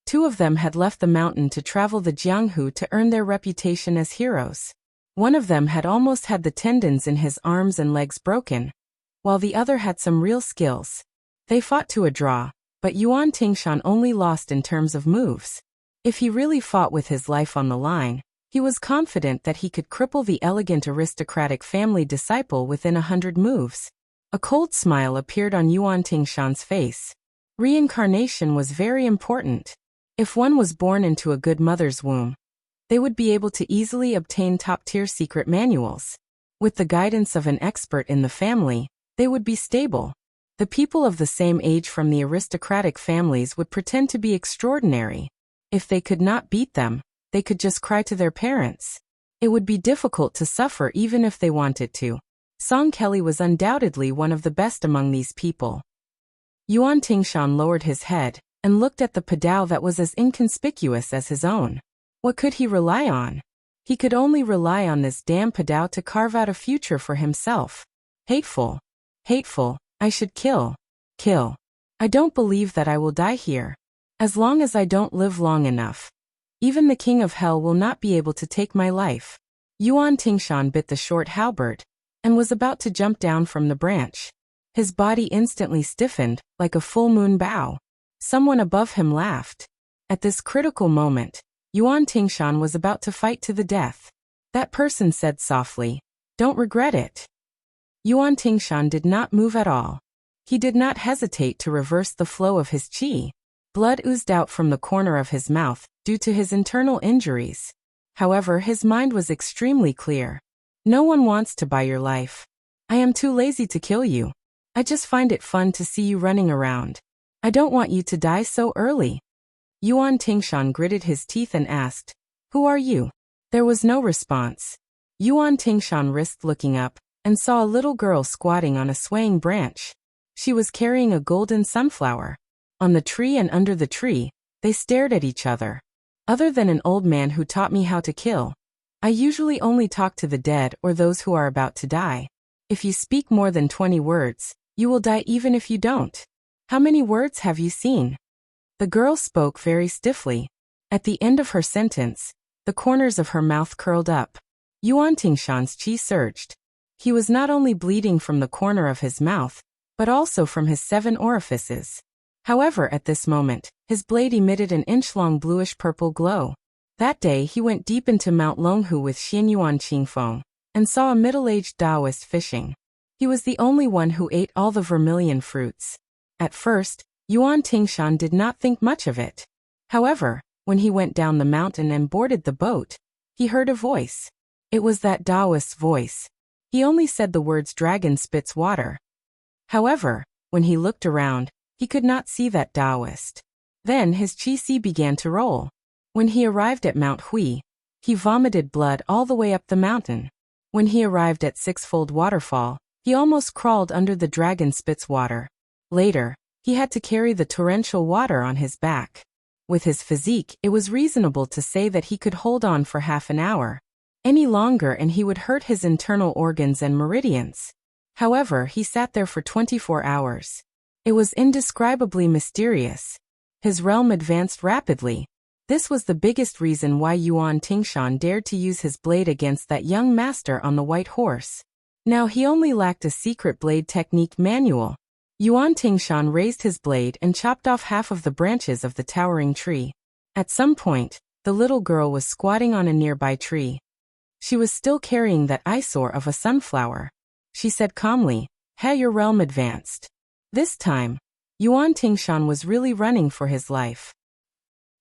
Speaker 1: 2 of them had left the mountain to travel the Jianghu to earn their reputation as heroes. One of them had almost had the tendons in his arms and legs broken, while the other had some real skills. They fought to a draw, but Yuan Tingshan only lost in terms of moves. If he really fought with his life on the line, he was confident that he could cripple the elegant aristocratic family disciple within 100 moves. A cold smile appeared on Yuan Tingshan's face. Reincarnation was very important. If one was born into a good mother's womb, they would be able to easily obtain top-tier secret manuals. With the guidance of an expert in the family, they would be stable. The people of the same age from the aristocratic families would pretend to be extraordinary. If they could not beat them, they could just cry to their parents. It would be difficult to suffer even if they wanted to. Song Kelly was undoubtedly one of the best among these people. Yuan Tingshan lowered his head and looked at the padao that was as inconspicuous as his own. What could he rely on? He could only rely on this damn padao to carve out a future for himself. Hateful. Hateful. I should kill. Kill. I don't believe that I will die here. As long as I don't live long enough, even the king of hell will not be able to take my life. Yuan Tingshan bit the short halberd and was about to jump down from the branch. His body instantly stiffened, like a full moon bow. Someone above him laughed. At this critical moment, Yuan Tingshan was about to fight to the death. That person said softly, "Don't regret it." Yuan Tingshan did not move at all. He did not hesitate to reverse the flow of his qi. Blood oozed out from the corner of his mouth, due to his internal injuries. However, his mind was extremely clear. No one wants to buy your life. I am too lazy to kill you. I just find it fun to see you running around. I don't want you to die so early. Yuan Tingshan gritted his teeth and asked, "Who are you?" There was no response. Yuan Tingshan risked looking up, and saw a little girl squatting on a swaying branch. She was carrying a golden sunflower. On the tree and under the tree, they stared at each other. Other than an old man who taught me how to kill, I usually only talk to the dead or those who are about to die. If you speak more than 20 words, you will die even if you don't. How many words have you seen? The girl spoke very stiffly. At the end of her sentence, the corners of her mouth curled up. Yuan Tingshan's qi surged. He was not only bleeding from the corner of his mouth, but also from his 7 orifices. However, at this moment, his blade emitted an inch-long bluish-purple glow. That day he went deep into Mount Longhu with Xianyuan Qingfeng, and saw a middle-aged Taoist fishing. He was the only one who ate all the vermilion fruits. At first, Yuan Tingshan did not think much of it. However, when he went down the mountain and boarded the boat, he heard a voice. It was that Taoist's voice. He only said the words "dragon spits water." However, when he looked around, he could not see that Taoist. Then his qi began to roll. When he arrived at Mount Hui, he vomited blood all the way up the mountain. When he arrived at Sixfold Waterfall, he almost crawled under the dragon spits water. Later, he had to carry the torrential water on his back. With his physique, it was reasonable to say that he could hold on for half an hour. Any longer and he would hurt his internal organs and meridians. However, he sat there for 24 hours. It was indescribably mysterious. His realm advanced rapidly. This was the biggest reason why Yuan Tingshan dared to use his blade against that young master on the white horse. Now he only lacked a secret blade technique manual. Yuan Tingshan raised his blade and chopped off half of the branches of the towering tree. At some point, the little girl was squatting on a nearby tree. She was still carrying that eyesore of a sunflower. She said calmly, "Has your realm advanced?" This time, Yuan Tingshan was really running for his life.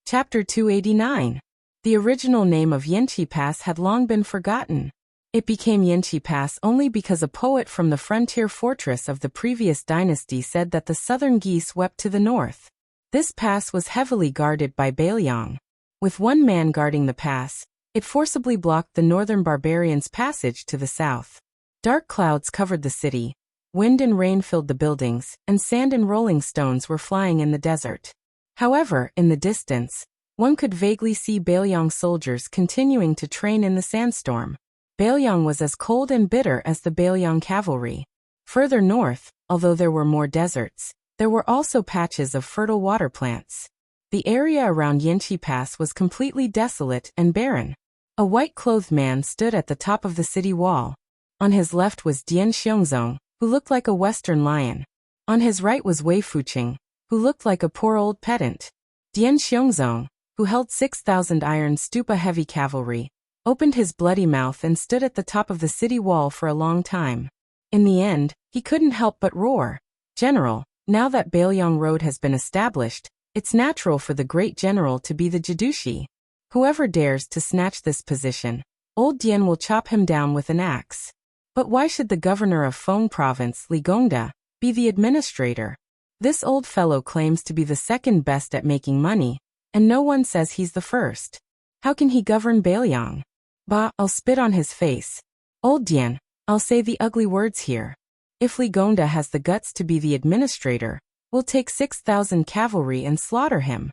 Speaker 1: Chapter 289. The original name of Yanqi Pass had long been forgotten. It became Yanqi Pass only because a poet from the frontier fortress of the previous dynasty said that the southern geese wept to the north. This pass was heavily guarded by Bailiang. With one man guarding the pass, it forcibly blocked the northern barbarians' passage to the south. Dark clouds covered the city, wind and rain filled the buildings, and sand and rolling stones were flying in the desert. However, in the distance, one could vaguely see Bailiang soldiers continuing to train in the sandstorm. Bailiang was as cold and bitter as the Bailiang cavalry. Further north, although there were more deserts, there were also patches of fertile water plants. The area around Yanqi Pass was completely desolate and barren. A white-clothed man stood at the top of the city wall. On his left was Dian Xiongzong, who looked like a western lion. On his right was Wei Fuqing, who looked like a poor old pedant. Dian Xiongzong, who held 6,000 iron stupa heavy cavalry, opened his bloody mouth and stood at the top of the city wall for a long time. In the end, he couldn't help but roar, "General, now that Bailiang Road has been established, it's natural for the great general to be the Jidushi. Whoever dares to snatch this position, old Dian will chop him down with an axe." But why should the governor of Feng Province, Li Gongda, be the administrator? This old fellow claims to be the second best at making money, and no one says he's the first. How can he govern Bailiang? Bah, I'll spit on his face. Old Dian, I'll say the ugly words here. If Li Gongda has the guts to be the administrator, we'll take 6,000 cavalry and slaughter him.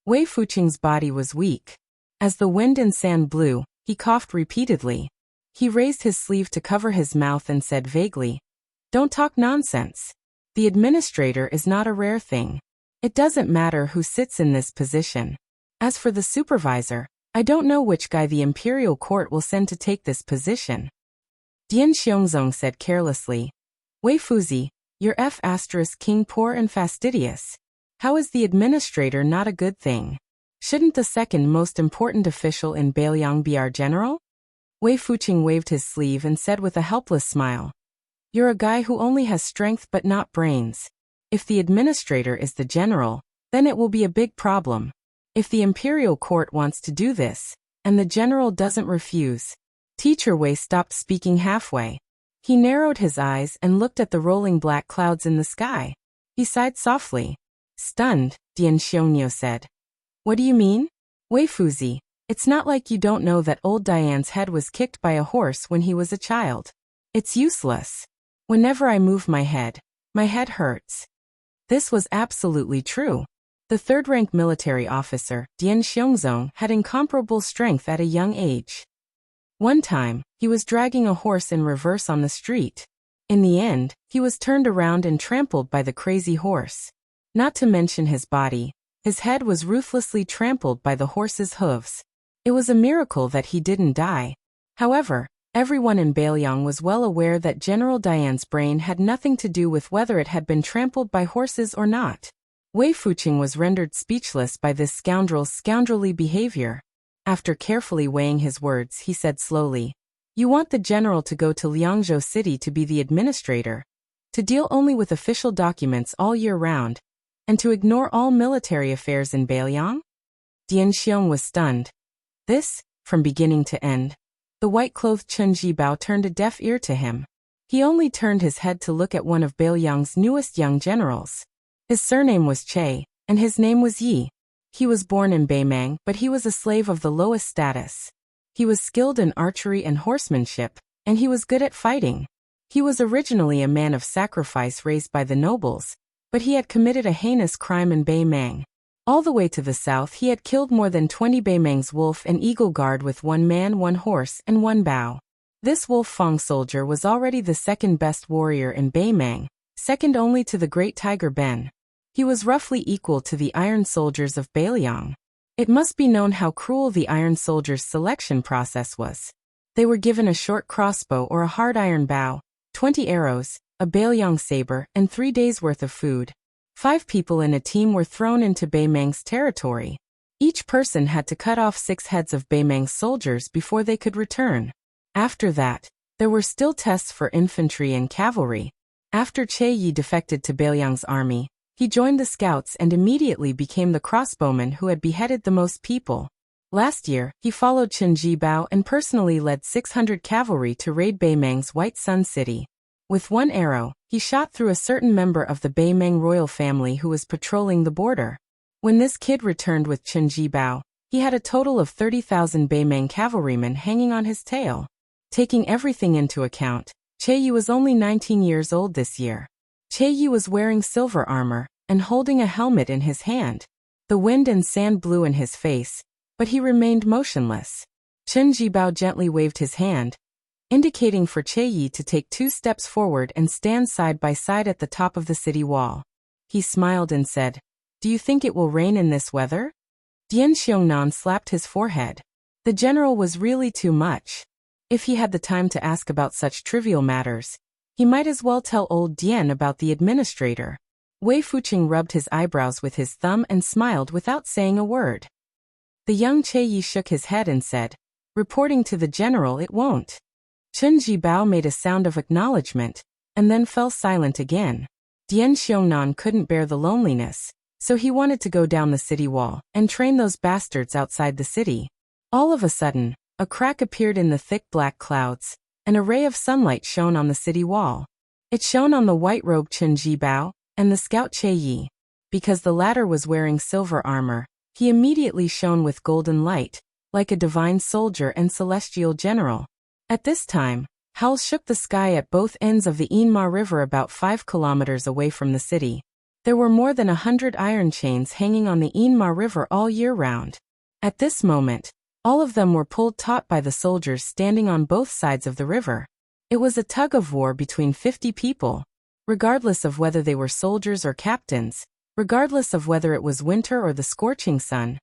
Speaker 1: Wei Fuqing's body was weak. As the wind and sand blew, he coughed repeatedly. He raised his sleeve to cover his mouth and said vaguely, "Don't talk nonsense. The administrator is not a rare thing. It doesn't matter who sits in this position. As for the supervisor, I don't know which guy the imperial court will send to take this position." Dian Xiongzong said carelessly, "Wei Fuzi, you're King poor and fastidious. How is the administrator not a good thing? Shouldn't the second most important official in Bailiang be our general?" Wei Fuqing waved his sleeve and said with a helpless smile, "You're a guy who only has strength but not brains. If the administrator is the general, then it will be a big problem. If the imperial court wants to do this, and the general doesn't refuse." Teacher Wei stopped speaking halfway. He narrowed his eyes and looked at the rolling black clouds in the sky. He sighed softly. Stunned, Dian Xiongniu said, "What do you mean? Wei Fuzi, it's not like you don't know that old Diane's head was kicked by a horse when he was a child. It's useless. Whenever I move my head hurts." This was absolutely true. The third-rank military officer, Dian Xiongzong, had incomparable strength at a young age. One time, he was dragging a horse in reverse on the street. In the end, he was turned around and trampled by the crazy horse. Not to mention his body, His head was ruthlessly trampled by the horse's hooves. It was a miracle that he didn't die. However, everyone in Bailiang was well aware that General Diane's brain had nothing to do with whether it had been trampled by horses or not. Wei Fuqing was rendered speechless by this scoundrel's scoundrelly behavior. After carefully weighing his words, he said slowly, "You want the general to go to Liangzhou City to be the administrator, to deal only with official documents all year round, and to ignore all military affairs in Bailiang?" Dian Xiong was stunned. This, from beginning to end. The white-clothed Chen Jibao turned a deaf ear to him. He only turned his head to look at one of Bailiang's newest young generals. His surname was Che, and his name was Yi. He was born in Beimang, but he was a slave of the lowest status. He was skilled in archery and horsemanship, and he was good at fighting. He was originally a man of sacrifice raised by the nobles, but he had committed a heinous crime in Beimang. All the way to the south he had killed more than 20 Beimang's wolf and eagle guard with 1 man, 1 horse, and 1 bow. This Wolf Fang soldier was already the second best warrior in Beimang, second only to the great Tiger Ben. He was roughly equal to the Iron Soldiers of Bailiang. It must be known how cruel the Iron Soldiers' selection process was. They were given a short crossbow or a hard iron bow, 20 arrows, a Bailiang saber, and 3 days' worth of food. 5 people in a team were thrown into Beimang's territory. Each person had to cut off 6 heads of Beimang's soldiers before they could return. After that, there were still tests for infantry and cavalry. After Che Yi defected to Bailiang's army, he joined the scouts and immediately became the crossbowman who had beheaded the most people. Last year, he followed Chen Jibao and personally led 600 cavalry to raid Beimang's White Sun City. With 1 arrow, he shot through a certain member of the Beimang royal family who was patrolling the border. When this kid returned with Chen Jibao, he had a total of 30,000 Beimang cavalrymen hanging on his tail. Taking everything into account, Che Yi was only 19 years old this year. Che Yi was wearing silver armor and holding a helmet in his hand. The wind and sand blew in his face, but he remained motionless. Chen Jibao gently waved his hand, indicating for Che Yi to take 2 steps forward and stand side by side at the top of the city wall. He smiled and said, "Do you think it will rain in this weather?" Dian Xiongnan slapped his forehead. The general was really too much. If he had the time to ask about such trivial matters, he might as well tell old Dian about the administrator. Wei Fuqing rubbed his eyebrows with his thumb and smiled without saying a word. The young Che Yi shook his head and said, "Reporting to the general, it won't." Chen Jibao made a sound of acknowledgement, and then fell silent again. Dian Xiongnan couldn't bear the loneliness, so he wanted to go down the city wall and train those bastards outside the city. All of a sudden, a crack appeared in the thick black clouds. An ray of sunlight shone on the city wall. It shone on the white-robed Chen Jibao and the scout Che Yi. Because the latter was wearing silver armor, he immediately shone with golden light, like a divine soldier and celestial general. At this time, howls shook the sky at both ends of the Yinma River about 5 kilometers away from the city. There were more than 100 iron chains hanging on the Yinma River all year round. At this moment, all of them were pulled taut by the soldiers standing on both sides of the river. It was a tug-of-war between 50 people. Regardless of whether they were soldiers or captains, regardless of whether it was winter or the scorching sun,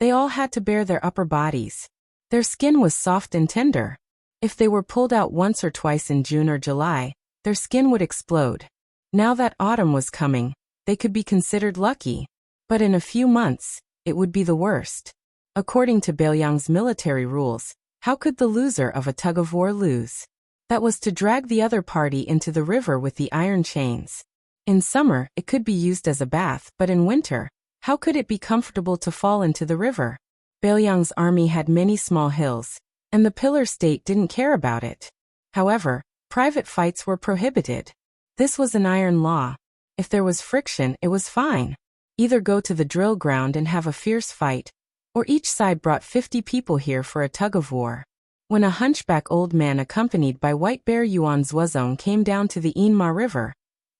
Speaker 1: they all had to bare their upper bodies. Their skin was soft and tender. If they were pulled out once or twice in June or July, their skin would explode. Now that autumn was coming, they could be considered lucky. But in a few months, it would be the worst. According to Bailiang's military rules, how could the loser of a tug-of-war lose? That was to drag the other party into the river with the iron chains. In summer, it could be used as a bath, but in winter, how could it be comfortable to fall into the river? Bailiang's army had many small hills, and the pillar state didn't care about it. However, private fights were prohibited. This was an iron law. If there was friction, it was fine. Either go to the drill ground and have a fierce fight, or each side brought 50 people here for a tug-of-war. When a hunchback old man accompanied by White Bear Yuan Zuozong came down to the Yinma River,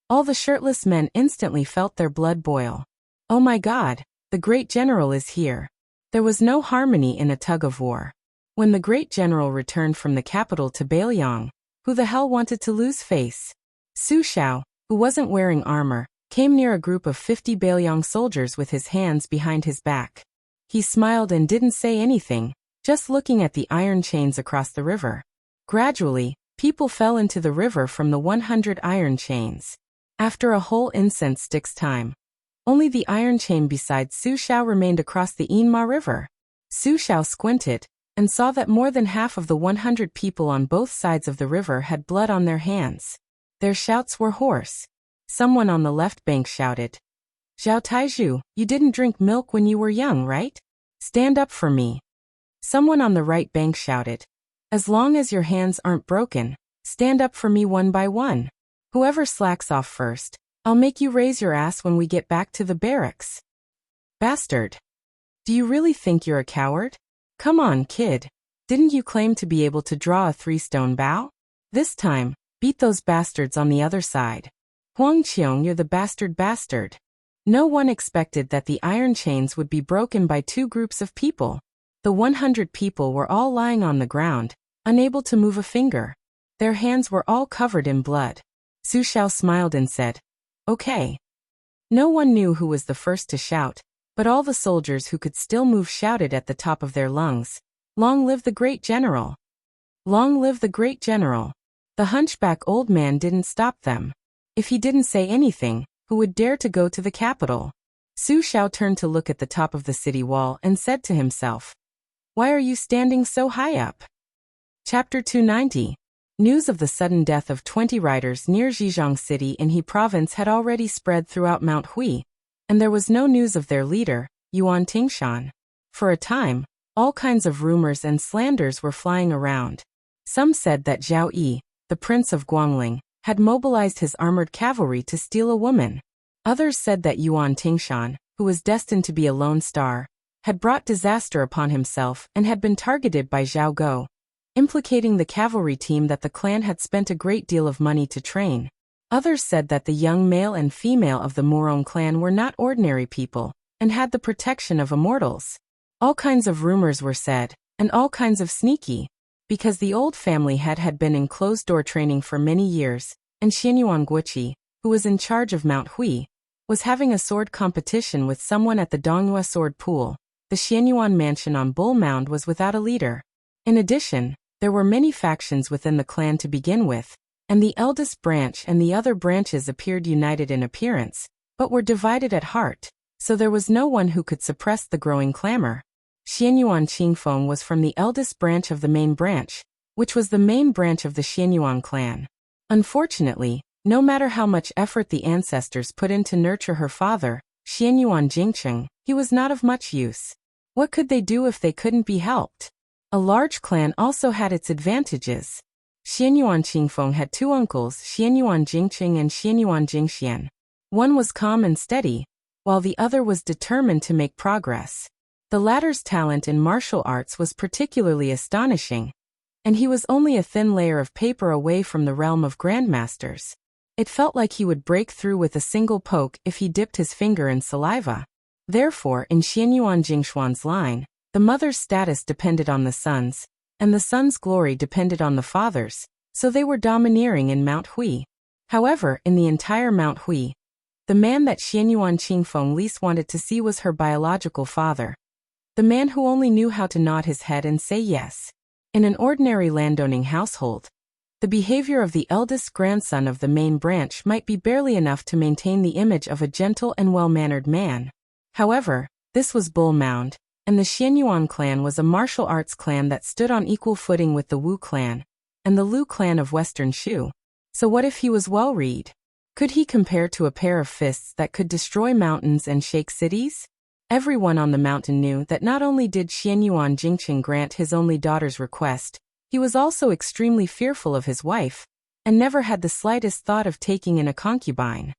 Speaker 1: all the shirtless men instantly felt their blood boil. Oh my God, the great general is here. There was no harmony in a tug-of-war. When the great general returned from the capital to Bailiang, who the hell wanted to lose face? Su Shao, who wasn't wearing armor, came near a group of 50 Baelyang soldiers with his hands behind his back. He smiled and didn't say anything, just looking at the iron chains across the river. Gradually, people fell into the river from the 100 iron chains. After a whole incense stick's time, only the iron chain beside Su Xiao remained across the Yinma River. Su Xiao squinted and saw that more than half of the 100 people on both sides of the river had blood on their hands. Their shouts were hoarse. Someone on the left bank shouted, "Zhao Taizhu, you didn't drink milk when you were young, right? Stand up for me." Someone on the right bank shouted, "As long as your hands aren't broken, stand up for me one by one. Whoever slacks off first, I'll make you raise your ass when we get back to the barracks." Bastard. Do you really think you're a coward? Come on, kid. Didn't you claim to be able to draw a 3-stone bow? This time, beat those bastards on the other side. Huang Qiong, you're the bastard. No one expected that the iron chains would be broken by 2 groups of people. The 100 people were all lying on the ground, unable to move a finger. Their hands were all covered in blood. Su Xiao smiled and said, "Okay." No one knew who was the first to shout, but all the soldiers who could still move shouted at the top of their lungs, "Long live the great general! Long live the great general!" The hunchback old man didn't stop them. If he didn't say anything, who would dare to go to the capital? Su Xiao turned to look at the top of the city wall and said to himself, "Why are you standing so high up?" Chapter 290. News of the sudden death of 20 riders near Zhejiang City in He Province had already spread throughout Mount Hui, and there was no news of their leader, Yuan Tingshan. For a time, all kinds of rumors and slanders were flying around. Some said that Zhao Yi, the prince of Guangling, had mobilized his armored cavalry to steal a woman. Others said that Yuan Tingshan, who was destined to be a lone star, had brought disaster upon himself and had been targeted by Zhao Go, implicating the cavalry team that the clan had spent a great deal of money to train. Others said that the young male and female of the Murong clan were not ordinary people, and had the protection of immortals. All kinds of rumors were said, and all kinds of sneaky, because the old family had been in closed-door training for many years, and Xianyuan Guiqi, who was in charge of Mount Hui, was having a sword competition with someone at the Donghua sword pool. The Xianyuan mansion on Bull Mound was without a leader. In addition, there were many factions within the clan to begin with, and the eldest branch and the other branches appeared united in appearance, but were divided at heart, so there was no one who could suppress the growing clamor. Xianyuan Qingfeng was from the eldest branch of the main branch, which was the main branch of the Xianyuan clan. Unfortunately, no matter how much effort the ancestors put in to nurture her father, Xianyuan Jingcheng, he was not of much use. What could they do if they couldn't be helped? A large clan also had its advantages. Xianyuan Qingfeng had 2 uncles, Xianyuan Jingqing and Xianyuan Jingxian. One was calm and steady, while the other was determined to make progress. The latter's talent in martial arts was particularly astonishing, and he was only a thin layer of paper away from the realm of grandmasters. It felt like he would break through with a single poke if he dipped his finger in saliva. Therefore, in Xianyuan Jingshuan's line, the mother's status depended on the sons, and the son's glory depended on the father's, so they were domineering in Mount Hui. However, in the entire Mount Hui, the man that Xianyuan Qingfeng least wanted to see was her biological father, the man who only knew how to nod his head and say yes. In an ordinary landowning household, the behavior of the eldest grandson of the main branch might be barely enough to maintain the image of a gentle and well-mannered man. However, this was Bull Mound, and the Xianyuan clan was a martial arts clan that stood on equal footing with the Wu clan, and the Lu clan of Western Shu. So what if he was well-read? Could he compare to a pair of fists that could destroy mountains and shake cities? Everyone on the mountain knew that not only did Xianyuan Jingqing grant his only daughter's request, he was also extremely fearful of his wife, and never had the slightest thought of taking in a concubine.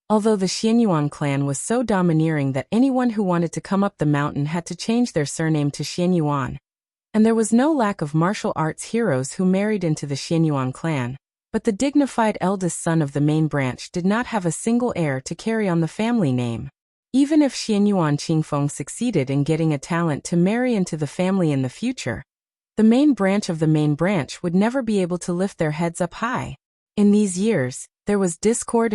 Speaker 1: Although the Xianyuan clan was so domineering that anyone who wanted to come up the mountain had to change their surname to Xianyuan, and there was no lack of martial arts heroes who married into the Xianyuan clan, but the dignified eldest son of the main branch did not have a single heir to carry on the family name. Even if Xianyuan Qingfeng succeeded in getting a talent to marry into the family in the future, the main branch of the main branch would never be able to lift their heads up high. In these years, there was discord,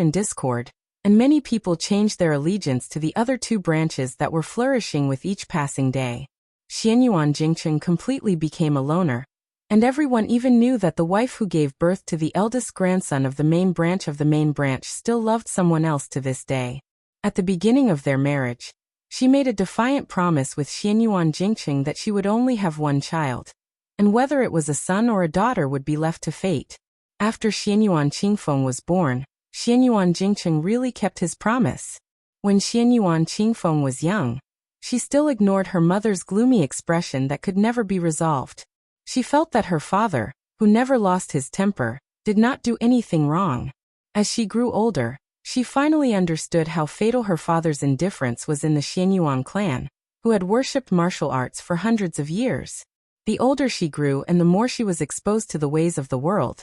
Speaker 1: and many people changed their allegiance to the other two branches that were flourishing with each passing day. Xianyuan Jingcheng completely became a loner, and everyone even knew that the wife who gave birth to the eldest grandson of the main branch still loved someone else to this day. At the beginning of their marriage, she made a defiant promise with Xianyuan Jingcheng that she would only have one child, and whether it was a son or a daughter would be left to fate. After Xianyuan Qingfeng was born, Xianyuan Jingcheng really kept his promise. When Xianyuan Qingfeng was young, she still ignored her mother's gloomy expression that could never be resolved. She felt that her father, who never lost his temper, did not do anything wrong. As she grew older, she finally understood how fatal her father's indifference was in the Xianyuan clan, who had worshipped martial arts for hundreds of years. The older she grew and the more she was exposed to the ways of the world,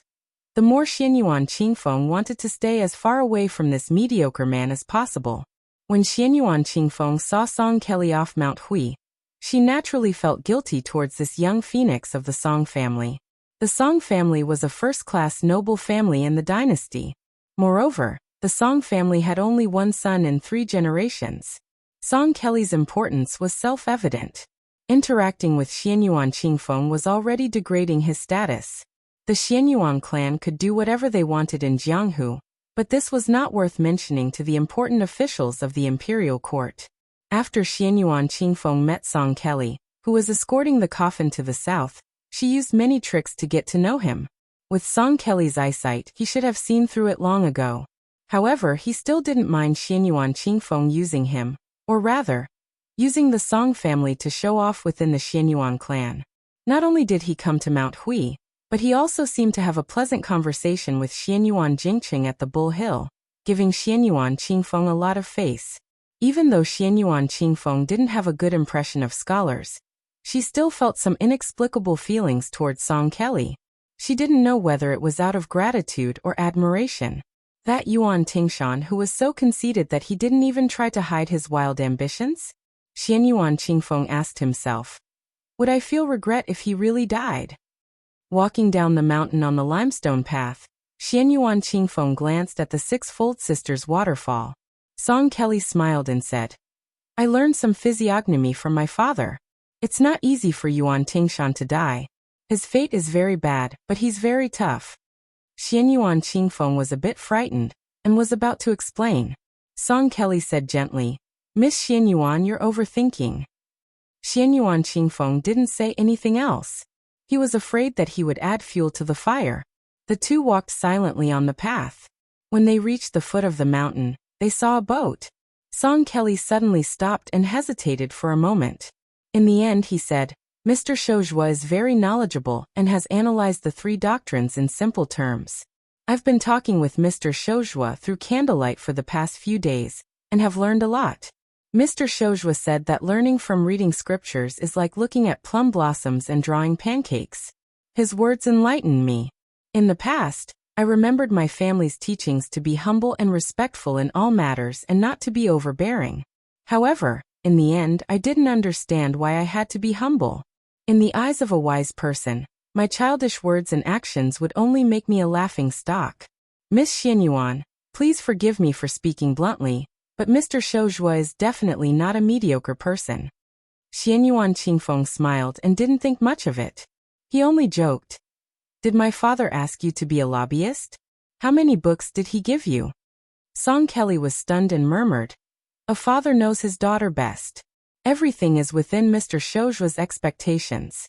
Speaker 1: the more Xianyuan Qingfeng wanted to stay as far away from this mediocre man as possible. When Xianyuan Qingfeng saw Song Kelly off Mount Hui, she naturally felt guilty towards this young phoenix of the Song family. The Song family was a first-class noble family in the dynasty. Moreover, the Song family had only one son in 3 generations. Song Kelly's importance was self-evident. Interacting with Xianyuan Qingfeng was already degrading his status. The Xianyuan clan could do whatever they wanted in Jianghu, but this was not worth mentioning to the important officials of the imperial court. After Xianyuan Qingfeng met Song Kelly, who was escorting the coffin to the south, she used many tricks to get to know him. With Song Kelly's eyesight, he should have seen through it long ago. However, he still didn't mind Xianyuan Qingfeng using him, or rather, using the Song family to show off within the Xianyuan clan. Not only did he come to Mount Hui, but he also seemed to have a pleasant conversation with Xianyuan Jingcheng at the Bull Hill, giving Xianyuan Qingfeng a lot of face. Even though Xianyuan Qingfeng didn't have a good impression of scholars, she still felt some inexplicable feelings towards Song Kelly. She didn't know whether it was out of gratitude or admiration. That Yuan Tingshan who was so conceited that he didn't even try to hide his wild ambitions? Xianyuan Qingfeng asked himself. Would I feel regret if he really died? Walking down the mountain on the limestone path, Xianyuan Qingfeng glanced at the Six-Fold Sisters waterfall. Song Kelly smiled and said, I learned some physiognomy from my father. It's not easy for Yuan Tingshan to die. His fate is very bad, but he's very tough. Xianyuan Qingfeng was a bit frightened, and was about to explain. Song Kelly said gently, Miss Xianyuan, you're overthinking. Xianyuan Qingfeng didn't say anything else. He was afraid that he would add fuel to the fire. The two walked silently on the path. When they reached the foot of the mountain, they saw a boat. Song Kelly suddenly stopped and hesitated for a moment. In the end he said, Mr. Shoujua is very knowledgeable and has analyzed the 3 doctrines in simple terms. I've been talking with Mr. Shoujua through candlelight for the past few days, and have learned a lot. Mr. Shoujua said that learning from reading scriptures is like looking at plum blossoms and drawing pancakes. His words enlightened me. In the past, I remembered my family's teachings to be humble and respectful in all matters and not to be overbearing. However, in the end, I didn't understand why I had to be humble. In the eyes of a wise person, my childish words and actions would only make me a laughing stock. Miss Xianyuan, please forgive me for speaking bluntly, but Mr. Shoujua is definitely not a mediocre person. Xianyuan Qingfeng smiled and didn't think much of it. He only joked. Did my father ask you to be a lobbyist? How many books did he give you? Song Kelly was stunned and murmured. A father knows his daughter best. Everything is within Mr. Shoujua's expectations.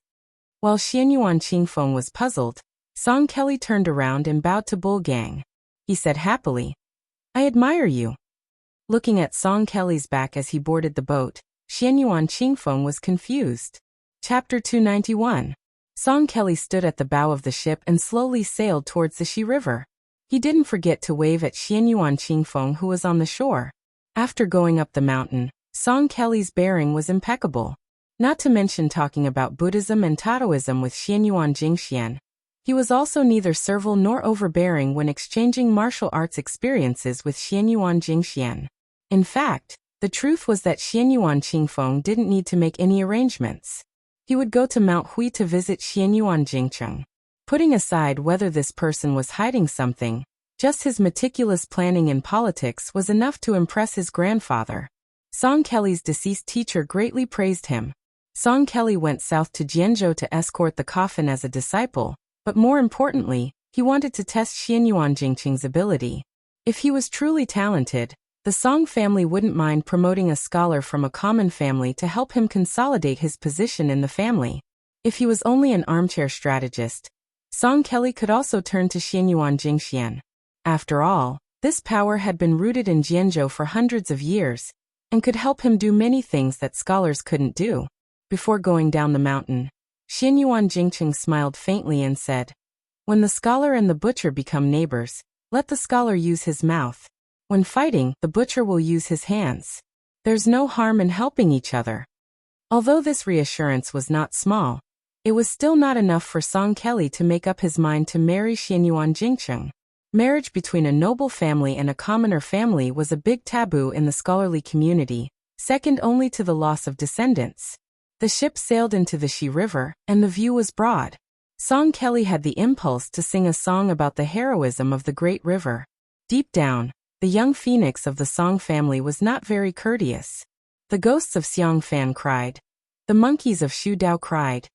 Speaker 1: While Xianyuan Qingfeng was puzzled, Song Kelly turned around and bowed to Bull Gang. He said happily, I admire you. Looking at Song Kelly's back as he boarded the boat, Xianyuan Qingfeng was confused. Chapter 291. Song Kelly stood at the bow of the ship and slowly sailed towards the Shi River. He didn't forget to wave at Xianyuan Qingfeng who was on the shore. After going up the mountain, Song Kelly's bearing was impeccable. Not to mention talking about Buddhism and Taoism with Xianyuan Jingxian. He was also neither servile nor overbearing when exchanging martial arts experiences with Xianyuan Jingxian. In fact, the truth was that Xianyuan Qingfeng didn't need to make any arrangements. He would go to Mount Hui to visit Xianyuan Jingcheng. Putting aside whether this person was hiding something, Just his meticulous planning in politics was enough to impress his grandfather. Song Kelly's deceased teacher greatly praised him. Song Kelly went south to Jianzhou to escort the coffin as a disciple, but more importantly, he wanted to test Xianyuan Jingqing's ability. If he was truly talented, the Song family wouldn't mind promoting a scholar from a common family to help him consolidate his position in the family. If he was only an armchair strategist, Song Kelly could also turn to Xianyuan Jingxian. After all, this power had been rooted in Jianzhou for hundreds of years, and could help him do many things that scholars couldn't do. Before going down the mountain, Xianyuan Jingqing smiled faintly and said, "When the scholar and the butcher become neighbors, let the scholar use his mouth. When fighting, the butcher will use his hands. There's no harm in helping each other." Although this reassurance was not small, it was still not enough for Song Kelly to make up his mind to marry Xianyuan Jingqing. Marriage between a noble family and a commoner family was a big taboo in the scholarly community, second only to the loss of descendants. The ship sailed into the Xi River, and the view was broad. Song Kelly had the impulse to sing a song about the heroism of the great river. Deep down, the young phoenix of the Song family was not very courteous. The ghosts of Xiang Fan cried. The monkeys of Shu Dao cried.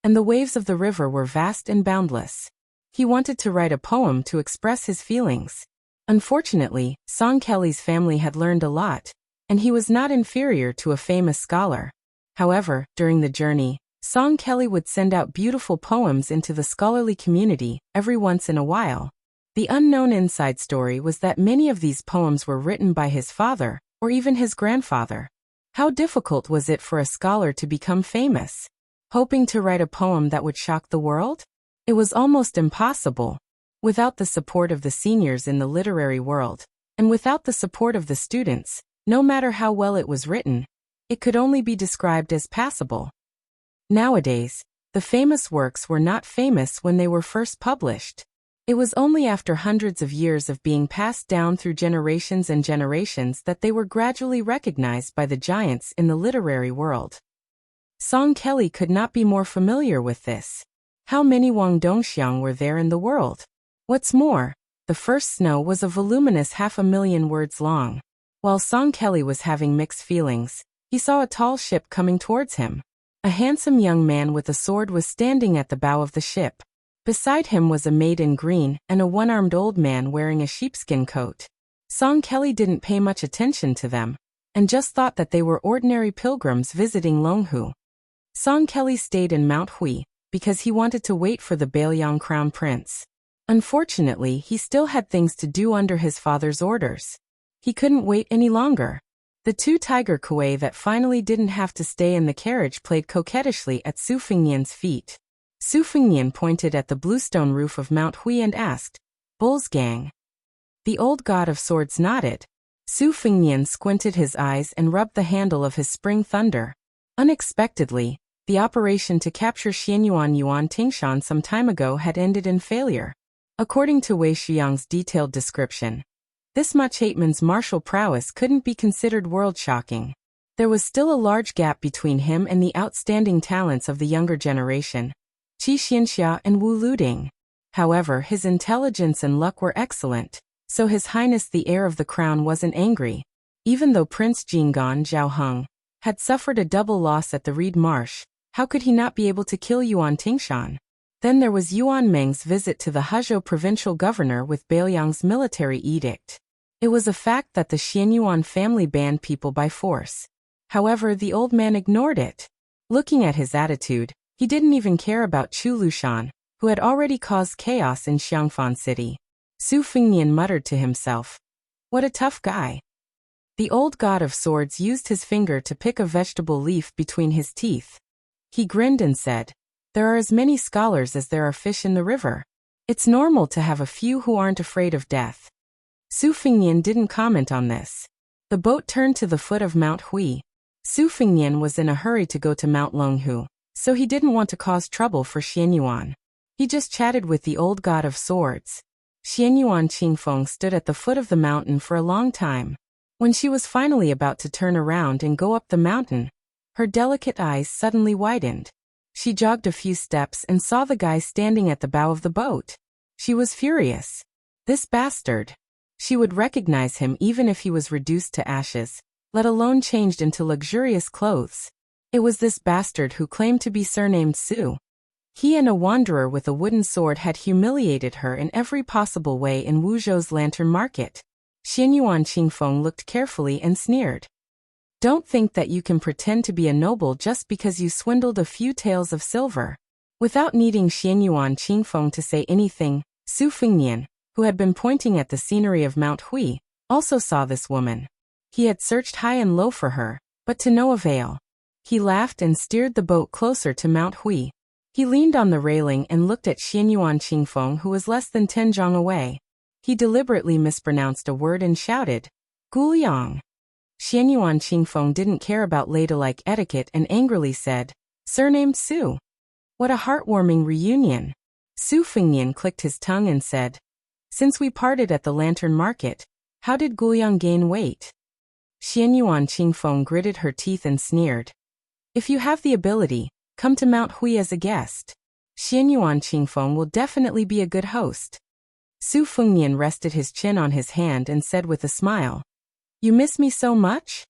Speaker 1: And the waves of the river were vast and boundless. He wanted to write a poem to express his feelings. Unfortunately, Song Kelly's family had learned a lot, and he was not inferior to a famous scholar. However, during the journey, Song Kelly would send out beautiful poems into the scholarly community every once in a while. The unknown inside story was that many of these poems were written by his father, or even his grandfather. How difficult was it for a scholar to become famous? Hoping to write a poem that would shock the world? It was almost impossible. Without the support of the seniors in the literary world, and without the support of the students, no matter how well it was written, it could only be described as passable. Nowadays, the famous works were not famous when they were first published. It was only after hundreds of years of being passed down through generations and generations that they were gradually recognized by the giants in the literary world. Song Kelly could not be more familiar with this. How many Wang Dongxiang were there in the world? What's more, the first snow was a voluminous 500,000 words long. While Song Kelly was having mixed feelings, he saw a tall ship coming towards him. A handsome young man with a sword was standing at the bow of the ship. Beside him was a maid in green and a one-armed old man wearing a sheepskin coat. Song Kelly didn't pay much attention to them, and just thought that they were ordinary pilgrims visiting Longhu. Song Kelly stayed in Mount Hui, because he wanted to wait for the Bailiang crown prince. Unfortunately, he still had things to do under his father's orders. He couldn't wait any longer. The two tiger kuei that finally didn't have to stay in the carriage played coquettishly at Su Fengnian's feet. Su Fengnian pointed at the bluestone roof of Mount Hui and asked, "Bull's gang?" The old god of swords nodded. Su Fengnian squinted his eyes and rubbed the handle of his spring thunder. Unexpectedly, the operation to capture Xianyuan Yuan Tingshan some time ago had ended in failure. According to Wei Shuyang's detailed description, this Machateman's martial prowess couldn't be considered world-shocking. There was still a large gap between him and the outstanding talents of the younger generation, Qi Xianxia and Wu Luding. However, his intelligence and luck were excellent, so His Highness the heir of the crown wasn't angry. Even though Prince Jinggan Zhao Heng had suffered a double loss at the Reed Marsh, how could he not be able to kill Yuan Tingshan? Then there was Yuan Meng's visit to the Hezhou provincial governor with Bailiang's military edict. It was a fact that the Xianyuan family banned people by force. However, the old man ignored it. Looking at his attitude, he didn't even care about Chu Lushan, who had already caused chaos in Xiangfan City. Su Fengnian muttered to himself, "What a tough guy." The old god of swords used his finger to pick a vegetable leaf between his teeth. He grinned and said, "There are as many scholars as there are fish in the river. It's normal to have a few who aren't afraid of death." Su Fengnian didn't comment on this. The boat turned to the foot of Mount Hui. Su Fengnian was in a hurry to go to Mount Longhu, so he didn't want to cause trouble for Xianyuan. He just chatted with the old god of swords. Xianyuan Qingfeng stood at the foot of the mountain for a long time. When she was finally about to turn around and go up the mountain, her delicate eyes suddenly widened. She jogged a few steps and saw the guy standing at the bow of the boat. She was furious. This bastard. She would recognize him even if he was reduced to ashes, let alone changed into luxurious clothes. It was this bastard who claimed to be surnamed Su. He and a wanderer with a wooden sword had humiliated her in every possible way in Wuzhou's lantern market. Xianyuan Qingfeng looked carefully and sneered. Don't think that you can pretend to be a noble just because you swindled a few taels of silver. Without needing Xianyuan Qingfeng to say anything, Su Fengnian, who had been pointing at the scenery of Mount Hui, also saw this woman. He had searched high and low for her, but to no avail. He laughed and steered the boat closer to Mount Hui. He leaned on the railing and looked at Xianyuan Qingfeng, who was less than 10 zhang away. He deliberately mispronounced a word and shouted, Guliang. Xianyuan Qingfeng didn't care about ladylike etiquette and angrily said, surnamed Su. What a heartwarming reunion. Su Fengnian clicked his tongue and said, since we parted at the lantern market, how did Guliang gain weight? Xianyuan Qingfeng gritted her teeth and sneered. If you have the ability, come to Mount Hui as a guest. Xianyuan Qingfeng will definitely be a good host. Su Fengnian rested his chin on his hand and said with a smile, you miss me so much?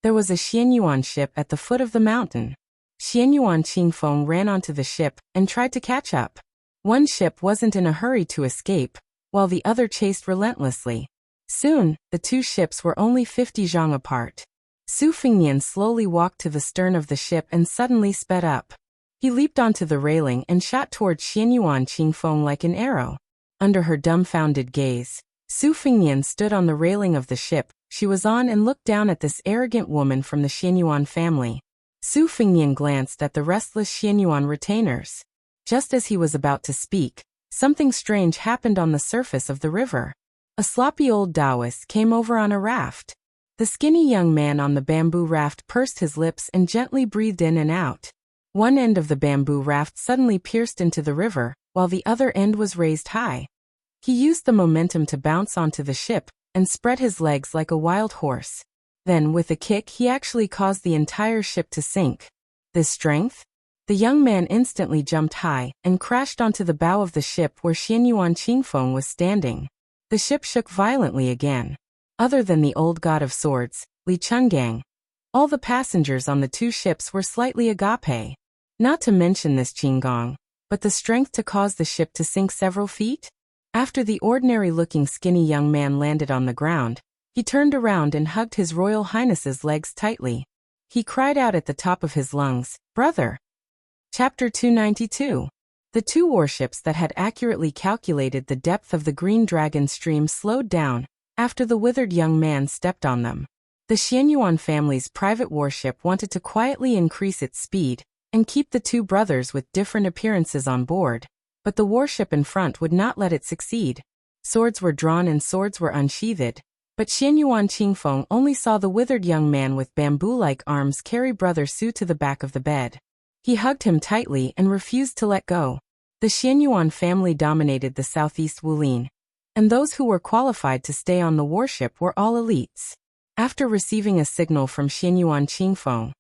Speaker 1: There was a Xianyuan ship at the foot of the mountain. Xianyuan Qingfeng ran onto the ship and tried to catch up. One ship wasn't in a hurry to escape, while the other chased relentlessly. Soon, the two ships were only 50 zhang apart. Su Fengnian slowly walked to the stern of the ship and suddenly sped up. He leaped onto the railing and shot towards Xianyuan Qingfeng like an arrow. Under her dumbfounded gaze, Su Fengnian stood on the railing of the ship she was on and looked down at this arrogant woman from the Xianyuan family. Su Fengnian glanced at the restless Xianyuan retainers. Just as he was about to speak, something strange happened on the surface of the river. A sloppy old Taoist came over on a raft. The skinny young man on the bamboo raft pursed his lips and gently breathed in and out. One end of the bamboo raft suddenly pierced into the river, while the other end was raised high. He used the momentum to bounce onto the ship and spread his legs like a wild horse. Then, with a kick, he actually caused the entire ship to sink. This strength? The young man instantly jumped high and crashed onto the bow of the ship where Xianyuan Qingfeng was standing. The ship shook violently again. Other than the old god of swords, Li Chungang, all the passengers on the two ships were slightly agape. Not to mention this Qinggong, but the strength to cause the ship to sink several feet? After the ordinary-looking skinny young man landed on the ground, he turned around and hugged His Royal Highness's legs tightly. He cried out at the top of his lungs, "Brother!" Chapter 292. The two warships that had accurately calculated the depth of the Green Dragon stream slowed down after the withered young man stepped on them. The Xianyuan family's private warship wanted to quietly increase its speed and keep the two brothers with different appearances on board, but the warship in front would not let it succeed. Swords were drawn and swords were unsheathed, but Xianyuan Qingfeng only saw the withered young man with bamboo-like arms carry Brother Su to the back of the bed. He hugged him tightly and refused to let go. The Xianyuan family dominated the southeast Wulin, and those who were qualified to stay on the warship were all elites. After receiving a signal from Xianyuan Qingfeng,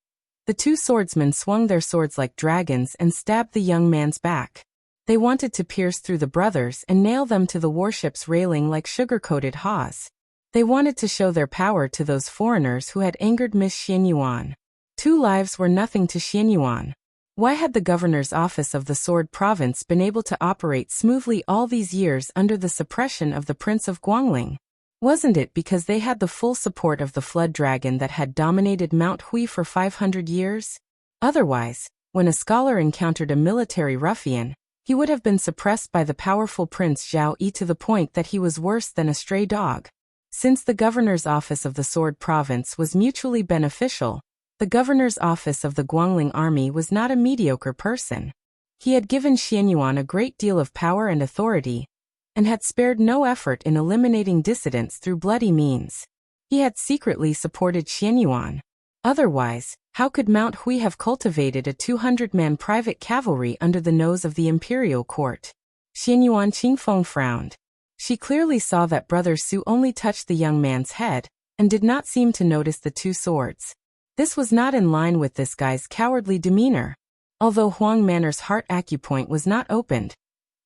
Speaker 1: the two swordsmen swung their swords like dragons and stabbed the young man's back. They wanted to pierce through the brothers and nail them to the warship's railing like sugar-coated haws. They wanted to show their power to those foreigners who had angered Miss Xianyuan. 2 lives were nothing to Xianyuan. Why had the governor's office of the Sword Province been able to operate smoothly all these years under the suppression of the Prince of Guangling? Wasn't it because they had the full support of the Flood Dragon that had dominated Mount Hui for 500 years? Otherwise, when a scholar encountered a military ruffian, he would have been suppressed by the powerful Prince Zhao Yi to the point that he was worse than a stray dog. Since the governor's office of the Sword Province was mutually beneficial, the governor's office of the Guangling army was not a mediocre person. He had given Xianyuan a great deal of power and authority, and had spared no effort in eliminating dissidents through bloody means. He had secretly supported Xianyuan. Otherwise, how could Mount Hui have cultivated a 200-man private cavalry under the nose of the imperial court? Xianyuan Qingfeng frowned. She clearly saw that Brother Su only touched the young man's head, and did not seem to notice the 2 swords. This was not in line with this guy's cowardly demeanor. Although Huang Manor's heart acupoint was not opened,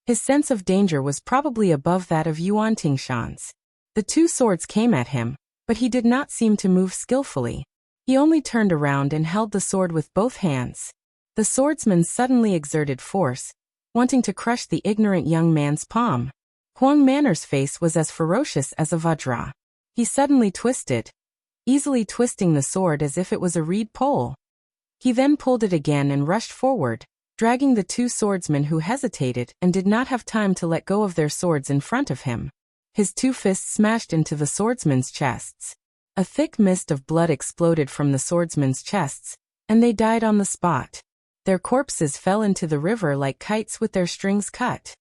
Speaker 1: His sense of danger was probably above that of Yuan Tingshan's. The two swords came at him, but he did not seem to move skillfully. He only turned around and held the sword with both hands. The swordsman suddenly exerted force, wanting to crush the ignorant young man's palm. Huang Manor's face was as ferocious as a vajra. He suddenly twisted, easily twisting the sword as if it was a reed pole. He then pulled it again and rushed forward, dragging the two swordsmen who hesitated and did not have time to let go of their swords in front of him. His two fists smashed into the swordsmen's chests. A thick mist of blood exploded from the swordsmen's chests, and they died on the spot. Their corpses fell into the river like kites with their strings cut.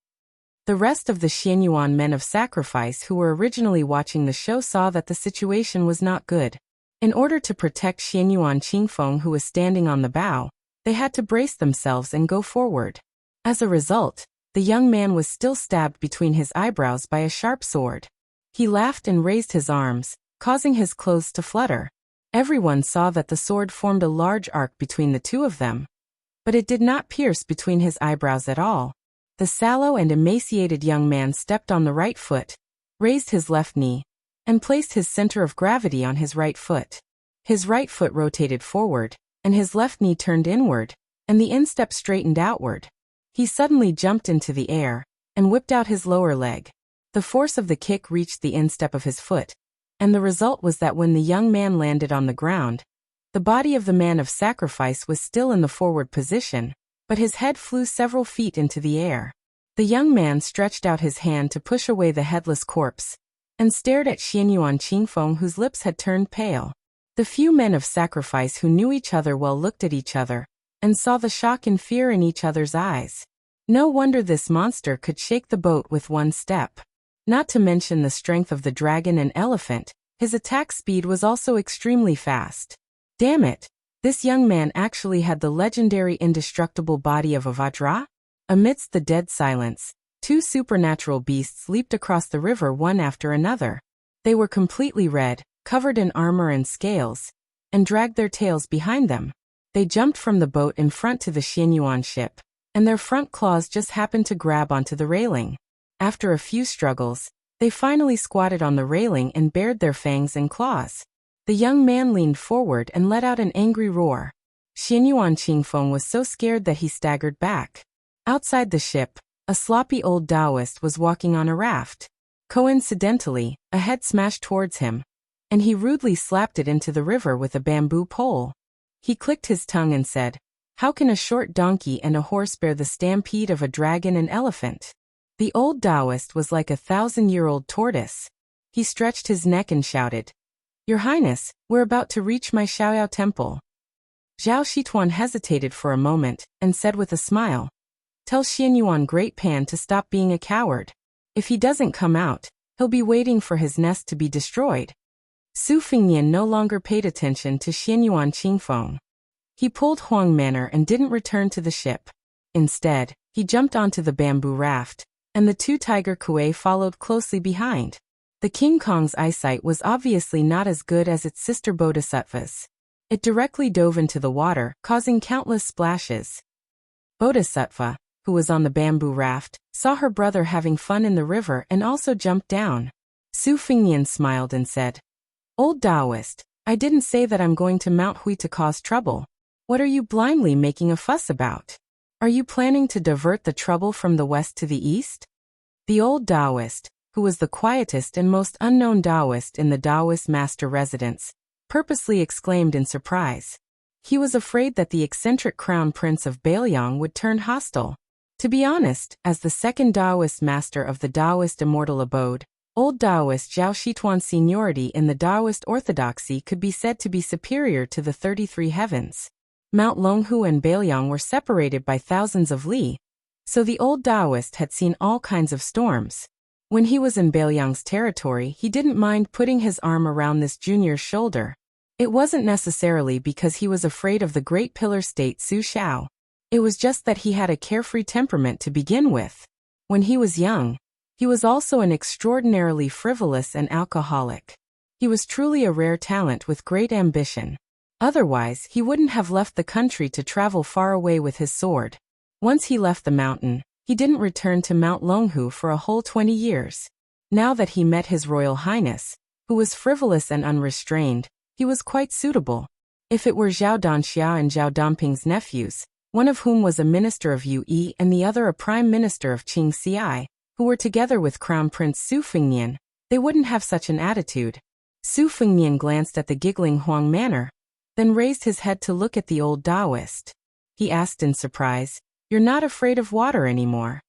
Speaker 1: The rest of the Xianyuan men of sacrifice who were originally watching the show saw that the situation was not good. In order to protect Xianyuan Qingfeng, who was standing on the bow, they had to brace themselves and go forward. As a result, the young man was still stabbed between his eyebrows by a sharp sword. He laughed and raised his arms, causing his clothes to flutter. Everyone saw that the sword formed a large arc between the two of them, but it did not pierce between his eyebrows at all. The sallow and emaciated young man stepped on the right foot, raised his left knee, and placed his center of gravity on his right foot. His right foot rotated forward, and his left knee turned inward, and the instep straightened outward. He suddenly jumped into the air, and whipped out his lower leg. The force of the kick reached the instep of his foot, and the result was that when the young man landed on the ground, the body of the man of sacrifice was still in the forward position, but his head flew several feet into the air. The young man stretched out his hand to push away the headless corpse, and stared at Xianyuan Qingfeng, whose lips had turned pale. The few men of sacrifice who knew each other well looked at each other, and saw the shock and fear in each other's eyes. No wonder this monster could shake the boat with one step. Not to mention the strength of the dragon and elephant, his attack speed was also extremely fast. Damn it! This young man actually had the legendary indestructible body of a vajra? Amidst the dead silence, two supernatural beasts leaped across the river one after another. They were completely red, covered in armor and scales, and dragged their tails behind them. They jumped from the boat in front to the Xianyuan ship, and their front claws just happened to grab onto the railing. After a few struggles, they finally squatted on the railing and bared their fangs and claws. The young man leaned forward and let out an angry roar. Xianyuan Qingfeng was so scared that he staggered back. Outside the ship, a sloppy old Taoist was walking on a raft. Coincidentally, a head smashed towards him, and he rudely slapped it into the river with a bamboo pole. He clicked his tongue and said, "How can a short donkey and a horse bear the stampede of a dragon and elephant?" The old Taoist was like a 1,000-year-old tortoise. He stretched his neck and shouted, "Your Highness, we're about to reach my Xiaoyao temple." Zhao Shituan hesitated for a moment, and said with a smile, "Tell Xianyuan Great Pan to stop being a coward. If he doesn't come out, he'll be waiting for his nest to be destroyed." Su Fingnian no longer paid attention to Xianyuan Qingfeng. He pulled Huang Manor and didn't return to the ship. Instead, he jumped onto the bamboo raft, and the two tiger kuei followed closely behind. The King Kong's eyesight was obviously not as good as its sister Bodhisattva's. It directly dove into the water, causing countless splashes. Bodhisattva, who was on the bamboo raft, saw her brother having fun in the river and also jumped down. Su Fingnian smiled and said, "Old Taoist, I didn't say that I'm going to Mount Hui to cause trouble. What are you blindly making a fuss about? Are you planning to divert the trouble from the west to the east?" The old Taoist, who was the quietest and most unknown Taoist in the Taoist master residence, purposely exclaimed in surprise. He was afraid that the eccentric crown prince of Bailiang would turn hostile. To be honest, as the second Taoist master of the Taoist immortal abode, old Taoist Zhao Shituan's seniority in the Taoist orthodoxy could be said to be superior to the 33 heavens. Mount Longhu and Bailiang were separated by thousands of li, so the old Taoist had seen all kinds of storms. When he was in Bailiang's territory, he didn't mind putting his arm around this junior's shoulder. It wasn't necessarily because he was afraid of the great pillar state Su Xiao. It was just that he had a carefree temperament to begin with. When he was young, he was also an extraordinarily frivolous and alcoholic. He was truly a rare talent with great ambition. Otherwise, he wouldn't have left the country to travel far away with his sword. Once he left the mountain, He didn't return to Mount Longhu for a whole 20 years. Now that he met His Royal Highness, who was frivolous and unrestrained, he was quite suitable. If it were Zhao Danxia and Zhao Dongping's nephews, one of whom was a minister of Yue and the other a prime minister of Qingxi, who were together with Crown Prince Su Fengnian, they wouldn't have such an attitude. Su Fengnian glanced at the giggling Huang manor, then raised his head to look at the old Taoist. He asked in surprise, "You're not afraid of water anymore?"